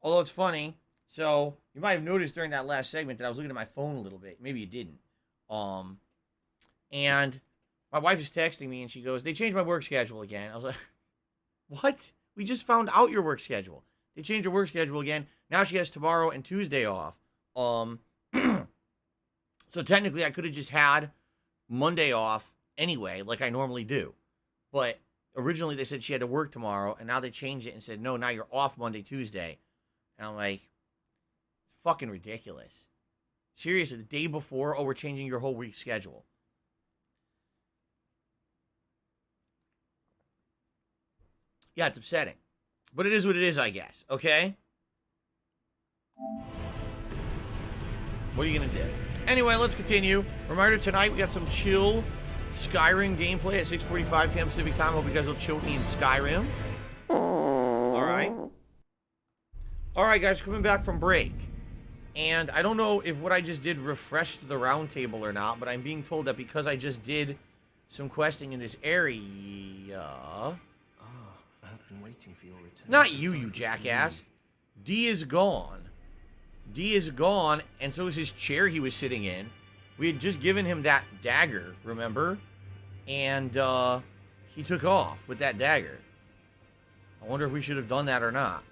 Speaker 4: Although it's funny. So, you might have noticed during that last segment that I was looking at my phone a little bit. Maybe you didn't. And my wife is texting me, and she goes, they changed my work schedule again. I was like, what? We just found out your work schedule. They changed her work schedule again. Now she has tomorrow and Tuesday off. So technically I could have just had Monday off anyway, like I normally do. But originally they said she had to work tomorrow, and now they changed it and said, no, now you're off Monday, Tuesday. And I'm like, it's fucking ridiculous. Seriously, the day before, oh, we're changing your whole week schedule. Yeah, it's upsetting. But it is what it is, I guess. Okay? What are you going to do? Anyway, let's continue. Reminder, tonight we got some chill Skyrim gameplay at 6:45 p.m. Pacific time. Hope you guys will chill with me in Skyrim. Alright. Alright, guys, coming back from break. And I don't know if what I just did refreshed the round table or not, but I'm being told that because I just did some questing in this area...
Speaker 10: Waiting for your return.
Speaker 4: Not you jackass. D is gone. D is gone, and so is his chair he was sitting in. We had just given him that dagger, remember? And he took off with that dagger. I wonder if we should have done that or not.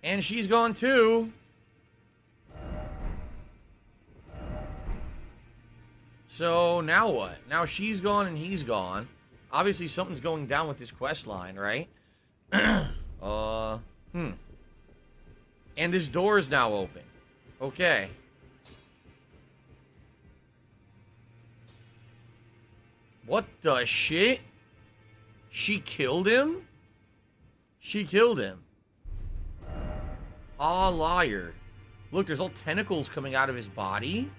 Speaker 4: And she's gone too. So, now what? Now she's gone and he's gone. Obviously, something's going down with this quest line, right? And this door is now open. Okay. What the shit? She killed him? She killed him. Ah, liar. Look, there's all tentacles coming out of his body.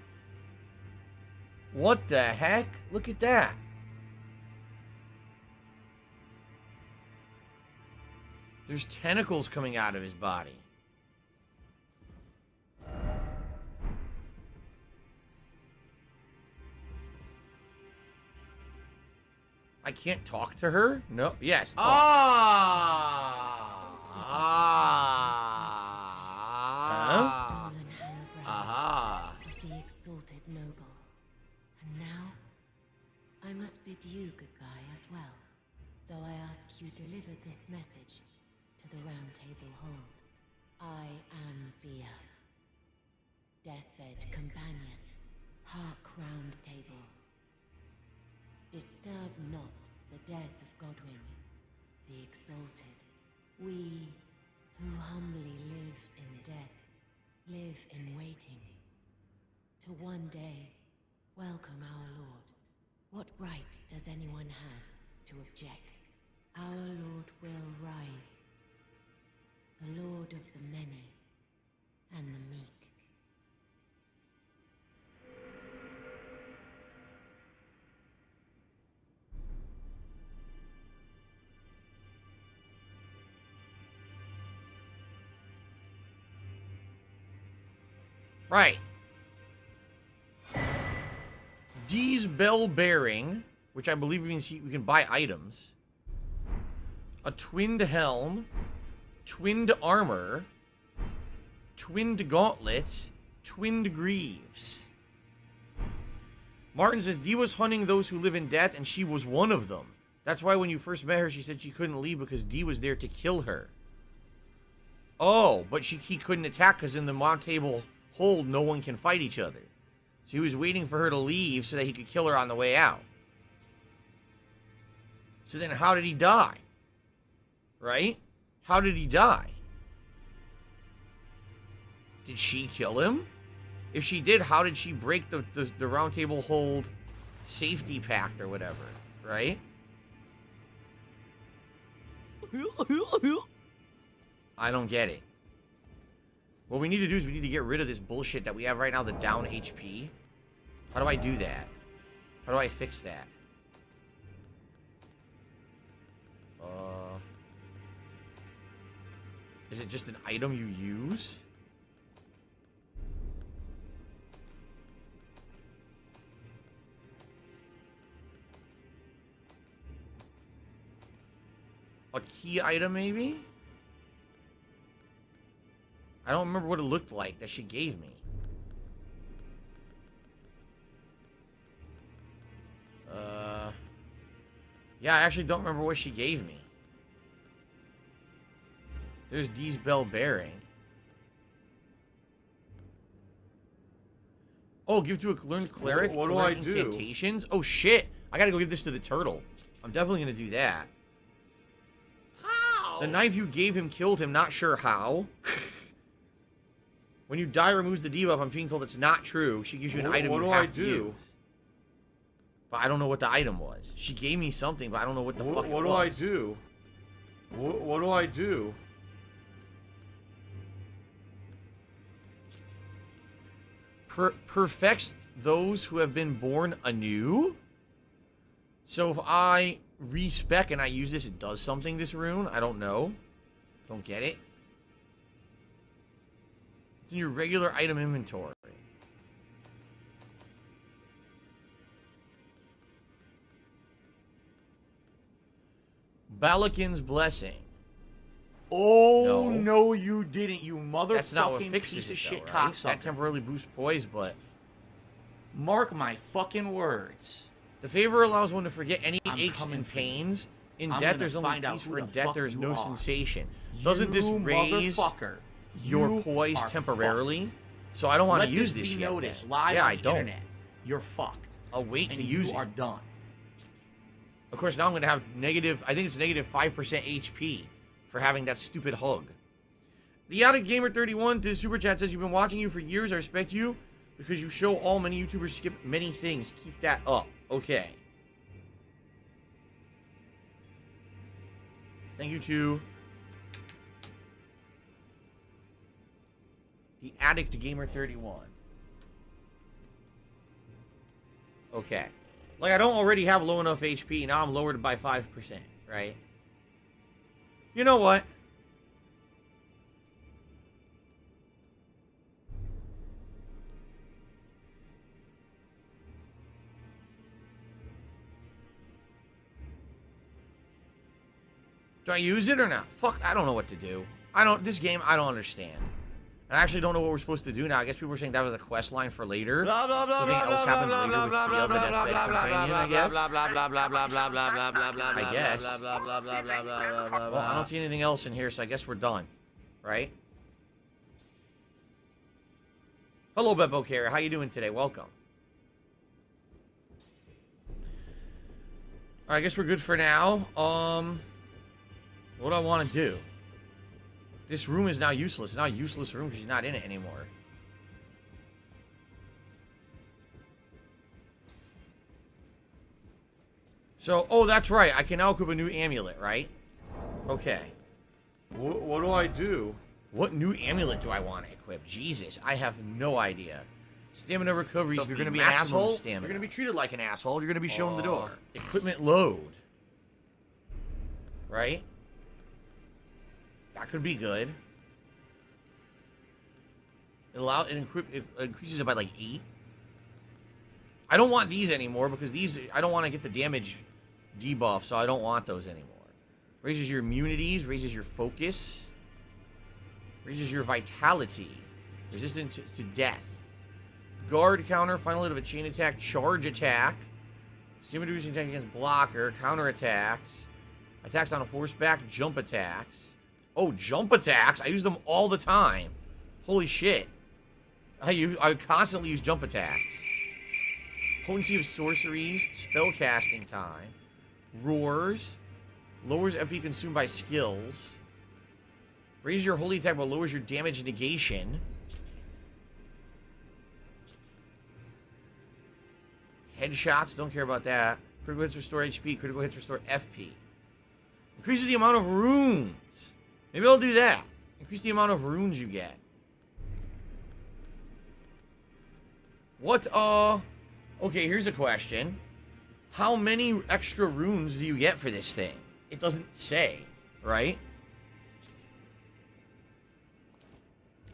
Speaker 4: What the heck? Look at that. There's tentacles coming out of his body. I can't talk to her? No. Yes. Talk. Aha.
Speaker 3: Of the exalted noble. And now, I must bid you goodbye as well, though I ask you deliver this message to the Round Table Hold. I am Via, deathbed companion, hark Round Table. Disturb not the death of Godwyn, the exalted. We, who humbly live in death, live in waiting, to one day welcome our Lord. What right does anyone have to object? Our Lord will rise, the Lord of the many and the meek.
Speaker 4: Right. D's bell bearing, which I believe means we can buy items. A twinned helm. Twinned armor. twinned gauntlets, twinned greaves. Martin says, Dee was hunting those who live in death, and she was one of them. That's why when you first met her, she said she couldn't leave because Dee was there to kill her. Oh, but he couldn't attack because in the Mount Table hold, no one can fight each other. So he was waiting for her to leave so that he could kill her on the way out. So then how did he die? Right? How did he die? Did she kill him? If she did, how did she break the Round Table hold safety pact or whatever? Right? I don't get it. What we need to do is we need to get rid of this bullshit that we have right now, the down HP. How do I do that? How do I fix that? Is it just an item you use? A key item, maybe? I don't remember what it looked like that she gave me. Yeah, I actually don't remember what she gave me. There's Dee's bell bearing. Oh, give to a learned cleric.
Speaker 13: What do I do?
Speaker 4: Incantations? Oh shit! I gotta go give this to the turtle. I'm definitely gonna do that.
Speaker 13: How?
Speaker 4: The knife you gave him killed him. Not sure how. When you die, removes the debuff. I'm being told it's not true. She gives you an item.
Speaker 13: What
Speaker 4: you
Speaker 13: do
Speaker 4: have
Speaker 13: I
Speaker 4: to
Speaker 13: do?
Speaker 4: use. But I don't know what the item was. She gave me something, but I don't know what the fuck it was.
Speaker 13: What do I do? What do I do?
Speaker 4: Perfects those who have been born anew? So if I respec and I use this, it does something, this rune? I don't know. Don't get it. It's in your regular item inventory. Balakin's Blessing.
Speaker 6: Oh, no, you didn't, you motherfucking
Speaker 4: That's not what fixes
Speaker 6: piece
Speaker 4: it,
Speaker 6: of shit
Speaker 4: though, right?
Speaker 6: cocksucker.
Speaker 4: That temporarily boosts poise, but...
Speaker 6: Mark my fucking words.
Speaker 4: The favor allows one to forget any
Speaker 6: I'm
Speaker 4: aches
Speaker 6: coming
Speaker 4: and
Speaker 6: for you.
Speaker 4: pains. In
Speaker 6: I'm
Speaker 4: death,
Speaker 6: gonna
Speaker 4: there's only
Speaker 6: find out
Speaker 4: peace,
Speaker 6: who
Speaker 4: for in
Speaker 6: the
Speaker 4: death,
Speaker 6: fuck
Speaker 4: there's
Speaker 6: you
Speaker 4: no
Speaker 6: are.
Speaker 4: sensation. Doesn't this
Speaker 6: You
Speaker 4: raise
Speaker 6: motherfucker.
Speaker 4: your
Speaker 6: You
Speaker 4: poise
Speaker 6: are
Speaker 4: temporarily?
Speaker 6: fucked.
Speaker 4: So I don't want to
Speaker 6: Let
Speaker 4: use
Speaker 6: this
Speaker 4: this
Speaker 6: be
Speaker 4: yet.
Speaker 6: noticed
Speaker 4: then.
Speaker 6: live
Speaker 4: yeah,
Speaker 6: on
Speaker 4: I
Speaker 6: the
Speaker 4: don't.
Speaker 6: internet. You're fucked.
Speaker 4: I'll wait
Speaker 6: And
Speaker 4: to use
Speaker 6: you
Speaker 4: it.
Speaker 6: are done.
Speaker 4: Of course, now I'm going to have negative, I think it's negative 5% HP for having that stupid hug. The Addict Gamer 31 to Super Chat says, you've been watching you for years. I respect you because you show all many YouTubers skip many things. Keep that up. Okay. Thank you to the Addict Gamer 31. Okay. Like, I don't already have low enough HP. Now I'm lowered by 5%, right? You know what? Do I use it or not? Fuck, I don't know what to do. This game, I don't understand. I actually don't know what we're supposed to do now. I guess people were saying that was a quest line for later. Something else happens later with the deathbed companion, I guess. I guess. Well, I don't see anything else in here, so I guess we're done. Right? Hello, Beppo Carrier. How you doing today? Welcome. Alright, I guess we're good for now. What do I want to do? This room is now useless. It's not a useless room because you're not in it anymore. So, oh, that's right. I can now equip a new amulet, right? Okay.
Speaker 13: What do I do?
Speaker 4: What new amulet do I want to equip? Jesus, I have no idea. Stamina recovery.
Speaker 1: So if you're going to be an
Speaker 4: maximum
Speaker 1: asshole,
Speaker 4: stamina.
Speaker 1: you're going to be treated like an asshole. You're going to be shown the door.
Speaker 4: Equipment load. Right? That could be good. It increases it by like 8. I don't want these anymore because these, I don't want to get the damage debuff, so I don't want those anymore. Raises your immunities, raises your focus, raises your vitality. Resistance to death. Guard counter, final hit of a chain attack, charge attack. Stamina reducing attack against blocker, counter attacks. Attacks on horseback, jump attacks. Oh, jump attacks? I use them all the time. Holy shit. I constantly use jump attacks. Potency of sorceries, spell casting time. Roars. Lowers MP consumed by skills. Raises your holy attack but lowers your damage negation. Headshots, don't care about that. Critical hits restore HP, critical hits restore FP. Increases the amount of runes. Maybe I'll do that. Increase the amount of runes you get. What, okay, here's a question. How many extra runes do you get for this thing? It doesn't say, right?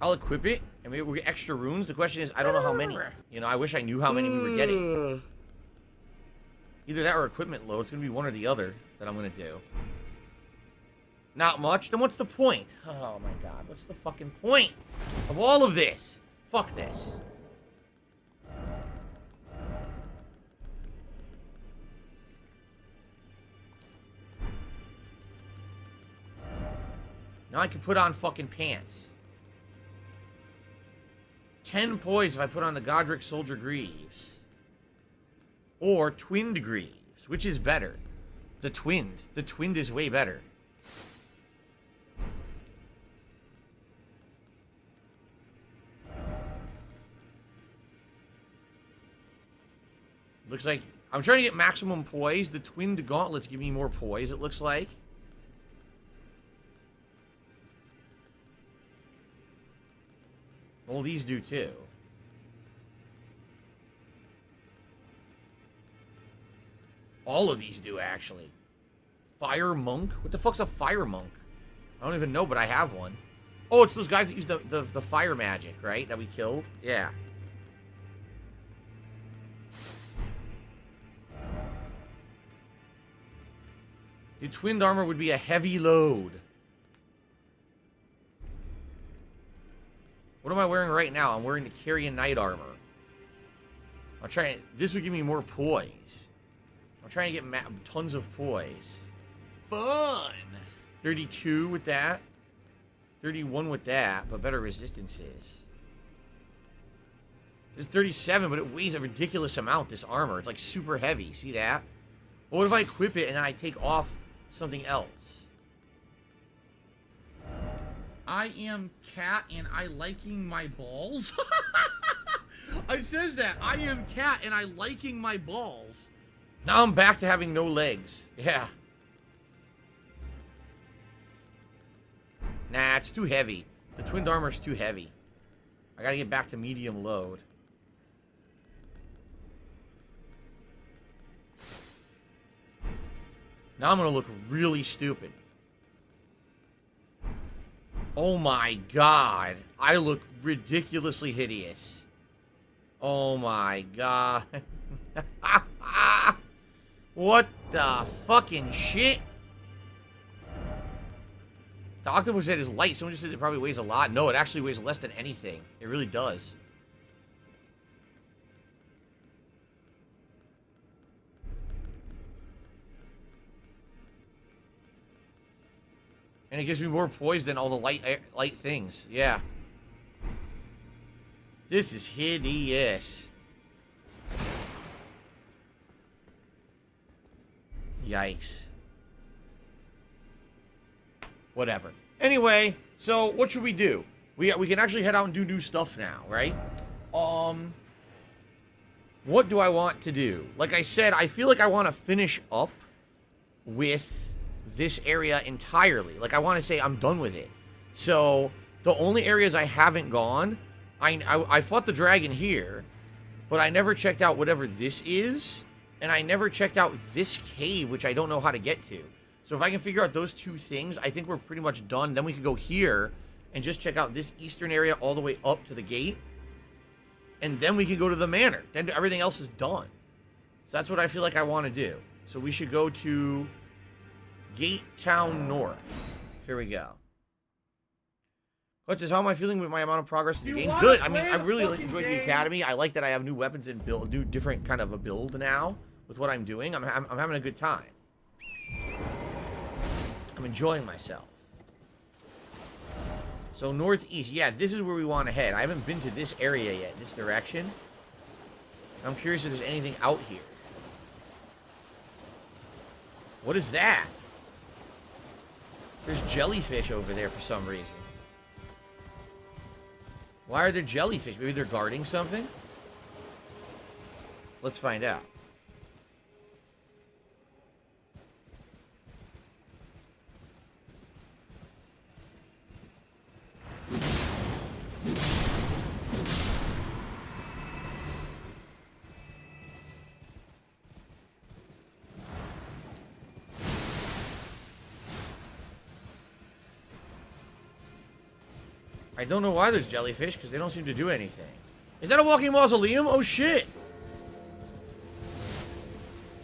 Speaker 4: I'll equip it, and maybe we'll get extra runes. The question is, I don't know how many. You know, I wish I knew how many we were getting. Either that or equipment load. It's going to be one or the other that I'm going to do. Not much? Then what's the point? Oh my god, what's the fucking point of all of this? Fuck this. Now I can put on fucking pants. 10 poise if I put on the Godric Soldier Greaves. Or Twinned Greaves. Which is better? The Twinned. The Twinned is way better. Looks like... I'm trying to get maximum poise. The Twinned Gauntlets give me more poise, it looks like. Well, these do too. All of these do, actually. Fire Monk? What the fuck's a Fire Monk? I don't even know, but I have one. Oh, it's those guys that use the fire magic, right? That we killed? Yeah. The twinned armor would be a heavy load. What am I wearing right now? I'm wearing the Carrion Knight armor. I'm trying... This would give me more poise. I'm trying to get tons of poise. Fun! 32 with that. 31 with that, but better resistances. This is 37, but it weighs a ridiculous amount, this armor. It's like super heavy. See that? But what if I equip it and then I take off something else?
Speaker 6: I am cat and I liking my balls. It says that. I am cat and I liking my balls.
Speaker 4: Now I'm back to having no legs. Yeah. Nah, it's too heavy. The twinned armor's too heavy. I gotta get back to medium load. Now I'm gonna look really stupid. Oh my god. I look ridiculously hideous. Oh my god. What the fucking shit? The octopus head is light. Someone just said it probably weighs a lot. No, it actually weighs less than anything. It really does. And it gives me more poise than all the light things. Yeah. This is hideous. Yikes. Whatever. Anyway, so what should we do? We can actually head out and do new stuff now, right? What do I want to do? Like I said, I feel like I want to finish up with this area entirely. Like, I want to say I'm done with it. So, the only areas I haven't gone, I fought the dragon here, but I never checked out whatever this is, and I never checked out this cave, which I don't know how to get to. So if I can figure out those two things, I think we're pretty much done. Then we can go here and just check out this eastern area all the way up to the gate. And then we can go to the manor. Then everything else is done. So that's what I feel like I want to do. So we should go to Gate Town North. Here we go. What's this? How am I feeling with my amount of progress in the
Speaker 6: You
Speaker 4: game?
Speaker 6: wanna
Speaker 4: Good. I mean,
Speaker 6: play
Speaker 4: I
Speaker 6: the
Speaker 4: really
Speaker 6: fucking
Speaker 4: enjoyed the
Speaker 6: game?
Speaker 4: academy. I like that I have new weapons and build, do different kind of a build now with what I'm doing. I'm having a good time. I'm enjoying myself. So northeast, yeah, this is where we want to head. I haven't been to this area yet, this direction. I'm curious if there's anything out here. What is that? There's jellyfish over there for some reason. Why are there jellyfish? Maybe they're guarding something? Let's find out. I don't know why there's jellyfish, because they don't seem to do anything. Is that a walking mausoleum? Oh, shit.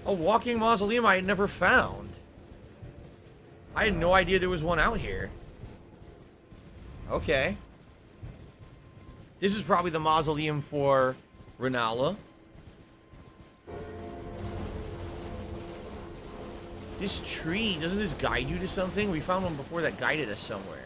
Speaker 4: A walking mausoleum I had never found. I had no idea there was one out here. Okay. This is probably the mausoleum for Renala. This tree, doesn't this guide you to something? We found one before that guided us somewhere.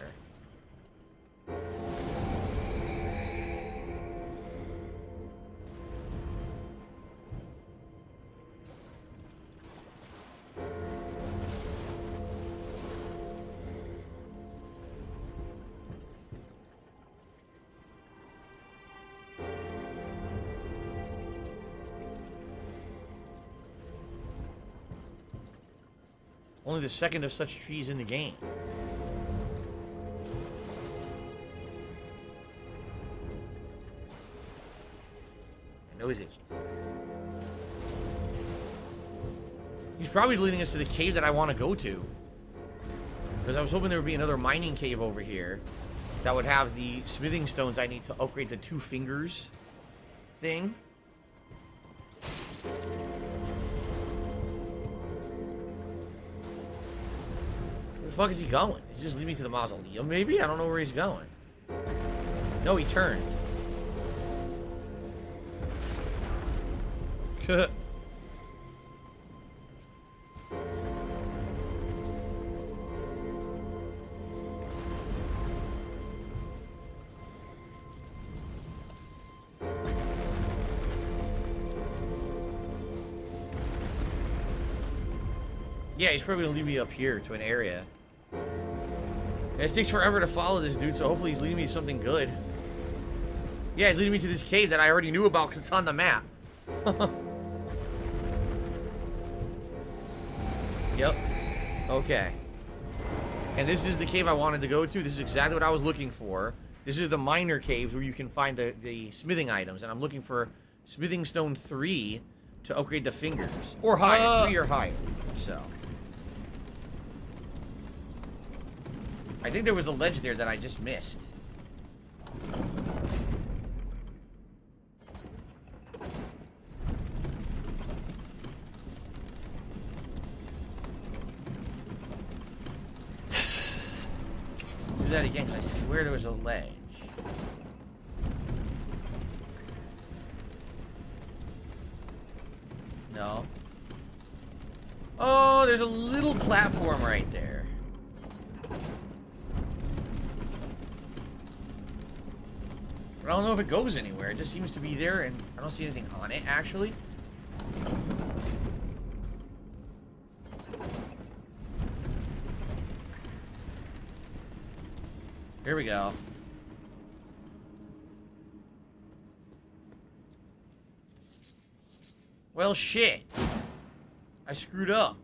Speaker 4: Only the second of such trees in the game. My nose itchy. He's probably leading us to the cave that I want to go to. Because I was hoping there would be another mining cave over here that would have the smithing stones I need to upgrade the 2 fingers thing. Where the fuck is he going? Is he just leading me to the mausoleum, maybe? I don't know where he's going. No, he turned. Yeah, he's probably gonna lead me up here to an area. It takes forever to follow this dude, so hopefully he's leading me to something good. Yeah, he's leading me to this cave that I already knew about because it's on the map. Yep. Okay. And this is the cave I wanted to go to. This is exactly what I was looking for. This is the minor caves where you can find the smithing items. And I'm looking for smithing stone 3 to upgrade the fingers. Or higher. 3 or higher. So. I think there was a ledge there that I just missed. Do that again, because I swear there was a ledge. No. Oh, there's a little platform right there. But I don't know if it goes anywhere. It just seems to be there, and I don't see anything on it, actually. Here we go. Well, shit. I screwed up.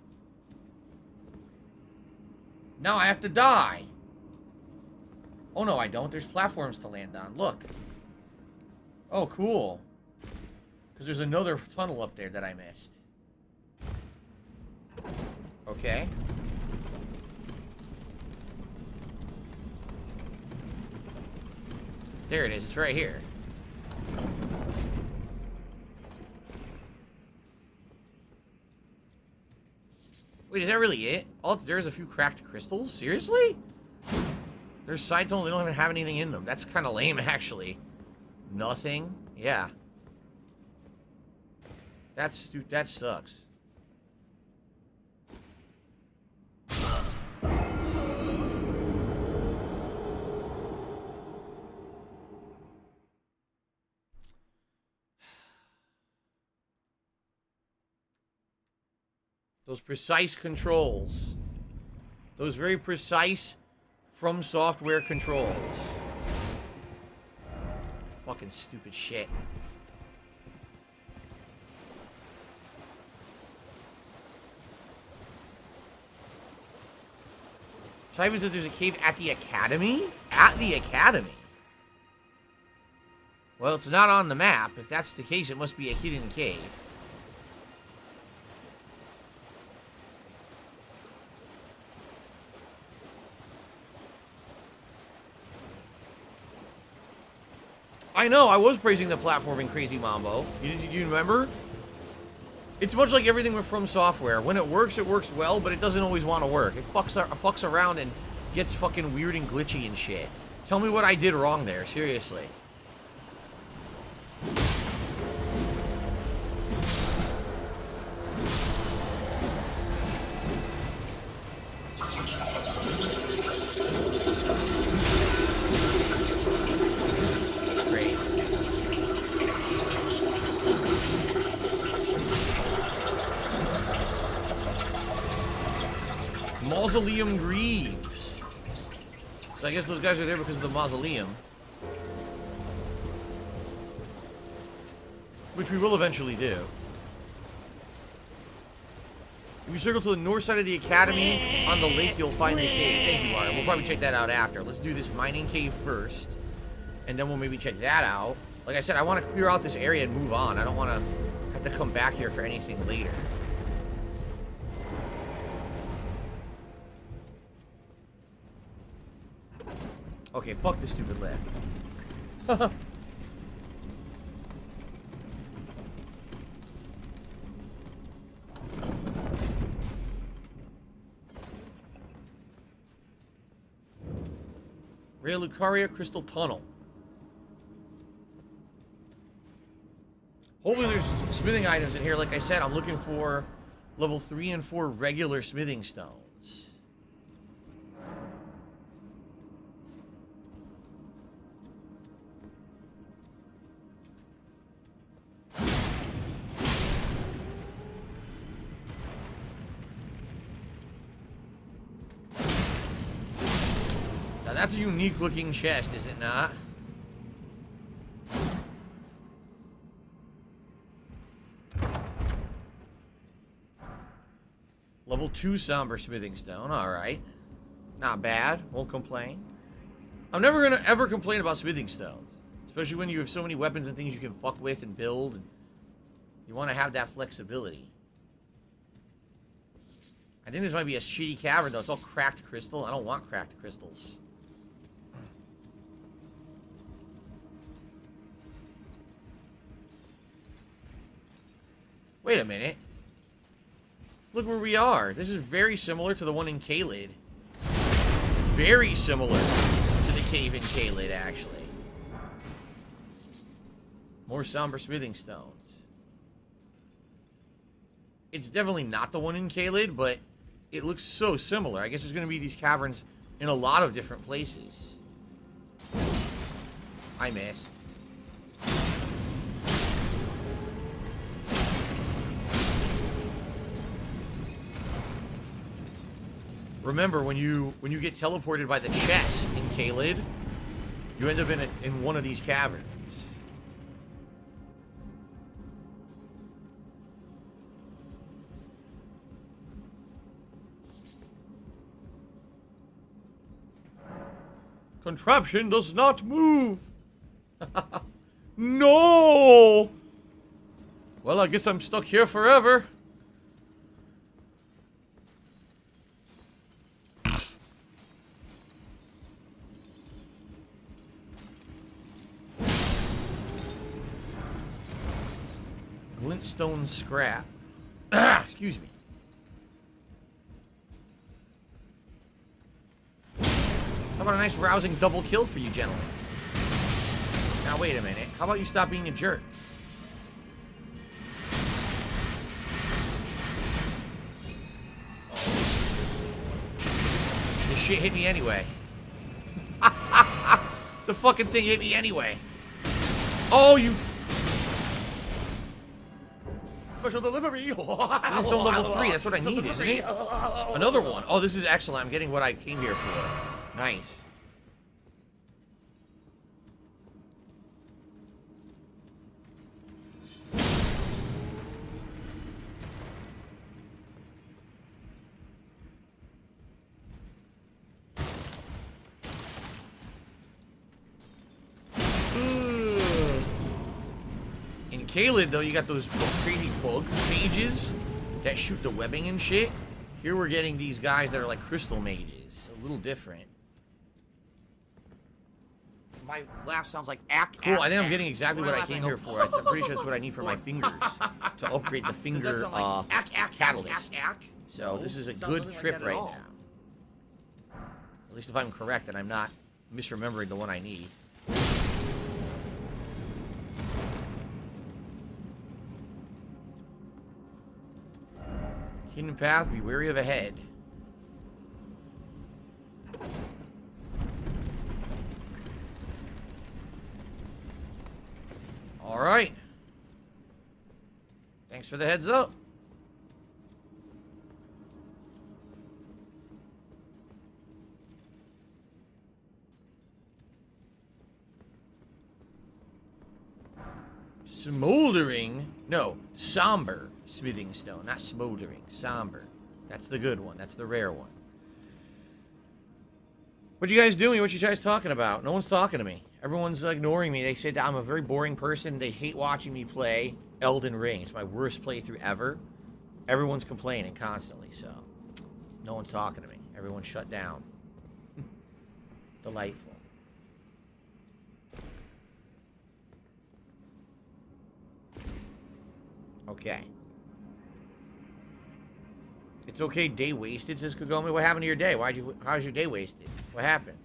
Speaker 4: Now I have to die. Oh, no, I don't. There's platforms to land on. Look. Oh, cool. Because there's another tunnel up there that I missed. Okay. There it is. It's right here. Wait, is that really it? All it's there is a few cracked crystals? Seriously? There's side tunnels, they don't even have anything in them. That's kind of lame, actually. Nothing? Yeah. That sucks. Those precise controls. Those very precise From Software controls. Fucking stupid shit. Tyvin says there's a cave at the Academy? At the Academy? Well, it's not on the map. If that's the case, it must be a hidden cave. I know, I was praising the platforming, Crazy Mambo. You remember? It's much like everything with From Software. When it works well, but it doesn't always want to work. It fucks around and gets fucking weird and glitchy and shit. Tell me what I did wrong there, seriously. Mausoleum Greaves. So I guess those guys are there because of the mausoleum. Which we will eventually do. If you circle to the north side of the Academy on the lake, you'll find the cave. Thank you, Mario. We'll probably check that out after. Let's do this mining cave first. And then we'll maybe check that out. Like I said, I want to clear out this area and move on. I don't want to have to come back here for anything later. Okay, fuck this stupid lift. Rea Lucaria Crystal Tunnel. Hopefully there's smithing items in here. Like I said, I'm looking for level 3 and 4 regular smithing stones. That's a unique looking chest, is it not? Level 2 Somber Smithing Stone, alright. Not bad, won't complain. I'm never gonna ever complain about smithing stones. Especially when you have so many weapons and things you can fuck with and build. And you want to have that flexibility. I think this might be a shitty cavern though, it's all cracked crystal. I don't want cracked crystals. Wait a minute. Look where we are. This is very similar to the one in Caelid. Very similar to the cave in Caelid, actually. More somber smithing stones. It's definitely not the one in Caelid, but it looks so similar. I guess there's going to be these caverns in a lot of different places. I missed. Remember, when you get teleported by the chest in Caelid, you end up in one of these caverns. Contraption does not move. No! Well, I guess I'm stuck here forever. Glintstone scrap. Excuse me. How about a nice rousing double kill for you gentlemen? Now wait a minute. How about you stop being a jerk? This shit hit me anyway. The fucking thing hit me anyway. Oh, you...
Speaker 13: Special delivery.
Speaker 4: It's still level 3. That's what I need, isn't it? Another one. Oh, this is excellent. I'm getting what I came here for. Nice. In Caelid, though, you got those crazy bug mages that shoot the webbing and shit. Here we're getting these guys that are like crystal mages. A little different.
Speaker 1: My laugh sounds like ack.
Speaker 4: Cool,
Speaker 1: ack,
Speaker 4: I think I'm
Speaker 1: ack.
Speaker 4: getting exactly what I came here for. I'm pretty sure that's what I need for my fingers. To upgrade the finger catalyst. So this is a good trip right now. At least if I'm correct and I'm not misremembering the one I need. Hidden path, be wary of ahead. Alright. Thanks for the heads up. Smoldering? No, somber smithing stone, not smoldering. Somber. That's the good one. That's the rare one. What you guys doing? What you guys talking about? No one's talking to me. Everyone's ignoring me. They said that I'm a very boring person. They hate watching me play Elden Ring. It's my worst playthrough ever. Everyone's complaining constantly, so no one's talking to me. Everyone's shut down. Delightful. Okay. It's okay, day wasted, says Kagome. What happened to your day? How's your day wasted? What happened?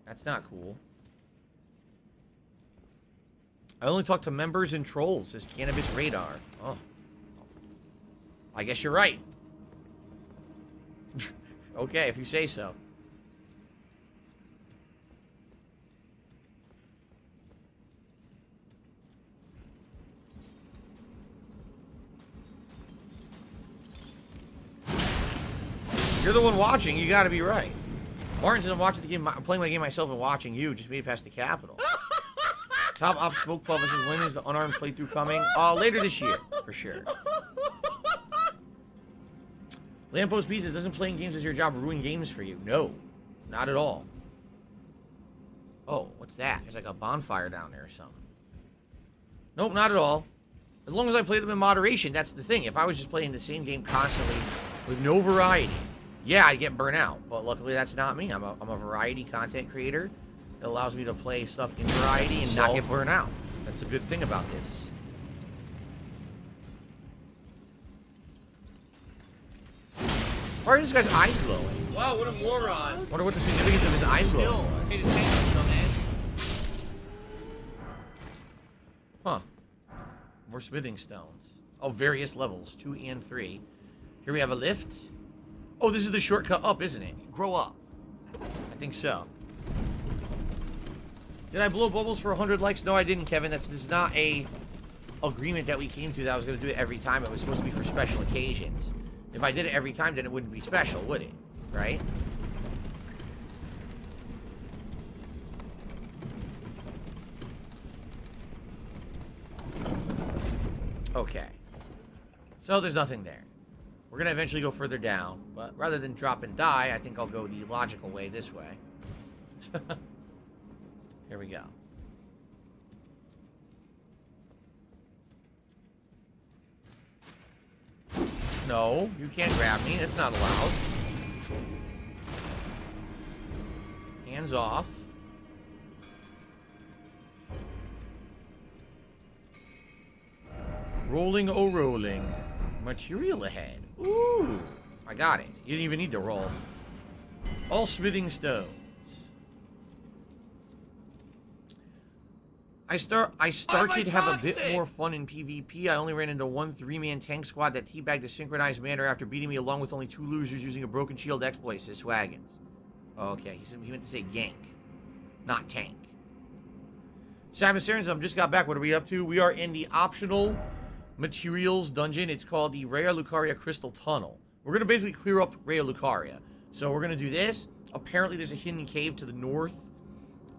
Speaker 4: That's not cool. I only talk to members and trolls, says Cannabis Radar. Oh. I guess you're right. Okay, if you say so. You're the one watching. You got to be right. Martin says I'm watching the game. I'm playing my game myself and watching you. Just made it past the Capitol. Top Op Smoke Puff says when is the unarmed playthrough coming? Later this year, for sure. Lamppost Pieces says, doesn't playing games as your job ruin games for you? No, not at all. Oh, what's that? There's like a bonfire down there or something. Nope, not at all. As long as I play them in moderation, that's the thing. If I was just playing the same game constantly with no variety, yeah, I'd get burnt out. But luckily, that's not me. I'm a variety content creator. It allows me to play stuff in variety and not get burnt out. That's a good thing about this. Why are this guy's eyes glowing?
Speaker 1: Wow, what a moron.
Speaker 4: Wonder what the significance of his eyes glowing was.
Speaker 1: Pay attention, dumbass.
Speaker 4: Huh. More smithing stones. Oh, various levels. 2 and 3. Here we have a lift. Oh, this is the shortcut up, isn't it? Grow up. I think so. Did I blow bubbles for 100 likes? No, I didn't, Kevin. This is not a agreement that we came to that I was going to do it every time. It was supposed to be for special occasions. If I did it every time, then it wouldn't be special, would it? Right? Okay. So there's nothing there. We're going to eventually go further down, but rather than drop and die, I think I'll go the logical way this way. Here we go. No, you can't grab me. That's not allowed. Hands off. Rolling, oh rolling. Material ahead. Ooh, I got it. You didn't even need to roll. All smithing stones. I started to have a bit more fun in PvP. I only ran into one 3-man tank squad that teabagged a synchronized manner after beating me along with only 2 losers using a broken shield exploit, says Swaggins. Okay, he meant to say gank, not tank. Simon Sarens, just got back. What are we up to? We are in the optional materials dungeon. It's called the Raya Lucaria Crystal Tunnel. We're going to basically clear up Raya Lucaria. So we're going to do this. Apparently there's a hidden cave to the north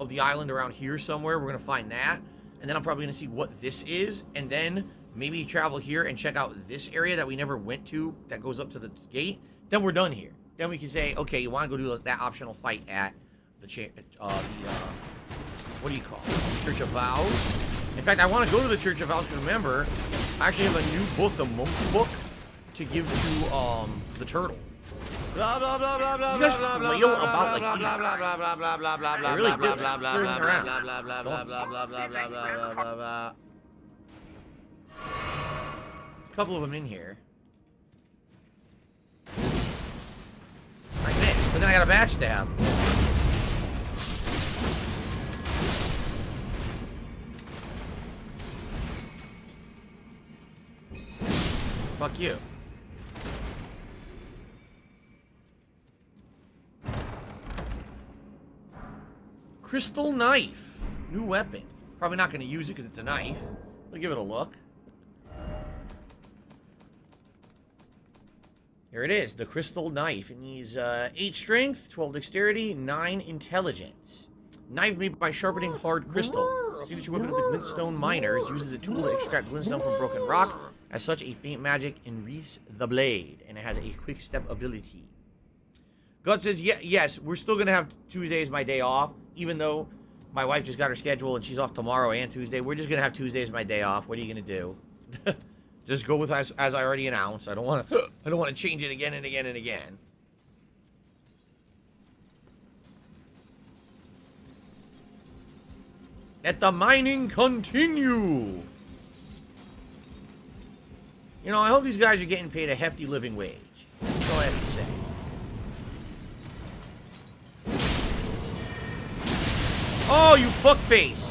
Speaker 4: of the island around here somewhere. We're going to find that. And then I'm probably going to see what this is. And then maybe travel here and check out this area that we never went to that goes up to the gate. Then we're done here. Then we can say, okay, you want to go do that optional fight at the what do you call it? Church of Vows. In fact, I want to go to the Church of Vows because remember, I actually have a new book, the Monk's Book, to give to the turtle.
Speaker 1: Blah blah blah blah blah
Speaker 4: You guys
Speaker 1: blah blah
Speaker 4: flail
Speaker 1: blah
Speaker 4: about like
Speaker 1: blah
Speaker 4: idiots.
Speaker 1: blah blah blah blah blah blah blah
Speaker 4: I really
Speaker 1: blah
Speaker 4: do.
Speaker 1: blah blah
Speaker 4: Flirting
Speaker 1: blah
Speaker 4: around.
Speaker 1: blah blah blah blah blah blah blah blah blah blah.
Speaker 4: A couple of them in here. Like this, but then I got a backstab. Fuck you. Crystal knife. New weapon. Probably not going to use it because it's a knife. We'll give it a look. Here it is. The crystal knife. It needs 8 strength, 12 dexterity, 9 intelligence. Knife made by sharpening hard crystal. Signature weapon of the glintstone miners. Uses a tool to extract glintstone from broken rock. As such, a faint magic enwreaths the blade. And it has a quick step ability. God says, yes, we're still going to have Tuesday as my day off, even though my wife just got her schedule and she's off tomorrow and Tuesday. We're just going to have Tuesday as my day off. What are you going to do? Just go with as I already announced. I don't want to change it again and again and again. Let the mining continue. You know, I hope these guys are getting paid a hefty living wage. That's all I have to say. Oh, you fuckface!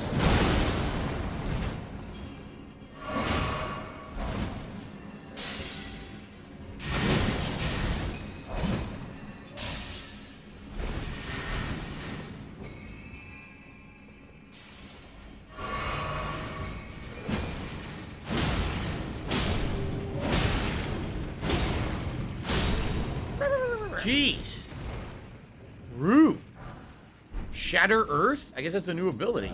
Speaker 4: Jeez. Rude. Shatter Earth? I guess that's a new ability.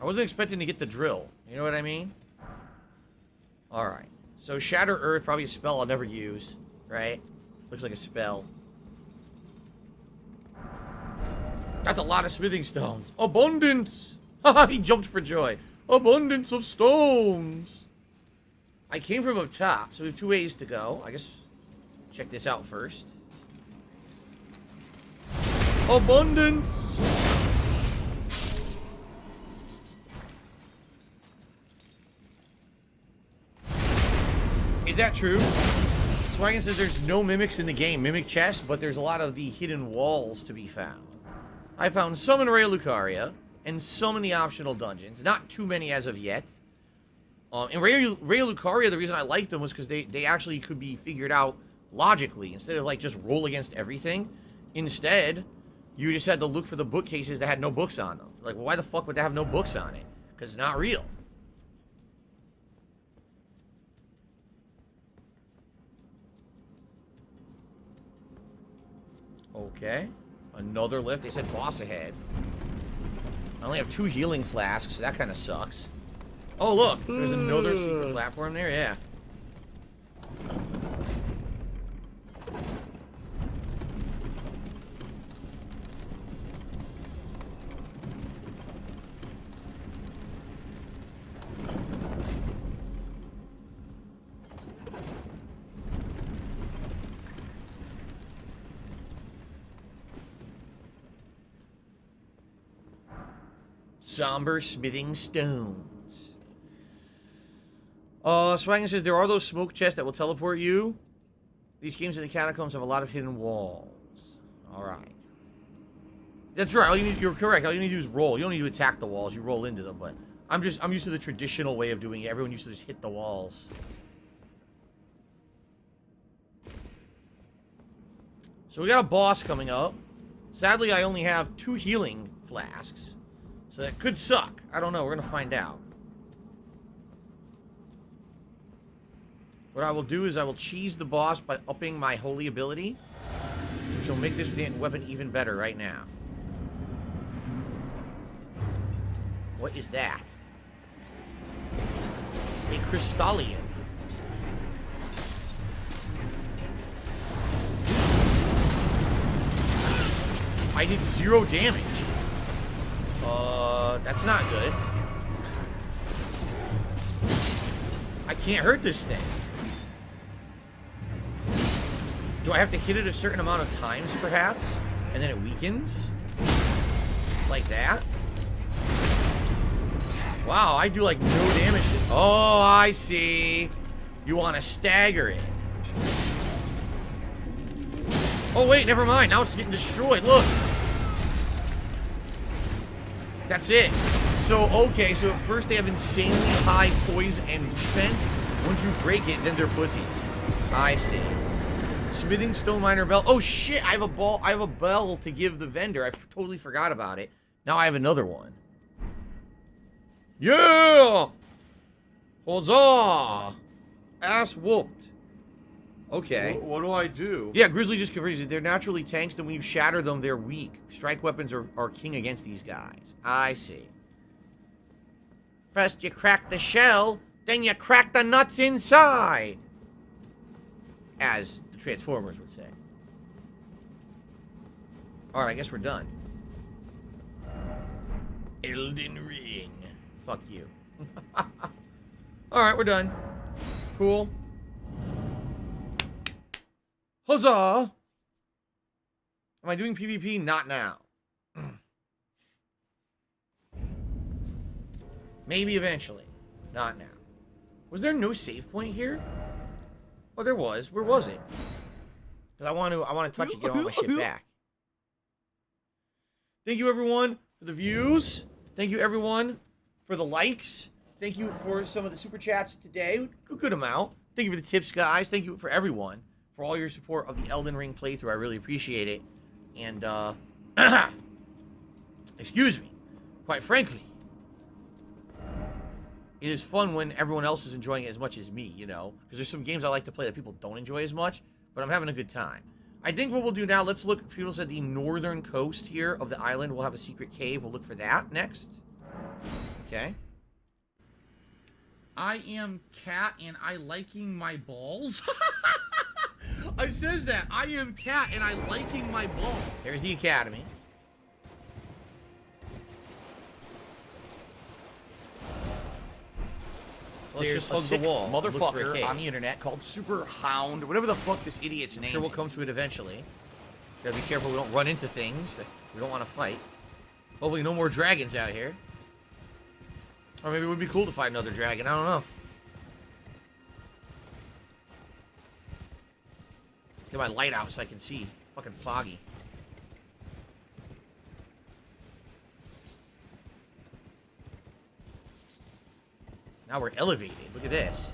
Speaker 4: I wasn't expecting to get the drill. You know what I mean? Alright. So Shatter Earth, probably a spell I'll never use. Right? Looks like a spell. That's a lot of smithing stones. Abundance! Haha, he jumped for joy. Abundance of stones! I came from up top, so we have 2 ways to go. I guess check this out first. Abundance! Is that true? Swaggin says there's no mimics in the game. Mimic chest, but there's a lot of the hidden walls to be found. I found some in Raya Lucaria, and some in the optional dungeons. Not too many as of yet. In Raya Lucaria, the reason I liked them was because they actually could be figured out logically, instead of like just roll against everything. Instead, you just had to look for the bookcases that had no books on them. Like, well, why the fuck would they have no books on it? Because it's not real. Okay. Another lift. They said boss ahead. I only have 2 healing flasks, so that kind of sucks. Oh, look! There's another secret platform there, yeah. Somber smithing stones. Swaggin says there are those smoke chests that will teleport you. These games in the catacombs have a lot of hidden walls. Alright. That's right. You're correct. All you need to do is roll. You don't need to attack the walls. You roll into them, but I'm used to the traditional way of doing it. Everyone used to just hit the walls. So we got a boss coming up. Sadly, I only have 2 healing flasks. So that could suck. I don't know. We're going to find out. What I will do is I will cheese the boss by upping my holy ability, which will make this weapon even better right now. What is that? A crystallian. I did 0 damage. That's not good. I can't hurt this thing. Do I have to hit it a certain amount of times, perhaps? And then it weakens? Like that? Wow, I do like no damage. Oh, I see. You want to stagger it. Oh, wait, never mind. Now it's getting destroyed. Look. That's it. So, okay, so at first they have insanely high poison and defense. Once you break it, then they're pussies. I see. Smithing stone miner bell. Oh, shit, I have a bell to give the vendor. I totally forgot about it. Now I have another one. Yeah! Huzzah! Ass whooped. Okay.
Speaker 13: What do I do?
Speaker 4: Yeah, Grizzly just confirms it. They're naturally tanks, then when you shatter them, they're weak. Strike weapons are king against these guys. I see. First you crack the shell, then you crack the nuts inside. As the Transformers would say. Alright, I guess we're done. Elden Ring. Fuck you. Alright, we're done. Cool. Huzzah! Am I doing PvP? Not now. Maybe eventually. Not now. Was there no save point here? Oh, there was. Where was it? Because I want to touch it, get all my shit back. Thank you, everyone, for the views. Thank you, everyone, for the likes. Thank you for some of the super chats today. A good amount. Thank you for the tips, guys. Thank you for everyone for all your support of the Elden Ring playthrough. I really appreciate it. And, excuse me. Quite frankly, it is fun when everyone else is enjoying it as much as me, you know? Because there's some games I like to play that people don't enjoy as much, but I'm having a good time. I think what we'll do now, let's look, people said the northern coast here of the island. We'll have a secret cave. We'll look for that next. Okay.
Speaker 6: I am Cat and I liking my balls. It says that. I am Cat and I liking my balls.
Speaker 4: There's the academy. So let's just hug the wall.
Speaker 1: Motherfucker on the internet called Super Hound, whatever the fuck this idiot's name
Speaker 4: Sure, we'll
Speaker 1: is.
Speaker 4: come to it eventually. Gotta be careful we don't run into things that we don't want to fight. Hopefully no more dragons out here. Or maybe it would be cool to fight another dragon. I don't know. Get my light out so I can see. Fucking foggy. Now we're elevated. Look at this.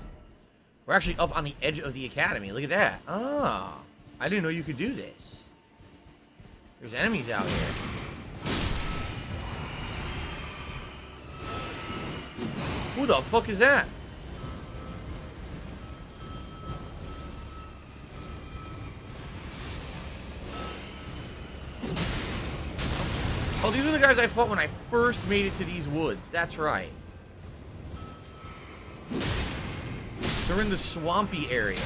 Speaker 4: We're actually up on the edge of the academy. Look at that. Ah. I didn't know you could do this. There's enemies out here. Who the fuck is that? Oh, these are the guys I fought when I first made it to these woods. That's right. They're in the swampy area.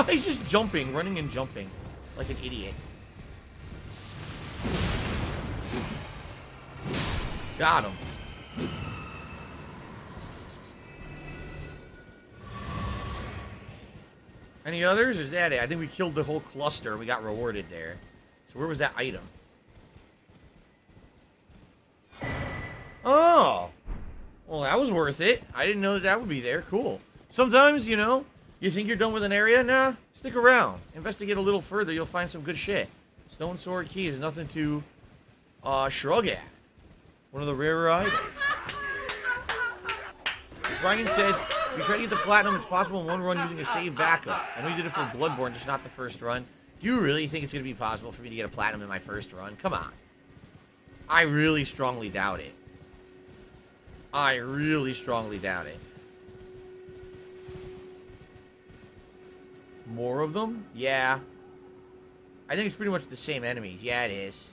Speaker 4: He's just jumping, running and jumping like an idiot. Got him. Any others? Is that it? I think we killed the whole cluster and we got rewarded there. So where was that item? Oh. Well, that was worth it. I didn't know that that would be there. Cool. Sometimes, you know, you think you're done with an area? Nah, stick around. Investigate a little further. You'll find some good shit. Stone Sword Key is nothing to shrug at. One of the rarer items. Brian says, if you try to get the platinum, it's possible in one run using a save backup. I know you did it for Bloodborne, just not the first run. Do you really think it's going to be possible for me to get a platinum in my first run? Come on. I really strongly doubt it. I really strongly doubt it. More of them? Yeah. I think it's pretty much the same enemies. Yeah, it is.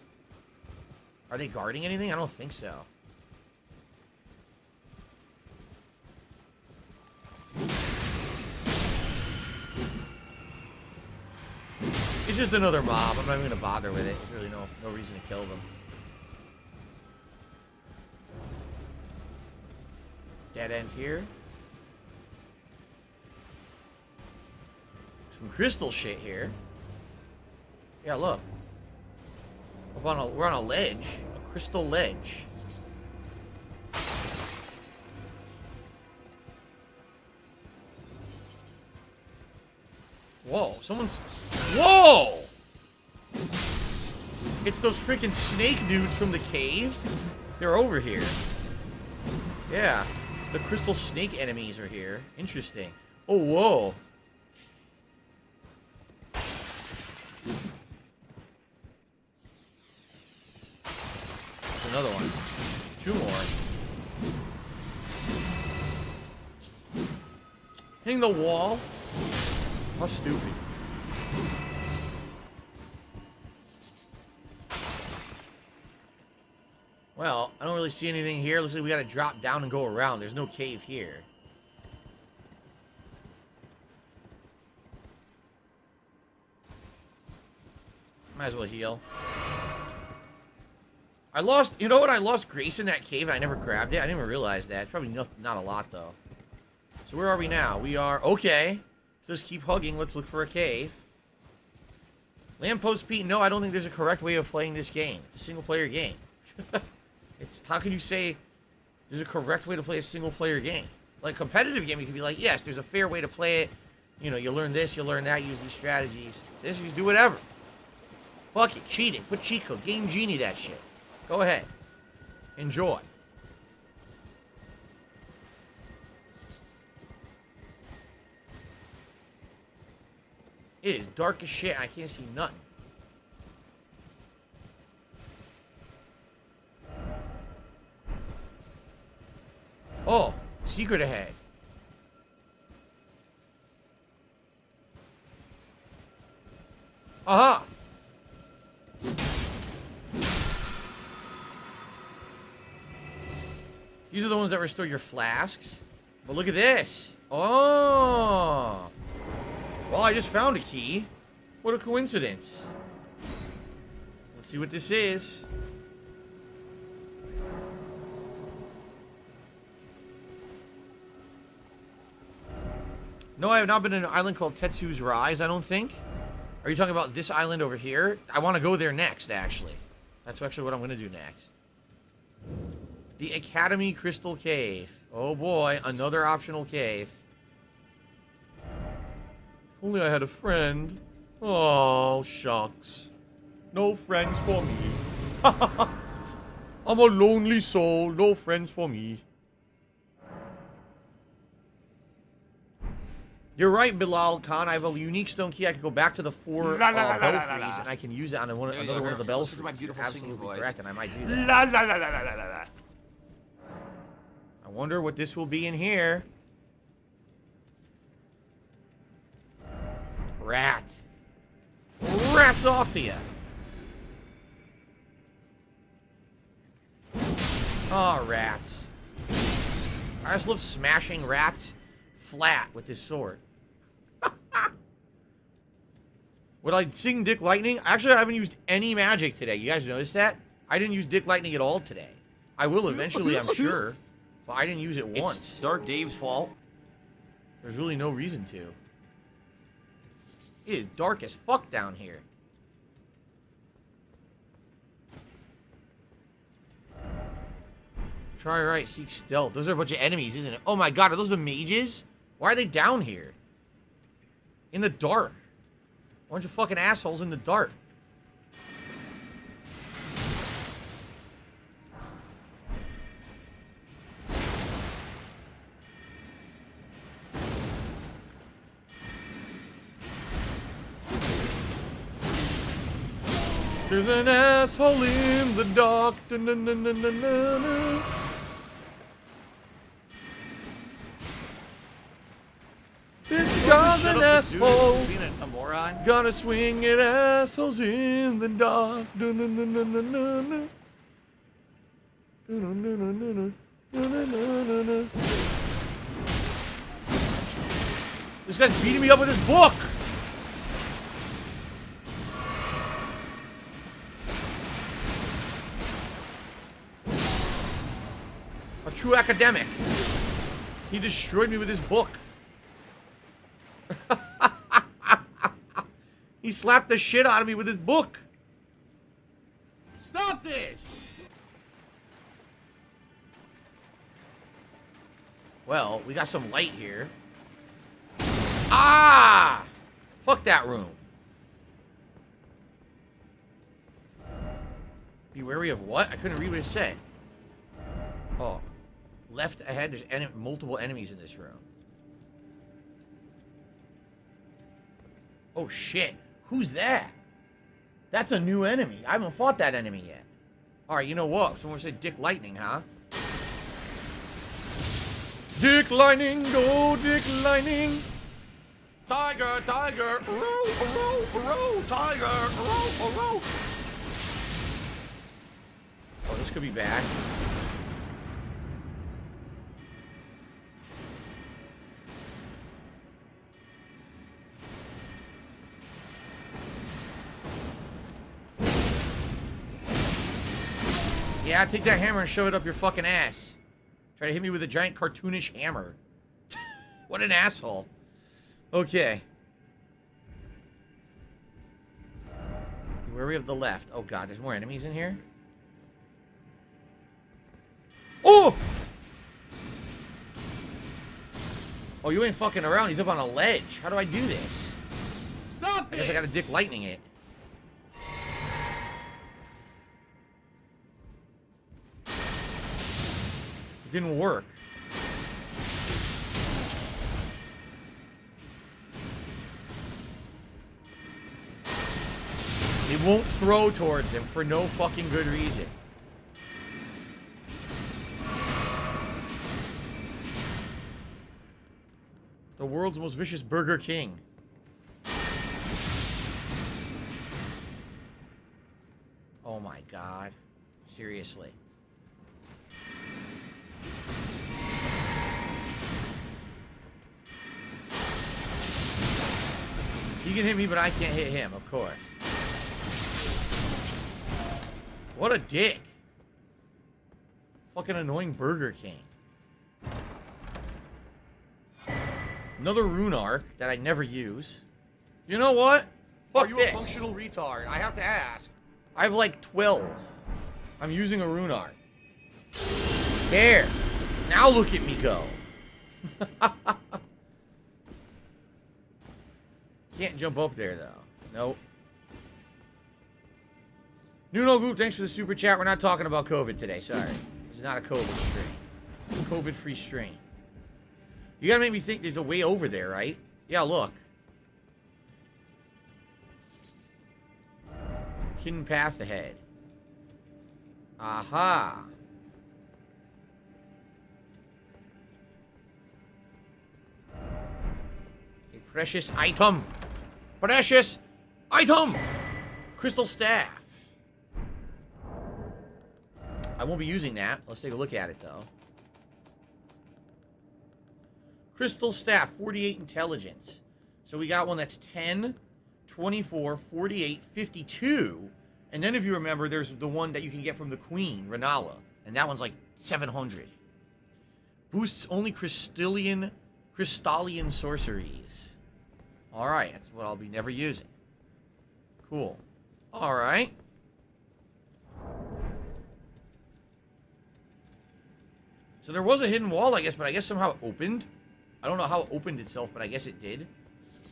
Speaker 4: Are they guarding anything? I don't think so. It's just another mob. I'm not even going to bother with it. There's really no reason to kill them. Dead end here. Some crystal shit here. Yeah, look. We're on a ledge. A crystal ledge. Whoa, someone's... Whoa! It's those freaking snake dudes from the cave. They're over here. Yeah. The crystal snake enemies are here. Interesting. Oh, whoa. There's another one. 2 more. Hitting the wall. How stupid. Well, I don't really see anything here. Looks like we gotta drop down and go around. There's no cave here. Might as well heal. I lost... You know what? I lost Grace in that cave and I never grabbed it. I didn't even realize that. It's probably not a lot, though. So where are we now? We are... Okay. Just keep hugging. Let's look for a cave. Lamppost Pete, no, I don't think there's a correct way of playing this game. It's a single-player game. How can you say there's a correct way to play a single-player game? Like, a competitive game, you can be like, yes, there's a fair way to play it. You know, you learn this, you learn that, use these strategies. This, you do whatever. Fuck it, cheating. Put cheat code. Game Genie that shit. Go ahead. Enjoy. It is dark as shit. I can't see nothing. Oh, secret ahead. Aha! These are the ones that restore your flasks. But look at this. Oh! Well, I just found a key. What a coincidence. Let's see what this is. No, I have not been in an island called Tetsu's Rise, I don't think. Are you talking about this island over here? I want to go there next, actually. That's actually what I'm going to do next. The Academy Crystal Cave. Oh boy, another optional cave. If only I had a friend. Oh, shucks. No friends for me. I'm a lonely soul. No friends for me. You're right, Bilal Khan. I have a unique stone key. I can go back to the 4 belfries, and I can use it on another one of the belfries.
Speaker 1: My beautiful singing voice.
Speaker 4: Correct, and I might do that. I wonder what this will be in here. Rat. Rats off to you. Oh, rats. I just love smashing rats flat with this sword. Would I sing Dick Lightning? Actually, I haven't used any magic today. You guys notice that? I didn't use Dick Lightning at all today. I will eventually, I'm sure. But I didn't use it once.
Speaker 1: It's Dark Dave's fault.
Speaker 4: There's really no reason to. It is dark as fuck down here. Try right, seek stealth. Those are a bunch of enemies, isn't it? Oh my god, are those the mages? Why are they down here? In the dark. A bunch of fucking assholes in the dark. There's an asshole in the dark. Dun, dun, dun, dun, dun, dun, dun. This guy's an asshole.
Speaker 1: A moron.
Speaker 4: Gonna swing at assholes in the dark. Dun, dun, dun, dun, dun, dun, dun. Dun, dun, dun, dun, dun, dun, dun, dun, dun, dun. This guy's beating me up with his book. A true academic. He destroyed me with his book. He slapped the shit out of me with his book.
Speaker 1: Stop this!
Speaker 4: Well, we got some light here. Ah! Fuck that room. Be wary of what? I couldn't read what it said. Oh. Left ahead, there's multiple enemies in this room. Oh, shit. Who's that? That's a new enemy. I haven't fought that enemy yet. Alright, you know what? Someone said Dick Lightning, huh? Dick Lightning, go Dick Lightning.
Speaker 1: Tiger, tiger, row, tiger, row.
Speaker 4: Oh, this could be bad. Yeah, take that hammer and shove it up your fucking ass. Try to hit me with a giant cartoonish hammer. What an asshole. Okay. Where we have the left. Oh god, there's more enemies in here. Oh! Oh, you ain't fucking around. He's up on a ledge. How do I do this?
Speaker 1: Stop
Speaker 4: I guess I gotta Dick Lightning it. It didn't work. It won't throw towards him for no fucking good reason. The world's most vicious Burger King. Oh my god. Seriously. He can hit me, but I can't hit him, of course. What a dick. Fucking annoying Burger King. Another rune arc that I never use. You know what? Fuck
Speaker 1: Are you
Speaker 4: this.
Speaker 1: a functional retard? I have to ask.
Speaker 4: I have like 12. I'm using a rune arc. There. Now look at me go. Can't jump up there though. Nope. Nuno Group, thanks for the super chat. We're not talking about COVID today. Sorry. This is not a COVID stream. COVID-free stream. You gotta make me think there's a way over there, right? Yeah, look. Hidden path ahead. Aha. A precious item. Precious item. Crystal staff. I won't be using that. Let's take a look at it, though. Crystal staff, 48 intelligence. So we got one that's 10, 24, 48, 52. And then if you remember, there's the one that you can get from the Queen, Renala. And that one's like 700. Boosts only crystalline sorceries. Alright, that's what I'll be never using. Cool. Alright. So there was a hidden wall, I guess, but I guess somehow it opened. I don't know how it opened itself, but I guess it did.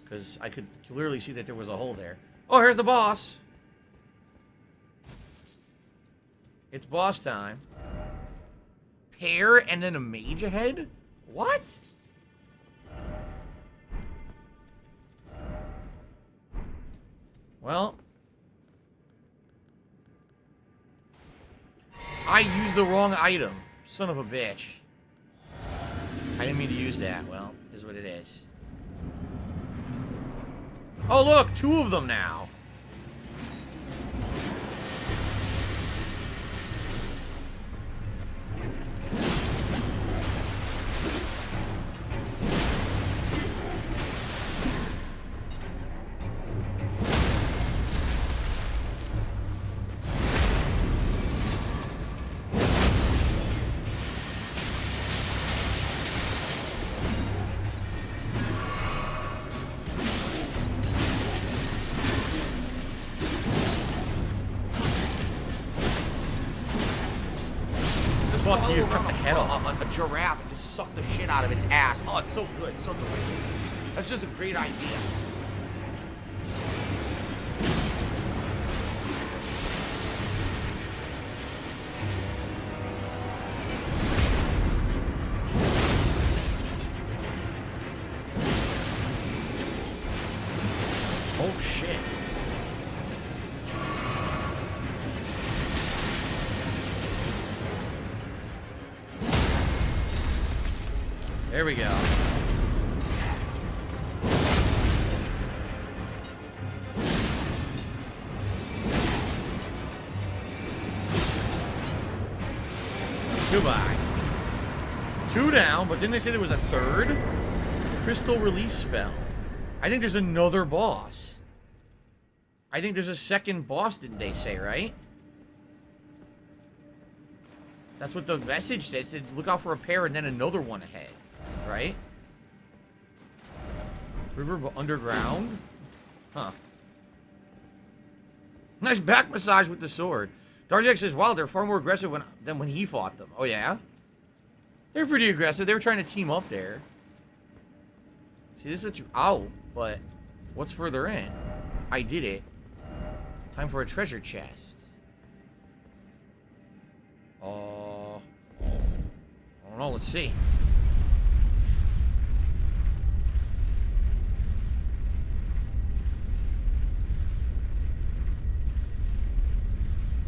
Speaker 4: Because I could clearly see that there was a hole there. Oh, here's the boss. It's boss time. Pair and then a mage ahead? What? Well. I used the wrong item. Son of a bitch. I didn't mean to use that. Well, is what it is. Oh, look! 2 of them now. Fuck you, cut the head off. A giraffe and just suck the shit out of its ass. Oh, it's so good, so delicious. That's just a great idea. Oh shit. There we go. Goodbye. 2 down, but didn't they say there was a 3rd? Crystal release spell. I think there's another boss. I think there's a 2nd boss, didn't they say, right? That's what the message says. It said, look out for a pair and then another one ahead. Right? River underground? Huh. Nice back massage with the sword. Darjak says, wow, they're far more aggressive than when he fought them. Oh, yeah? They're pretty aggressive. They were trying to team up there. See, this lets you out, but what's further in? I did it. Time for a treasure chest. I don't know. Let's see.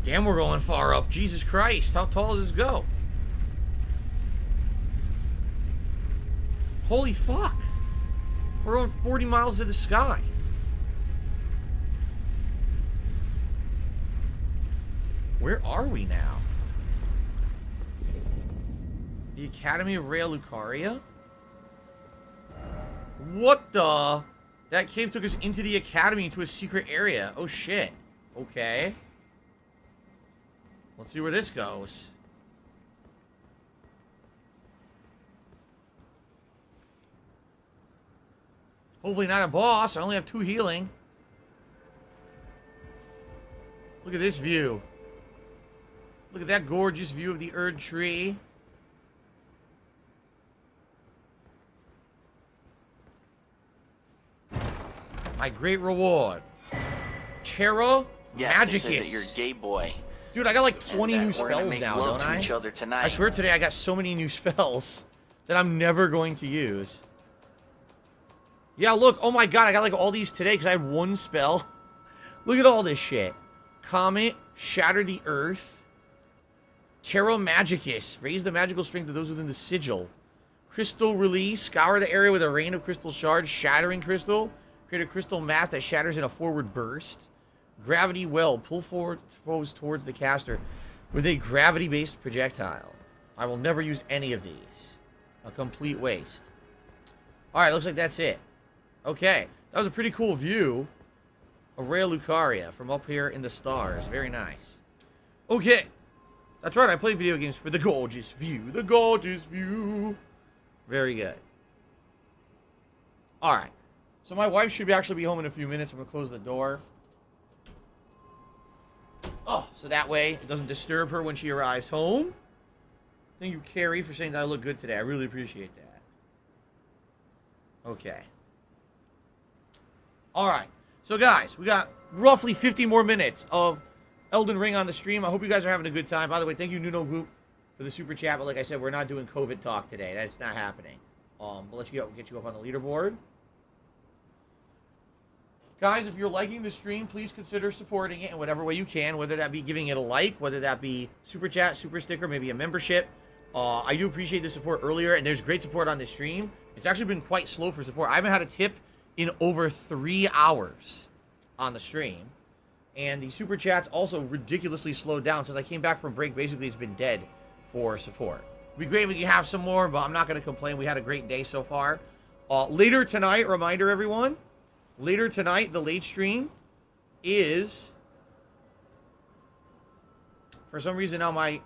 Speaker 4: Damn, we're going far up. Jesus Christ. How tall does this go? Holy fuck. We're going 40 miles to the sky. Where are we now? The Academy of Rea Lucaria? What the? That cave took us into the Academy, into a secret area. Oh shit. Okay. Let's see where this goes. Hopefully not a boss. I only have 2 healing. Look at this view. Look at that gorgeous view of the Erd tree. My great reward. Terra
Speaker 14: Yes, they
Speaker 4: Magicus.
Speaker 14: said that you're a gay boy.
Speaker 4: Dude, I got like 20 new
Speaker 14: We're gonna
Speaker 4: spells
Speaker 14: make
Speaker 4: now,
Speaker 14: love
Speaker 4: don't
Speaker 14: to
Speaker 4: I?
Speaker 14: each other tonight.
Speaker 4: I swear today I got so many new spells that I'm never going to use. Yeah, look. Oh my god, I got like all these today because I had 1 spell. Look at all this shit. Comet, Shatter the Earth. Terra Magicus. Raise the magical strength of those within the sigil. Crystal Release. Scour the area with a rain of crystal shards. Shattering Crystal. Create a crystal mass that shatters in a forward burst. Gravity Well. Pull forward foes towards the caster with a gravity-based projectile. I will never use any of these. A complete waste. Alright, looks like that's it. Okay. That was a pretty cool view of Rea Lucaria from up here in the stars. Very nice. Okay. That's right, I play video games for the gorgeous view. The gorgeous view. Very good. Alright. So my wife should actually be home in a few minutes. I'm going to close the door. Oh, so that way it doesn't disturb her when she arrives home. Thank you, Carrie, for saying that I look good today. I really appreciate that. Okay. Alright. So, guys, we got roughly 50 more minutes of Elden Ring on the stream. I hope you guys are having a good time. By the way, thank you, Nuno Goop, for the super chat. But like I said, we're not doing COVID talk today. That's not happening. But let's get you up on the leaderboard. Guys, if you're liking the stream, please consider supporting it in whatever way you can, whether that be giving it a like, whether that be super chat, super sticker, maybe a membership. I do appreciate the support earlier, and there's great support on this stream. It's actually been quite slow for support. I haven't had a tip in over 3 hours on the stream. And the super chats also ridiculously slowed down. Since I came back from break, basically it's been dead for support. It'd be great if we could have some more, but I'm not going to complain. We had a great day so far. Later tonight, reminder everyone, later tonight, the late stream is... For some reason now my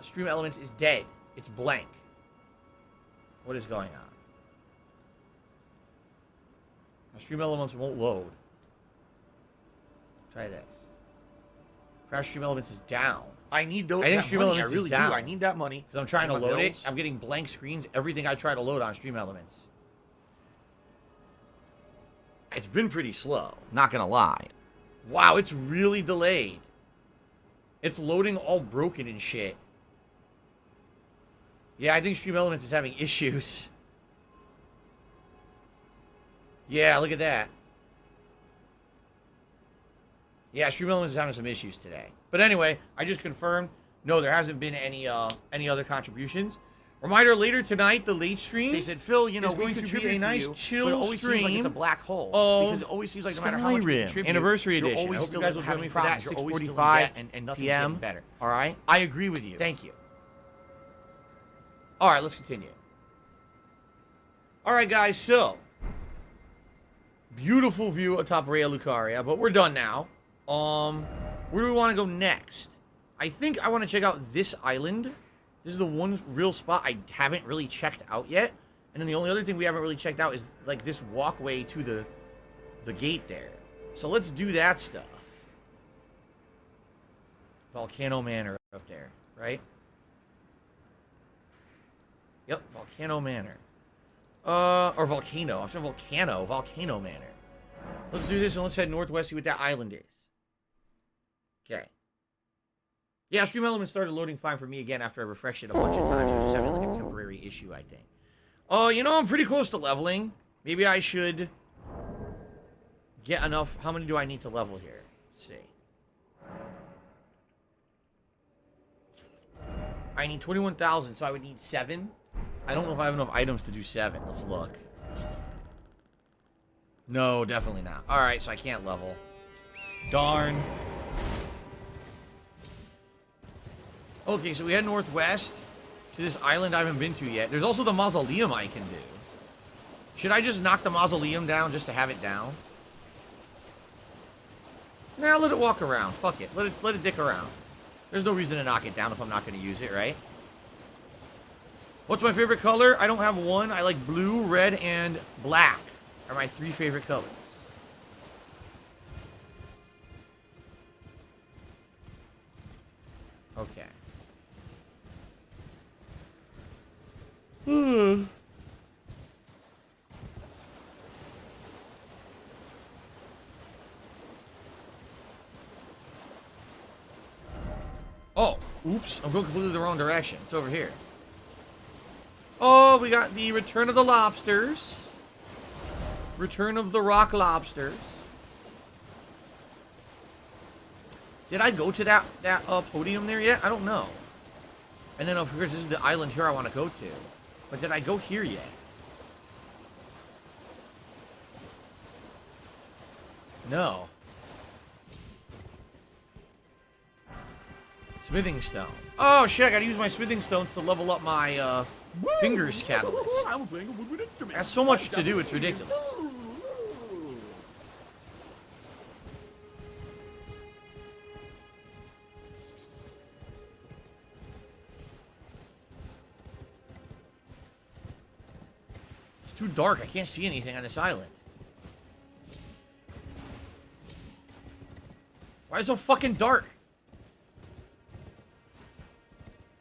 Speaker 4: stream elements is dead. It's blank. What is going on? My stream elements won't load. Try this. Perhaps stream elements is down.
Speaker 1: I need those.
Speaker 4: I think stream
Speaker 1: money.
Speaker 4: elements
Speaker 1: I really
Speaker 4: is down.
Speaker 1: do. I need that money.
Speaker 4: Because I'm trying to
Speaker 1: My
Speaker 4: load
Speaker 1: bills.
Speaker 4: it. I'm getting blank screens. Everything I try to load on stream elements. It's been pretty slow. Not gonna lie. Wow, it's really delayed. It's loading all broken and shit. Yeah, I think stream elements is having issues. Yeah, look at that. Yeah, stream elements is having some issues today. But anyway, I just confirmed. No, there hasn't been any other contributions. Reminder, later tonight, the late stream.
Speaker 1: They said, Phil, you know,
Speaker 4: is
Speaker 1: we
Speaker 4: going to be
Speaker 1: contributed
Speaker 4: a nice
Speaker 1: to you,
Speaker 4: chill
Speaker 1: but it always
Speaker 4: stream
Speaker 1: seems like it's a black hole. Because it always seems like no matter how much we
Speaker 4: Skyrim
Speaker 1: contribute,
Speaker 4: Anniversary
Speaker 1: you're
Speaker 4: Edition. I
Speaker 1: always
Speaker 4: hope
Speaker 1: still
Speaker 4: you guys will join
Speaker 1: having
Speaker 4: me for that.
Speaker 1: problems. You're always still in
Speaker 4: 6:45
Speaker 1: debt and nothing's
Speaker 4: PM.
Speaker 1: getting better.
Speaker 4: All right.
Speaker 1: I agree with you.
Speaker 4: Thank you. All right, let's continue. All right, guys. So beautiful view atop Raya Lucaria, but we're done now. Where do we want to go next? I think I want to check out this island. This is the one real spot I haven't really checked out yet. And then the only other thing we haven't really checked out is like this walkway to the gate there. So let's do that stuff. Volcano Manor up there, right? Yep, Volcano Manor. Or Volcano. I'm saying Volcano. Volcano Manor. Let's do this and let's head northwest, see what that island is. Okay. Yeah, Stream Elements started loading fine for me again after I refreshed it a bunch of times. We're just having like a temporary issue, I think. Oh, you know, I'm pretty close to leveling. Maybe I should get enough. How many do I need to level here? Let's see. I need 21,000, so I would need 7. I don't know if I have enough items to do 7. Let's look. No, definitely not. Alright, so I can't level. Darn. Okay, so we head northwest to this island I haven't been to yet. There's also the mausoleum I can do. Should I just knock the mausoleum down just to have it down? Nah, let it walk around. Fuck it. Let it dick around. There's no reason to knock it down if I'm not going to use it, right? What's my favorite color? I don't have one. I like blue, red, and black are my 3 favorite colors. Okay. Oh, oops. I'm going completely the wrong direction. It's over here. Oh, we got the Return of the Lobsters. Return of the Rock Lobsters. Did I go to that podium there yet? I don't know. And then, of course, this is the island here I want to go to. But did I go here yet? No. Smithing stone. Oh, shit, I gotta use my smithing stones to level up my, fingers catalyst. That's so much to do, it's ridiculous. It's too dark, I can't see anything on this island. Why is it so fucking dark?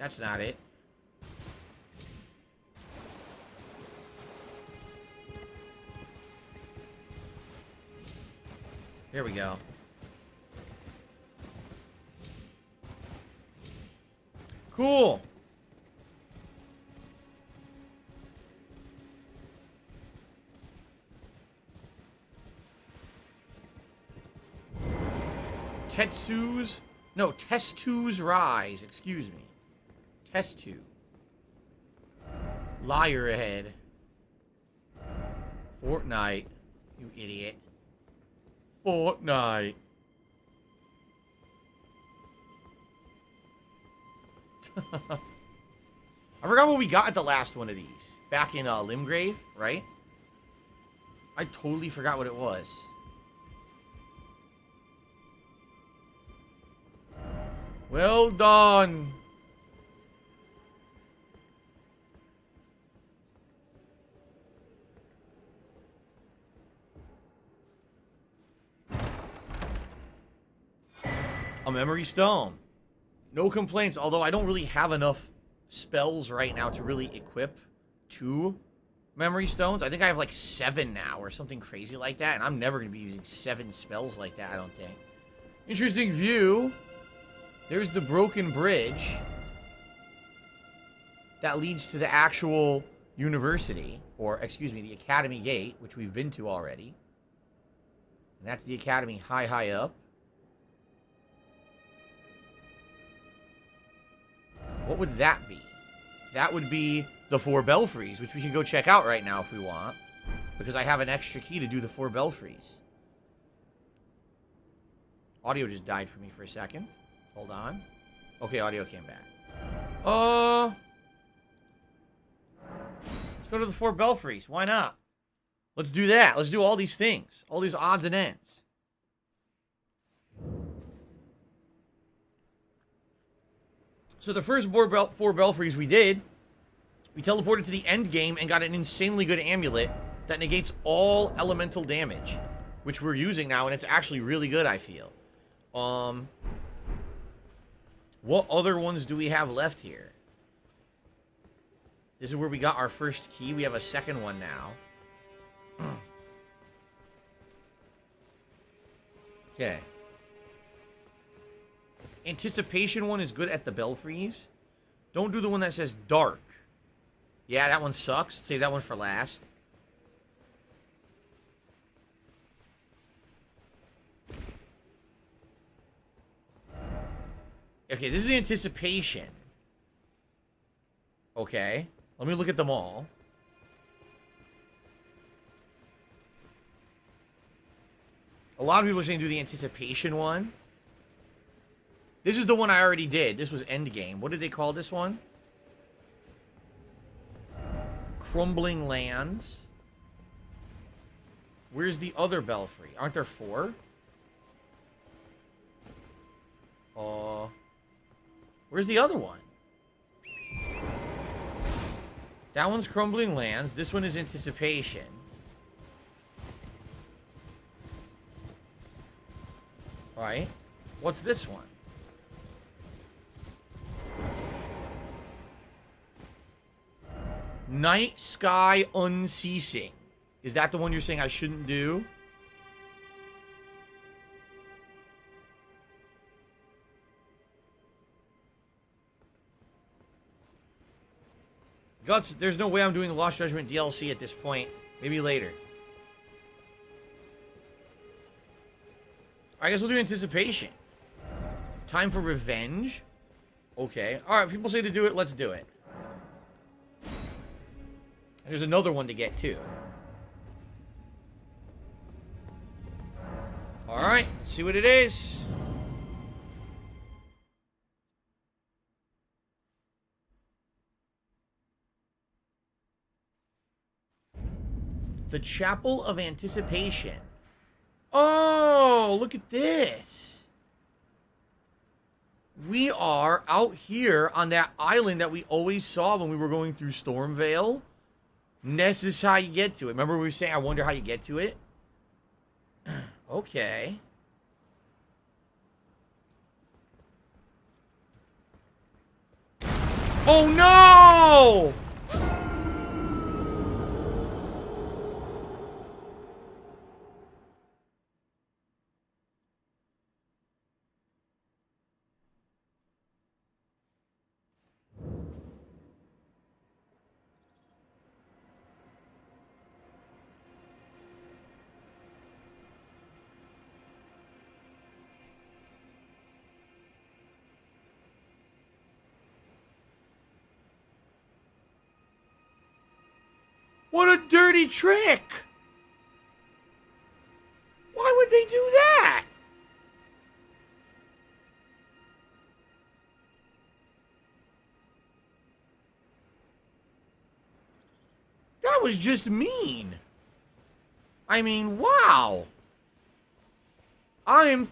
Speaker 4: That's not it. Here we go. Cool. Testu's Rise. Excuse me. Testu. Liar ahead. Fortnite. You idiot. Fortnite. I forgot what we got at the last one of these. Back in Limgrave, right? I totally forgot what it was. Well done. A memory stone. No complaints, although I don't really have enough spells right now to really equip 2 memory stones. I think I have like 7 now or something crazy like that, and I'm never going to be using 7 spells like that, I don't think. Interesting view. There's the broken bridge that leads to the actual university, or excuse me, the academy gate, which we've been to already. And that's the academy high up. What would that be? That would be the 4 belfries, which we can go check out right now if we want, because I have an extra key to do the 4 belfries. Audio just died for me for a second. Hold on. Okay, audio came back. Let's go to the 4 belfries. Why not? Let's do that. Let's do all these things. All these odds and ends. So the first 4 belfries we did, we teleported to the end game and got an insanely good amulet that negates all elemental damage, which we're using now, and it's actually really good, I feel. What other ones do we have left here? This is where we got our first key. We have a second one now. Okay. Anticipation one is good at the belfries. Don't do the one that says dark. Yeah, that one sucks. Save that one for last. Okay, this is anticipation. Okay. Let me look at them all. A lot of people are saying do the anticipation one. This is the one I already did. This was endgame. What did they call this one? Crumbling Lands. Where's the other belfry? Aren't there 4? Where's the other one? That one's Crumbling Lands. This one is Anticipation. Alright. What's this one? Night Sky Unceasing. Is that the one you're saying I shouldn't do? Guts, there's no way I'm doing the Lost Judgment DLC at this point. Maybe later. I guess we'll do Anticipation. Time for Revenge. Okay. Alright, people say to do it, let's do it. And there's another one to get, too. Alright, let's see what it is. The Chapel of Anticipation. Oh, look at this. We are out here on that island that we always saw when we were going through Stormvale. This is how you get to it. Remember we were saying, I wonder how you get to it? Okay. Oh no! What a dirty trick! Why would they do that? That was just mean. I mean, wow. I'm...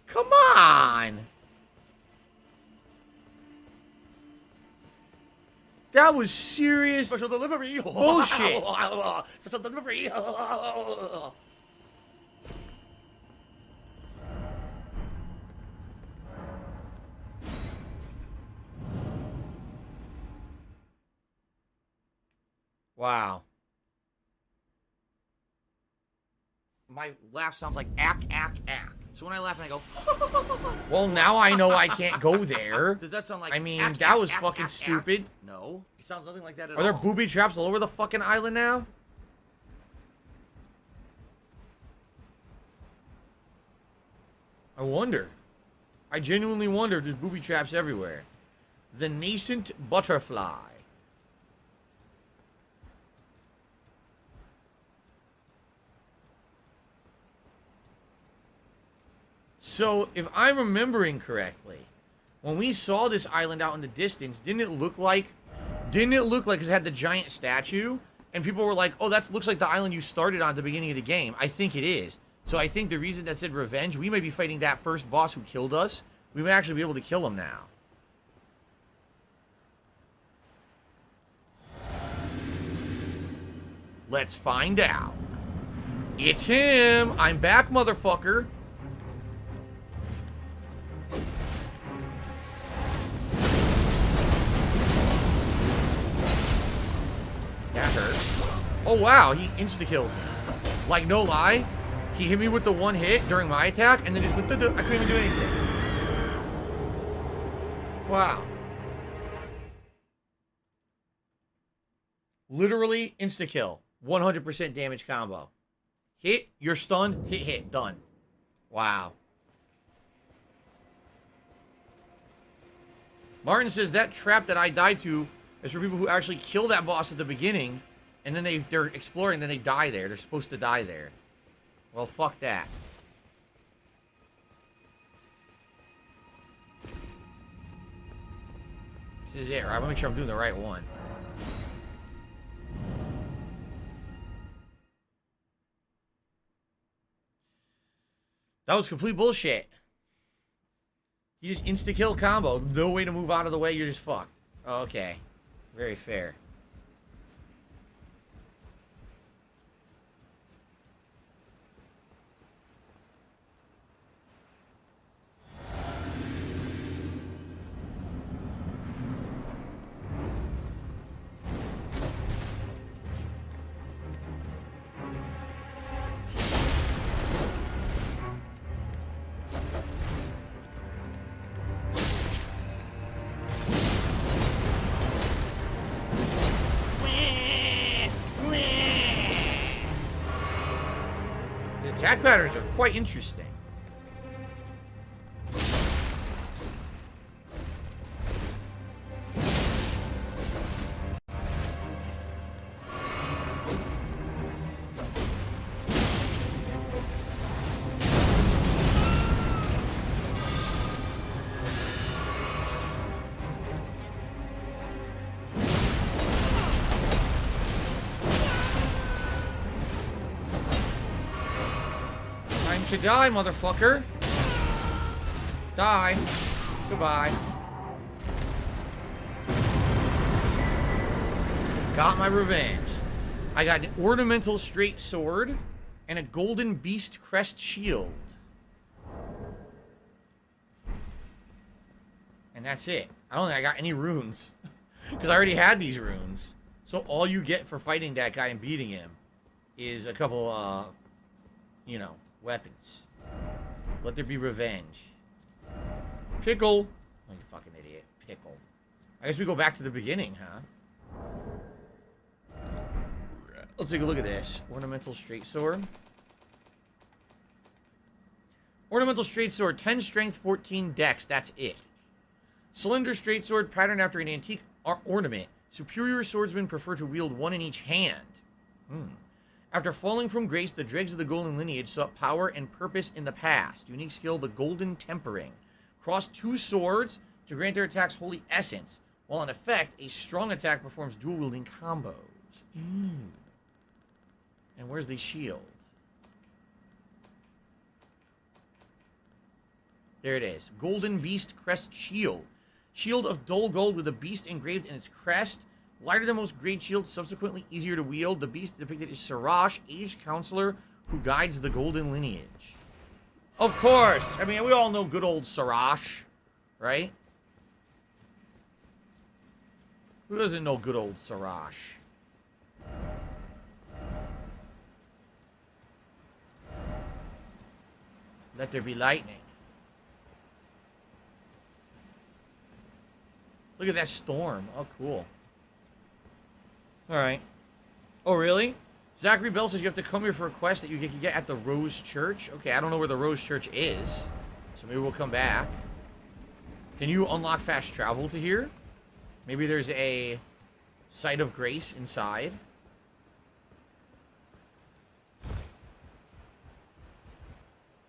Speaker 4: come on. That was serious
Speaker 1: Special delivery.
Speaker 4: bullshit.
Speaker 1: Special delivery.
Speaker 4: Wow. My laugh sounds like ack, ack, ack. So when I laugh and I go, well, now I know I can't go there.
Speaker 1: Does that sound like?
Speaker 4: I mean,
Speaker 1: ack,
Speaker 4: that
Speaker 1: ack,
Speaker 4: was
Speaker 1: ack,
Speaker 4: fucking
Speaker 1: ack,
Speaker 4: stupid.
Speaker 1: Ack? No, it sounds nothing like that at all.
Speaker 4: Are there booby traps all over the fucking island now? I wonder. I genuinely wonder if there's booby traps everywhere. The nascent butterfly. So, if I'm remembering correctly, when we saw this island out in the distance, didn't it look like it had the giant statue? And people were like, oh, that looks like the island you started on at the beginning of the game. I think it is. So I think the reason that said revenge, we may be fighting that first boss who killed us. We may actually be able to kill him now. Let's find out. It's him. I'm back, motherfucker. That hurt. Oh, wow. He insta-killed me. Like, no lie. He hit me with the one hit during my attack, and then just went I couldn't even do anything. Wow. Literally insta-kill. 100% damage combo. Hit, you're stunned, hit, hit, done. Wow. Martin says that trap that I died to is for people who actually kill that boss at the beginning, and then they're exploring, then they die there. They're supposed to die there. Well, fuck that. This is it, right? I want to make sure I'm doing the right one. That was complete bullshit. You just insta-kill combo. No way to move out of the way. You're just fucked. Okay. Very fair. Attack patterns are quite interesting. To die, motherfucker. Die. Goodbye. Got my revenge. I got an ornamental straight sword and a golden beast crest shield. And And that's it. I don't think I got any runes. Because I already had these runes. So all you get for fighting that guy and beating him is a couple, you know, weapons. Let there be revenge. Pickle. Oh, you fucking idiot. Pickle. I guess we go back to the beginning, huh? Let's take a look at this. Ornamental straight sword. Ornamental straight sword. 10 strength, 14 dex. That's it. Cylinder straight sword patterned after an antique ornament. Superior swordsmen prefer to wield one in each hand. After falling from grace, the dregs of the golden lineage sought power and purpose in the past. Unique skill, the golden tempering. Cross 2 swords to grant their attacks holy essence. While in effect, a strong attack performs dual-wielding combos. And where's the shield? There it is. Golden Beast Crest Shield. Shield of dull gold with a beast engraved in its crest. Lighter than most great shields, subsequently easier to wield. The beast depicted is Sarash, aged counselor who guides the golden lineage. Of course! I mean, we all know good old Sarash, right? Who doesn't know good old Sarash? Let there be lightning. Look at that storm. Oh, cool. Alright. Oh, really? Zachary Bell says you have to come here for a quest that you can get at the Rose Church. Okay, I don't know where the Rose Church is. So maybe we'll come back. Can you unlock fast travel to here? Maybe there's a site of grace inside.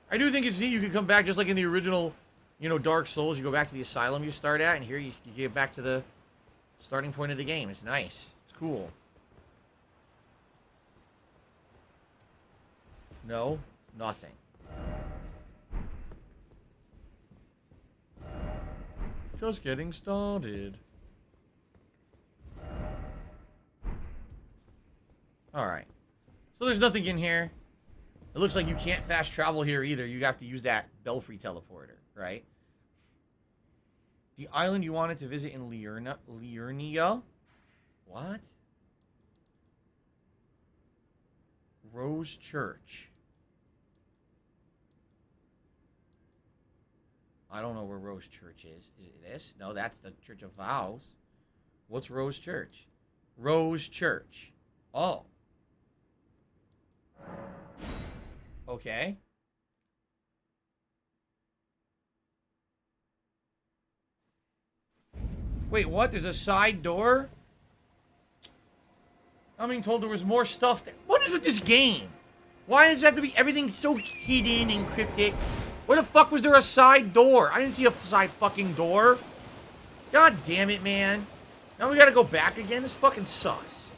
Speaker 4: I do think it's neat. You can come back just like in the original, you know, Dark Souls. You go back to the asylum you start at, and here you get back to the starting point of the game. It's nice. It's cool. No, nothing. Just getting started. Alright. So there's nothing in here. It looks like you can't fast travel here either. You have to use that Belfry teleporter, right? The island you wanted to visit in Liurnia? What? Rose Church. I don't know where Rose Church is. Is it this? No, that's the Church of Vows. What's Rose Church? Rose Church. Oh. Okay. Wait, what? There's a side door? I'm being told there was more stuff there. What is with this game? Why does it have to be everything so hidden and cryptic? Where the fuck was there a side door? I didn't see a side fucking door. God damn it, man. Now we gotta go back again? This fucking sucks.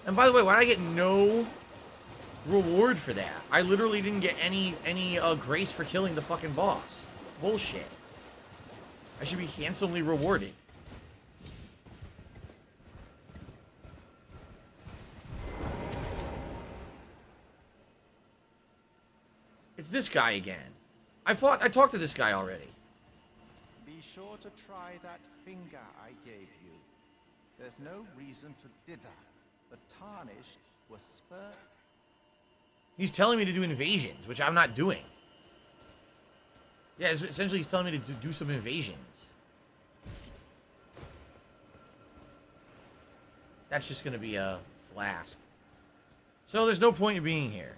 Speaker 4: And by the way, why did I get no reward for that? I literally didn't get any grace for killing the fucking boss. Bullshit. I should be handsomely rewarded. It's this guy again. I talked to this guy already.
Speaker 14: Be sure to try that finger I gave you. There's no reason to dither. The tarnished were spurred.
Speaker 4: He's telling me to do invasions, which I'm not doing. Yeah, essentially he's telling me to do some invasions. That's just gonna be a flask. So there's no point in being here.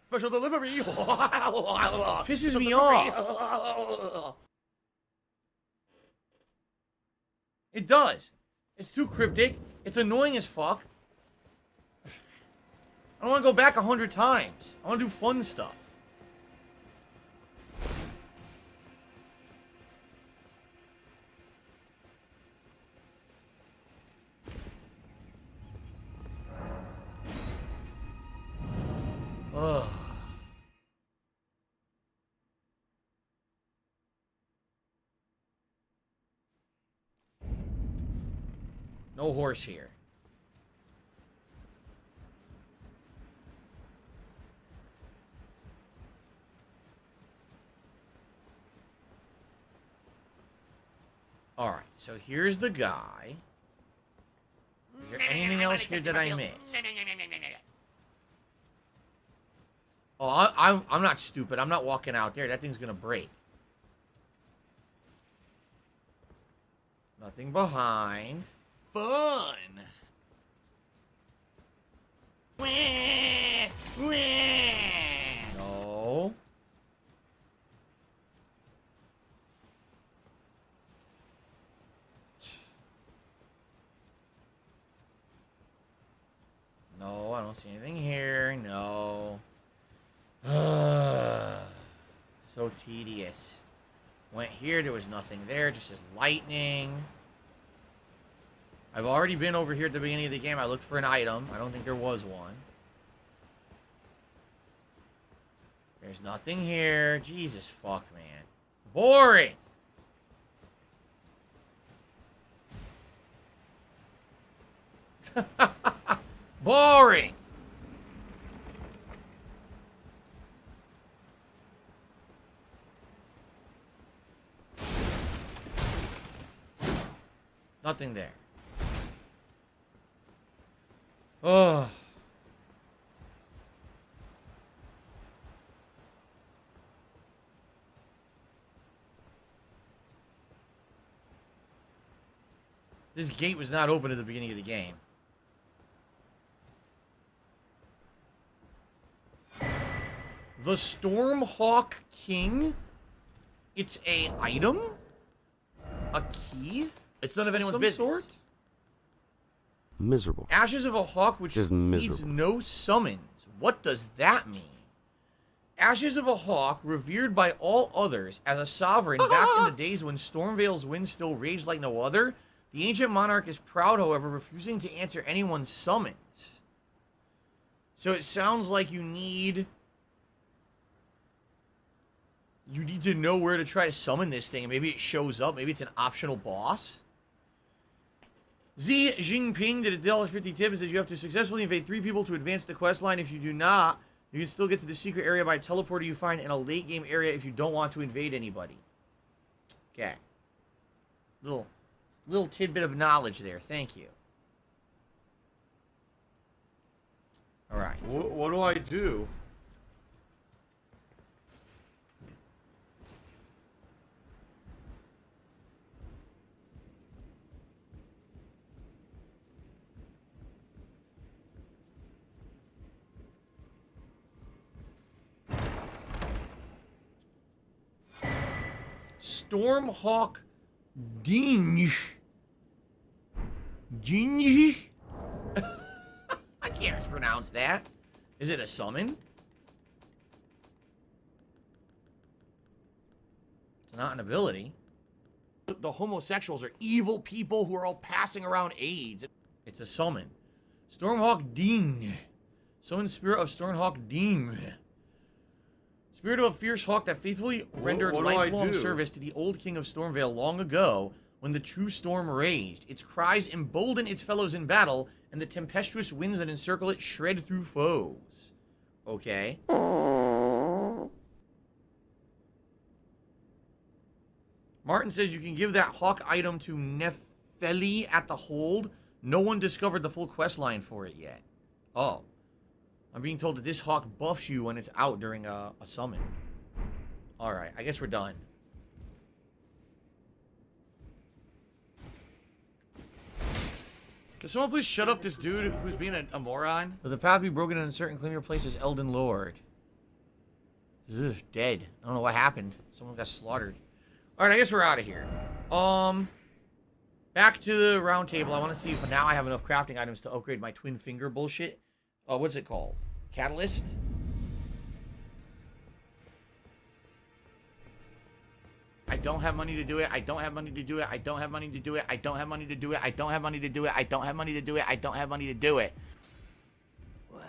Speaker 4: Special delivery! Pisses me off. It does. It's too cryptic. It's annoying as fuck. I don't want to go back 100 times. I want to do fun stuff. Ugh. No horse here. Alright, so here's the guy. Is there anything else here that I missed? Oh, I'm not stupid. I'm not walking out there. That thing's gonna break. Nothing behind.
Speaker 1: Fun.
Speaker 4: No. No, I don't see anything here. No. So tedious. Went here, there was nothing there, just as lightning. I've already been over here at the beginning of the game. I looked for an item. I don't think there was one. There's nothing here. Jesus fuck, man. Boring! Boring! Nothing there. Oh. This gate was not open at the beginning of the game. The Stormhawk King? It's a item? A key? It's none of anyone's business. Sort?
Speaker 15: Miserable.
Speaker 4: Ashes of a Hawk which
Speaker 15: Just
Speaker 4: needs
Speaker 15: miserable.
Speaker 4: no summons. What does that mean? Ashes of a Hawk, revered by all others as a sovereign back in the days when Stormvale's wind still raged like no other. The ancient monarch is proud, however, refusing to answer anyone's summons. So it sounds like you need to know where to try to summon this thing. Maybe it shows up. Maybe it's an optional boss. Xi Jinping did a $1.50 tip and says you have to successfully invade 3 people to advance the quest line. If you do not, you can still get to the secret area by a teleporter you find in a late game area if you don't want to invade anybody. Okay. Little tidbit of knowledge there. Thank you. Alright.
Speaker 13: What do I do?
Speaker 4: Stormhawk Dinge. Dinge? I can't pronounce that. Is it a summon? It's not an ability. The homosexuals are evil people who are all passing around AIDS. It's a summon. Stormhawk Ding. Summon spirit of Stormhawk Ding. Spirit of a fierce hawk that faithfully rendered lifelong service to the old king of Stormvale long ago when the true storm raged. Its cries embolden its fellows in battle, and the tempestuous winds that encircle it shred through foes. Okay. Martin says you can give that hawk item to Nefeli at the hold. No one discovered the full quest line for it yet. Oh. I'm being told that this hawk buffs you when it's out during a summon. Alright, I guess we're done. Can someone please shut up this dude who's being a moron? Will the path be broken in a certain claim your place as Elden Lord? Ugh, dead. I don't know what happened. Someone got slaughtered. Alright, I guess we're out of here. Back to the round table. I want to see if now I have enough crafting items to upgrade my twin finger bullshit. What's it called? Catalyst? I don't have money to do it. I don't have money to do it. I don't have money to do it. I don't have money to do it. I don't have money to do it. I don't have money to do it. I don't have money to do it.
Speaker 7: Well,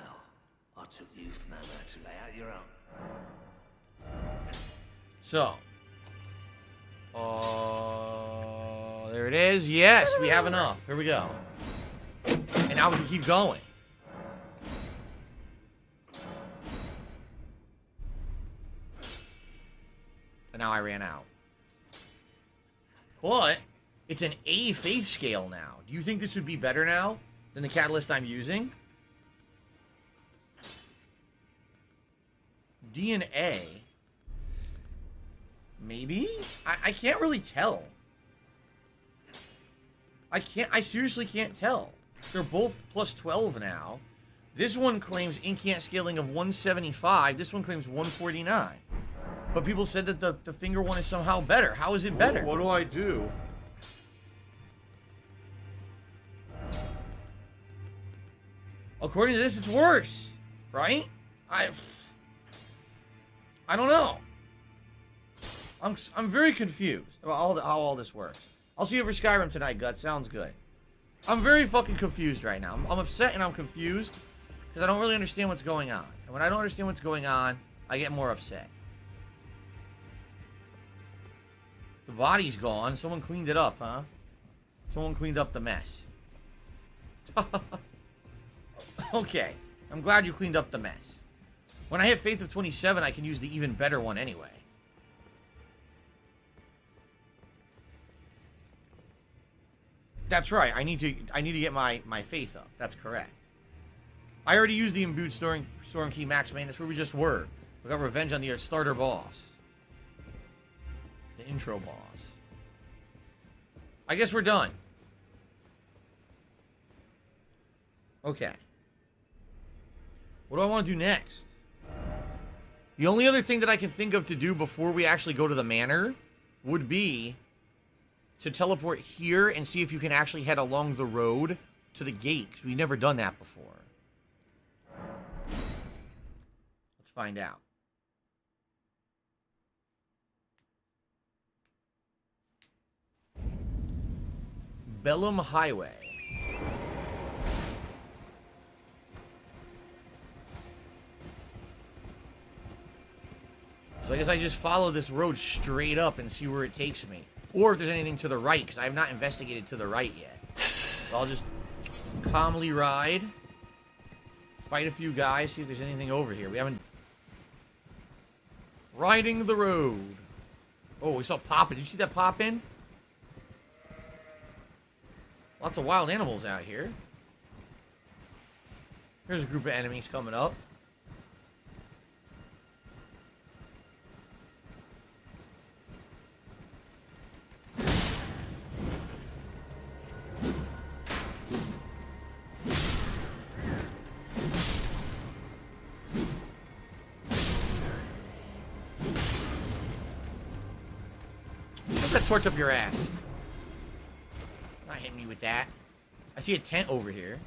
Speaker 7: I took you for no man to lay out your own.
Speaker 4: So. There it is. Yes, we have enough. Here we go. And now we can keep going. And now I ran out. But It's an A faith scale now. Do you think this would be better now than the catalyst I'm using? D and A. Maybe? I can't really tell. I seriously can't tell. They're both plus 12 now. This one claims incant scaling of 175. This one claims 149. But people said that the finger one is somehow better. How is it better?
Speaker 13: What do I do?
Speaker 4: According to this, it's worse. Right? I don't know. I'm very confused about how all this works. I'll see you for Skyrim tonight, Guts. Sounds good. I'm very fucking confused right now. I'm upset and I'm confused because I don't really understand what's going on. And when I don't understand what's going on, I get more upset. The body's gone. Someone cleaned it up, huh? Someone cleaned up the mess. Okay. I'm glad you cleaned up the mess. When I hit Faith of 27, I can use the even better one anyway. That's right. I need to get my faith up. That's correct. I already used the imbued Storm Key Max main. That's where we just were. We got revenge on the starter boss. The intro boss. I guess we're done. Okay. What do I want to do next? The only other thing that I can think of to do before we actually go to the manor would be to teleport here and see if you can actually head along the road to the gate, because we've never done that before. Let's find out. Bellum Highway. So I guess I just follow this road straight up and see where it takes me. Or if there's anything to the right, because I have not investigated to the right yet. So I'll just calmly ride. Fight a few guys, see if there's anything over here. We haven't... Riding the road. Oh, we saw Poppin'. Did you see that Poppin'? Lots of wild animals out here. Here's a group of enemies coming up. Torch up your ass. Not hitting me with that. I see a tent over here.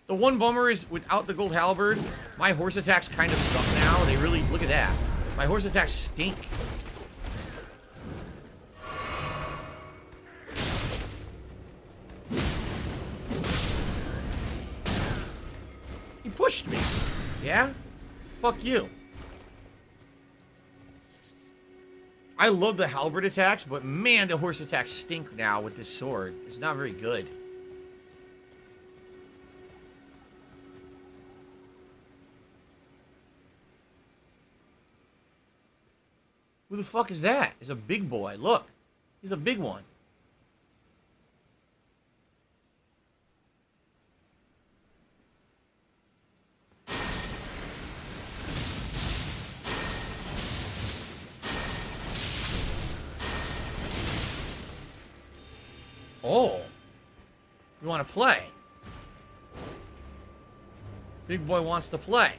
Speaker 4: The one bummer is without the gold halberd, my horse attacks kind of suck now. They really, look at that. My horse attacks stink. He pushed me. Yeah? Fuck you. I love the halberd attacks, but man, the horse attacks stink now with this sword. It's not very good. Who the fuck is that? It's a big boy. Look. He's a big one. Oh. You want to play? Big boy wants to play.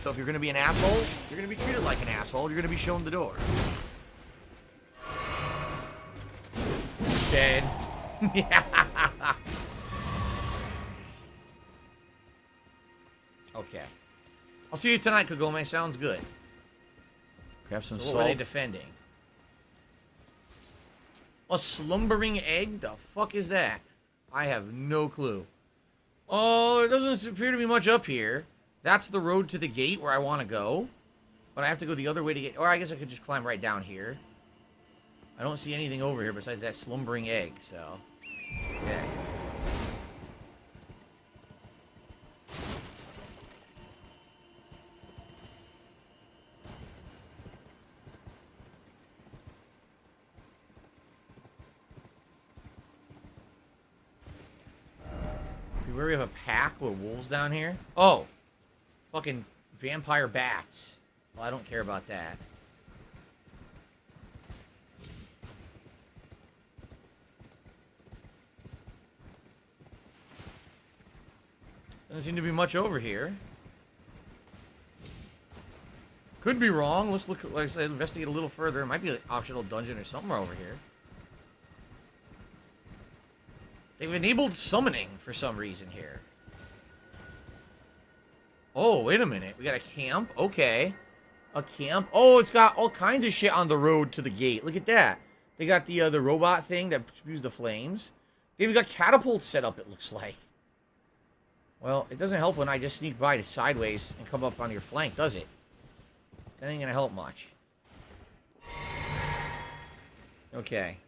Speaker 4: So if you're going to be an asshole, you're going to be treated like an asshole. You're going to be shown the door. Dead. Okay. I'll see you tonight, Kagome. Sounds good.
Speaker 1: Perhaps some
Speaker 4: so
Speaker 1: salt.
Speaker 4: What were they defending? A slumbering egg? The fuck is that? I have no clue. Oh, there doesn't appear to be much up here. That's the road to the gate where I want to go. But I have to go the other way to get... Or I guess I could just climb right down here. I don't see anything over here besides that slumbering egg, so... Okay. Where we have a pack with wolves down here? Oh! Fucking vampire bats. Well, I don't care about that. Doesn't seem to be much over here. Could be wrong. Let's look. Like I said, investigate a little further. It might be an optional dungeon or something over here. They've enabled summoning for some reason here. Oh, wait a minute. We got a camp. Okay. A camp. Oh, it's got all kinds of shit on the road to the gate. Look at that. They got the robot thing that spews the flames. They've got catapults set up, it looks like. Well, it doesn't help when I just sneak by sideways and come up on your flank, does it? That ain't gonna help much. Okay.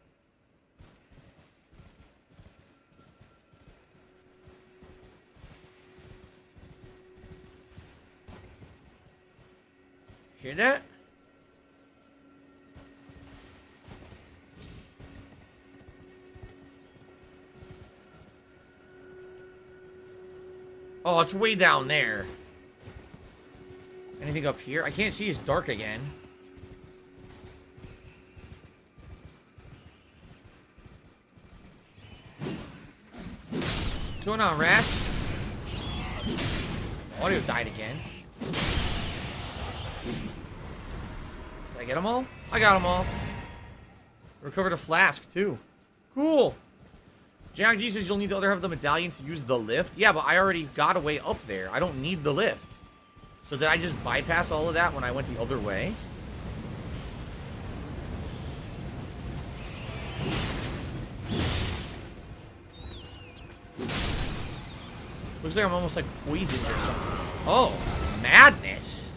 Speaker 4: Hear that? Oh, it's way down there. Anything up here? I can't see. It's dark again. What's going on, rats? Audio died again. Did I get them all? I got them all. Recovered a flask, too. Cool. Jack G says you'll need the other half of the medallion to use the lift. Yeah, but I already got a way up there. I don't need the lift. So did I just bypass all of that when I went the other way? Looks like I'm almost like poisoned or something. Oh, madness.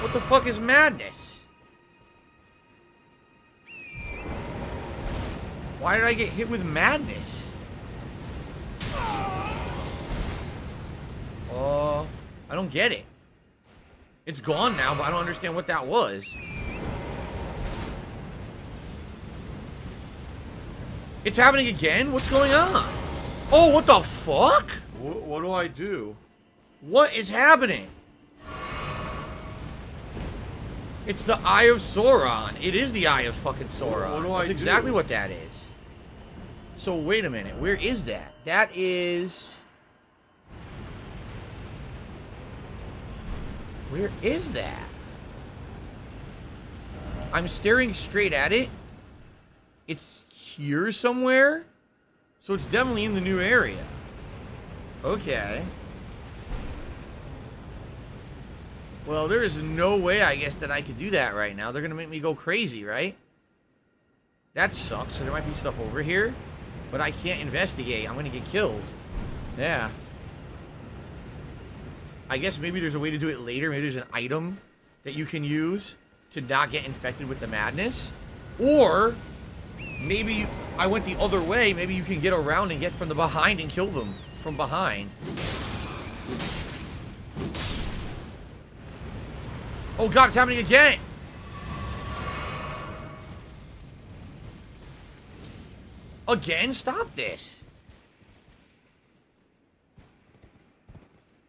Speaker 4: What the fuck is madness? Why did I get hit with madness? I don't get it. It's gone now, but I don't understand what that was. It's happening again? What's going on? Oh, what the fuck?
Speaker 13: What do I do?
Speaker 4: What is happening? It's the Eye of Sauron. It is the Eye of fucking Sauron.
Speaker 13: What do I
Speaker 4: That's
Speaker 13: do?
Speaker 4: exactly what that is. So wait a minute. Where is that? That is... Where is that? I'm staring straight at it. It's here somewhere. So it's definitely in the new area. Okay. Well, there is no way, I guess, that I could do that right now. They're going to make me go crazy, right? That sucks. So there might be stuff over here. But I can't investigate. I'm going to get killed. Yeah. I guess maybe there's a way to do it later. Maybe there's an item that you can use to not get infected with the madness. Or maybe I went the other way. Maybe you can get around and get from the behind and kill them from behind. Oh god, it's happening again! Again? Stop this.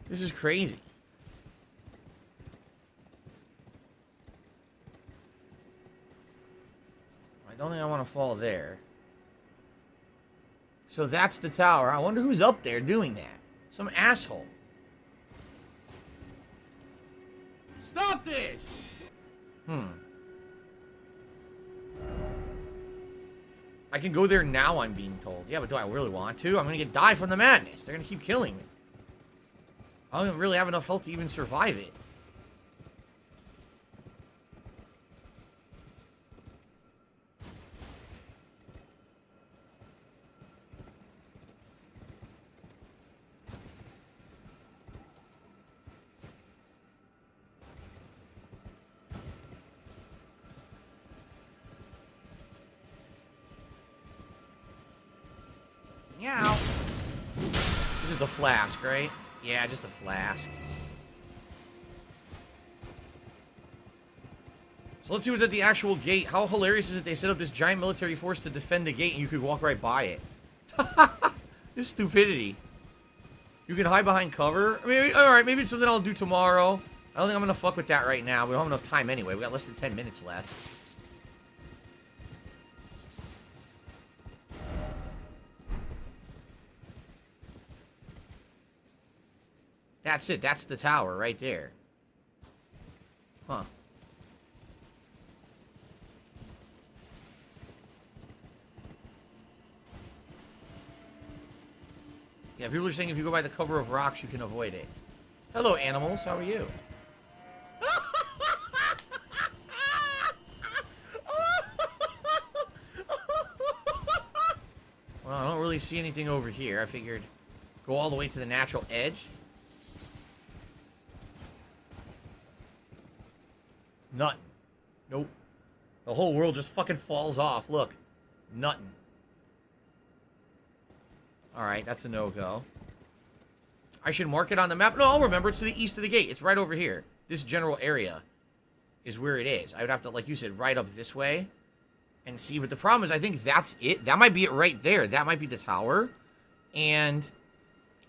Speaker 4: This is crazy. I don't think I want to fall there. So that's the tower. I wonder who's up there doing that. Some asshole. Stop this! I can go there now, I'm being told. Yeah, but do I really want to? I'm gonna die from the madness. They're gonna keep killing me. I don't really have enough health to even survive it. Meow. This is the flask, right? Yeah, just a flask. So let's see what's at the actual gate. How hilarious is it they set up this giant military force to defend the gate and you could walk right by it? This stupidity. You can hide behind cover. Maybe, alright, maybe it's something I'll do tomorrow. I don't think I'm gonna fuck with that right now. We don't have enough time anyway. We got less than 10 minutes left. That's it. That's the tower right there. Huh. Yeah, people are saying if you go by the cover of rocks, you can avoid it. Hello, animals. How are you? Well, I don't really see anything over here. I figured go all the way to the natural edge. Nothing. Nope. The whole world just fucking falls off. Look. Nothing. Alright, that's a no-go. I should mark it on the map. No, remember, it's to the east of the gate. It's right over here. This general area is where it is. I would have to, like you said, right up this way and see. But the problem is, I think that's it. That might be it right there. That might be the tower. And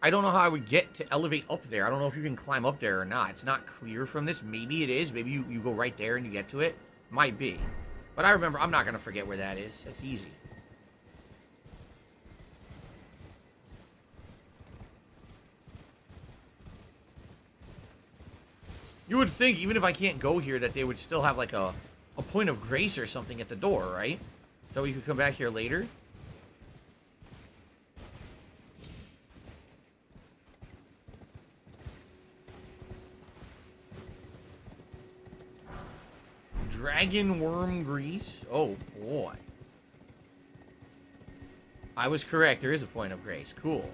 Speaker 4: I don't know how I would get to elevate up there. I don't know if you can climb up there or not. It's not clear from this. Maybe it is. Maybe you go right there and you get to it. Might be. But I remember, I'm not going to forget where that is. That's easy. You would think, even if I can't go here, that they would still have, like, a point of grace or something at the door, right? So we could come back here later. Dragon worm grease. Oh, boy. I was correct. There is a point of grace. Cool.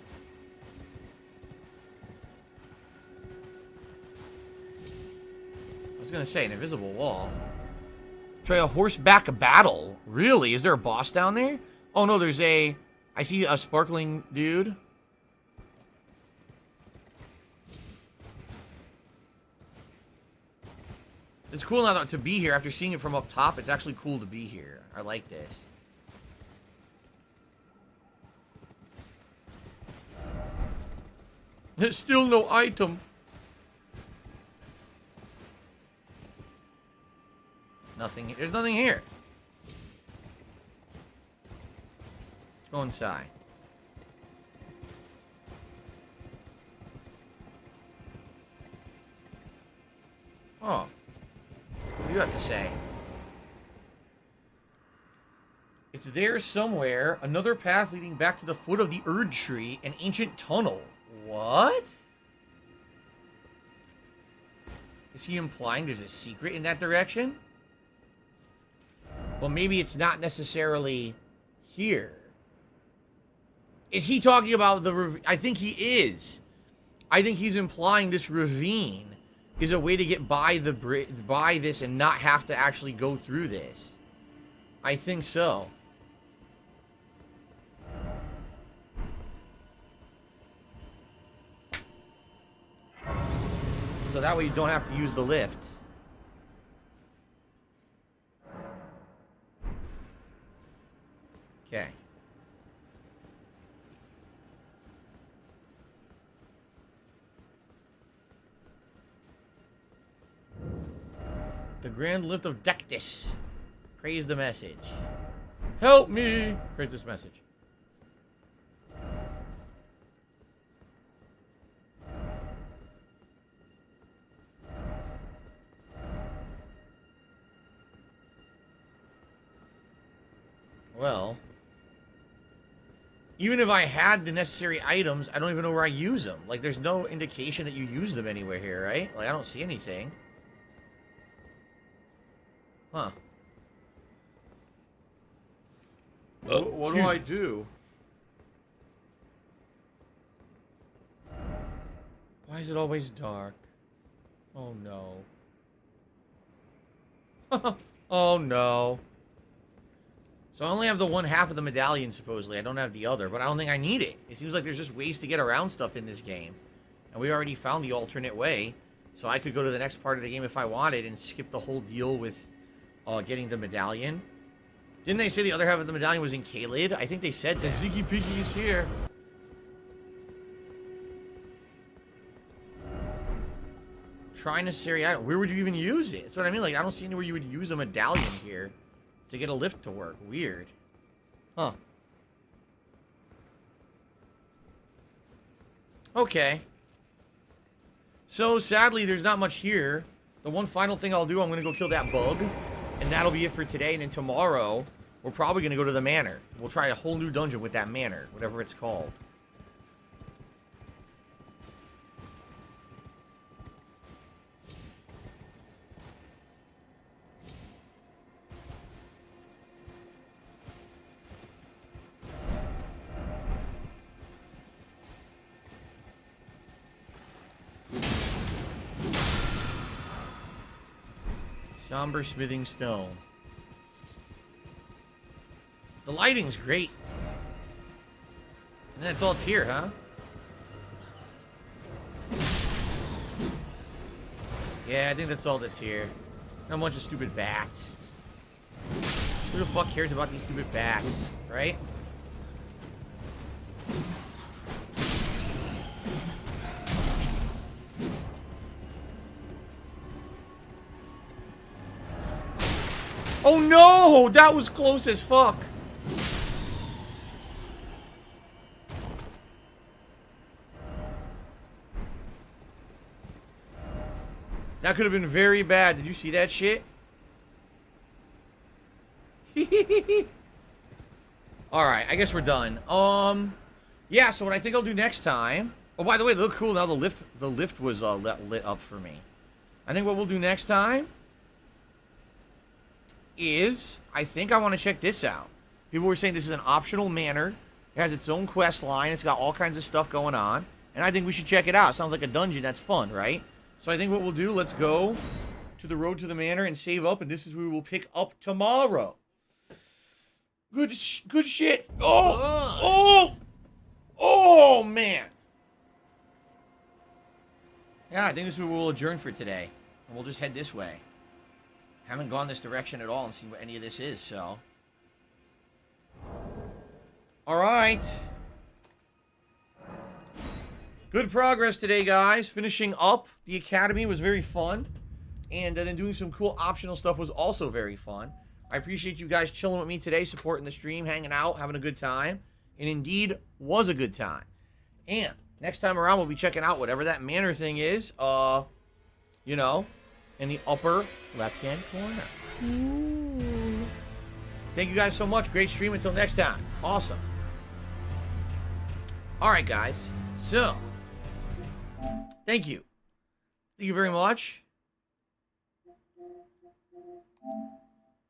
Speaker 4: I was going to say, an invisible wall. Try a horseback battle. Really? Is there a boss down there? Oh, no, there's a... I see a sparkling dude. It's cool now to be here. After seeing it from up top, it's actually cool to be here. I like this. There's still no item. Nothing. There's nothing here. Let's go inside. Oh. What do you have to say? It's there somewhere. Another path leading back to the foot of the Erd Tree. An ancient tunnel. What? Is he implying there's a secret in that direction? Well, maybe it's not necessarily here. Is he talking about the... I think he is. I think he's implying this ravine is a way to get by this and not have to actually go through this. I think so. So that way you don't have to use the lift. Okay. The grand lift of Dectus. Praise the message. Help me! Praise this message. Well, even if I had the necessary items, I don't even know where I use them. Like, there's no indication that you use them anywhere here, right? Like, I don't see anything. Huh.
Speaker 13: What do I do?
Speaker 4: Why is it always dark? Oh, no. Oh, no. So I only have the one half of the medallion, supposedly. I don't have the other, but I don't think I need it. It seems like there's just ways to get around stuff in this game. And we already found the alternate way. So I could go to the next part of the game if I wanted and skip the whole deal with getting the medallion. Didn't they say the other half of the medallion was in Kaled? I think they said
Speaker 6: The
Speaker 4: that.
Speaker 6: Ziggy Piggy is here.
Speaker 4: Try necessary item. Where would you even use it? That's what I mean. Like, I don't see anywhere you would use a medallion here to get a lift to work. Weird. Huh. Okay. So, sadly, there's not much here. The one final thing I'll do, I'm going to go kill that bug. And that'll be it for today. And then tomorrow, we're probably going to go to the manor. We'll try a whole new dungeon with that manor. Whatever it's called. Somber smithing stone. The lighting's great. And that's all it's here, huh? Yeah, I think that's all that's here. A bunch of stupid bats. Who the fuck cares about these stupid bats, right? Oh no! That was close as fuck. That could have been very bad. Did you see that shit? Alright, I guess we're done. Yeah, so what I think I'll do next time... Oh, by the way, they look cool now. The lift was lit up for me. I think what we'll do next time is... I think I want to check this out. People were saying this is an optional manor. It has its own quest line. It's got all kinds of stuff going on. And I think we should check it out. Sounds like a dungeon. That's fun, right? So I think what we'll do, let's go to the road to the manor and save up. And this is where we will pick up tomorrow. Good shit. Oh, man. Yeah, I think this is where we'll adjourn for today. And we'll just head this way. Haven't gone this direction at all and seen what any of this is, so. Alright. Good progress today, guys. Finishing up the academy was very fun. And then doing some cool optional stuff was also very fun. I appreciate you guys chilling with me today, supporting the stream, hanging out, having a good time. And indeed, was a good time. And next time around, we'll be checking out whatever that manor thing is. You know, in the upper left-hand corner. Ooh. Thank you guys so much. Great stream. Until next time. Awesome. Alright, guys. So, thank you. Thank you very much.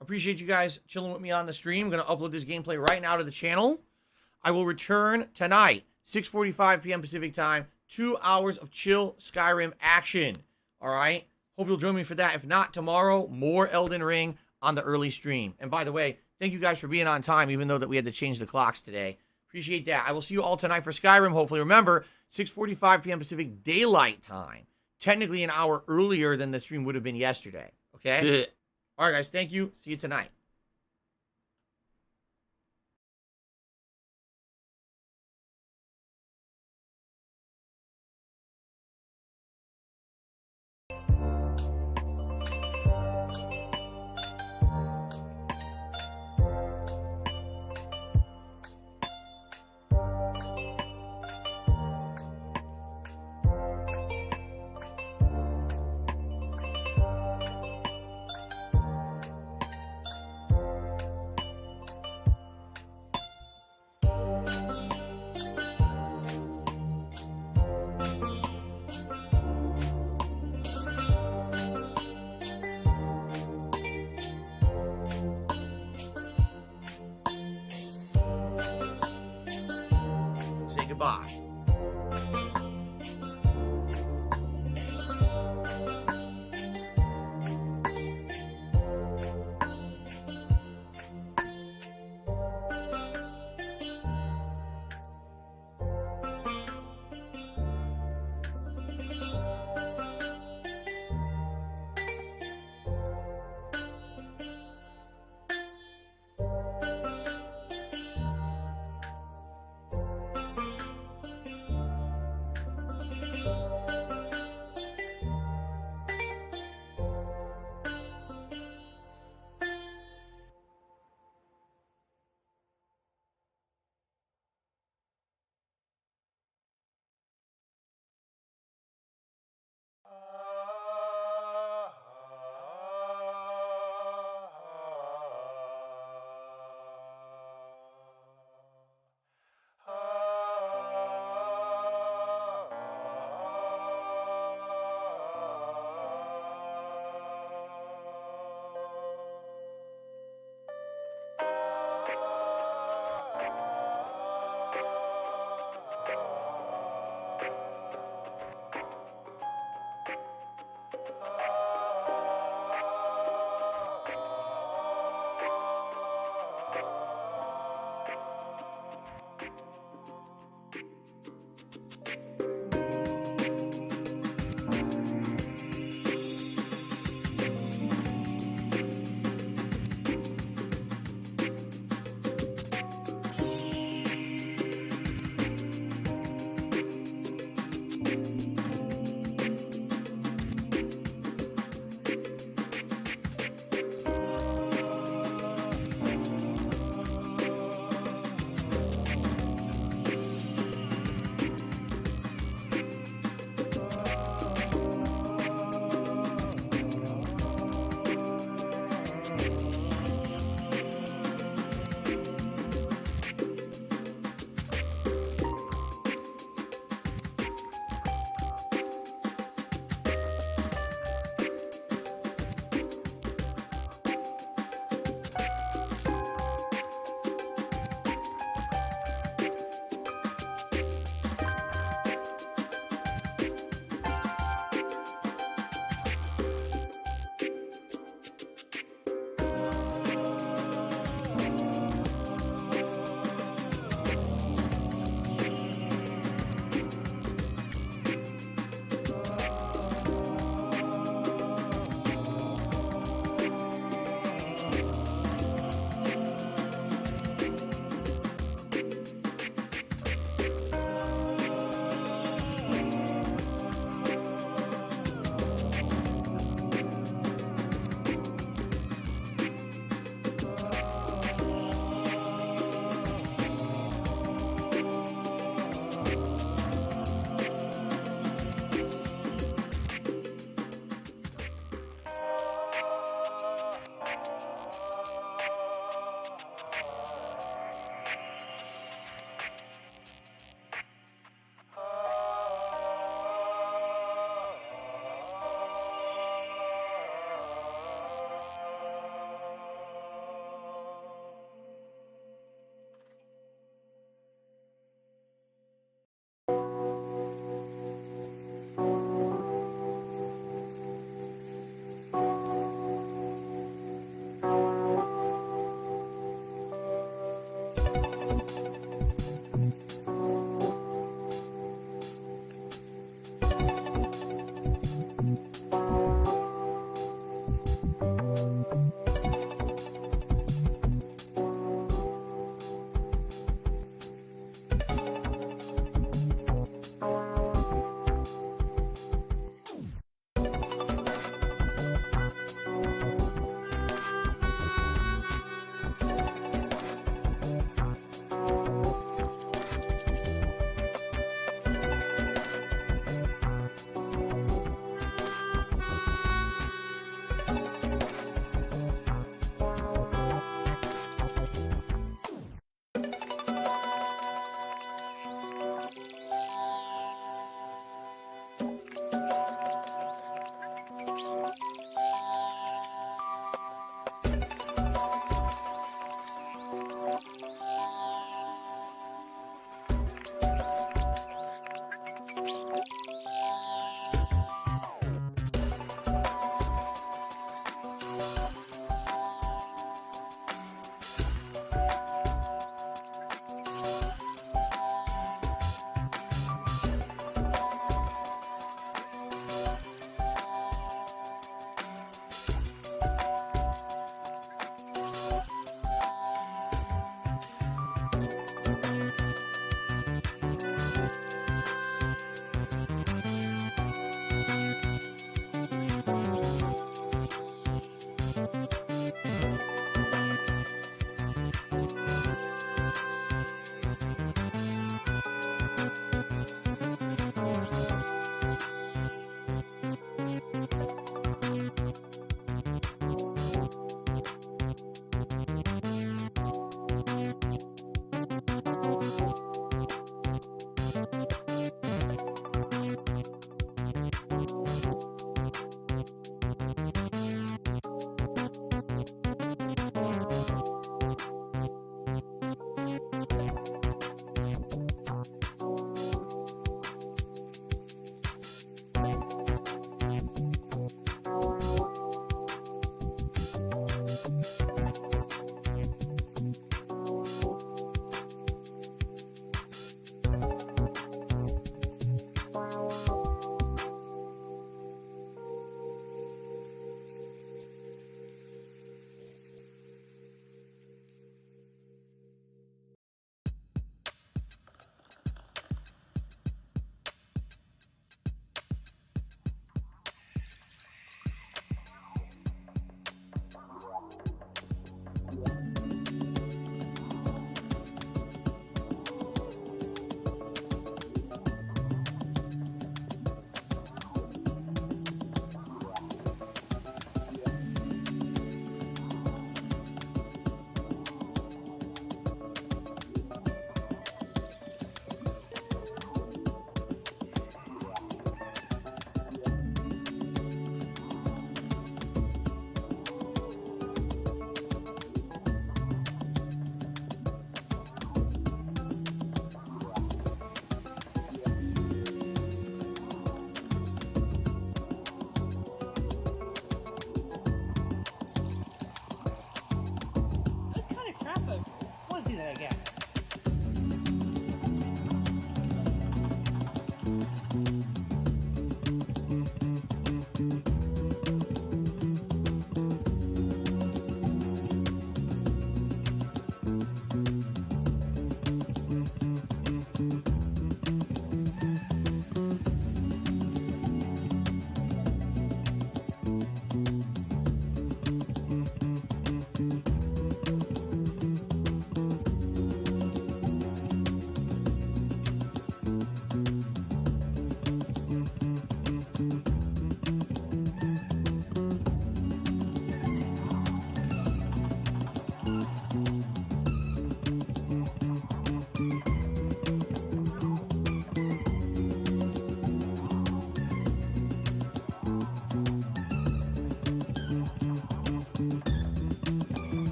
Speaker 4: Appreciate you guys chilling with me on the stream. I'm going to upload this gameplay right now to the channel. I will return tonight, 6:45 p.m. Pacific time. 2 hours of chill Skyrim action. Alright? Hope you'll join me for that. If not, tomorrow, more Elden Ring on the early stream. And by the way, thank you guys for being on time, even though that we had to change the clocks today. Appreciate that. I will see you all tonight for Skyrim, hopefully. Remember, 6:45 p.m. Pacific Daylight Time. Technically an hour earlier than the stream would have been yesterday. Okay? All right, guys. Thank you. See you tonight. Say goodbye.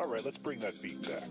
Speaker 15: All right, let's bring that beat back.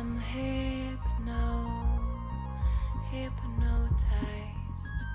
Speaker 16: I'm hypnotized.